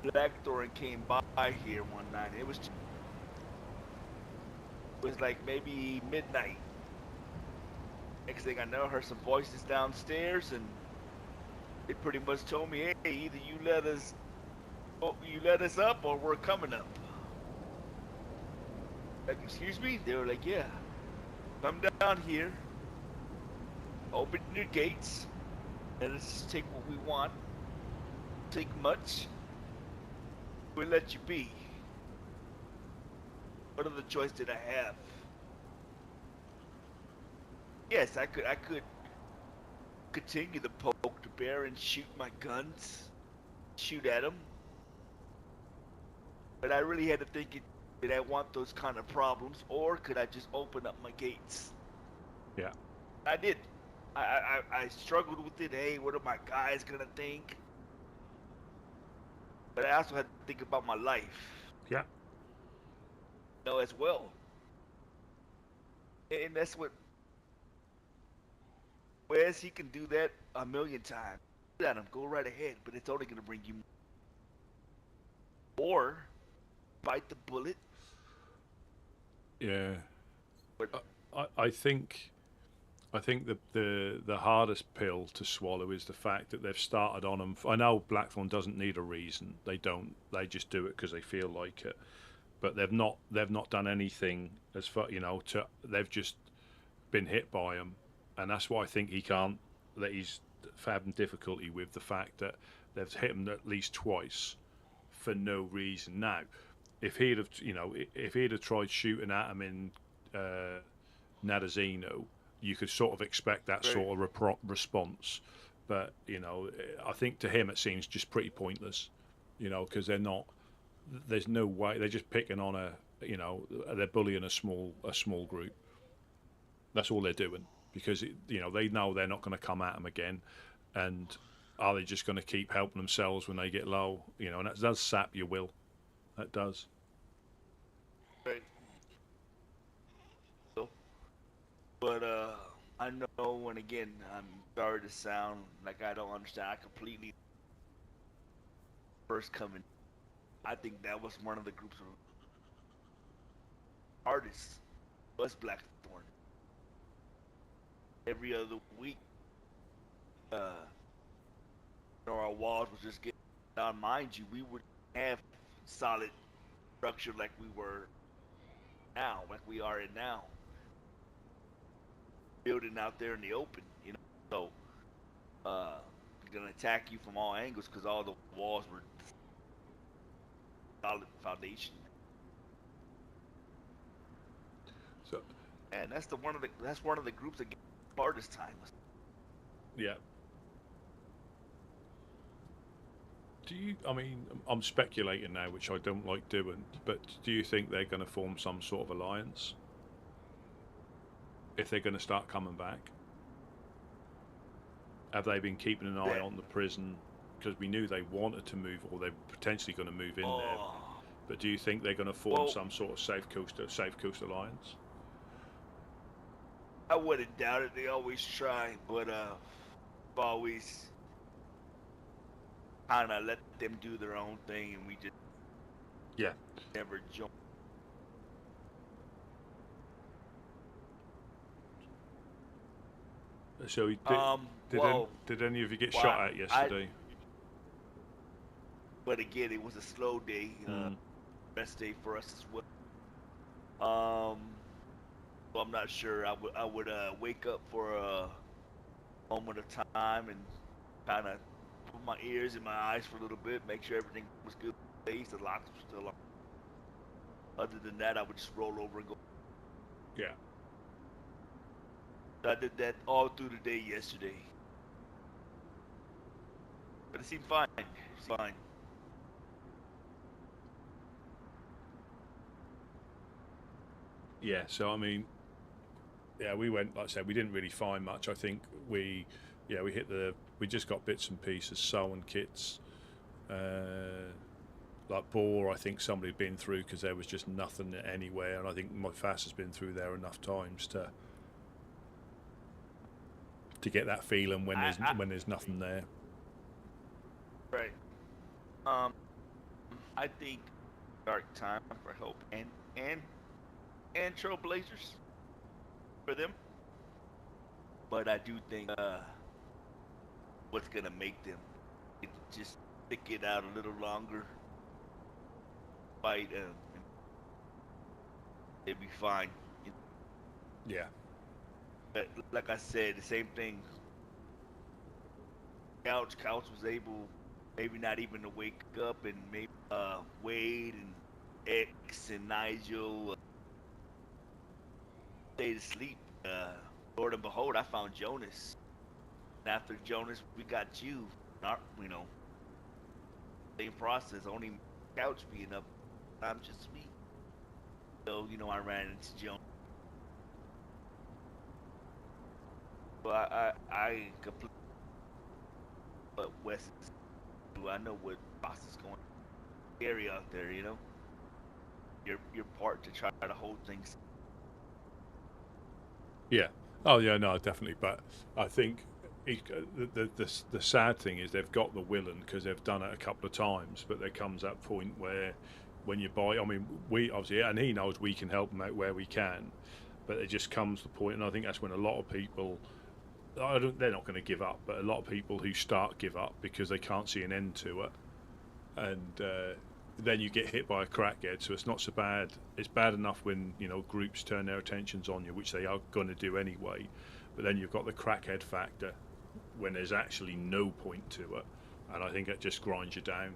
Blackthorn came by here one night. It was like maybe midnight. Next thing I know, I heard some voices downstairs, and they pretty much told me, "Hey, either you let us up, or we're coming up." Like, excuse me? They were like, "Yeah, come down here, open your gates, and let's just take what we want. Take much. We'll let you be. What other choice did I have?" Yes, I could continue to poke the bear and shoot my guns, shoot at him. But I really had to think, did I want those kind of problems, or could I just open up my gates? Yeah. I did. I struggled with it. Hey, what are my guys gonna think? But I also had to think about my life. Yeah. You know, as well. And that's what. Whereas he can do that a million times. Let him go right ahead, but it's only gonna bring you more. Or bite the bullet. Yeah. But I think the hardest pill to swallow is the fact that they've started on them. I know Blackthorn doesn't need a reason. They don't. They just do it because they feel like it. But they've not done anything as far to. They've just been hit by him, and that's why I think he can't. That he's having difficulty with the fact that they've hit him at least twice for no reason. Now, if he'd have tried shooting at him in Nadazino, you could sort of expect that sort of response. But I think to him it seems just pretty pointless. Because they're not. There's no way they're just picking on they're bullying a small group. That's all they're doing because they know they're not going to come at them again, and are they just going to keep helping themselves when they get low? And that does sap your will. That does. Right. So, but I know, and again, I'm sorry to sound like I don't understand. I completely first coming. I think that was one of the groups of artists was Blackthorn. Every other week, our walls was just getting down. Mind you, we would have solid structure like we were now, like we are in now. Building out there in the open, so gonna attack you from all angles because all the walls were solid foundation. So, and that's one of the groups that get hardest time. yeah. I'm speculating now, which I don't like doing, but do you think they're going to form some sort of alliance? If they're going to start coming back? Have they been keeping an eye on the prison? Because we knew they wanted to move, or they're potentially going to move in there. But do you think they're going to form some sort of safe coast alliance? I wouldn't doubt it. They always try, but I've always kind of let them do their own thing, and we just never join. So did any of you get shot at yesterday? But again, it was a slow day. Best day for us as well. So I'm not sure. I would wake up for a moment of time and kind of put my ears and my eyes for a little bit, make sure everything was good. The locks were still on. Other than that, I would just roll over and go. Yeah. I did that all through the day yesterday. But it seemed fine. Fine. Yeah, so we went, like I said, we didn't really find much. I think we just got bits and pieces, sewing kits, like Boar, I think somebody had been through because there was just nothing anywhere, and I think my FAS has been through there enough times to get that feeling when there's nothing there. Right. I think dark time for help and trailblazers for them, but I do think what's gonna make them just stick it out a little longer, fight, it'd be fine. Yeah. But like I said, the same thing. Couch was able, maybe not even to wake up, and maybe Wade and X and Nigel stayed asleep. Lord and behold, I found Jonas. And after Jonas, we got you. Not, same process. Only Couch being up, I'm just me. So I ran into Jonas. But I completely. But Wes is. I know what boss is going. Scary out there, Your part to try to hold things. Yeah. Oh yeah, no, definitely. But I think the sad thing is they've got the willing because they've done it a couple of times. But there comes that point where when you buy, we obviously, and he knows we can help them out where we can. But it just comes to the point, and I think that's when a lot of people, they're not going to give up, but a lot of people who start give up because they can't see an end to it, and then you get hit by a crackhead. So it's not so bad. It's bad enough when groups turn their attentions on you, which they are going to do anyway. But then you've got the crackhead factor when there's actually no point to it, and I think it just grinds you down.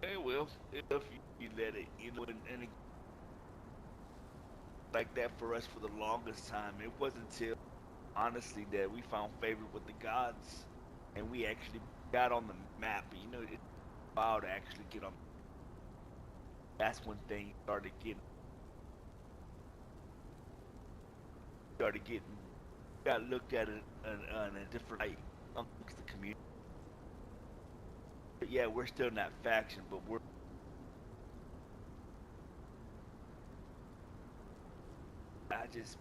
It will if you let it, and like that for us for the longest time. It wasn't until honestly that we found favor with the gods, and we actually got on the map. It's wild to actually get on. That's when things started getting got looked at it in a different light amongst the community. But yeah, we're still in that faction, but we're I just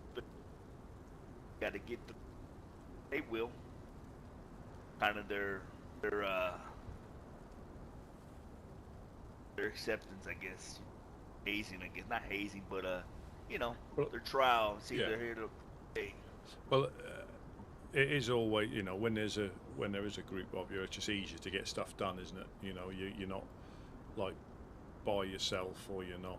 got to get the. They will kind of their acceptance, I guess. Hazing, I guess, not hazing, but their trial. See, Yeah. they're here to. Hey, Well, it is always, when there is a group of you, it's just easier to get stuff done, isn't it? You're not like by yourself, or you're not,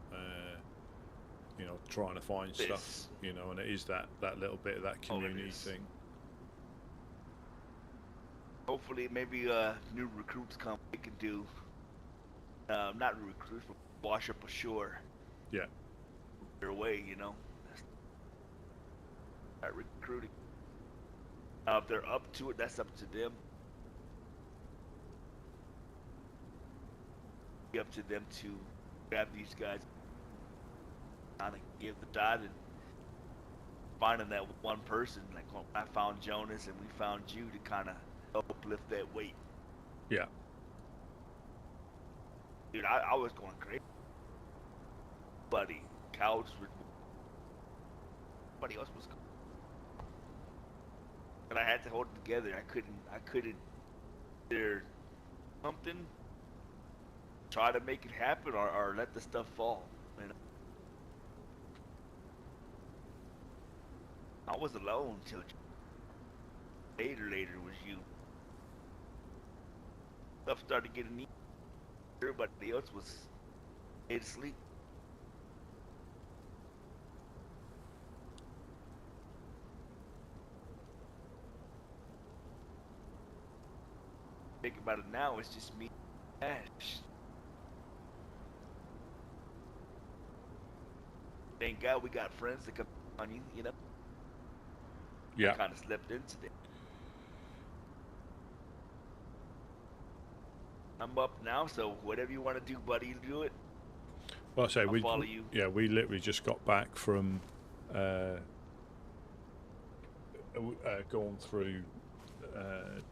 trying to find stuff, and it is that little bit of that community thing. Hopefully, maybe new recruits come. They can do, not recruits, but wash up ashore. Yeah. Their way, That recruiting. If they're up to it, that's up to them. Be up to them to grab these guys, kind of give the dot, and finding that one person. Like when I found Jonas and we found you to kind of help lift that weight. Yeah. Dude, I was going crazy. Buddy, couch with. Everybody else was. But I had to hold it together. I couldn't either something, try to make it happen, or let the stuff fall. I was alone till later was you. Stuff started getting neat. Everybody else was asleep. Think about it now, it's just me and Ash. Thank God we got friends that come on you, Yeah. I kind of slept into that. I'm up now, so whatever you want to do, buddy, you do it. Well, I say I'll follow you. Yeah, we literally just got back from going through.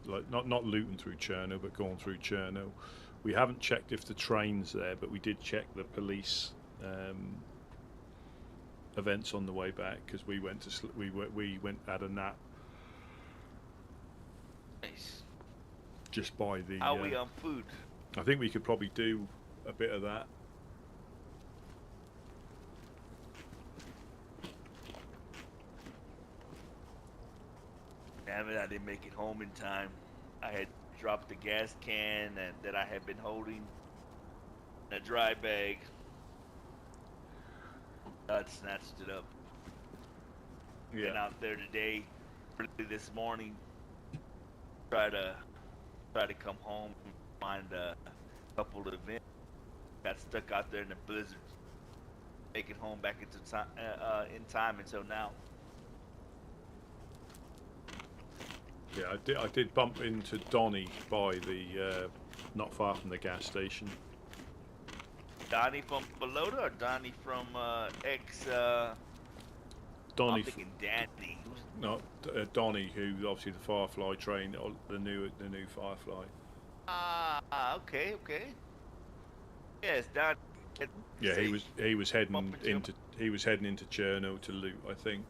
Like not looting through Cherno, but going through Cherno. We haven't checked if the train's there, but we did check the police events on the way back because we went to we went had a nap Nice. just by the. How are we on food? I think we could probably do a bit of that. Damn it, I didn't make it home in time. I had dropped the gas can that I had been holding in a dry bag. God snatched it up. Been out there today, early this morning. Try to come home and find a couple of events. Got stuck out there in the blizzard. Make it home back into time in time until now. Yeah, I did bump into Donnie by the not far from the gas station. Donnie from Balota or Donnie from Donnie. I'm thinking Danny. No, Donnie, who obviously the Firefly train, the new Firefly. Okay. Yes, Donnie. Yeah, he was heading into Cherno to loot, I think.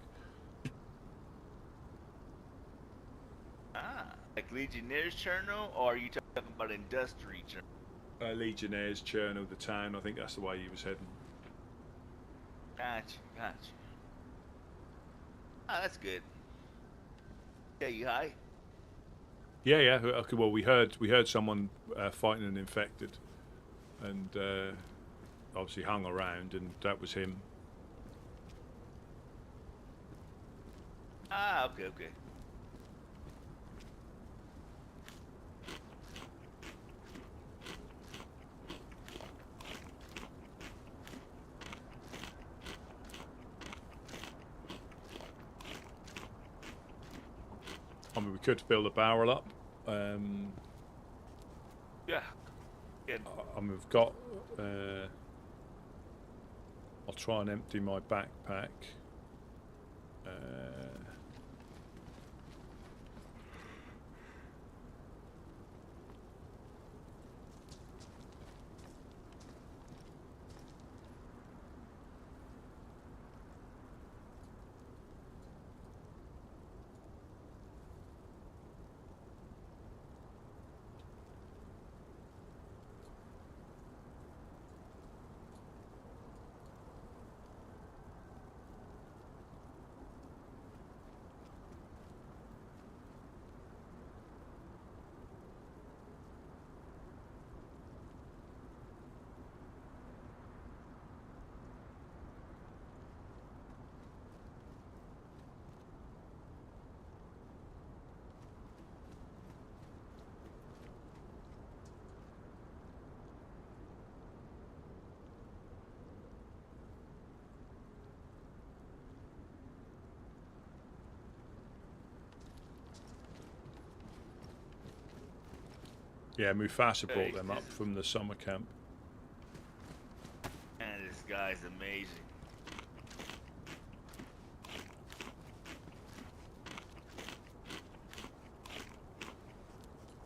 Like Legionnaires Cherno, or are you talking about Industry Cherno? Legionnaires Cherno, the town. I think that's the way he was heading. Gotcha. Ah, that's good. Yeah, you high? Yeah, yeah. Okay, well, we heard someone fighting an infected, and obviously hung around, and that was him. Ah, okay, okay. I mean, we could fill the barrel up. Yeah. Good. I mean, we've got. I'll try and empty my backpack. Yeah, Mufasa brought them up from the summer camp. Man, this guy's amazing.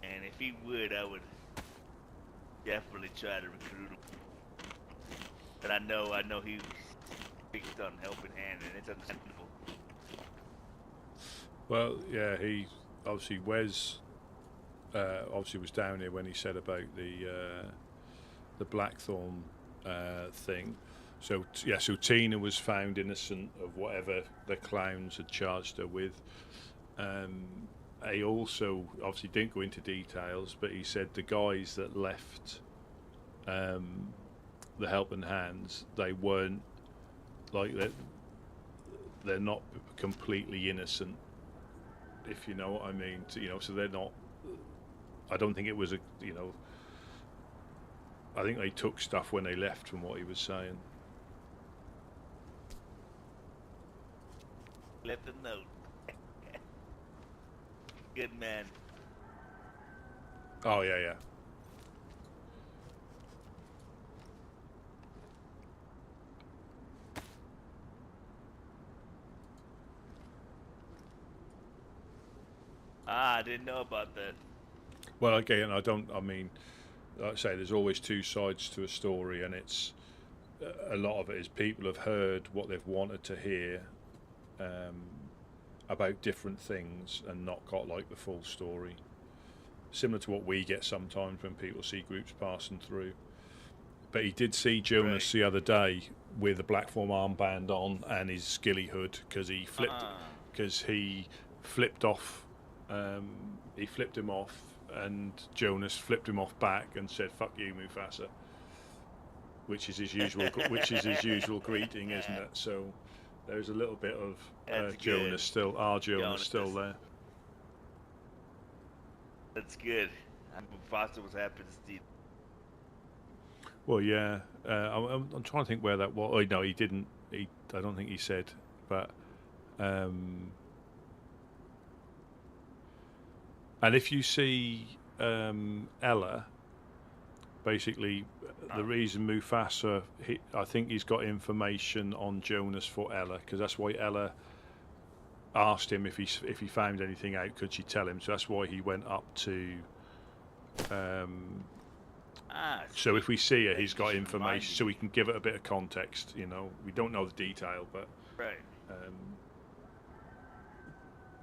And if he would, I would definitely try to recruit him. But I know he's picked on helping hand, and it's understandable. Well, yeah, he obviously Wes obviously was down here when he said about the Blackthorn thing. So yeah, so Tina was found innocent of whatever the clowns had charged her with. He also obviously didn't go into details, but he said the guys that left the Helping Hands, they weren't like that. They're not completely innocent, if you know what I mean. So they're not. I don't think it was I think they took stuff when they left, from what he was saying. Left a note. Good man. Oh yeah, yeah. Ah, I didn't know about that. Well, again, I mean, like I say, there's always two sides to a story, and it's a lot of it is people have heard what they've wanted to hear about different things and not got like the full story. Similar to what we get sometimes when people see groups passing through. But he did see Jonas the other day with a Blackthorn armband on and his skilly hood because he flipped off. He flipped him off, and Jonas flipped him off back and said, "Fuck you, Mufasa," which is his usual greeting, isn't it? So there's a little bit of Jonas still, our Jonas still there. That's good. Mufasa was happy to see. Well, yeah. I'm trying to think where that was. Oh, no, he didn't. I don't think he said, but. And if you see Ella, basically the reason Mufasa, I think he's got information on Jonas for Ella, because that's why Ella asked him if he found anything out, could she tell him? So that's why he went up to. So if we see her, he's got information, so we can give it a bit of context. We don't know the detail, but right.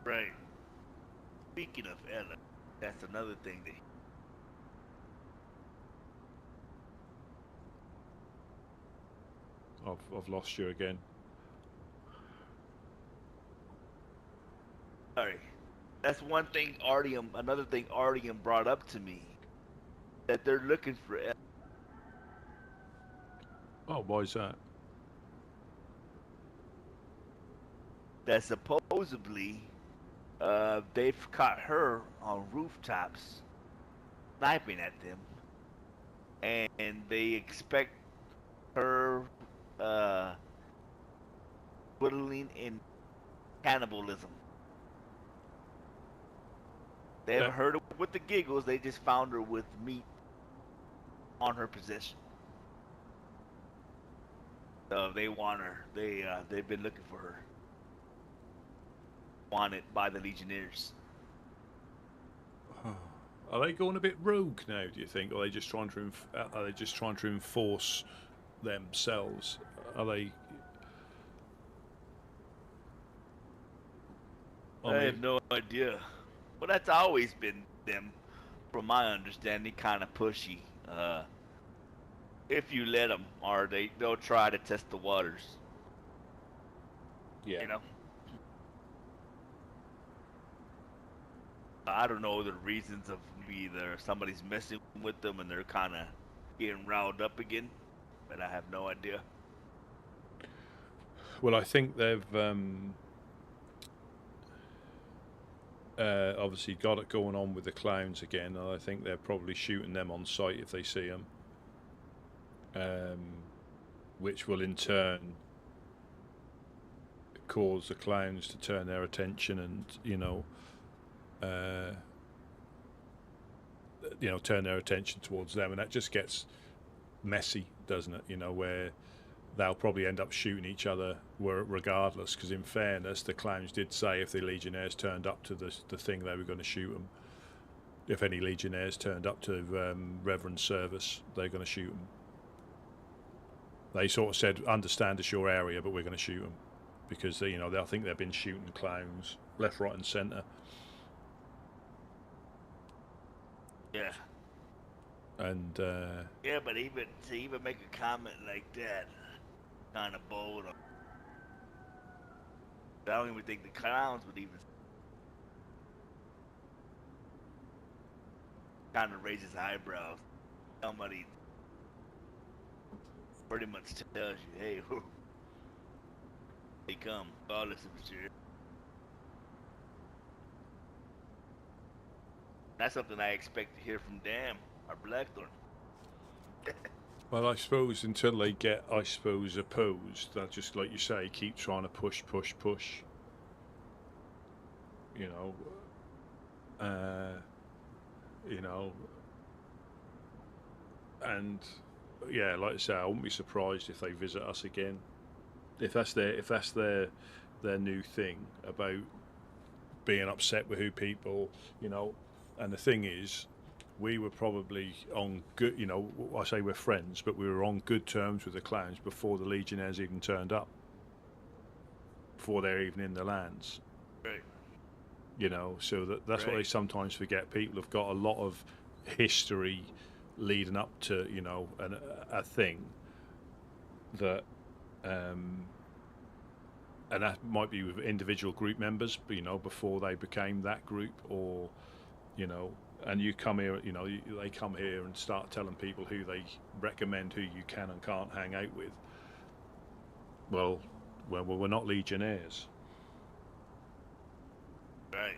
Right. Speaking of Ella, that's another thing that I've lost you again. sorry. That's one thing another thing Artyom brought up to me. That they're looking for Oh, why is that? that supposedly they've caught her on rooftops sniping at them, and they expect her whittling in cannibalism. They haven't heard her with the giggles. They just found her with meat on her possession. So they want her. They've been looking for her. Wanted by the Legionnaires. Are they going a bit rogue now? Do you think, or are they just trying to enforce themselves? Are they? I have no idea. Well, that's always been them, from my understanding, kind of pushy. If you let them, or they'll try to test the waters. Yeah. You know. I don't know the reasons of either somebody's messing with them and they're kind of getting riled up again, but I have no idea. Well, I think they've obviously got it going on with the clowns again, and I think they're probably shooting them on sight if they see them, which will in turn cause the clowns to turn their attention and turn their attention towards them, and that just gets messy, doesn't it? Where they'll probably end up shooting each other regardless, because in fairness, the clowns did say if the Legionnaires turned up to the thing, they were going to shoot them. If any Legionnaires turned up to Reverend service, they're going to shoot them. They sort of said, understand it's your area, but we're going to shoot them, because they think they've been shooting clowns left, right and centre. Yeah. And yeah, but even make a comment like that, kind of bold. I don't even think the clowns would even. Kind of raises eyebrows. Somebody pretty much tells you, "Hey, they come, regardless if it's your." That's something I expect to hear from Dan or Blackthorn. Well, I suppose until they get, opposed, they'll just, like you say, keep trying to push. And yeah, like I say, I wouldn't be surprised if they visit us again. If that's their new thing about being upset with who people, and the thing is, we were probably on good, I say we're friends, but we were on good terms with the clowns before the Legionnaires even turned up, before they're even in the lands. Right. So that's what they sometimes forget. People have got a lot of history leading up to, a thing that, and that might be with individual group members, before they became that group, or, and you come here, they come here and start telling people who they recommend, who you can and can't hang out with. Well, we're not Legionnaires. Right.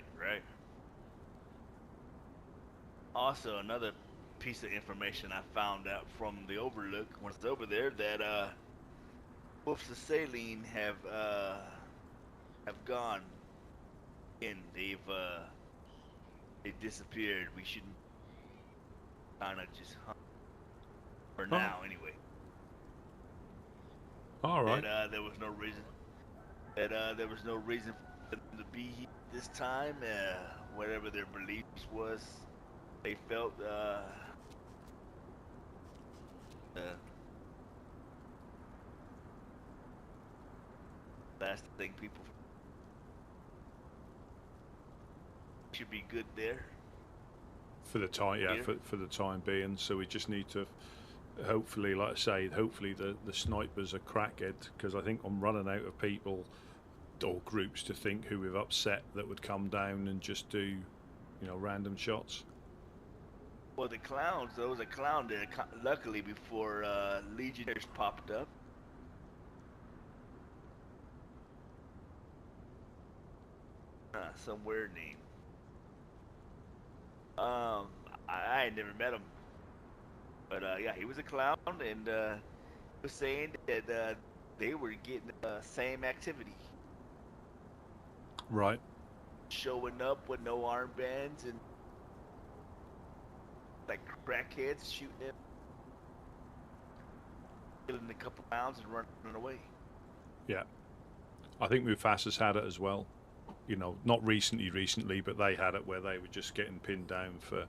Also, another piece of information I found out from the Overlook when I was over there, that Wolves of Saline have gone in. They disappeared. We shouldn't kind of just hunt for now, anyway. All right. That there was no reason. There was no reason for them to be here this time. Whatever their beliefs was, they felt last thing people should be good there for the time, yeah, for the time being. So we just need to, hopefully, like I say, hopefully the snipers are crackhead, because I think I'm running out of people or groups to think who we've upset that would come down and just do, you know, random shots. Well, the clowns, there was a clown there, luckily, before Legionnaires popped up. Some weird name. I had never met him. But yeah, he was a clown, and was saying that they were getting the same activity. Right. Showing up with no armbands and like crackheads shooting him, killing a couple pounds and running away. Yeah. I think Mufasa's had it as well. You know, not recently, but they had it where they were just getting pinned down for.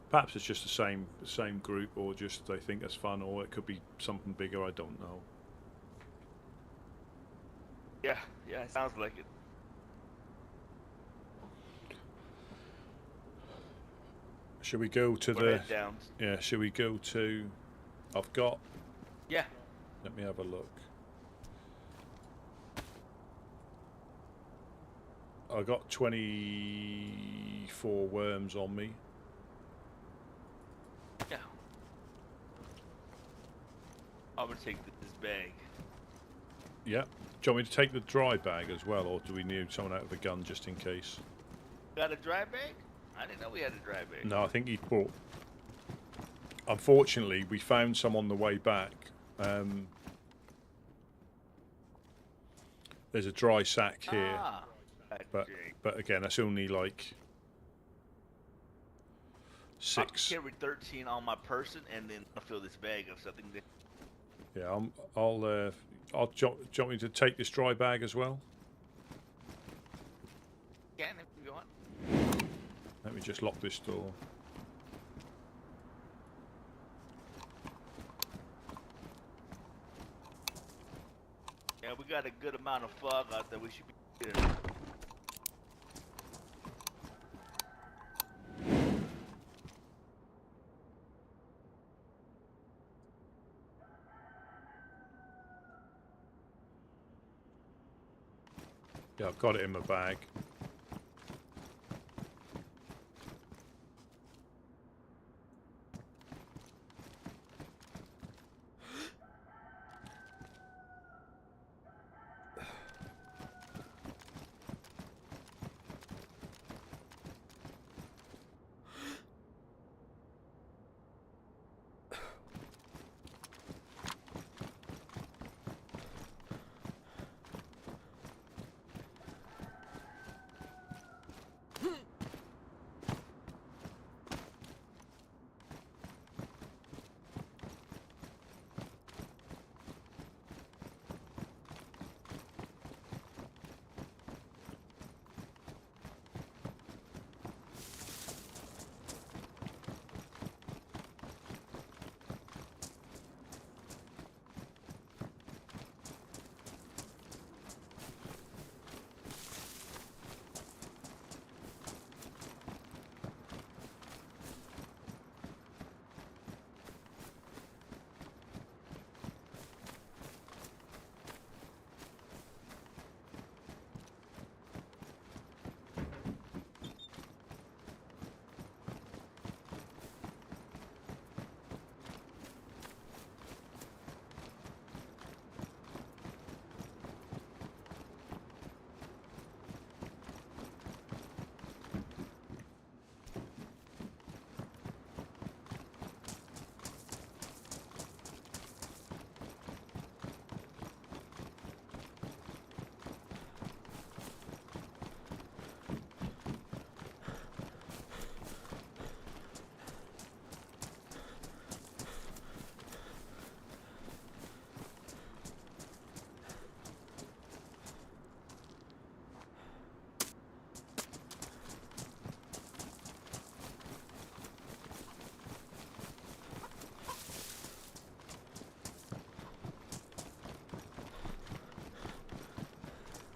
Perhaps it's just the same group, or just they think it's fun, or it could be something bigger. I don't know. Yeah, it sounds like it. Should we go to Put the? it down. Yeah. Should we go to? I've got. Yeah. Let me have a look. I got 24 worms on me. Yeah. I'm gonna take this bag. Yeah. Do you want me to take the dry bag as well, or do we need someone out of the gun just in case? Got a dry bag? I didn't know we had a dry bag. No, I think he brought. Unfortunately, we found some on the way back. There's a dry sack here, but again, that's only like I 6. carried 13 on my person, and then I'll fill this bag of something. Yeah, do you want me to take this dry bag as well? Can if you want. Let me just lock this door. Yeah, we got a good amount of fog out there. We should be good. Yeah, I've got it in my bag.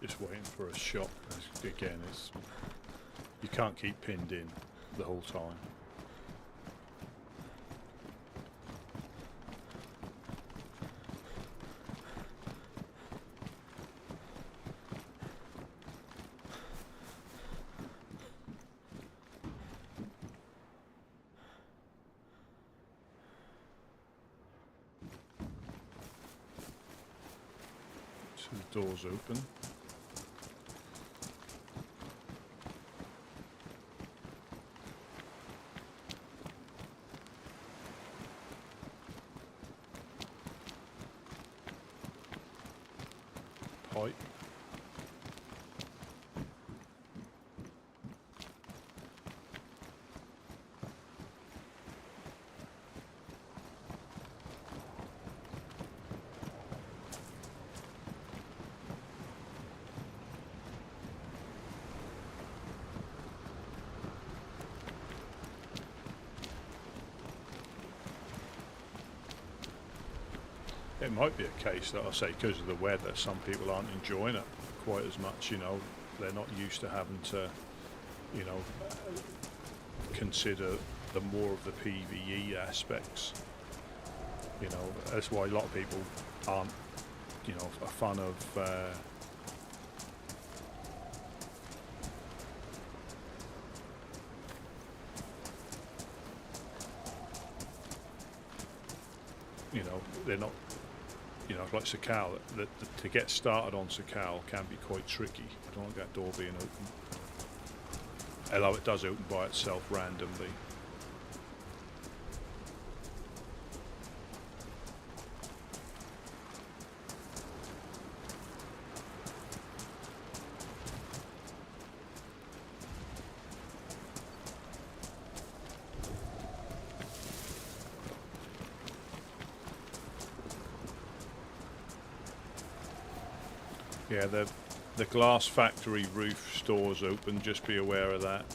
Just waiting for a shot. Again, you can't keep pinned in the whole time. So the door's open. Pipe. It might be a case that I say because of the weather, some people aren't enjoying it quite as much. You know, they're not used to having to, you know, consider the more of the PVE aspects. You know, that's why a lot of people aren't, you know, a fan of. You know, they're not. You know, like Sakal, to get started on Sakal can be quite tricky. I don't like that door being open. Although it does open by itself randomly. Yeah, the glass factory roof store's open, just be aware of that.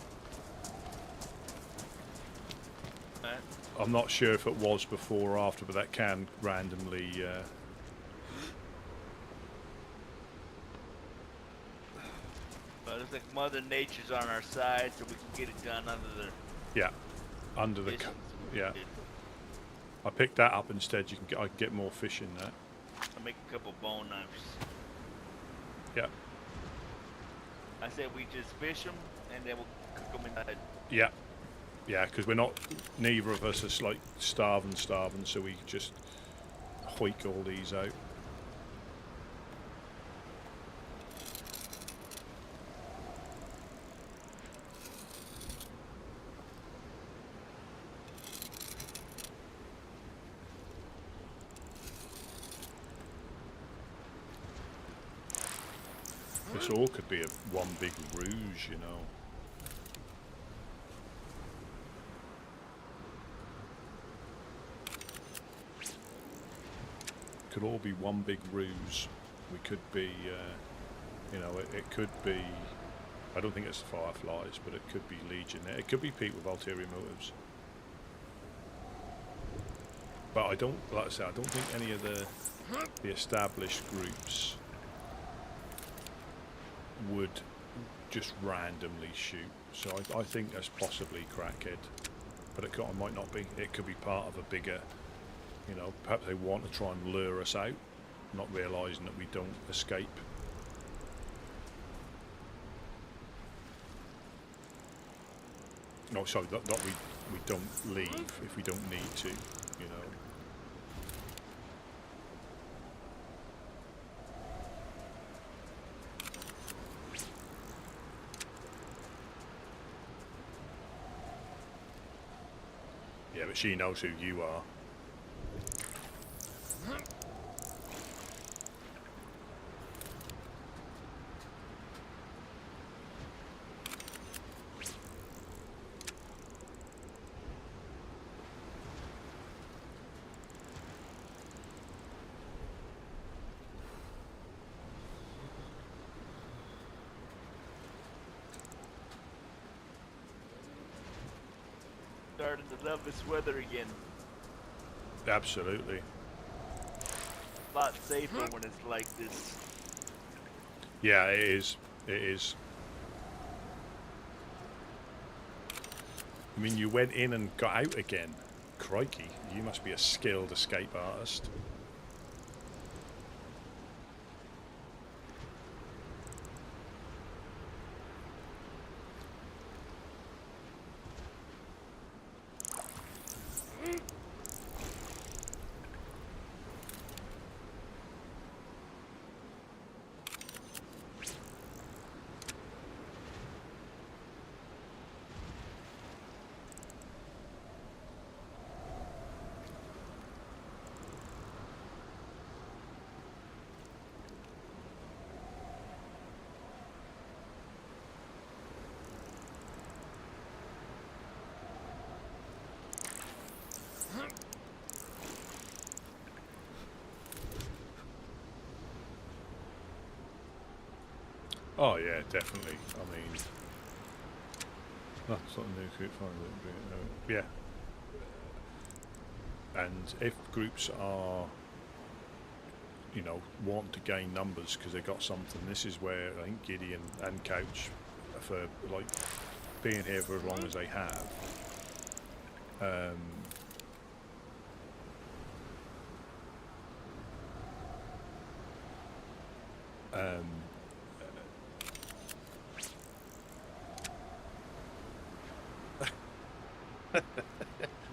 I'm not sure if it was before or after, but that can randomly... But it's like Mother Nature's on our side, so we can get it done under the... Yeah, under the... Yeah. I picked that up instead. I can get more fish in that. I'll make a couple bone knives. Yeah. I said we just fish them and then we'll cook them in the... Yeah. Yeah, because we're not... Neither of us is like starving, so we just hoik all these out. This all could be one big ruse, you know. Could all be one big ruse. We could be, you know, it could be, I don't think it's Fireflies, but it could be Legion. It could be people with ulterior motives. But I don't, like I said, I don't think any of the established groups would just randomly shoot. So I think that's possibly Crackhead. But it might not be. It could be part of a bigger... You know, perhaps they want to try and lure us out, not realising that we don't escape. No, sorry, not we don't leave if we don't need to, you know. Yeah, but she knows who you are. Starting to love this weather again. Absolutely. A lot safer when it's like this. Yeah, it is. It is. I mean, you went in and got out again. Crikey, you must be a skilled escape artist. Oh yeah, definitely. I mean, that's not a new group. Yeah. And if groups are, you know, want to gain numbers because they got something, this is where I think Gideon and Couch, for like being here for as long as they have,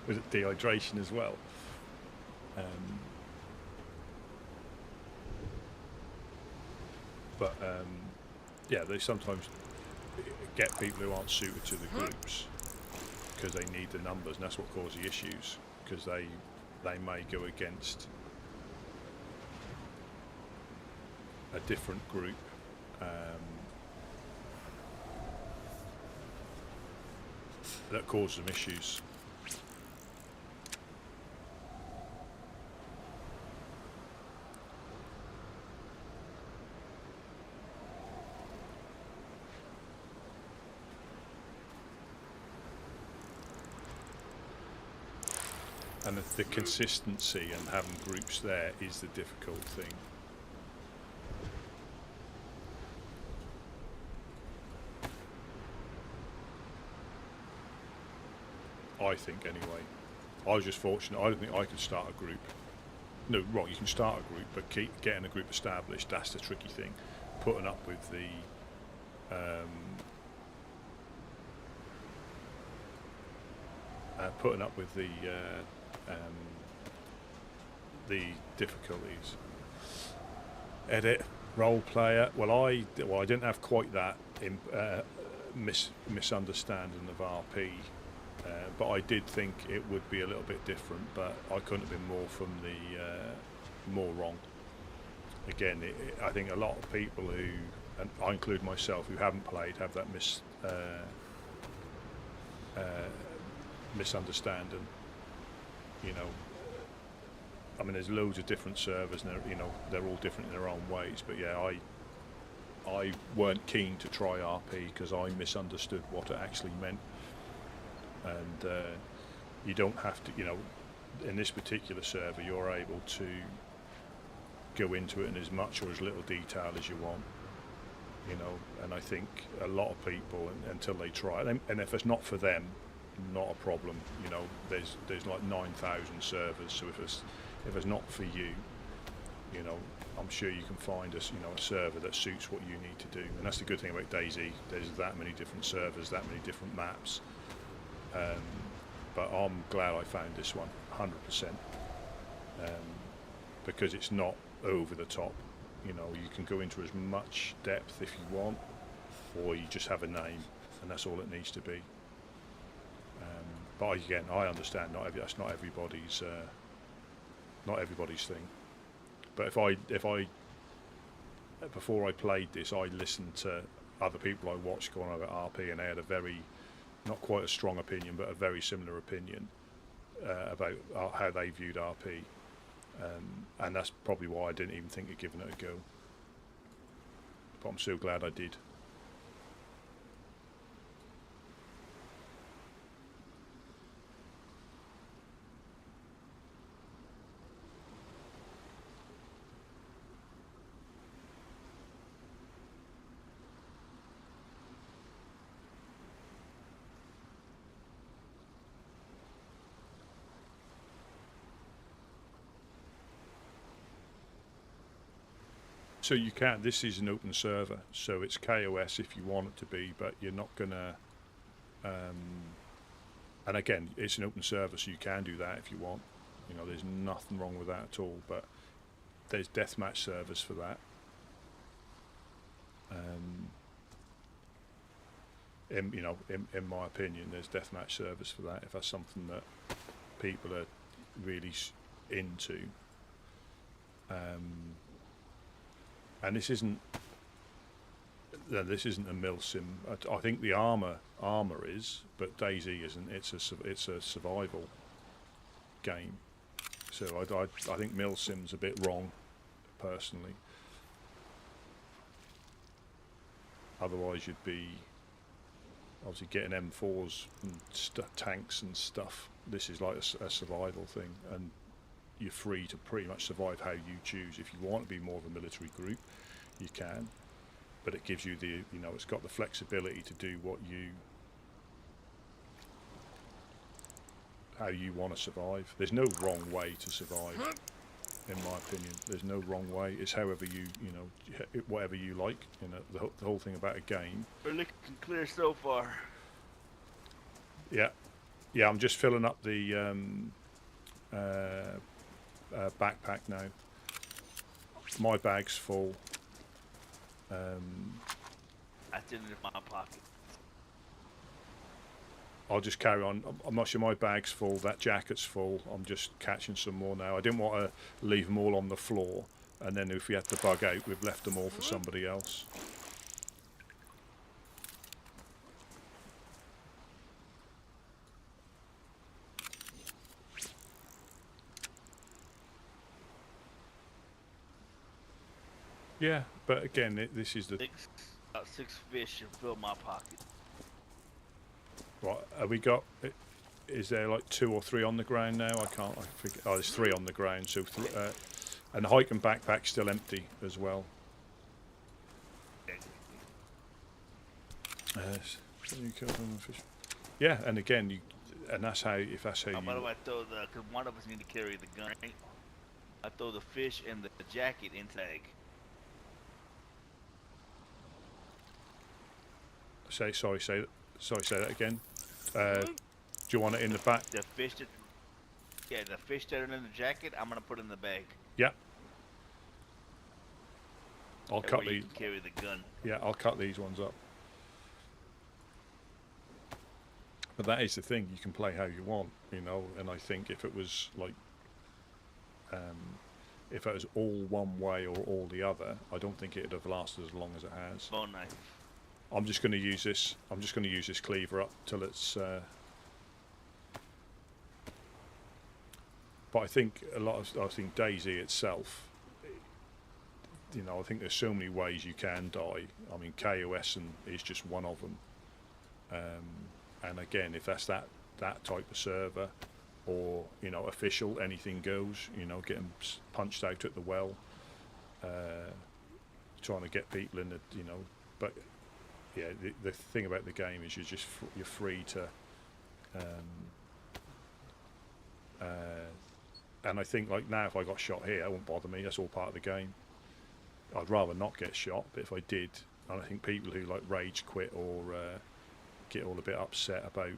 was it dehydration as well? But yeah, they sometimes get people who aren't suited to the groups because they need the numbers, and that's what causes the issues, because they may go against a different group. That causes them issues. And the consistency and having groups there is the difficult thing. I think, anyway. I was just fortunate. I don't think I could start a group. No, right, you can start a group, but getting a group established, that's the tricky thing. Putting up with the difficulties. Edit, role player. Well, I didn't have quite that misunderstanding of RP, but I did think it would be a little bit different. But I couldn't have been more from the more wrong. Again, I think a lot of people who, and I include myself, who haven't played, have that misunderstanding. You know, I mean, there's loads of different servers, and they're all different in their own ways. But yeah, I weren't keen to try RP because I misunderstood what it actually meant. And you don't have to, in this particular server, you're able to go into it in as much or as little detail as you want. And I think a lot of people, until they try it, and if it's not for them, not a problem. There's like 9,000 servers, so if it's not for you, I'm sure you can find a server that suits what you need to do. And that's the good thing about DayZ. There's that many different servers, that many different maps. But I'm glad I found this one, 100%, because it's not over the top. You can go into as much depth if you want, or you just have a name, and that's all it needs to be. But again, I understand that's not everybody's thing. But if I before I played this, I listened to other people I watched going over RP, and they had a very, not quite a strong opinion, but a very similar opinion about how they viewed RP. And that's probably why I didn't even think of giving it a go. But I'm so glad I did. So you can, this is an open server, so it's KOS if you want it to be, but you're not gonna, and again, it's an open server, so you can do that if you want. There's nothing wrong with that at all, but there's deathmatch servers for that. In my opinion, there's deathmatch servers for that, if that's something that people are really into. And this isn't a mill sim. I think the armor is, but DayZ isn't. It's a survival game. So I think mill sim's a bit wrong, personally. Otherwise, you'd be obviously getting M4s and tanks and stuff. This is like a survival thing, and you're free to pretty much survive how you choose. If you want to be more of a military group, you can, but it gives you the, you know, it's got the flexibility to do what you, how you want to survive. There's no wrong way to survive, in my opinion. There's no wrong way. It's however you know, whatever you like. You know, the whole thing about a game. We're looking clear so far. Yeah, yeah. I'm just filling up the backpack now. My bag's full. I did it in my pocket. I'll just carry on. I'm not sure my bag's full. That jacket's full. I'm just catching some more now. I didn't want to leave them all on the floor, and then if we had to bug out, we've left them all for somebody else. Yeah, but again, this is the... About 6 fish and fill my pocket. Right, have we got... Is there like 2 or 3 on the ground now? I forget. Oh, there's 3 on the ground. So, and the hiking backpack's still empty as well. Yeah, and again, and that's how, if that's how you... By the way, I throw because one of us need to carry the gun. I throw the fish and the jacket in tag. Say that again. Do you want it in the back? The fish that, yeah, the fish that are in the jacket, I'm gonna put in the bag. Yeah. I'll That cut way you these. can carry the gun. Yeah, I'll cut these ones up. But that is the thing, you can play how you want, you know, and I think if it was like, if it was all one way or all the other, I don't think it'd have lasted as long as it has. Bone knife. I'm just going to use this. I'm just going to use this cleaver up till it's. But I think I think DayZ itself. You know, I think there's so many ways you can die. I mean, KOS is just one of them. And again, if that's that type of server, or you know, official, anything goes. You know, getting punched out at the well, trying to get people in the, you know, but. Yeah, the thing about the game is you're free to, and I think like now if I got shot here, it won't bother me. That's all part of the game. I'd rather not get shot, but if I did, and I think people who like rage quit or get all a bit upset about,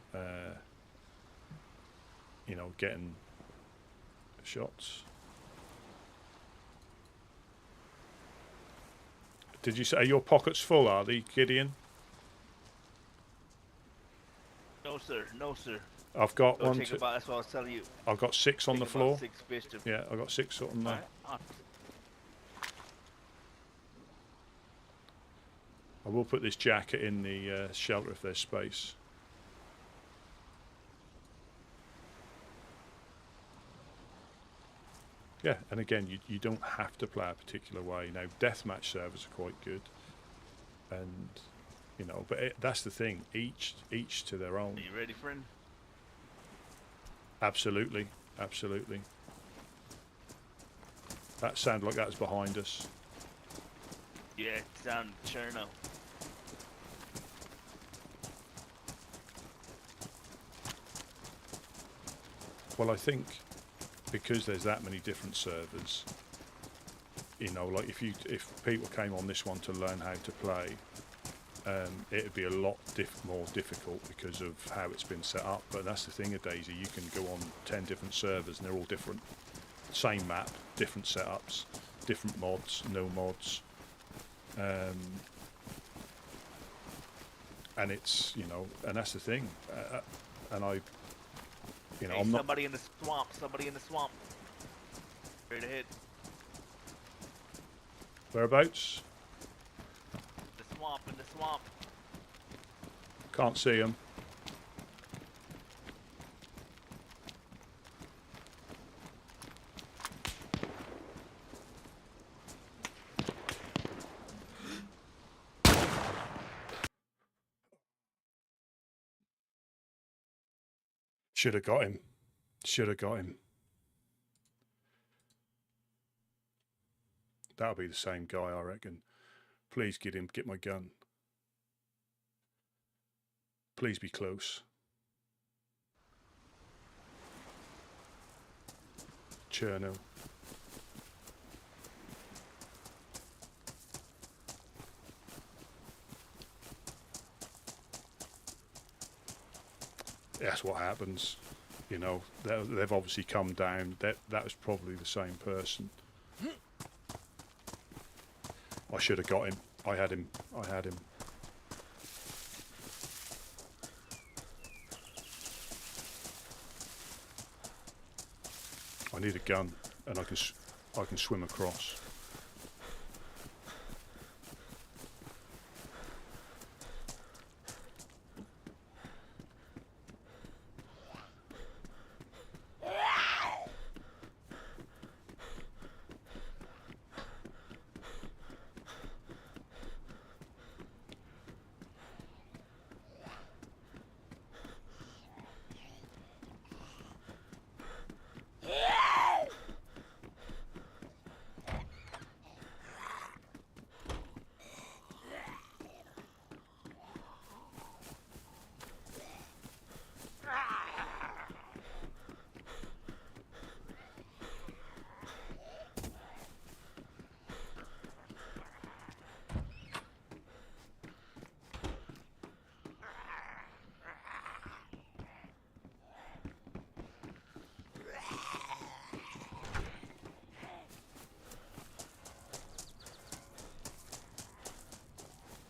you know, getting shots. Did you say your pockets full? Are they, Gideon? No sir, no sir. I've got Don't one. take about, that's what I was telling you. I've got 6 on the Take about floor. 6 fish to... Yeah, I've got 6 on there. Alright. I will put this jacket in the shelter if there's space. Yeah, and again, you don't have to play a particular way. Now, deathmatch servers are quite good, and you know, but that's the thing. Each to their own. Are you ready, friend? Absolutely, absolutely. That sounded like that was behind us. Yeah, it's down Chernarus. Well, I think because there's that many different servers, you know, like if people came on this one to learn how to play, it'd be a lot more difficult because of how it's been set up. But that's the thing of DayZ, you can go on 10 different servers and they're all different. Same map, different setups, different mods, no mods. And it's, you know, and that's the thing. And I, you know, Hey, I'm not... somebody in the swamp, somebody in the swamp. Straight ahead. Whereabouts? The swamp, in the swamp. Can't see them. Should have got him. Should have got him. That'll be the same guy, I reckon. Please get him. Get my gun. Please be close. Cherno. That's what happens. You know, they've obviously come down. That was probably the same person. I should have got him. I had him. I had him. I need a gun, and I can swim across.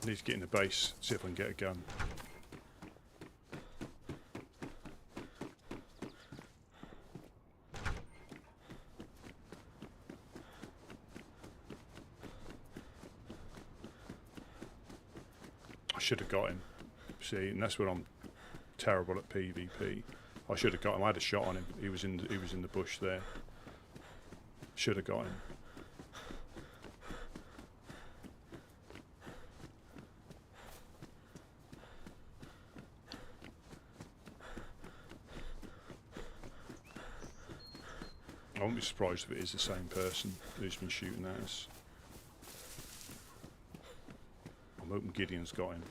I need to get in the base, see if I can get a gun. I should have got him. See, and that's where I'm terrible at PvP. I should have got him. I had a shot on him. He was in the bush there. Should have got him. I won't be surprised if it is the same person who's been shooting at us. I'm hoping Gideon's got him.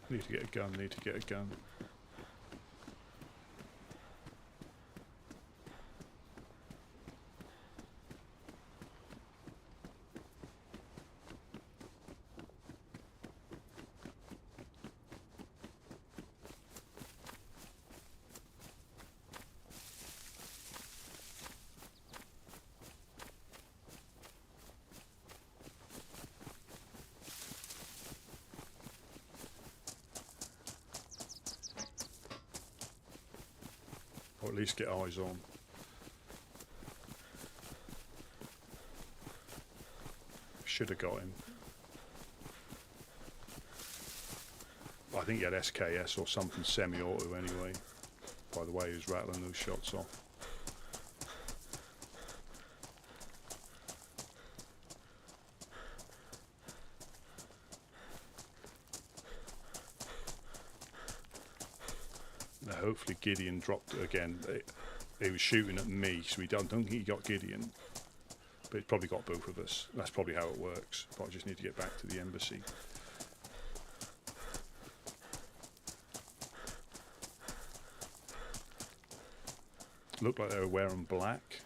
Need to get a gun, need to get a gun. Or at least get eyes on. Should have got him. I think he had SKS or something semi-auto anyway, by the way he was rattling those shots off. Hopefully Gideon dropped it again. He was shooting at me, so we don't think he got Gideon. But he's probably got both of us. That's probably how it works. But I just need to get back to the embassy. Looked like they were wearing black.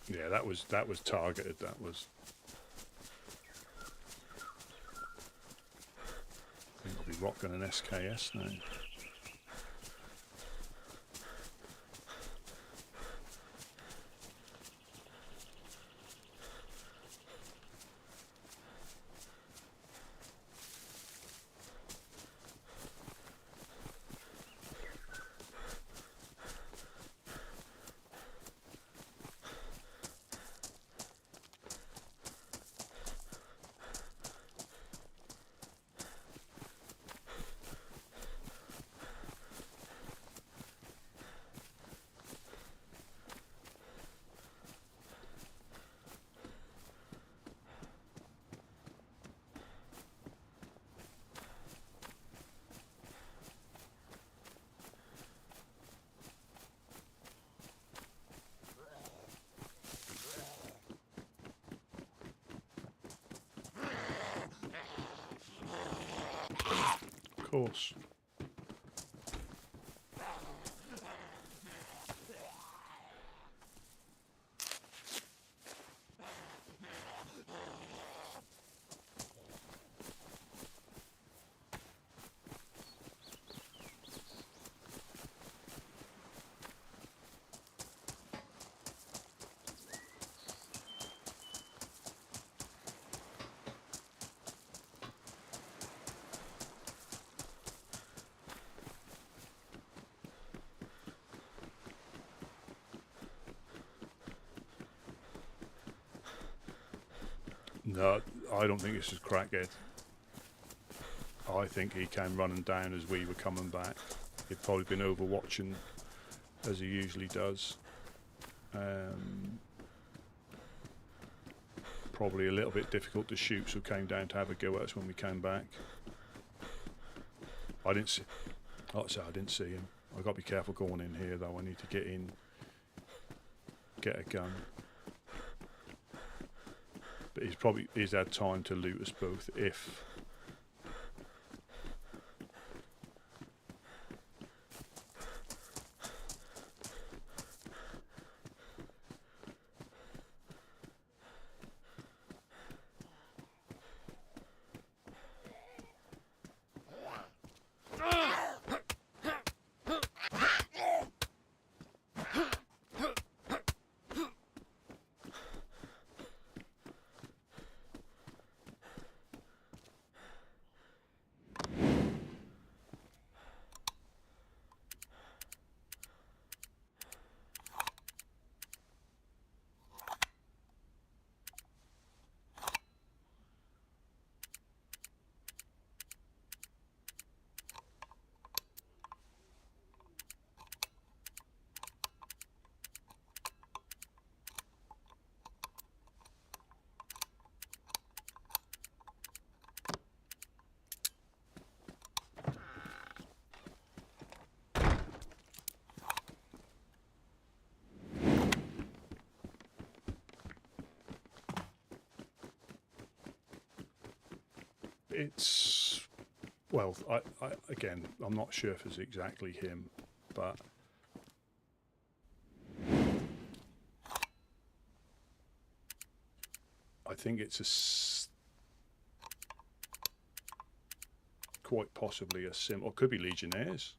Yeah, that was targeted. That was. I think I'll be rocking an SKS now. Of course. No, I don't think this is Crackhead. I think he came running down as we were coming back. He'd probably been overwatching as he usually does. Probably a little bit difficult to shoot, so came down to have a go at us when we came back. I didn't see. Like I said, I didn't see him. I got to be careful going in here though. I need to get in, get a gun. But he's had time to loot us both if. It's, well, again, I'm not sure if it's exactly him, but I think it's quite possibly a sim, or could be Legionnaires.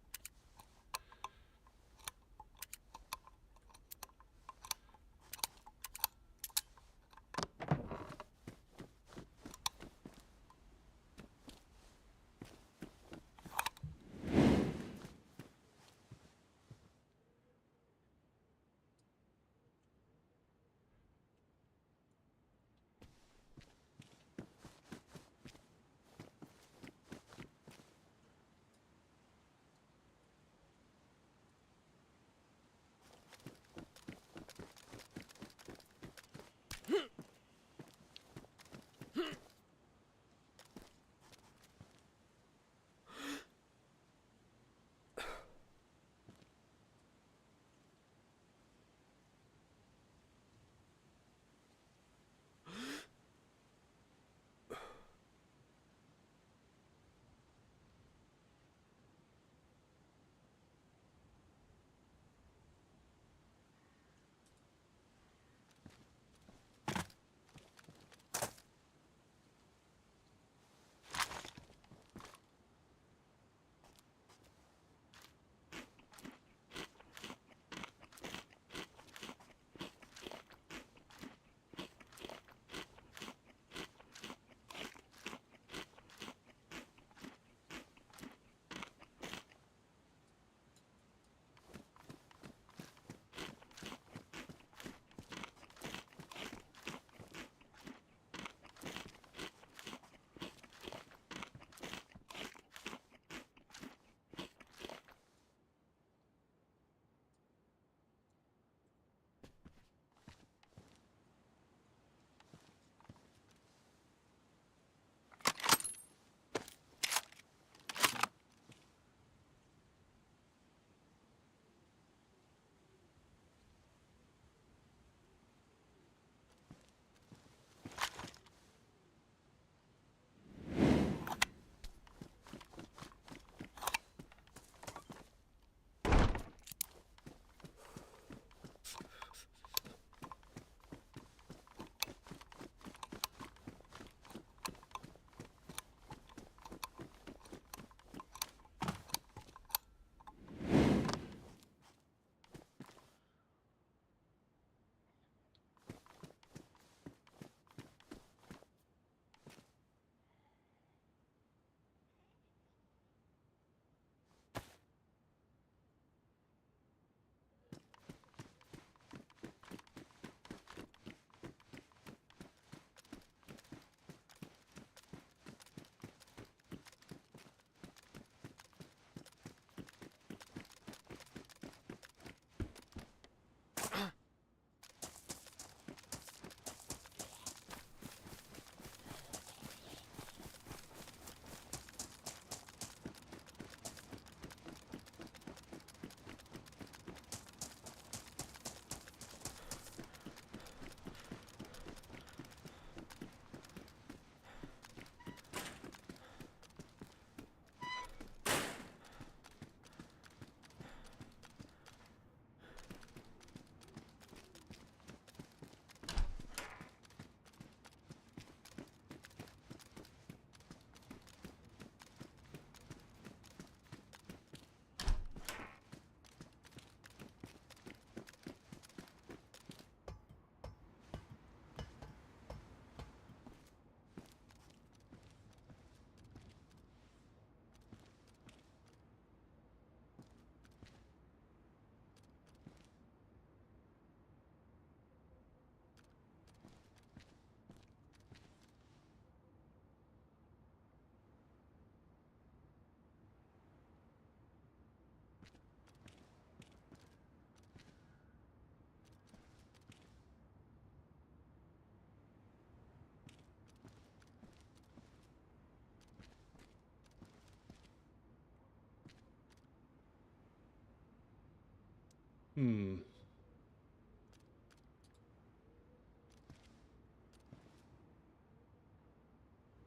Hmm.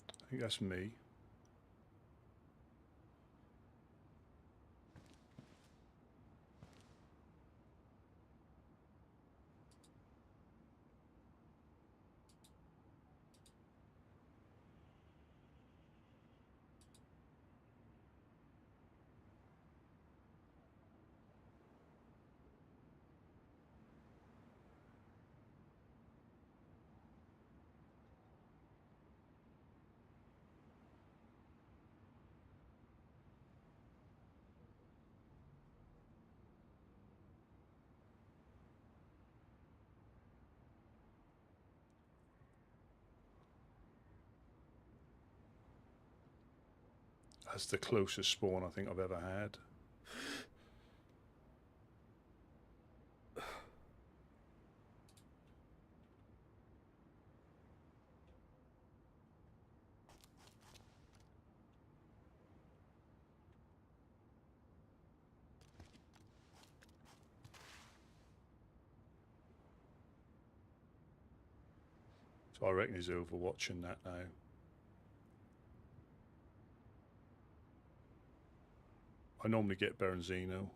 I think that's me. That's the closest spawn I think I've ever had. So I reckon he's overwatching that now. I normally get Berenzino.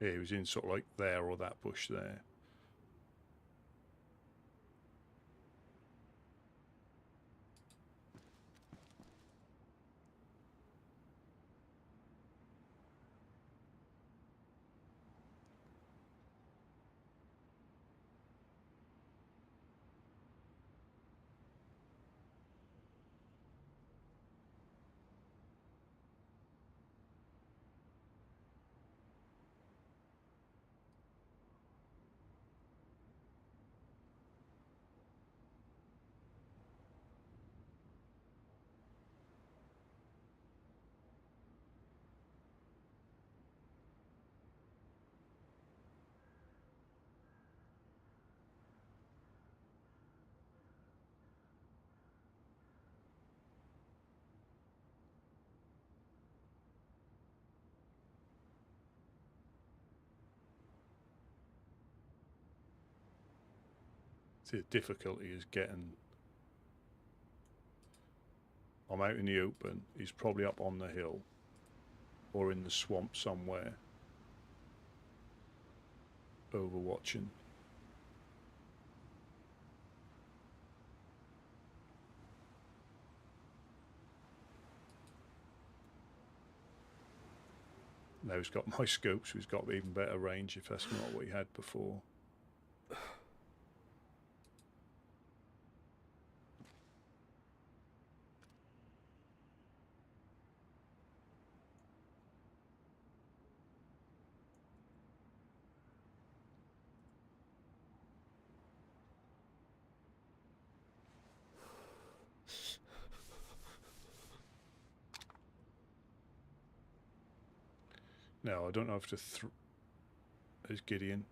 Yeah, he was in sort of like there or that bush there. See, the difficulty is getting... I'm out in the open. He's probably up on the hill or in the swamp somewhere, overwatching. Now he's got my scope, so he's got even better range if that's not what he had before. Now, I don't know if to there's Gideon.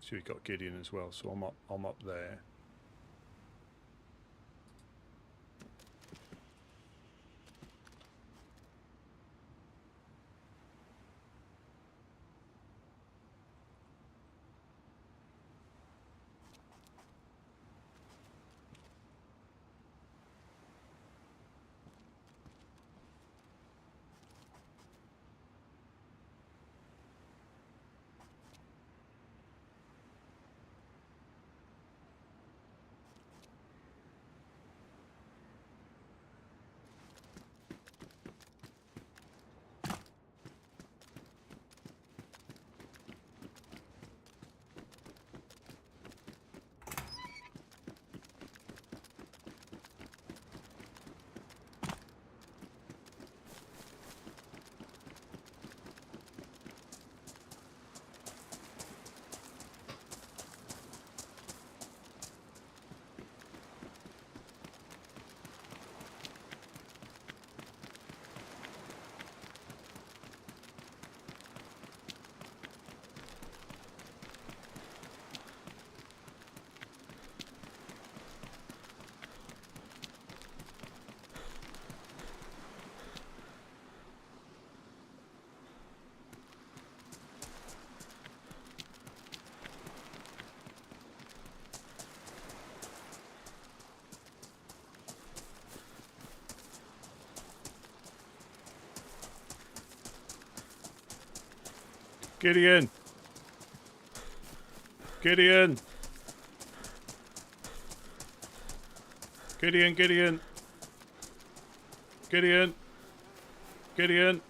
So we got Gideon as well, so I'm up there. Gideon! Gideon! Gideon, Gideon! Gideon! Gideon!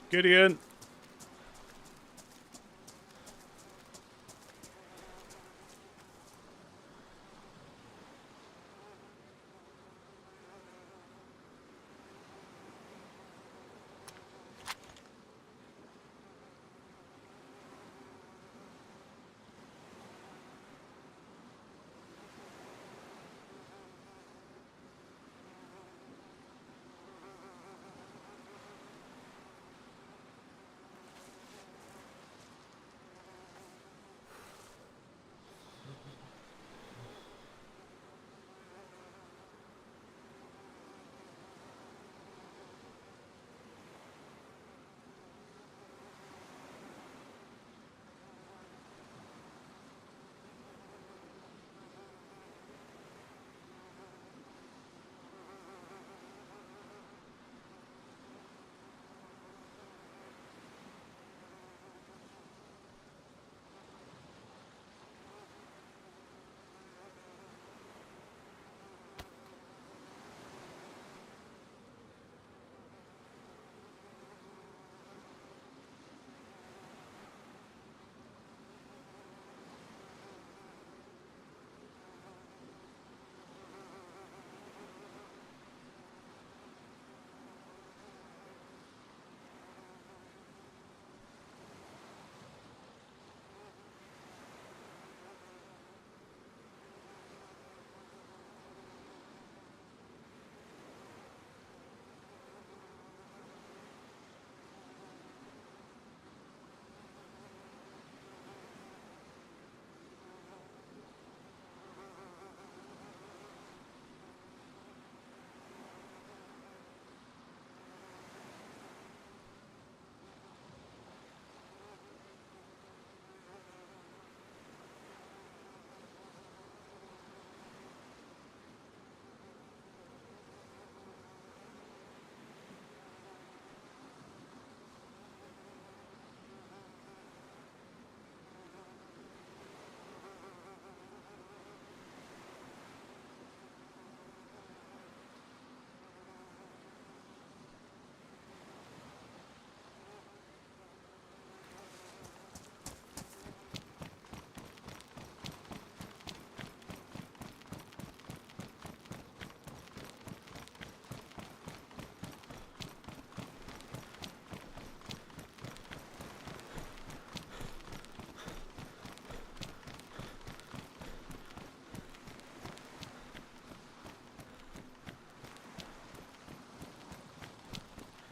Gideon!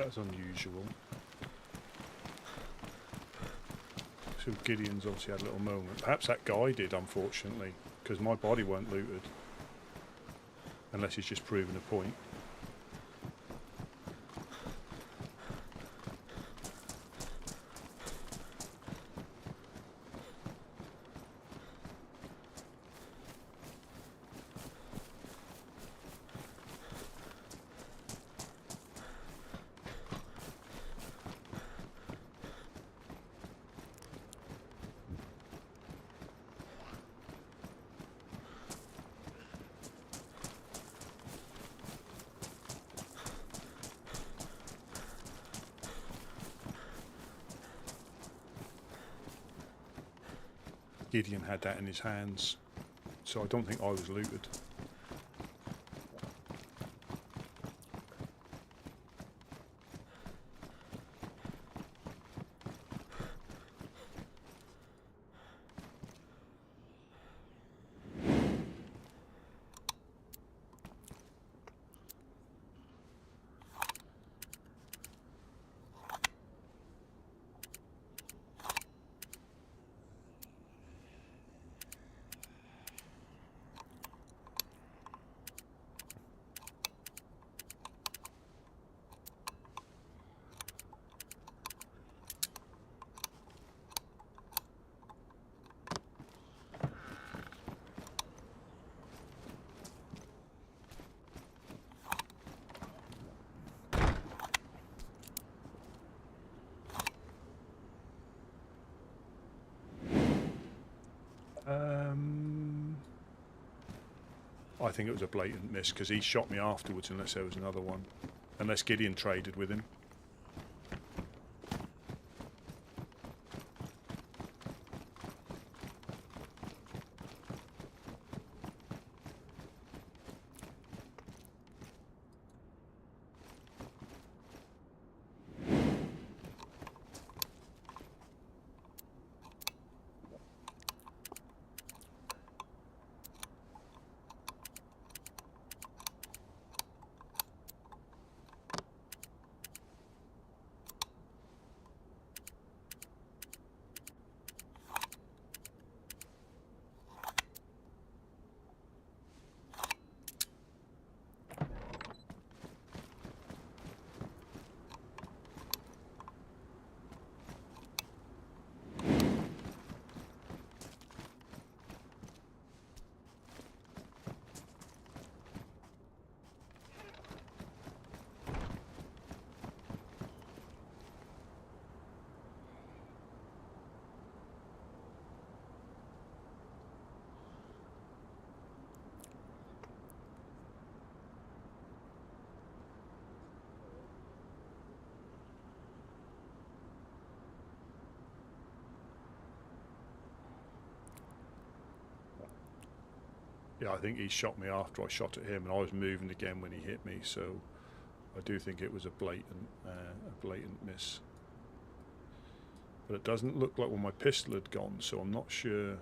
That's unusual. So Gideon's obviously had a little moment. Perhaps that guy did, unfortunately, because my body weren't looted. Unless he's just proven a point. Gideon had that in his hands, so I don't think I was looted. I think it was a blatant miss because he shot me afterwards unless there was another one. Unless Gideon traded with him. Yeah, I think he shot me after I shot at him, and I was moving again when he hit me. So I do think it was a blatant miss. But it doesn't look like my pistol had gone, so I'm not sure.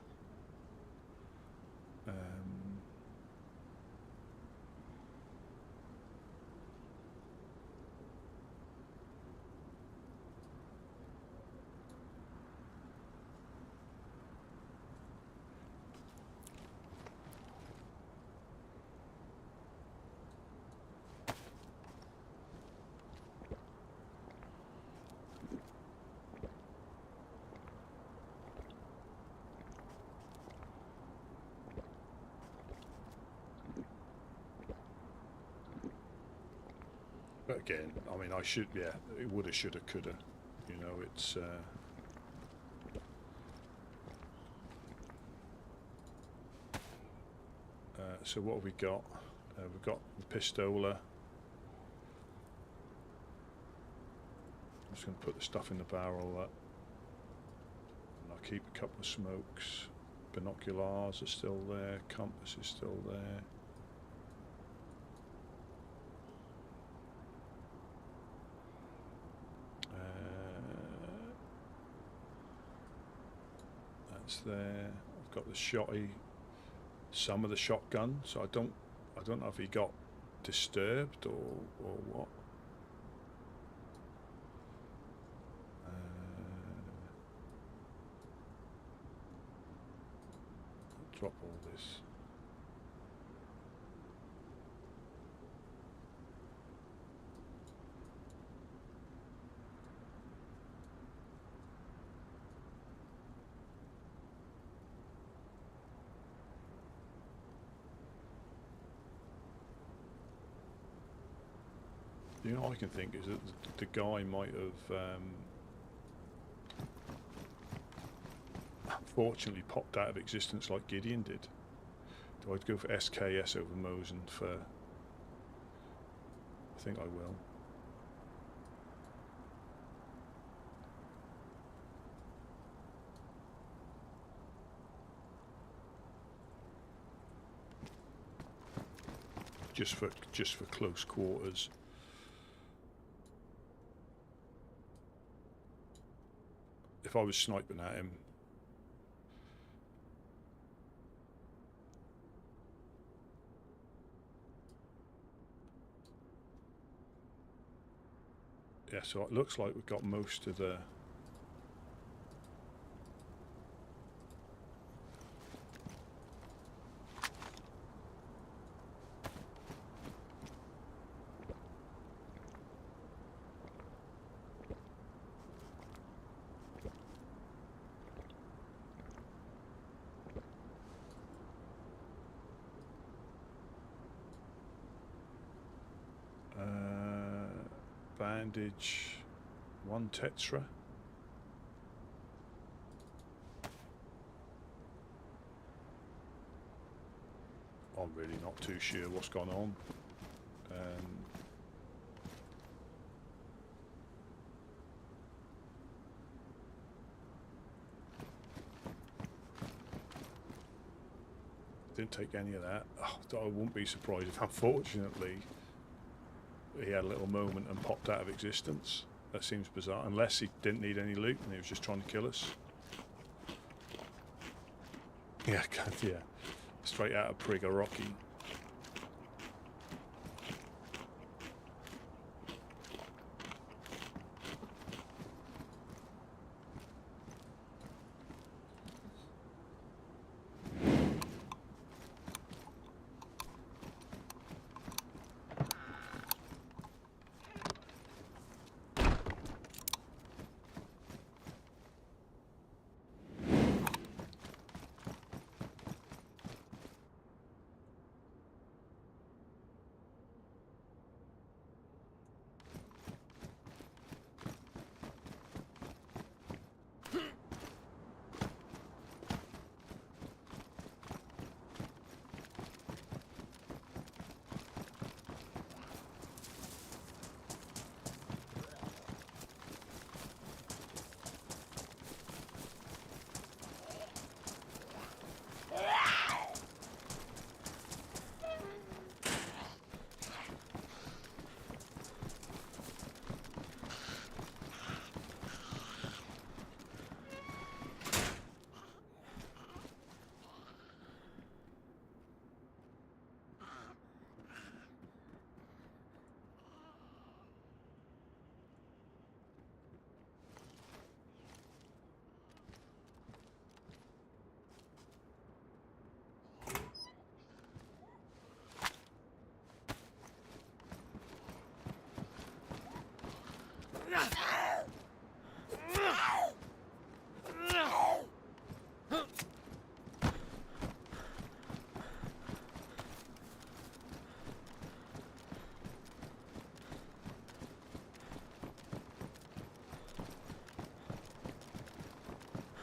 But again, I mean, I should, yeah, it woulda, shoulda, coulda. You know, it's. So what have we got? We've got the pistola. I'm just going to put the stuff in the barrel. And I'll keep a couple of smokes. Binoculars are still there. Compass is still there. That's there. I've got the shotty. Some of the shotgun, so I don't know if he got disturbed or what. Drop all this. You know, all I can think is that the guy might have fortunately popped out of existence like Gideon did. Do I go for SKS over Mosen for? I think I will. Just for close quarters. If I was sniping at him, yeah, so it looks like we've got most of the bandage, 1 tetra. I'm really not too sure what's gone on. Didn't take any of that. I wouldn't be surprised if, unfortunately, he had a little moment and popped out of existence. That seems bizarre, unless he didn't need any loot and he was just trying to kill us. Yeah, yeah. Straight out of Prigger Rocky.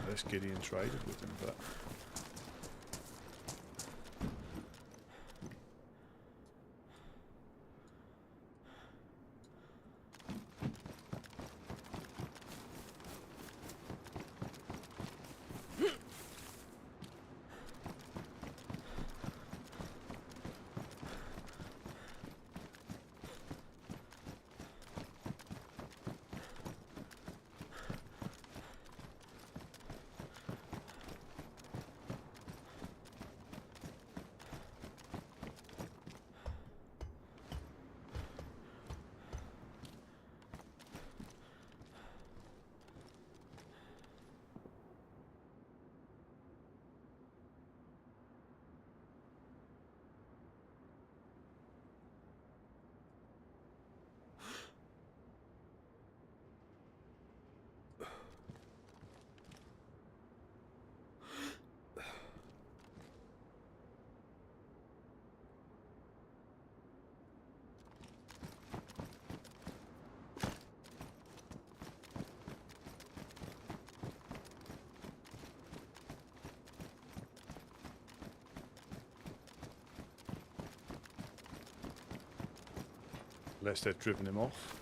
Unless Gideon traded with him, but unless they've driven him off.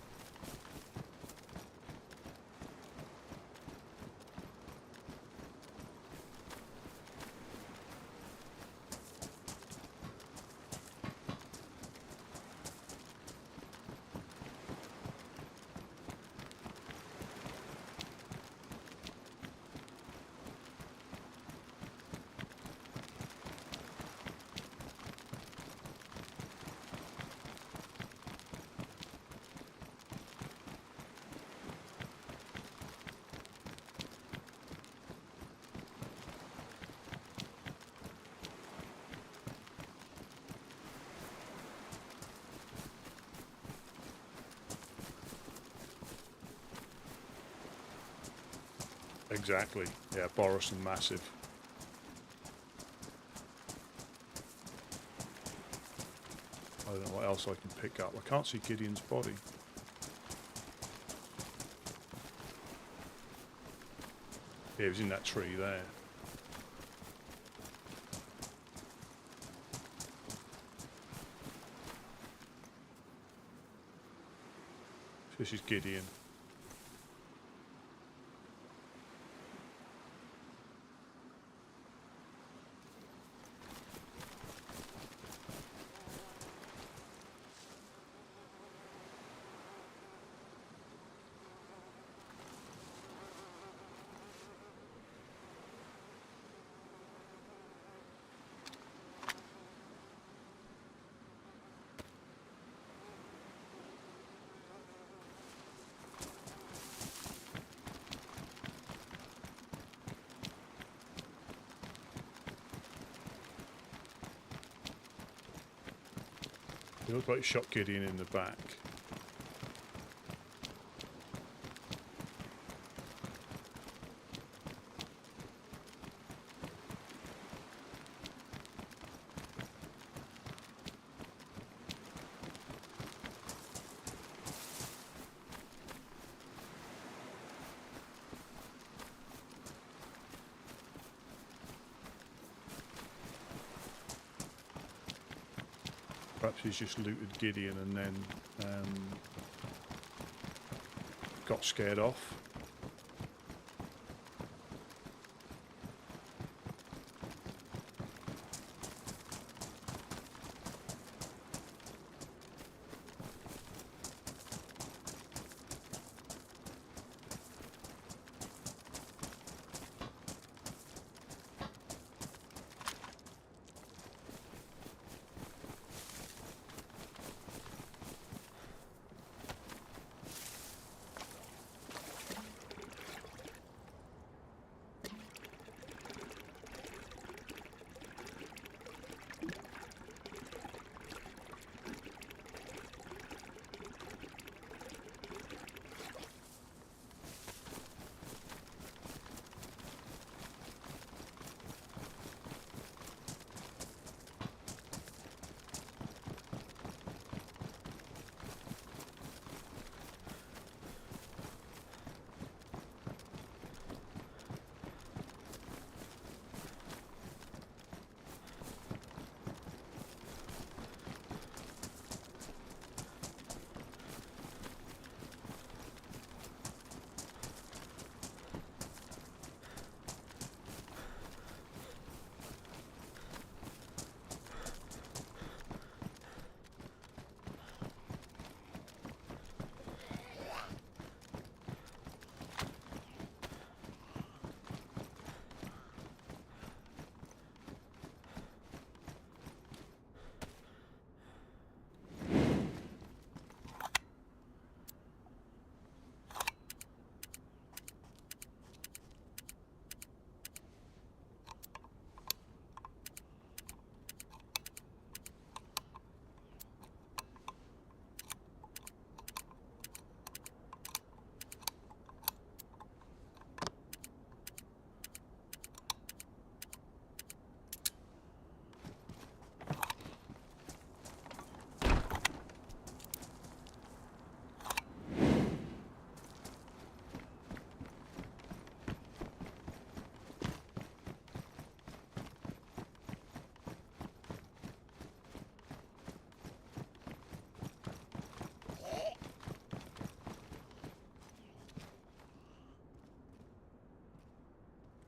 Exactly. Yeah, Boris and massive. I don't know what else I can pick up. I can't see Gideon's body. Yeah, he was in that tree there. This is Gideon. It looks like shot Gideon in the back. Perhaps he's just looted Gideon and then got scared off.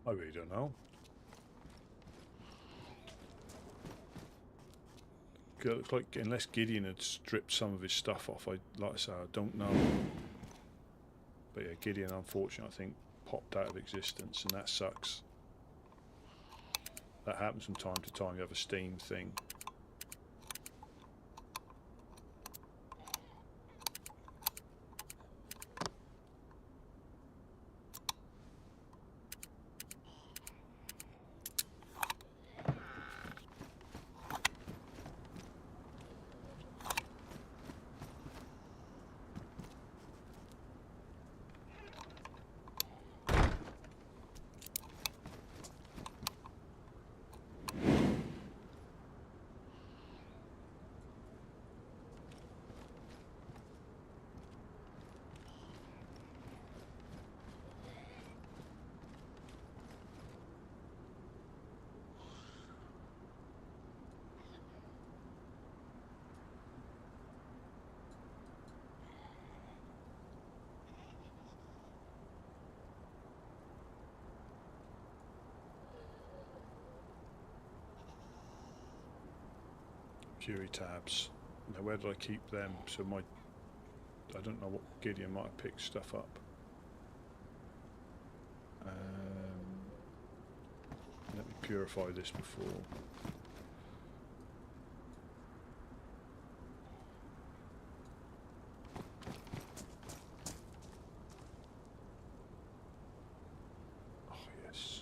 I really don't know. It looks like unless Gideon had stripped some of his stuff off, like I say, I don't know. But yeah, Gideon, unfortunately, I think popped out of existence, and that sucks. That happens from time to time. You have a Steam thing. security tabs. Now where did I keep them? So I don't know what Gideon might have picked stuff up. Let me purify this before. Oh yes.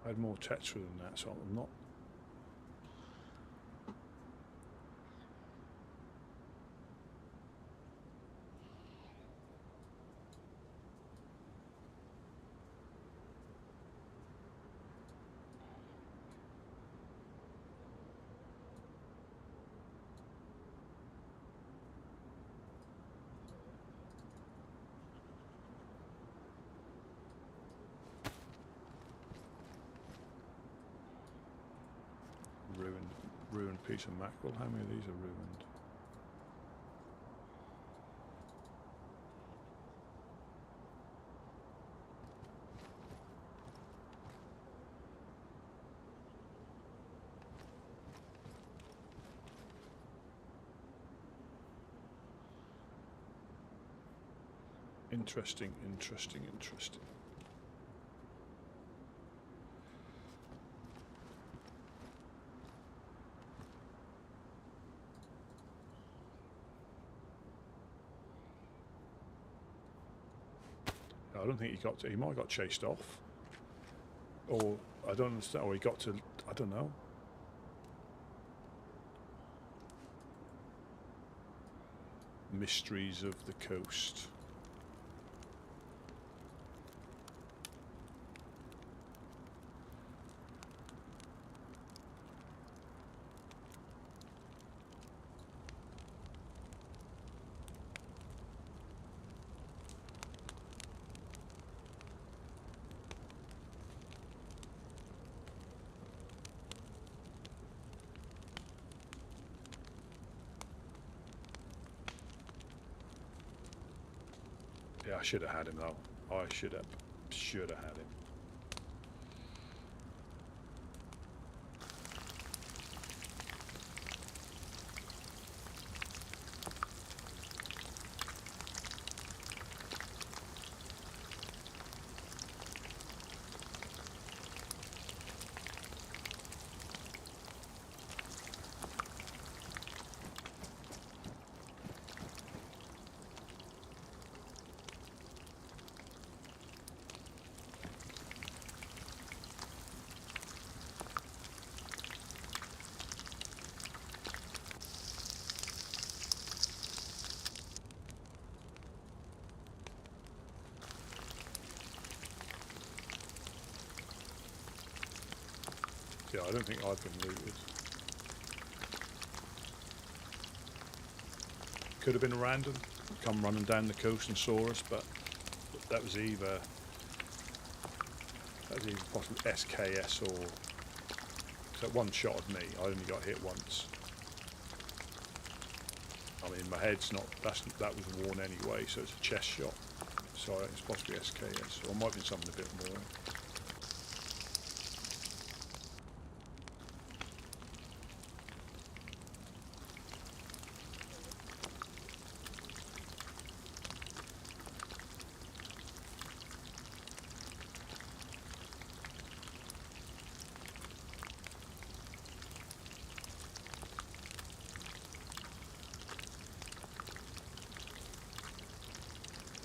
I had more Tetra than that, so I'm not. Ruined piece of mackerel. How many of these are ruined? Interesting. I don't think he might have got chased off. Or, I don't understand, or he got to, I don't know. Mysteries of the coast. Yeah, I should have had him though. I should have had him. Yeah, I don't think I've been looted. Could have been random, come running down the coast and saw us, but that was either possibly SKS or so one shot at me. I only got hit once. I mean, my head's not. That was worn anyway, so it's a chest shot. So it's possibly SKS, or it might be something a bit more.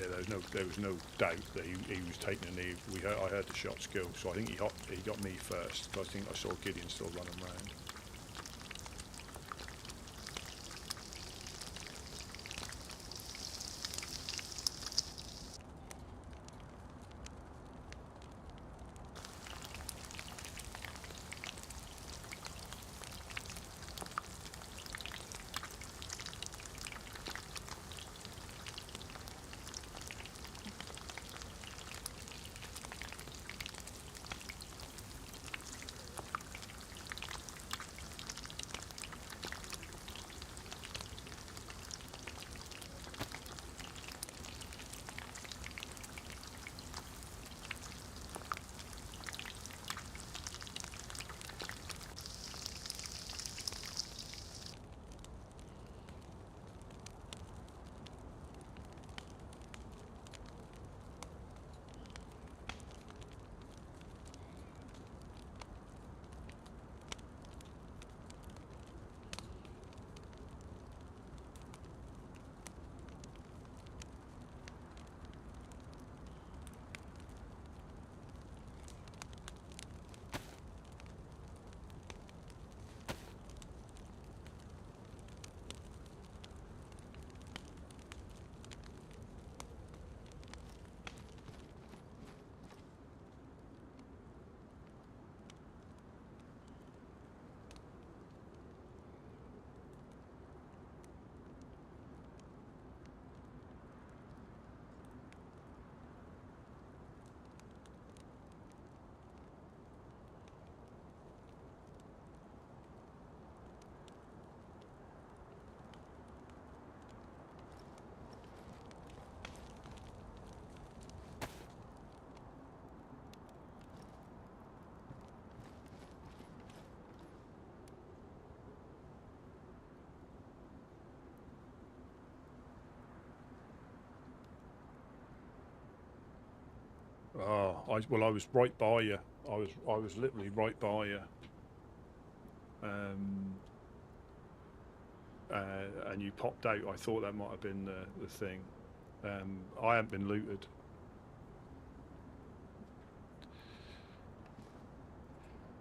Yeah, there was no doubt that he was taking a knee. I heard the shots go, so I think he got me first. But I think I saw Gideon still running around. Oh, I was right by you. I was literally right by you. And you popped out. I thought that might have been the thing. I haven't been looted.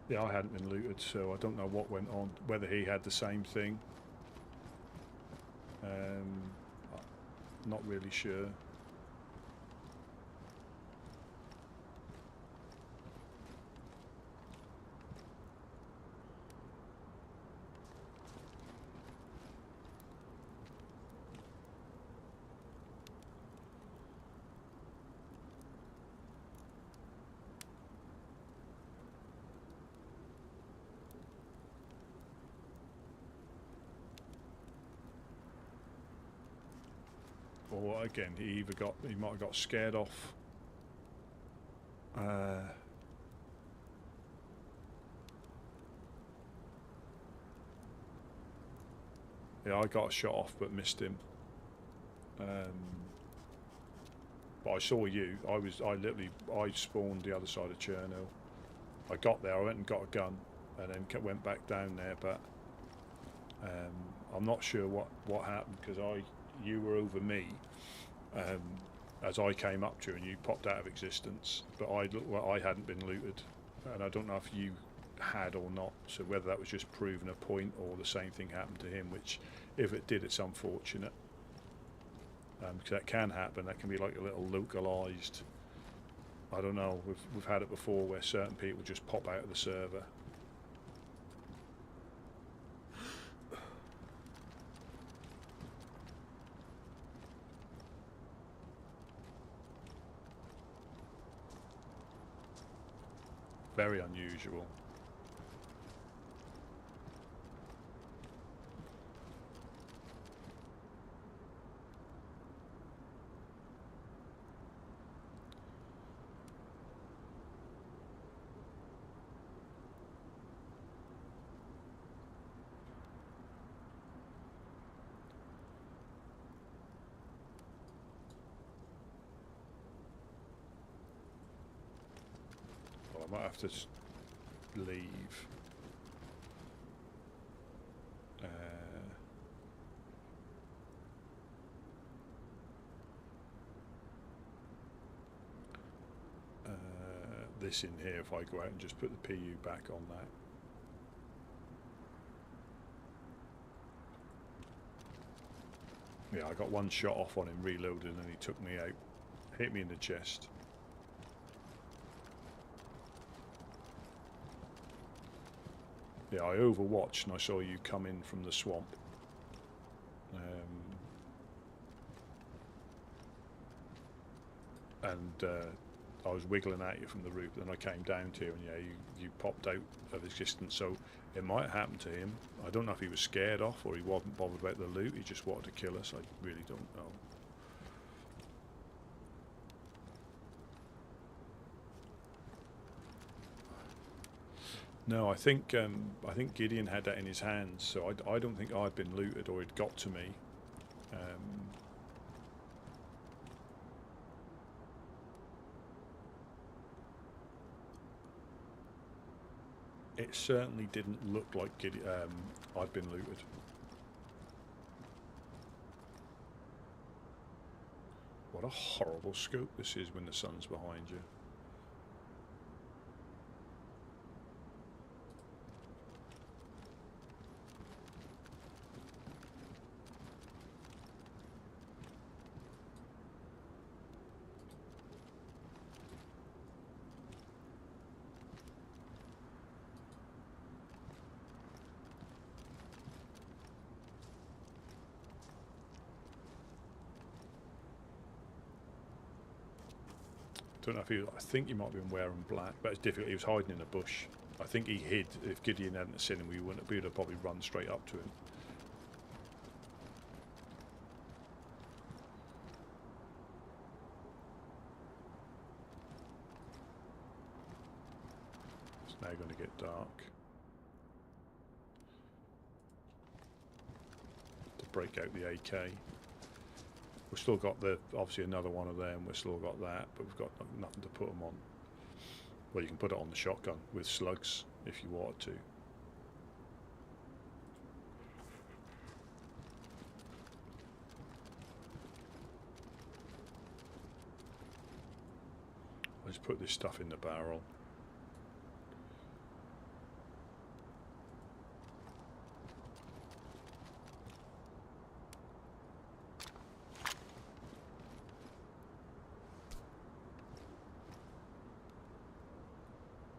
Yeah, I hadn't been looted, so I don't know what went on. Whether he had the same thing. Not really sure. Or again, he might have got scared off. Yeah, I got a shot off but missed him. But I saw you. I spawned the other side of Chernarus. I got there. I went and got a gun, and then went back down there. But I'm not sure what happened because you were over me as I came up to you, and you popped out of existence. But I hadn't been looted, and I don't know if you had or not. So whether that was just proving a point or the same thing happened to him, which if it did, it's unfortunate. Because that can happen. That can be like a little localized. I don't know. We've had it before where certain people just pop out of the server. very unusual. Well, I might have to leave. This in here if I go out and just put the PU back on that. Yeah, I got one shot off on him, reloaded, and he took me out. Hit me in the chest. Yeah, I overwatched and I saw you come in from the swamp. I was wiggling at you from the roof, then I came down to you, and yeah, you popped out of existence. So it might happen to him. I don't know if he was scared off or he wasn't bothered about the loot. He just wanted to kill us. I really don't know. No, I think Gideon had that in his hands, so I don't think I'd been looted or it got to me. It certainly didn't look like I'd been looted. What a horrible scope this is when the sun's behind you. Don't know if I think he might have been wearing black, but it's difficult. He was hiding in a bush. I think he hid. If Gideon hadn't seen him, we would have probably run straight up to him. It's now going to get dark. To break out the AK. We've still got obviously another one of them, we've still got that, but we've got nothing to put them on. Well, you can put it on the shotgun with slugs if you wanted to. Let's put this stuff in the barrel.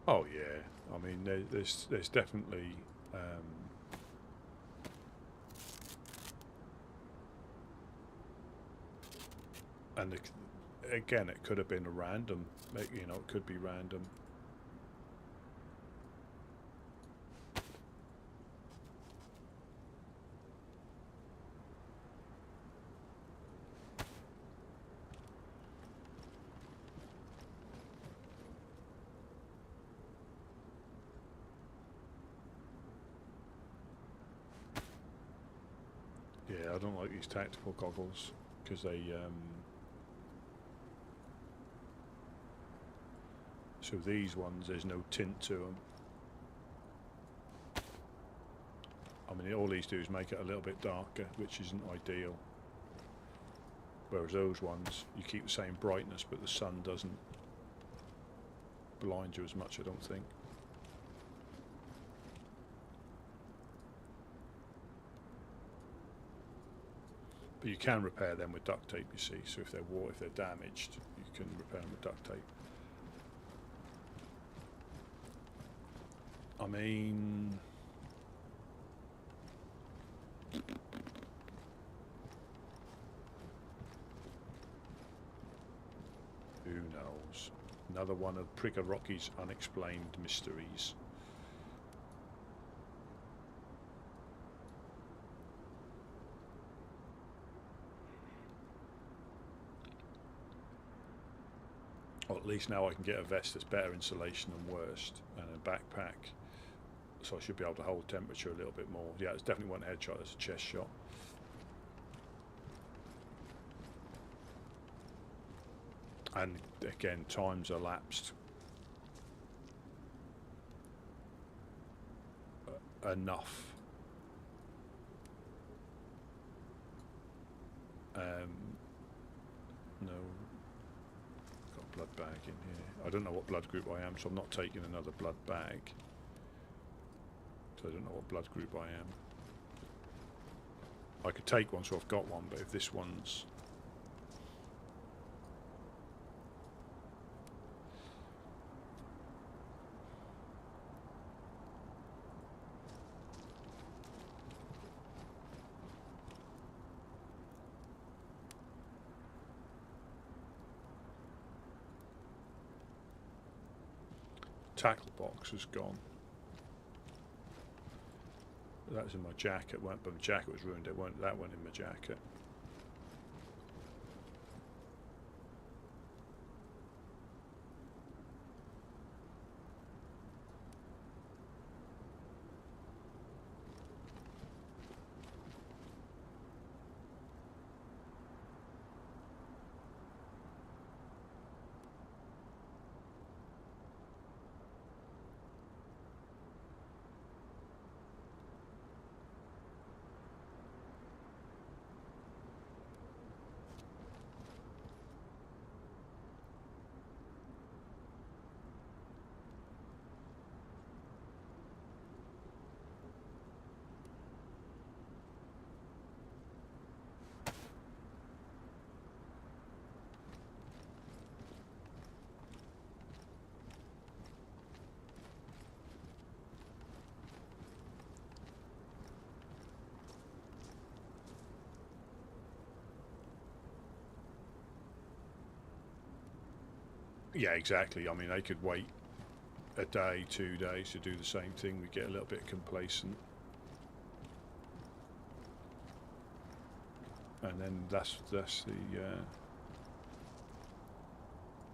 Oh yeah, I mean there's definitely and again it could have been a random, you know, it could be random. Yeah, I don't like these tactical goggles because they so these ones, there's no tint to them. I mean, all these do is make it a little bit darker, which isn't ideal. Whereas those ones, you keep the same brightness, but the sun doesn't blind you as much, I don't think. But you can repair them with duct tape, you see. So if they're damaged, you can repair them with duct tape. I mean, who knows? Another one of Prigger Rocky's unexplained mysteries. Or at least now I can get a vest that's better insulation than worst, and a backpack, so I should be able to hold temperature a little bit more. Yeah, it's definitely one headshot, it's a chest shot. And again, time's elapsed enough. No, got a blood bag in here. I don't know what blood group I am, so I'm not taking another blood bag. So I don't know what blood group I am. I could take one, so I've got one, but if this one's... Tackle box has gone. That was in my jacket, but my jacket was ruined. That went in my jacket. Yeah, exactly. I mean, they could wait a day, 2 days to do the same thing. We get a little bit complacent. And then that's the...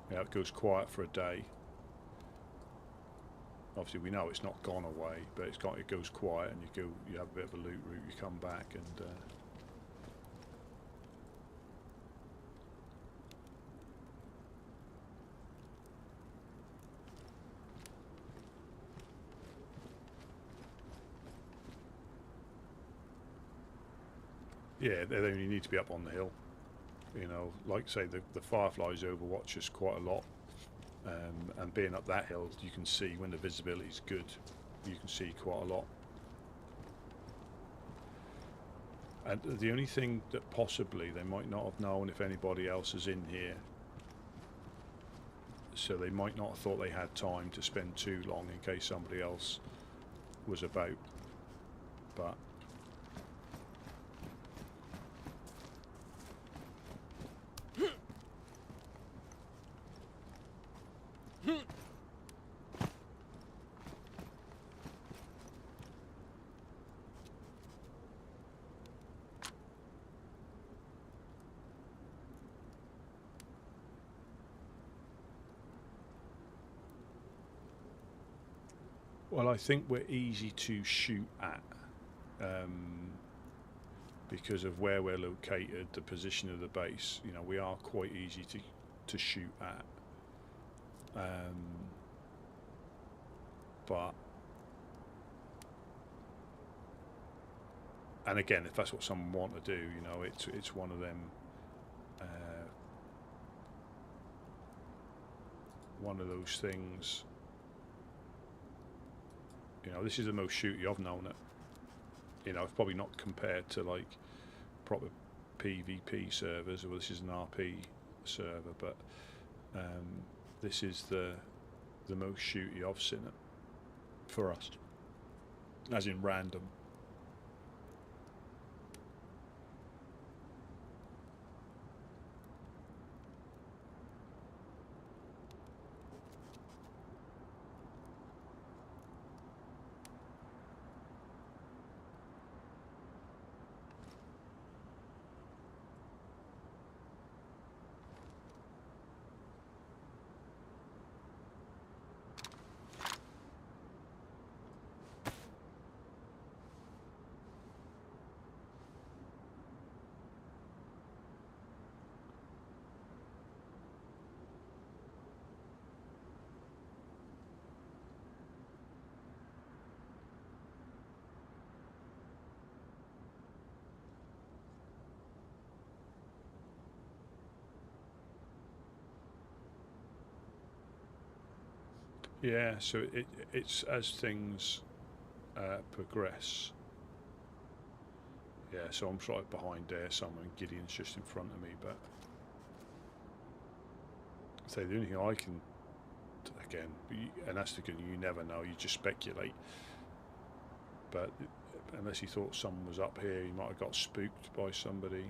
yeah, it goes quiet for a day. Obviously, we know it's not gone away, but it goes quiet, and you have a bit of a loot route. You come back and... yeah, they only need to be up on the hill. You know, like say the Fireflies overwatch us quite a lot, and being up that hill, you can see when the visibility is good. You can see quite a lot. And the only thing that possibly they might not have known if anybody else is in here, so they might not have thought they had time to spend too long in case somebody else was about. But well, I think we're easy to shoot at because of where we're located, the position of the base. You know, we are quite easy to shoot at. But and again, if that's what someone want to do, you know, it's one of them. One of those things. You know, this is the most shooty I've known it. You know, it's probably not compared to like proper PvP servers, or this is an RP server, but this is the most shooty I've seen it for us, as in random. Yeah, so it's as things progress. Yeah, so I'm sort of behind there somewhere, and Gideon's just in front of me. But I say the only thing I can, again, and that's the good. You never know. You just speculate. But unless he thought someone was up here, he might have got spooked by somebody.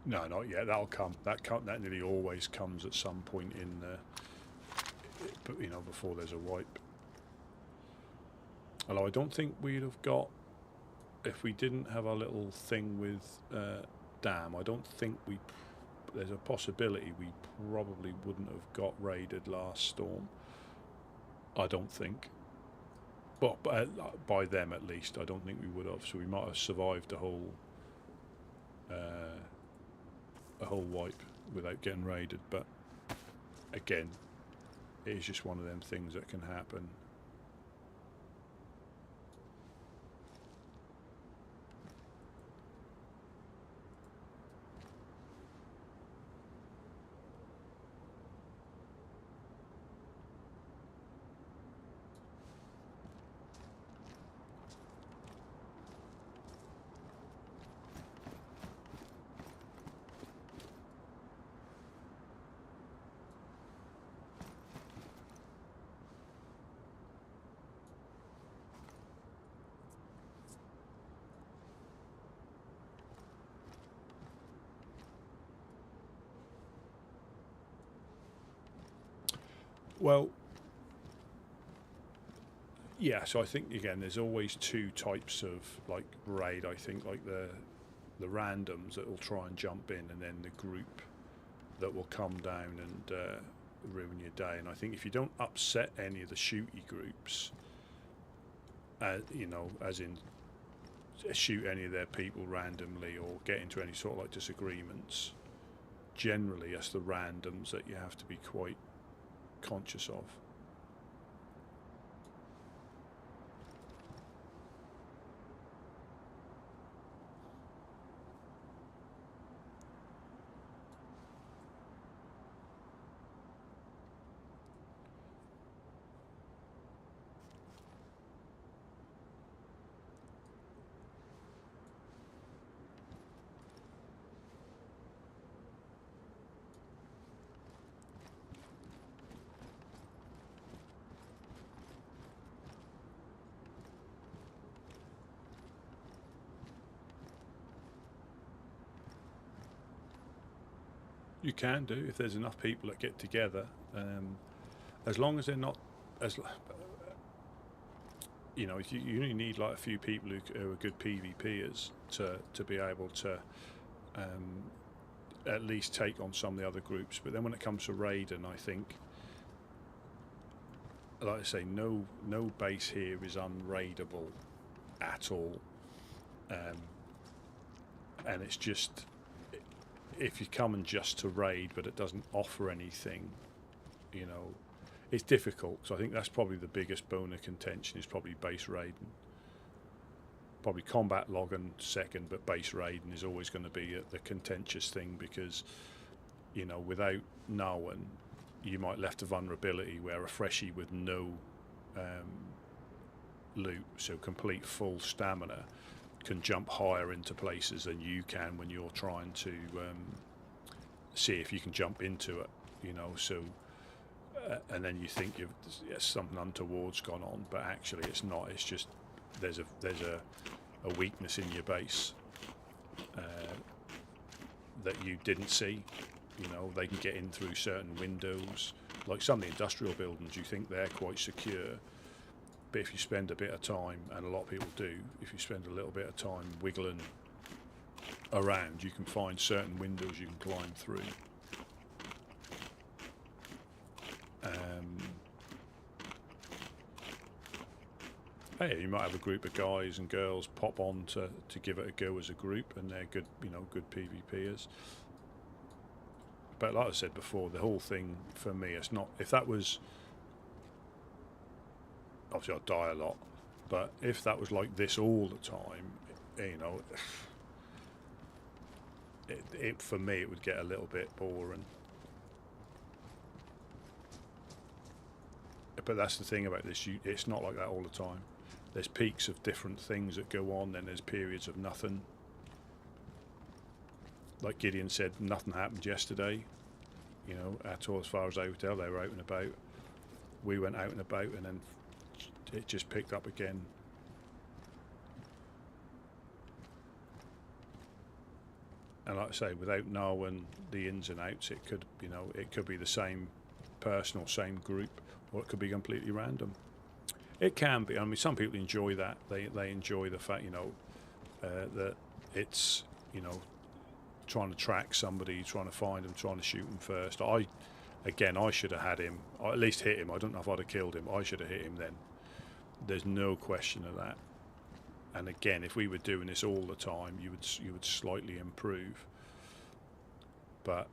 No, not yet. That'll come. That nearly always comes at some point in the, but you know, before there's a wipe. Although I don't think we'd have got, if we didn't have our little thing with Dam, I don't think there's a possibility we probably wouldn't have got raided last storm. I don't think. But by them at least, I don't think we would have. So we might have survived a whole wipe without getting raided. But again, it is just one of them things that can happen. Well, yeah, so I think again there's always two types of like raid. I think like the randoms that will try and jump in, and then the group that will come down and ruin your day. And I think if you don't upset any of the shooty groups, you know, as in shoot any of their people randomly or get into any sort of like disagreements, generally it's the randoms that you have to be quite conscious of. You can do if there's enough people that get together, as long as they're not as you know. You only need like a few people who are good PvPers to be able to at least take on some of the other groups. But then when it comes to raiding, I think, like I say, no base here is unraidable at all, and it's just, if you come and just to raid but it doesn't offer anything, you know, it's difficult. So I think that's probably the biggest bone of contention, is probably base raiding. Probably combat logging second, but base raiding is always going to be the contentious thing, because, you know, without knowing, you might left a vulnerability where a freshie with no loot, so complete full stamina, can jump higher into places than you can when you're trying to see if you can jump into it, you know. So and then you think something untoward's gone on, but actually it's not. It's just there's a weakness in your base that you didn't see. You know, they can get in through certain windows. Like some of the industrial buildings, you think they're quite secure, but if you spend a bit of time, and a lot of people do, if you spend a little bit of time wiggling around, you can find certain windows you can climb through. Hey, you might have a group of guys and girls pop on to give it a go as a group, and they're good, you know, good PvPers. But like I said before, the whole thing for me, it's not, if that was, obviously I'd die a lot, but if that was like this all the time, you know, it for me it would get a little bit boring. But that's the thing about this, it's not like that all the time. There's peaks of different things that go on, then there's periods of nothing. Like Gideon said, nothing happened yesterday, you know, at all as far as I could tell. They were out and about. We went out and about, and then it just picked up again. And like I say, without knowing the ins and outs, it could, you know, it could be the same person or same group, or it could be completely random. It can be. I mean, some people enjoy that. They enjoy the fact, you know, that it's, you know, trying to track somebody, trying to find them, trying to shoot them first. I should have had him, or at least hit him. I don't know if I'd have killed him. I should have hit him then. There's no question of that. And again, if we were doing this all the time, you would slightly improve. But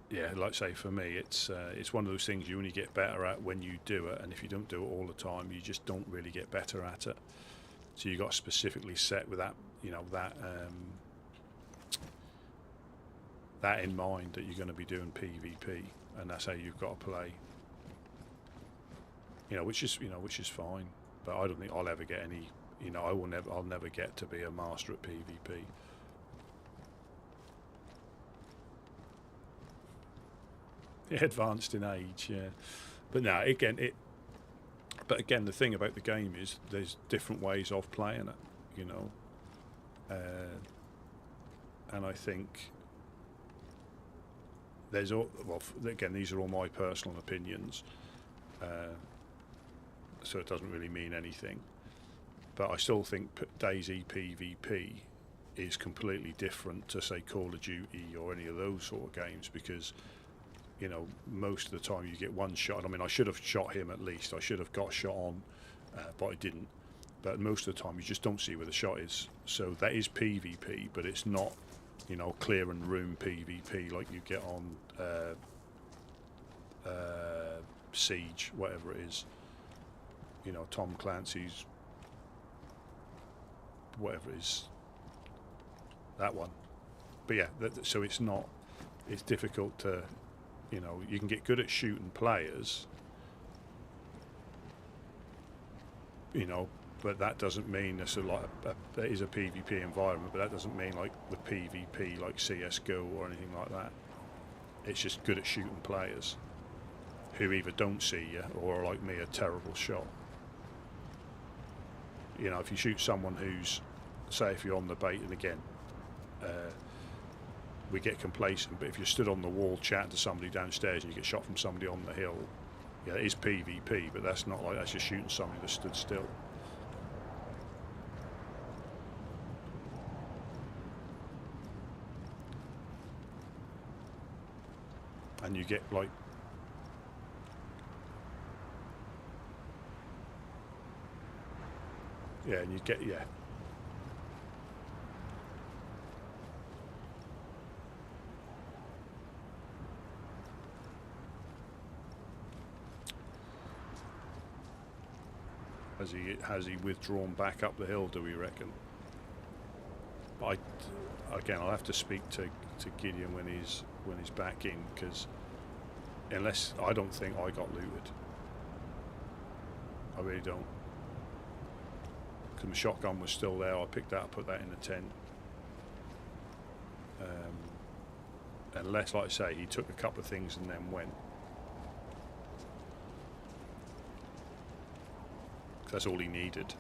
yeah, like I say, for me, it's one of those things you only get better at when you do it, and if you don't do it all the time, you just don't really get better at it. So you got specifically set with that, you know, that in mind, that you're going to be doing PvP, and that's how you've got to play. You know, which is fine. But I don't think I'll ever get any. You know, I'll never get to be a master at PvP. Advanced in age, yeah. But no, again, the thing about the game is there's different ways of playing it, you know. And I think there's all, well, again, these are all my personal opinions, so it doesn't really mean anything. But I still think DayZ PvP is completely different to, say, Call of Duty or any of those sort of games, because, you know, most of the time you get one shot. I mean, I should have shot him at least. I should have got a shot on, but I didn't. But most of the time you just don't see where the shot is. So that is PvP, but it's not, you know, clearing room PvP like you get on Siege, whatever it is. You know, Tom Clancy's, whatever it is, that one. But yeah, so it's not, it's difficult to, you know, you can get good at shooting players, you know, but that doesn't mean it's that is a PvP environment, but that doesn't mean like the PvP like CSGO or anything like that. It's just good at shooting players who either don't see you or, like me, a terrible shot. You know, if you shoot someone who's, say, if you're on the bait, and again, we get complacent, but if you're stood on the wall chatting to somebody downstairs and you get shot from somebody on the hill, yeah, it is PvP, but that's not like, that's just shooting somebody that stood still. And you get like, yeah, and you get, yeah. Has he withdrawn back up the hill, do we reckon? But again, I'll have to speak to to Gideon when he's back in, because unless I don't think I got looted. I really don't. Because my shotgun was still there. I picked that up, put that in the tent. Unless, like I say, he took a couple of things and then went. That's all he needed.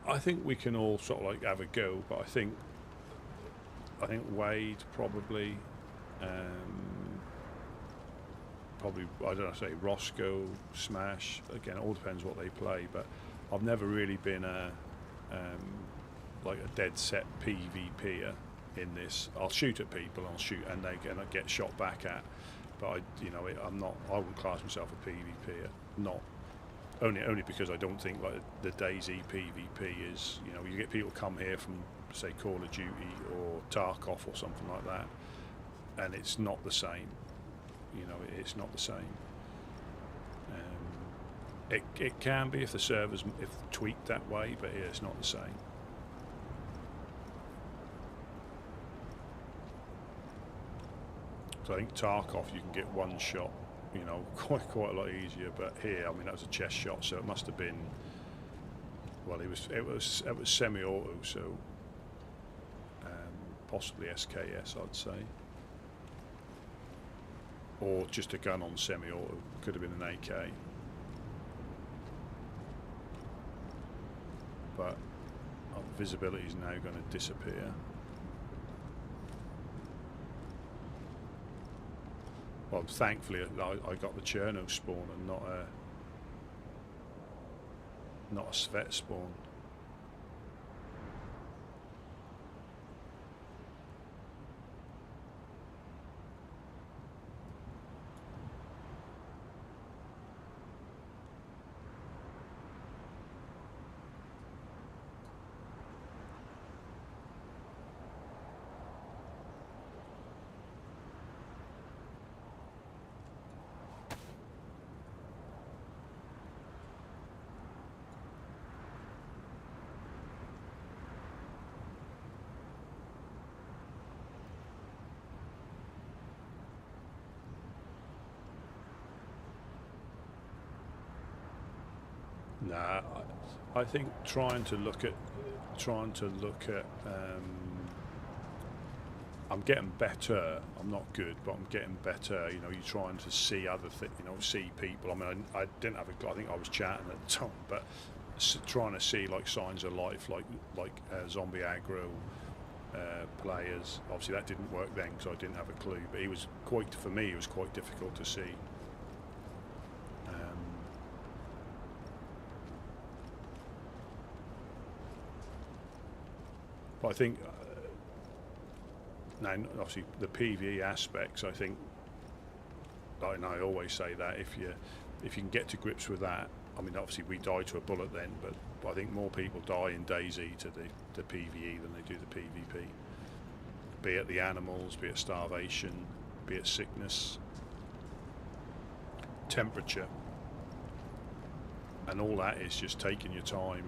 I think we can all sort of like have a go, but I think Wade probably, I don't know, say Roscoe, Smash. Again, it all depends what they play. But I've never really been like a dead set PvPer in this. I'll shoot at people, and I get shot back at. But I'm not. I wouldn't class myself a PvPer. Not. Only because I don't think like the DayZ PvP is, you get people come here from, say, Call of Duty or Tarkov or something like that, and it's not the same. It's not the same. It can be if the servers tweaked that way, but yeah, it's not the same. So I think Tarkov you can get one shot. Quite a lot easier, but here, I mean, that was a chest shot, so it must have been. Well, it was semi-auto, so possibly SKS, I'd say, or just a gun on semi-auto. Could have been an AK, but visibility is now going to disappear. Well, thankfully, I got the Chernarus spawn and not a Svet spawn. Nah, I think trying to look at. I'm getting better. I'm not good, but I'm getting better. You're trying to see other things. See people. I mean, I didn't have a. I think I was chatting at the time, but trying to see like signs of life, like zombie aggro players. Obviously, that didn't work then because I didn't have a clue. But for me, it was quite difficult to see. But I think now, obviously, the PvE aspects. I think, and I always say that if you can get to grips with that, I mean, obviously we die to a bullet then, but I think more people die in DayZ to the PvE than they do the PvP. Be it the animals, be it starvation, be it sickness, temperature, and all that is just taking your time.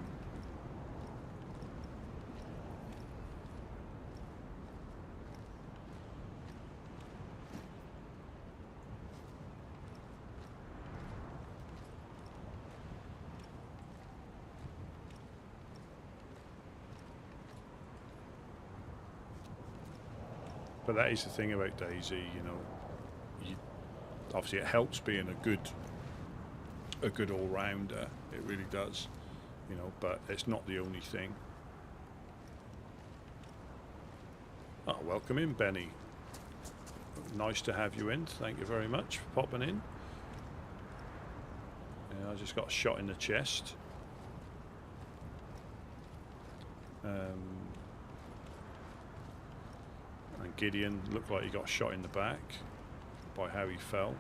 But that is the thing about DayZ, obviously it helps being a good all-rounder. It really does, but it's not the only thing. Oh, welcome in, Benny. Nice to have you in. Thank you very much for popping in. Yeah, I just got shot in the chest. And Gideon looked like he got shot in the back by how he fell.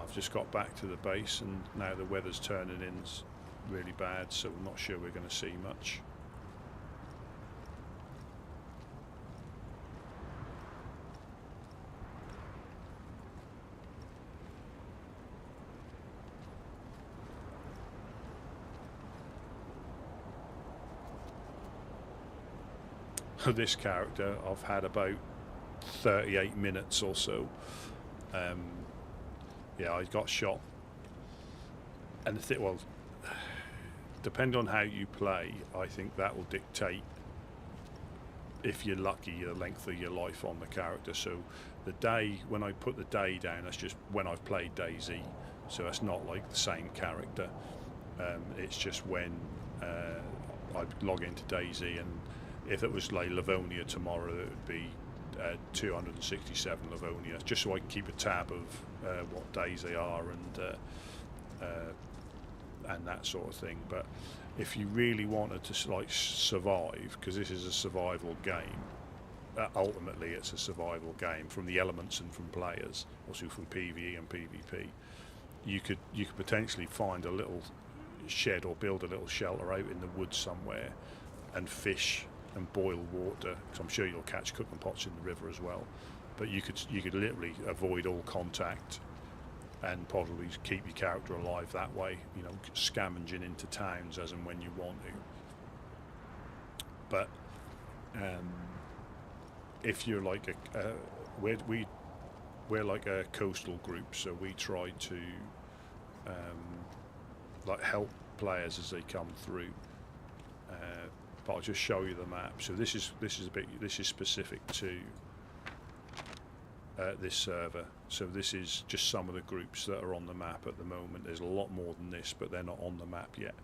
I've just got back to the base and now the weather's turning in really bad, so I'm not sure we're going to see much. This character I've had about 38 minutes or so. Yeah, I got shot, and well, depending on how you play, I think that will dictate, if you're lucky, the length of your life on the character. So the day, when I put the day down, that's just when I've played DayZ, so that's not like the same character. It's just when I log into DayZ, and if it was like Livonia tomorrow, it would be 267 Livonia, just so I can keep a tab of what days they are and that sort of thing. But if you really wanted to like survive, because this is a survival game, ultimately it's a survival game from the elements and from players, also from PvE and PvP. You could potentially find a little shed or build a little shelter out in the woods somewhere and fish and boil water, because I'm sure you'll catch cooking pots in the river as well. But you could literally avoid all contact and probably keep your character alive that way, you know, scavenging into towns as and when you want to. But if you're like we're like a coastal group, so we try to like help players as they come through. But I'll just show you the map. So this is specific to this server. So this is just some of the groups that are on the map at the moment. There's a lot more than this, but they're not on the map yet.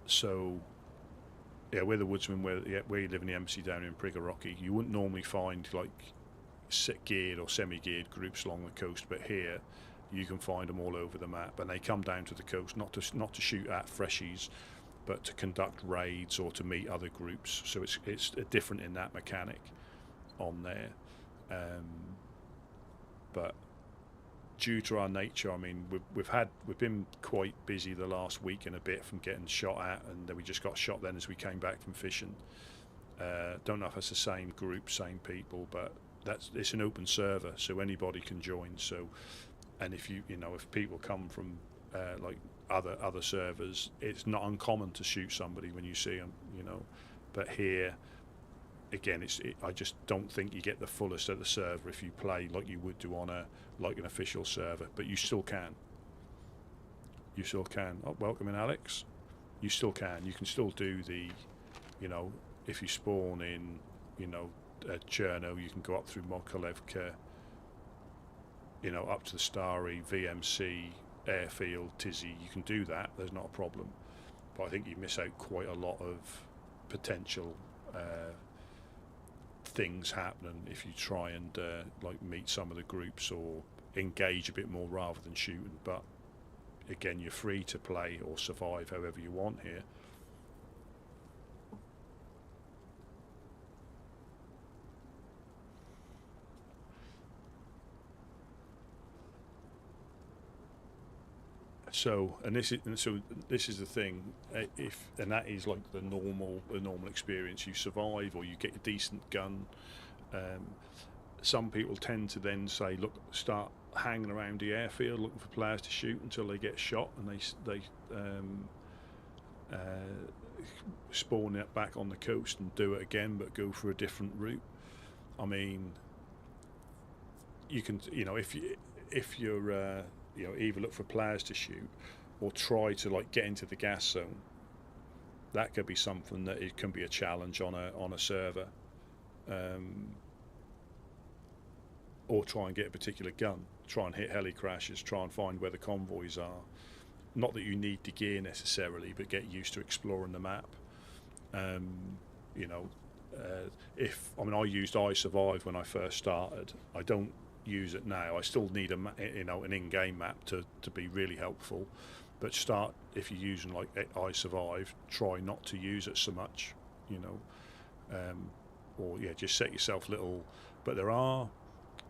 So yeah, we're the Woodsmen. We live in the embassy down in Prigorochy. You wouldn't normally find like geared or semi-geared groups along the coast, but here you can find them all over the map, and they come down to the coast not to shoot at freshies, but to conduct raids or to meet other groups. So it's different in that mechanic on there. But due to our nature, I mean, we've been quite busy the last week and a bit from getting shot at, and then we just got shot then as we came back from fishing. Don't know if it's the same group, same people, but it's an open server, so anybody can join. So. And if if people come from like other servers, it's not uncommon to shoot somebody when you see them, you know. But here, again, I just don't think you get the fullest of the server if you play like you would do on an official server. But you still can. You still can. Oh, welcome in, Alex. You still can. You can still do the, if you spawn in, Cherno, you can go up through Mokolevka. Up to the Starry, VMC, Airfield, Tizzy, you can do that, there's not a problem. But I think you miss out quite a lot of potential things happening if you try and meet some of the groups or engage a bit more rather than shooting. But again, you're free to play or survive however you want here. So this is the thing. And that is like the normal experience. You survive, or you get a decent gun. Some people tend to then say, look, start hanging around the airfield looking for players to shoot until they get shot, and they spawn it back on the coast and do it again, but go for a different route. I mean, you can, if you're either look for players to shoot or try to get into the gas zone. That could be something that it can be a challenge on a server, or try and get a particular gun, try and hit heli crashes, try and find where the convoys are, not that you need the gear necessarily, but get used to exploring the map. You know, I used I Survive when I first started. I don't use it now. I still need an in-game map to be really helpful. But if you're using like I Survive, try not to use it so much. You know, or just set yourself little. But there are.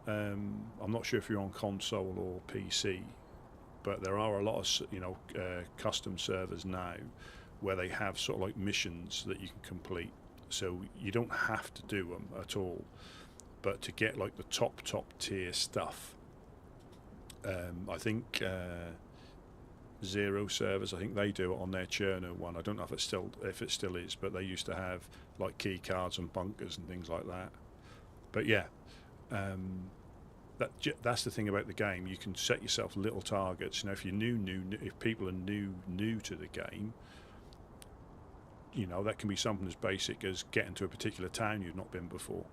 I'm not sure if you're on console or PC, but there are a lot of custom servers now where they have sort of like missions that you can complete. So you don't have to do them at all, but to get like the top tier stuff, I think Zero servers, I think they do it on their Chernarus one. I don't know if it still is, but they used to have like key cards and bunkers and things like that. But yeah, that's the thing about the game. You can set yourself little targets. You know, if you're if people are new to the game, you know, that can be something as basic as getting to a particular town you've not been before.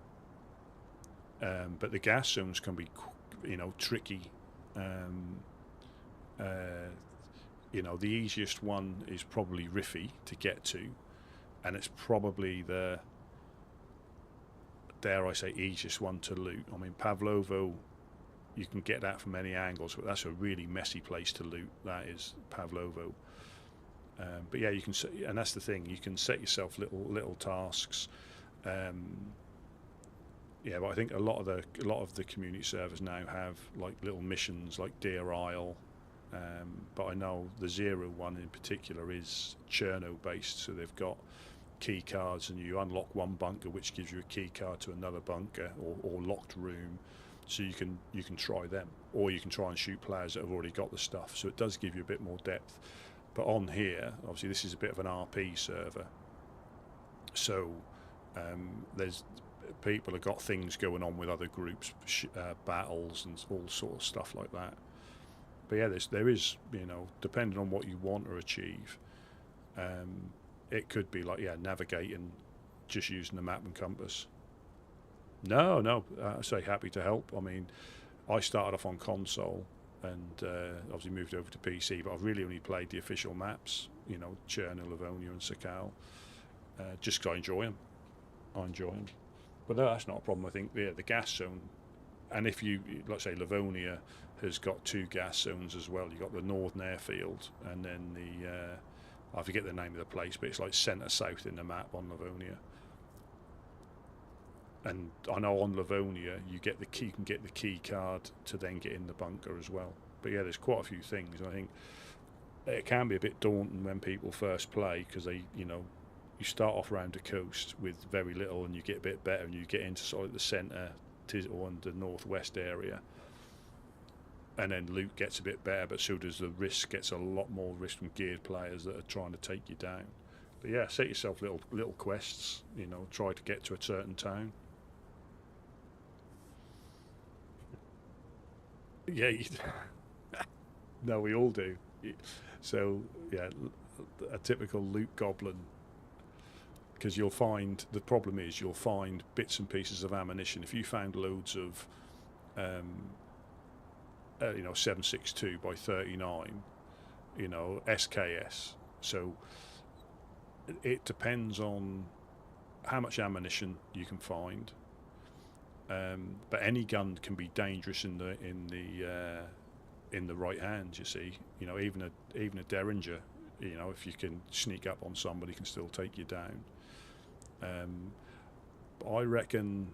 But the gas zones can be, tricky. The easiest one is probably Riffy to get to, and it's probably the, dare I say, easiest one to loot. I mean, Pavlovo, you can get that from many angles, but that's a really messy place to loot. That is Pavlovo. But yeah, you can, and that's the thing. You can set yourself little tasks. But I think a lot of the community servers now have like little missions, like Deer Isle. But I know the Zero one in particular is Chernarus based, so they've got key cards, and you unlock one bunker, which gives you a key card to another bunker or locked room. So you can try them, or you can try and shoot players that have already got the stuff. So it does give you a bit more depth. But on here, obviously, this is a bit of an RP server. So there's people have got things going on with other groups, battles and all sort of stuff like that. But yeah, there is, depending on what you want to achieve, it could be like, navigating, just using the map and compass. No, I say happy to help. I mean, I started off on console and obviously moved over to PC, but I've really only played the official maps, Chernarus, Livonia and Sakal, just because I enjoy them. But no, that's not a problem. I think the gas zone, and if you, let's say Livonia has got 2 gas zones as well. You've got the Northern Airfield and then I forget the name of the place, but it's like centre south in the map on Livonia. And I know on Livonia you can get the key card to then get in the bunker as well. But yeah, there's quite a few things. I think it can be a bit daunting when people first play, because they, you start off around the coast with very little, and you get a bit better, and you get into sort of the centre or the northwest area, and then loot gets a bit better, but so does the risk. Gets a lot more risk from geared players that are trying to take you down. But yeah, set yourself little quests. Try to get to a certain town. Yeah, no, we all do. So yeah, a typical loot goblin. Because you'll find, the problem is you'll find bits and pieces of ammunition. If you found loads of 7.62 by 39, SKS. So it depends on how much ammunition you can find. But any gun can be dangerous in the right hands. You see, even a Derringer, if you can sneak up on somebody, can still take you down. I reckon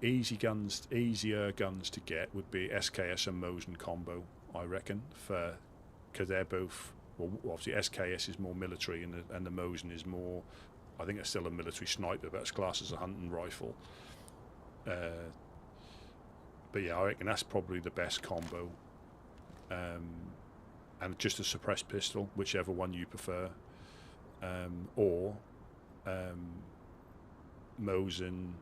easier guns to get would be SKS and Mosin combo. I reckon, because they're both, well, obviously SKS is more military, and the Mosin is more, I think it's still a military sniper, but it's classed as a hunting rifle. But yeah, I reckon that's probably the best combo. And just a suppressed pistol, whichever one you prefer. Or Mosin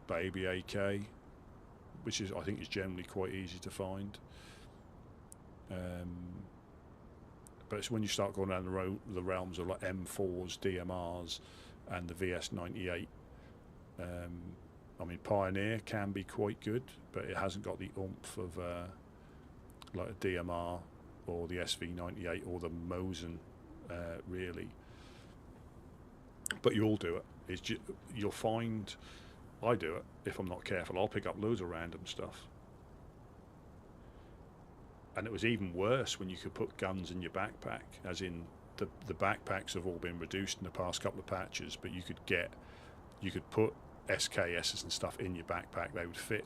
baby AK, which I think is generally quite easy to find. But it's when you start going down the realms of like M4s, DMRs, and the VS98. I mean, Pioneer can be quite good, but it hasn't got the oomph of like a DMR or the SV98 or the Mosin, really. But you'll do it. You'll find, I do it if I'm not careful. I'll pick up loads of random stuff. And it was even worse when you could put guns in your backpack, as in the backpacks have all been reduced in the past couple of patches, but you could put SKSs and stuff in your backpack, they would fit.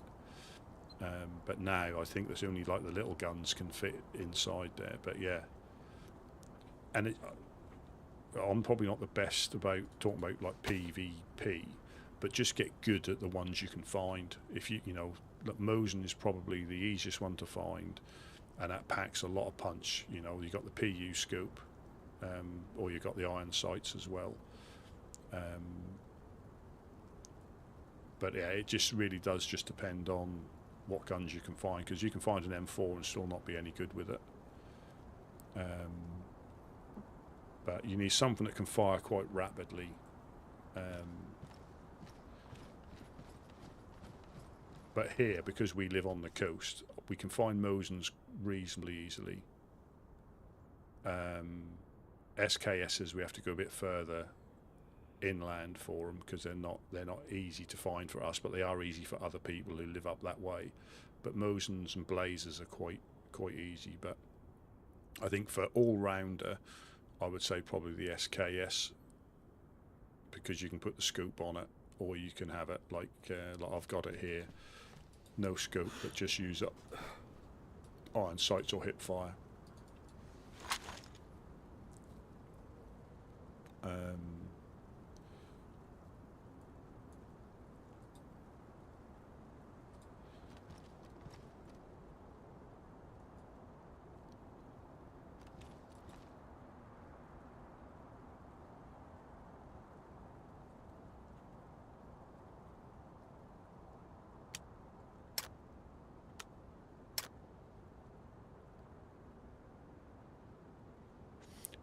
But now I think there's only like the little guns can fit inside there. But yeah, and I'm probably not the best about talking about like PvP, but just get good at the ones you can find. If you know, like Mosin is probably the easiest one to find, and that packs a lot of punch. You know, you got the PU scope, or you got the iron sights as well. But yeah, it just really does just depend on what guns you can find, because you can find an M4 and still not be any good with it. But you need something that can fire quite rapidly. But here, because we live on the coast, we can find Mosins reasonably easily. SKSs, we have to go a bit further inland for them, because they're not easy to find for us, but they are easy for other people who live up that way. But Mosins and Blazers are quite easy. But I think for all-rounder, I would say probably the SKS, because you can put the scope on it, or you can have it like I've got it here, no scope, but just use up iron sights or hip fire.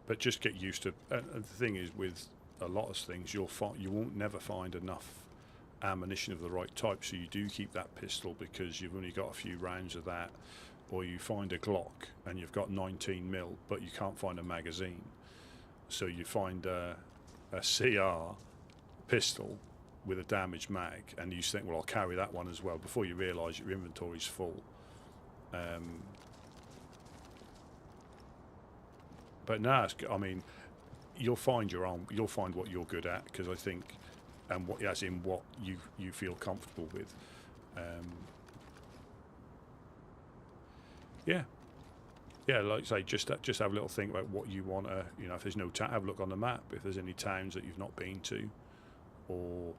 But just get used to. And the thing is, with a lot of things, you won't never find enough ammunition of the right type. So you do keep that pistol, because you've only got a few rounds of that. Or you find a Glock and you've got 19mm, but you can't find a magazine. So you find a CR pistol with a damaged mag, and you think, well, I'll carry that one as well. Before you realise your inventory's full. But no, I mean, you'll find you'll find what you're good at, because I think, and what you feel comfortable with. Yeah, like I say, just have a little think about what you want to, you know, if there's no have a look on the map if there's any towns that you've not been to, or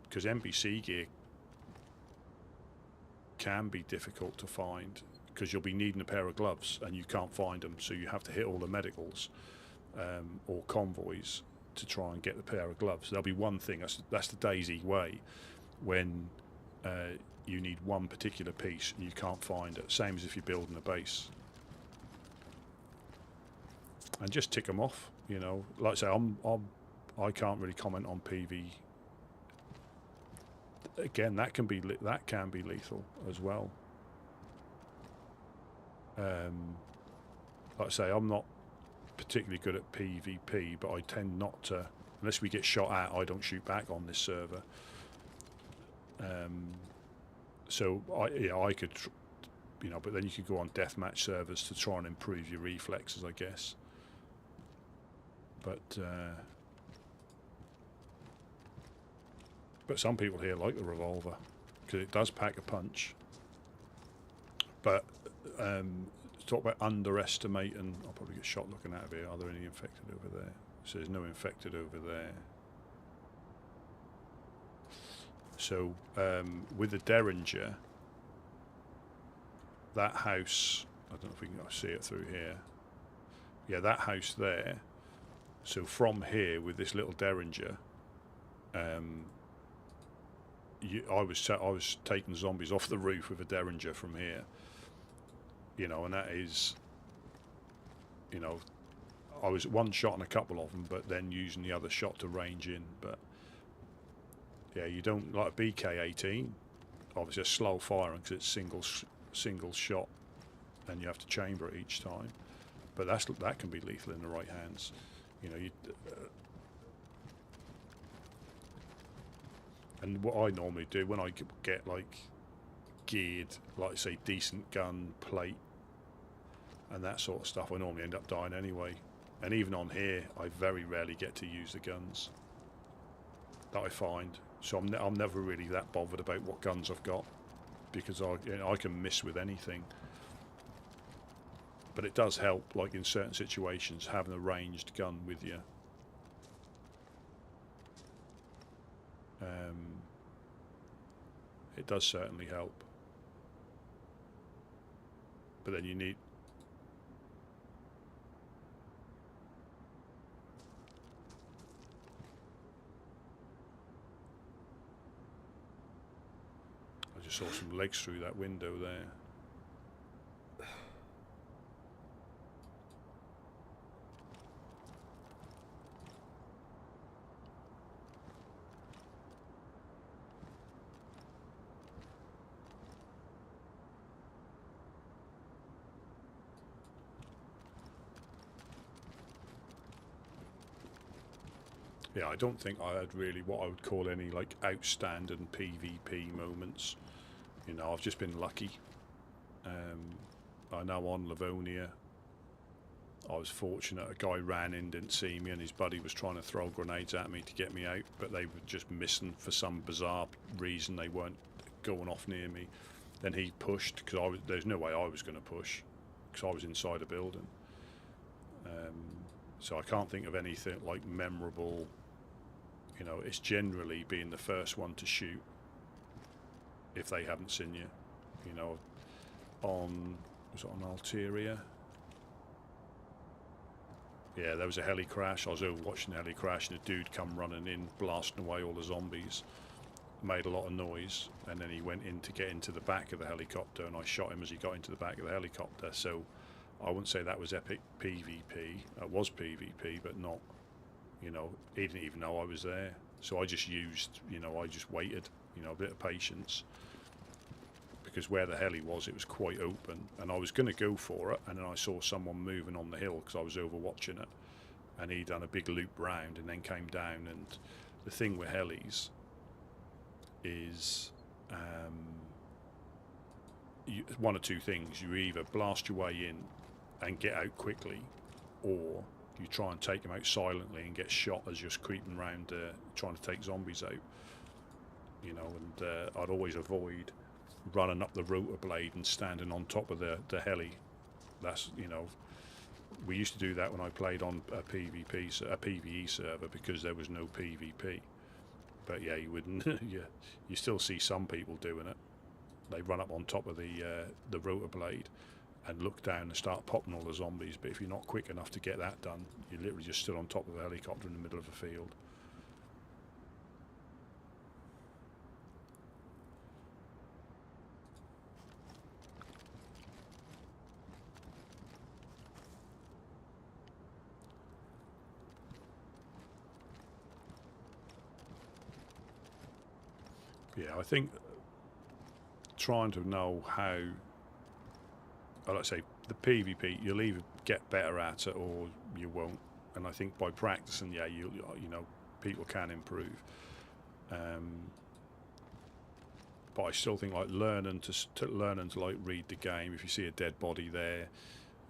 because NBC gear can be difficult to find, because you'll be needing a pair of gloves and you can't find them, so you have to hit all the medicals or convoys to try and get the pair of gloves. There'll be one thing, that's the DayZ way, when you need one particular piece and you can't find it, same as if you're building a base. And just tick them off, you know. Like I say, I can't really comment on PV. Again, that can be lethal as well. Like I say, I'm not particularly good at PvP, but I tend not to, unless we get shot at, I don't shoot back on this server. So I could, you know, but then you could go on deathmatch servers to try and improve your reflexes, I guess. But some people here like the revolver, because it does pack a punch. But talk about underestimating, I'll probably get shot looking out of here. Are there any infected over there? So there's no infected over there. So with the Derringer, that house, I don't know if we can see it through here. Yeah, that house there. So from here with this little Derringer, I was taking zombies off the roof with a Derringer from here. You know, and that is, you know, I was one shot on a couple of them, but then using the other shot to range in. But yeah, you don't like a BK-18. Obviously, a slow firing because it's single shot and you have to chamber it each time. But that can be lethal in the right hands. You know, and what I normally do when I get like geared, like say decent gun plate and that sort of stuff, I normally end up dying anyway. And even on here, I very rarely get to use the guns that I find. So I'm never really that bothered about what guns I've got, because I can miss with anything. But it does help, like in certain situations, having a ranged gun with you. It does certainly help. But then you need... I just saw some legs through that window there. Yeah, I don't think I had really what I would call any like outstanding PvP moments. You know, I've just been lucky. I know on Livonia, I was fortunate. A guy ran in, didn't see me, and his buddy was trying to throw grenades at me to get me out, but they were just missing for some bizarre reason. They weren't going off near me. Then he pushed, because there's no way I was going to push, because I was inside a building. So I can't think of anything like memorable. You know, it's generally being the first one to shoot if they haven't seen you. You know, was it on Alteria? Yeah, there was a heli crash. I was over watching the heli crash, and a dude come running in, blasting away all the zombies. Made a lot of noise, and then he went in to get into the back of the helicopter, and I shot him as he got into the back of the helicopter. So I wouldn't say that was epic PvP. It was PvP, but not, you know, he didn't even know I was there. So I just used, you know, I just waited, you know, a bit of patience. Because where the heli was, it was quite open, and I was going to go for it, and then I saw someone moving on the hill because I was over watching it, and he done a big loop round and then came down. And the thing with helis is one or two things. You either blast your way in and get out quickly, or you try and take them out silently and get shot as you're creeping around trying to take zombies out. You know, and I'd always avoid running up the rotor blade and standing on top of the heli. That's, you know, we used to do that when I played on a PvE server, because there was no PvP. But yeah, you wouldn't. You still see some people doing it. They run up on top of the rotor blade and look down and start popping all the zombies. But if you're not quick enough to get that done, you're literally just stood on top of the helicopter in the middle of a field. Yeah, I think trying to know how, let's say, the PvP, you'll either get better at it or you won't. And I think by practicing, yeah, you know, people can improve. But I still think like learning to like read the game. If you see a dead body there,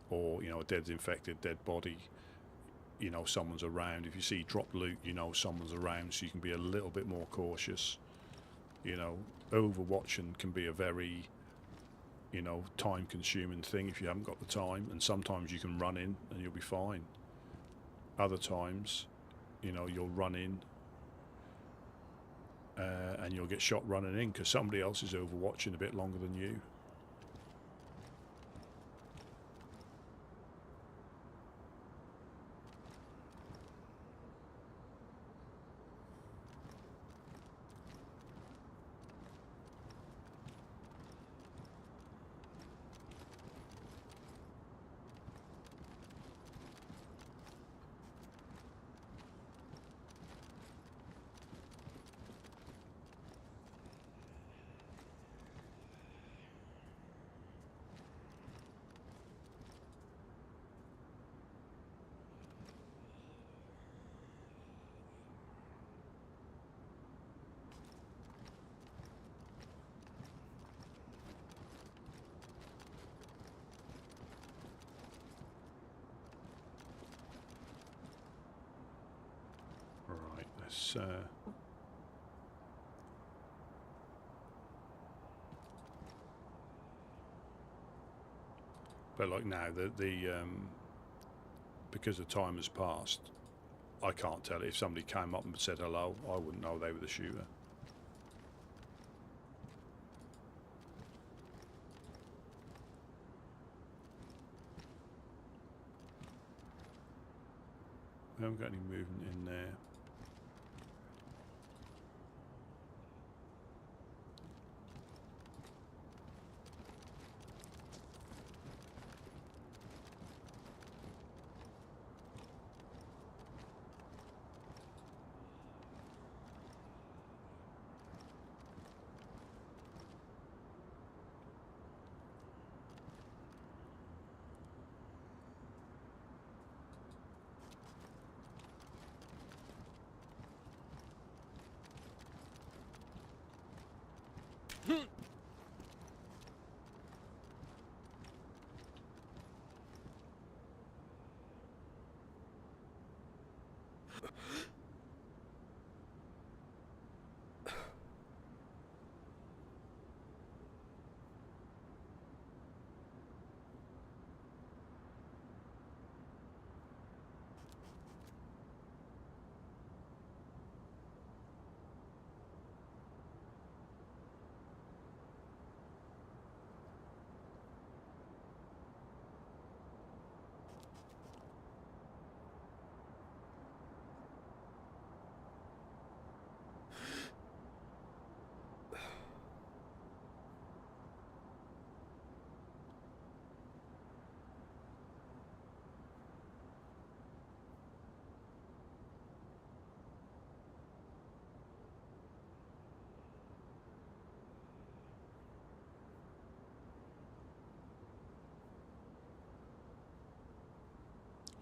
or, you know, a dead infected dead body, you know someone's around. If you see dropped loot, you know someone's around, so you can be a little bit more cautious. You know, overwatching can be a very, you know, time-consuming thing if you haven't got the time. And sometimes you can run in and you'll be fine. Other times, you know, you'll run in and you'll get shot running in because somebody else is overwatching a bit longer than you. It's, but like now, because the time has passed, I can't tell. If somebody came up and said hello, I wouldn't know they were the shooter. We haven't got any movement in there.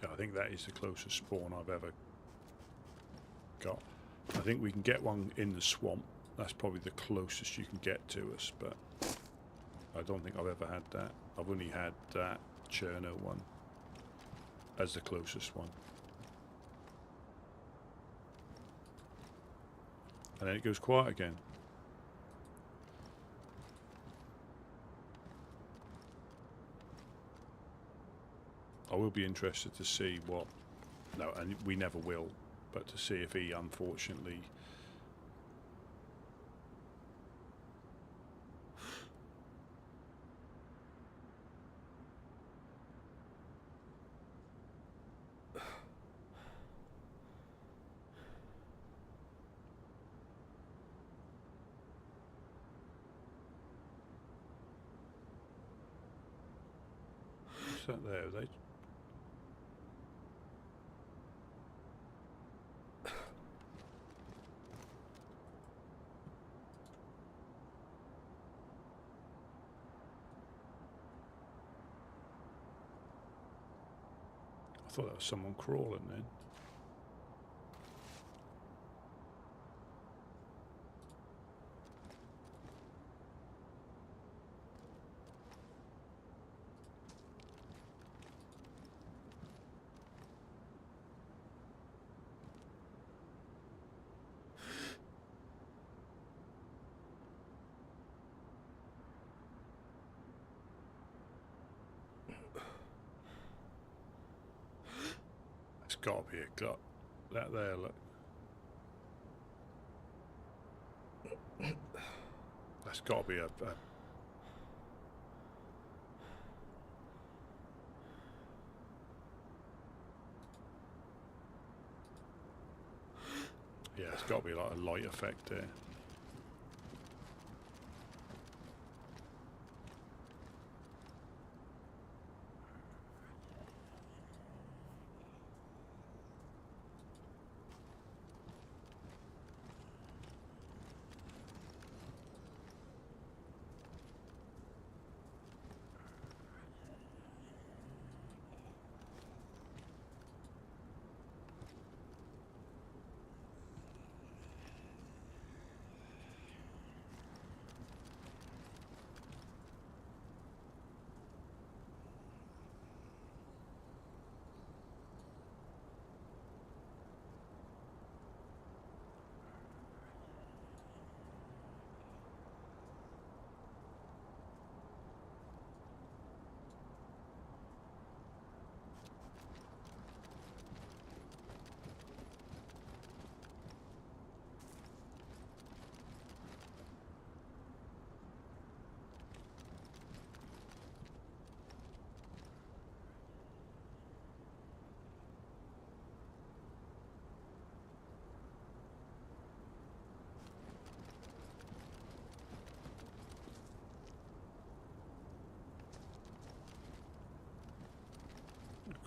Yeah, I think that is the closest spawn I've ever got. I think we can get one in the swamp. That's probably the closest you can get to us, but I don't think I've ever had that. I've only had that Chernarus one as the closest one. And then it goes quiet again. I will be interested to see what... No, and we never will, but to see if he unfortunately... What's that there? Are they... I thought that was someone crawling then. It's got to be a gut. That there, look. That's got to be a yeah, it's got to be like a light effect there.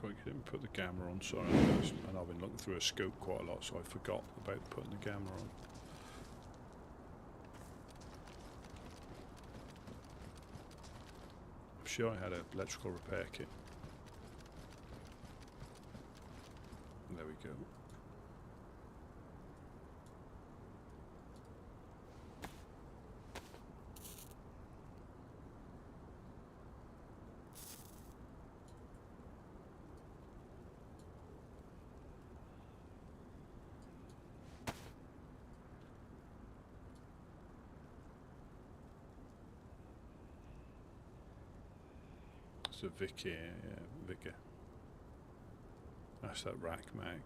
quite didn't put the camera on, sorry. And I've been looking through a scope quite a lot, so I forgot about putting the camera on. I'm sure I had an electrical repair kit. There we go. It's a Vicky, yeah, Vicky. That's that rack mag.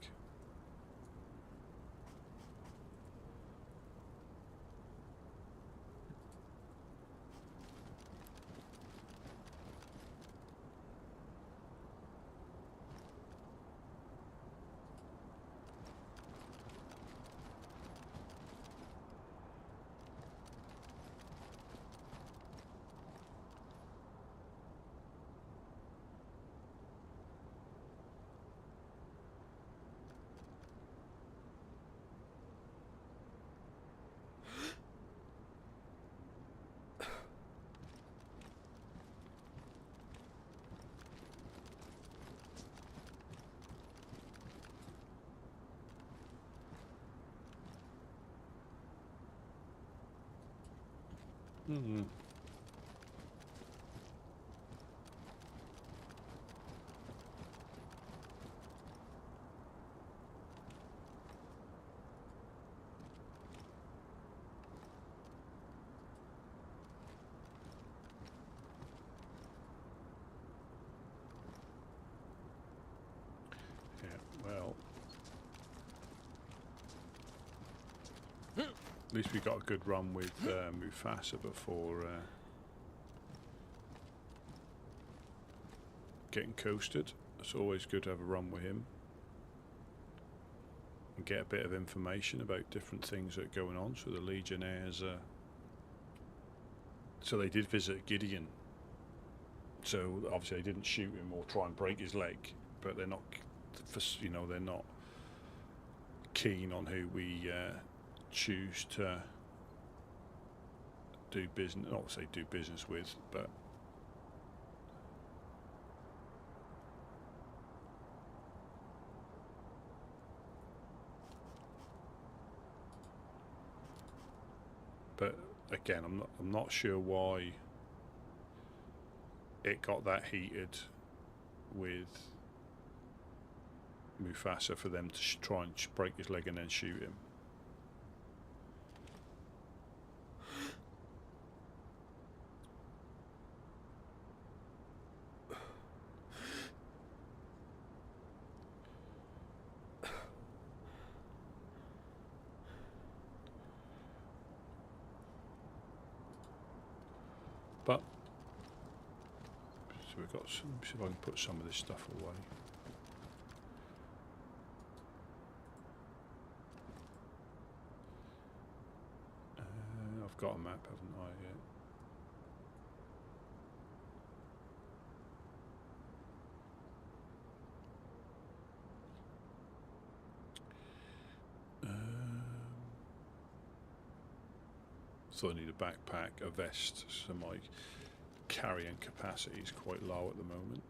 Mm-hmm. Yeah, well, at least we got a good run with Mufasa before getting coasted. It's always good to have a run with him and get a bit of information about different things that are going on. So the Legionnaires, so they did visit Gideon. So obviously they didn't shoot him or try and break his leg, but they're not, you know, they're not keen on who we choose to do business, not say do business with, but again, I'm not sure why it got that heated with Mufasa for them to try and break his leg and then shoot him. But so we've got some. See if I can put some of this stuff away. I've got a map, haven't I? Yeah. So I need a backpack, a vest, so my carrying capacity is quite low at the moment.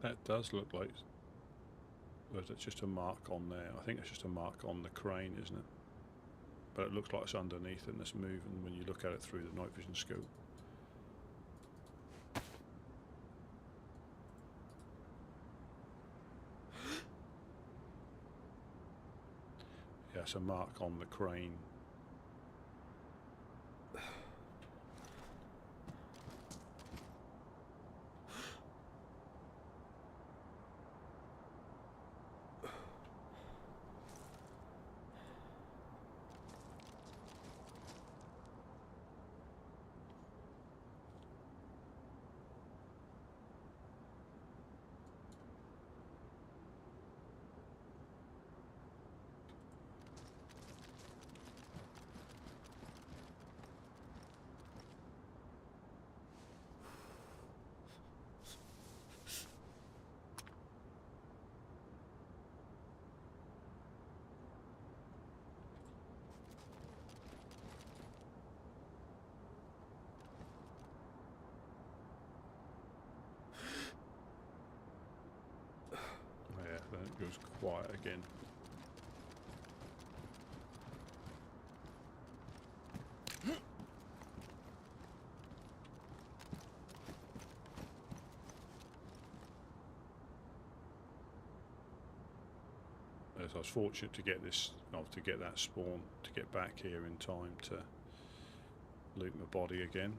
That does look like... Or is it just a mark on there? I think it's just a mark on the crane, isn't it? But it looks like it's underneath and it's moving when you look at it through the night vision scope. Yeah, it's a mark on the crane. Yeah, then it goes quiet again. As I was fortunate to get this, to get that spawn, to get back here in time to loot my body again.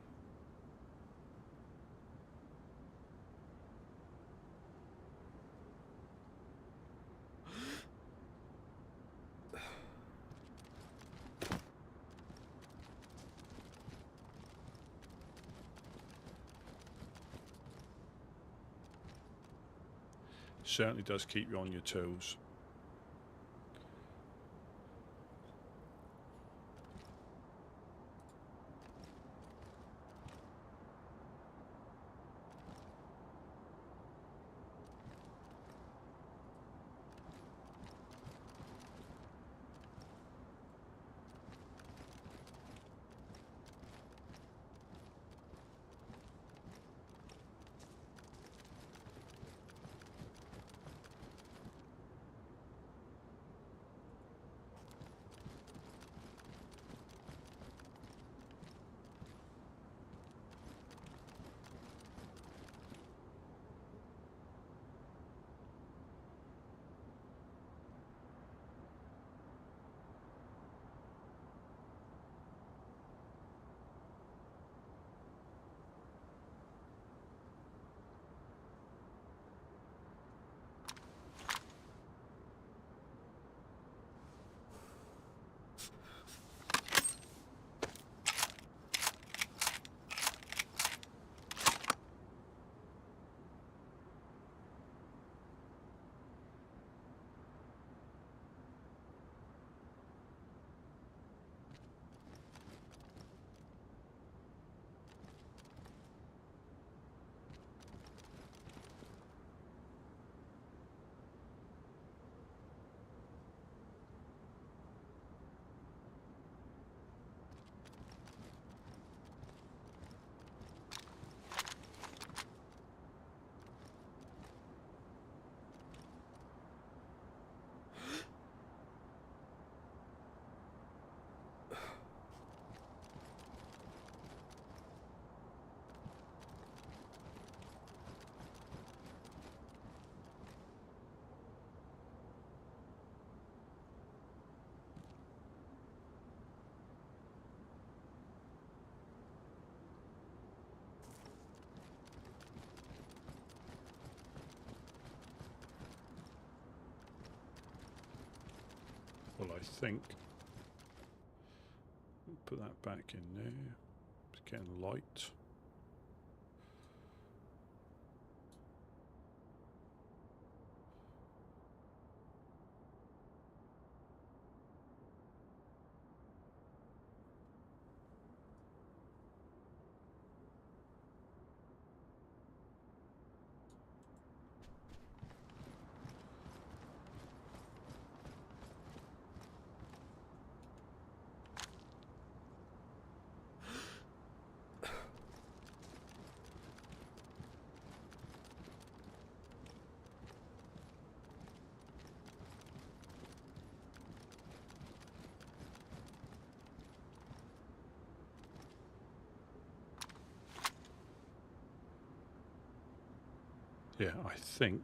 Certainly does keep you on your toes. Well, I think put that back in there. It's getting light. Yeah, I think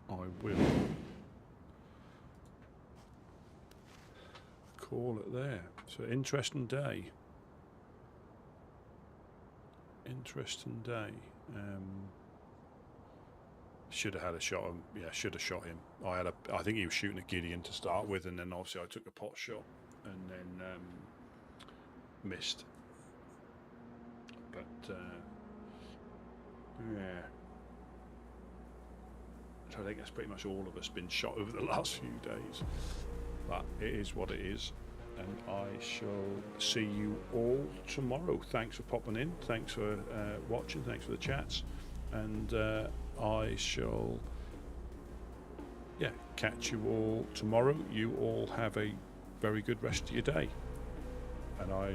I will call it there. So interesting day. Interesting day. Should have had a shot him. Yeah, should have shot him. I think he was shooting at Gideon to start with, and then obviously I took a pot shot and then missed. But yeah. So I think that's pretty much all of us been shot over the last few days. But it is what it is. And I shall see you all tomorrow. Thanks for popping in. Thanks for watching. Thanks for the chats. And I shall, catch you all tomorrow. You all have a very good rest of your day. And I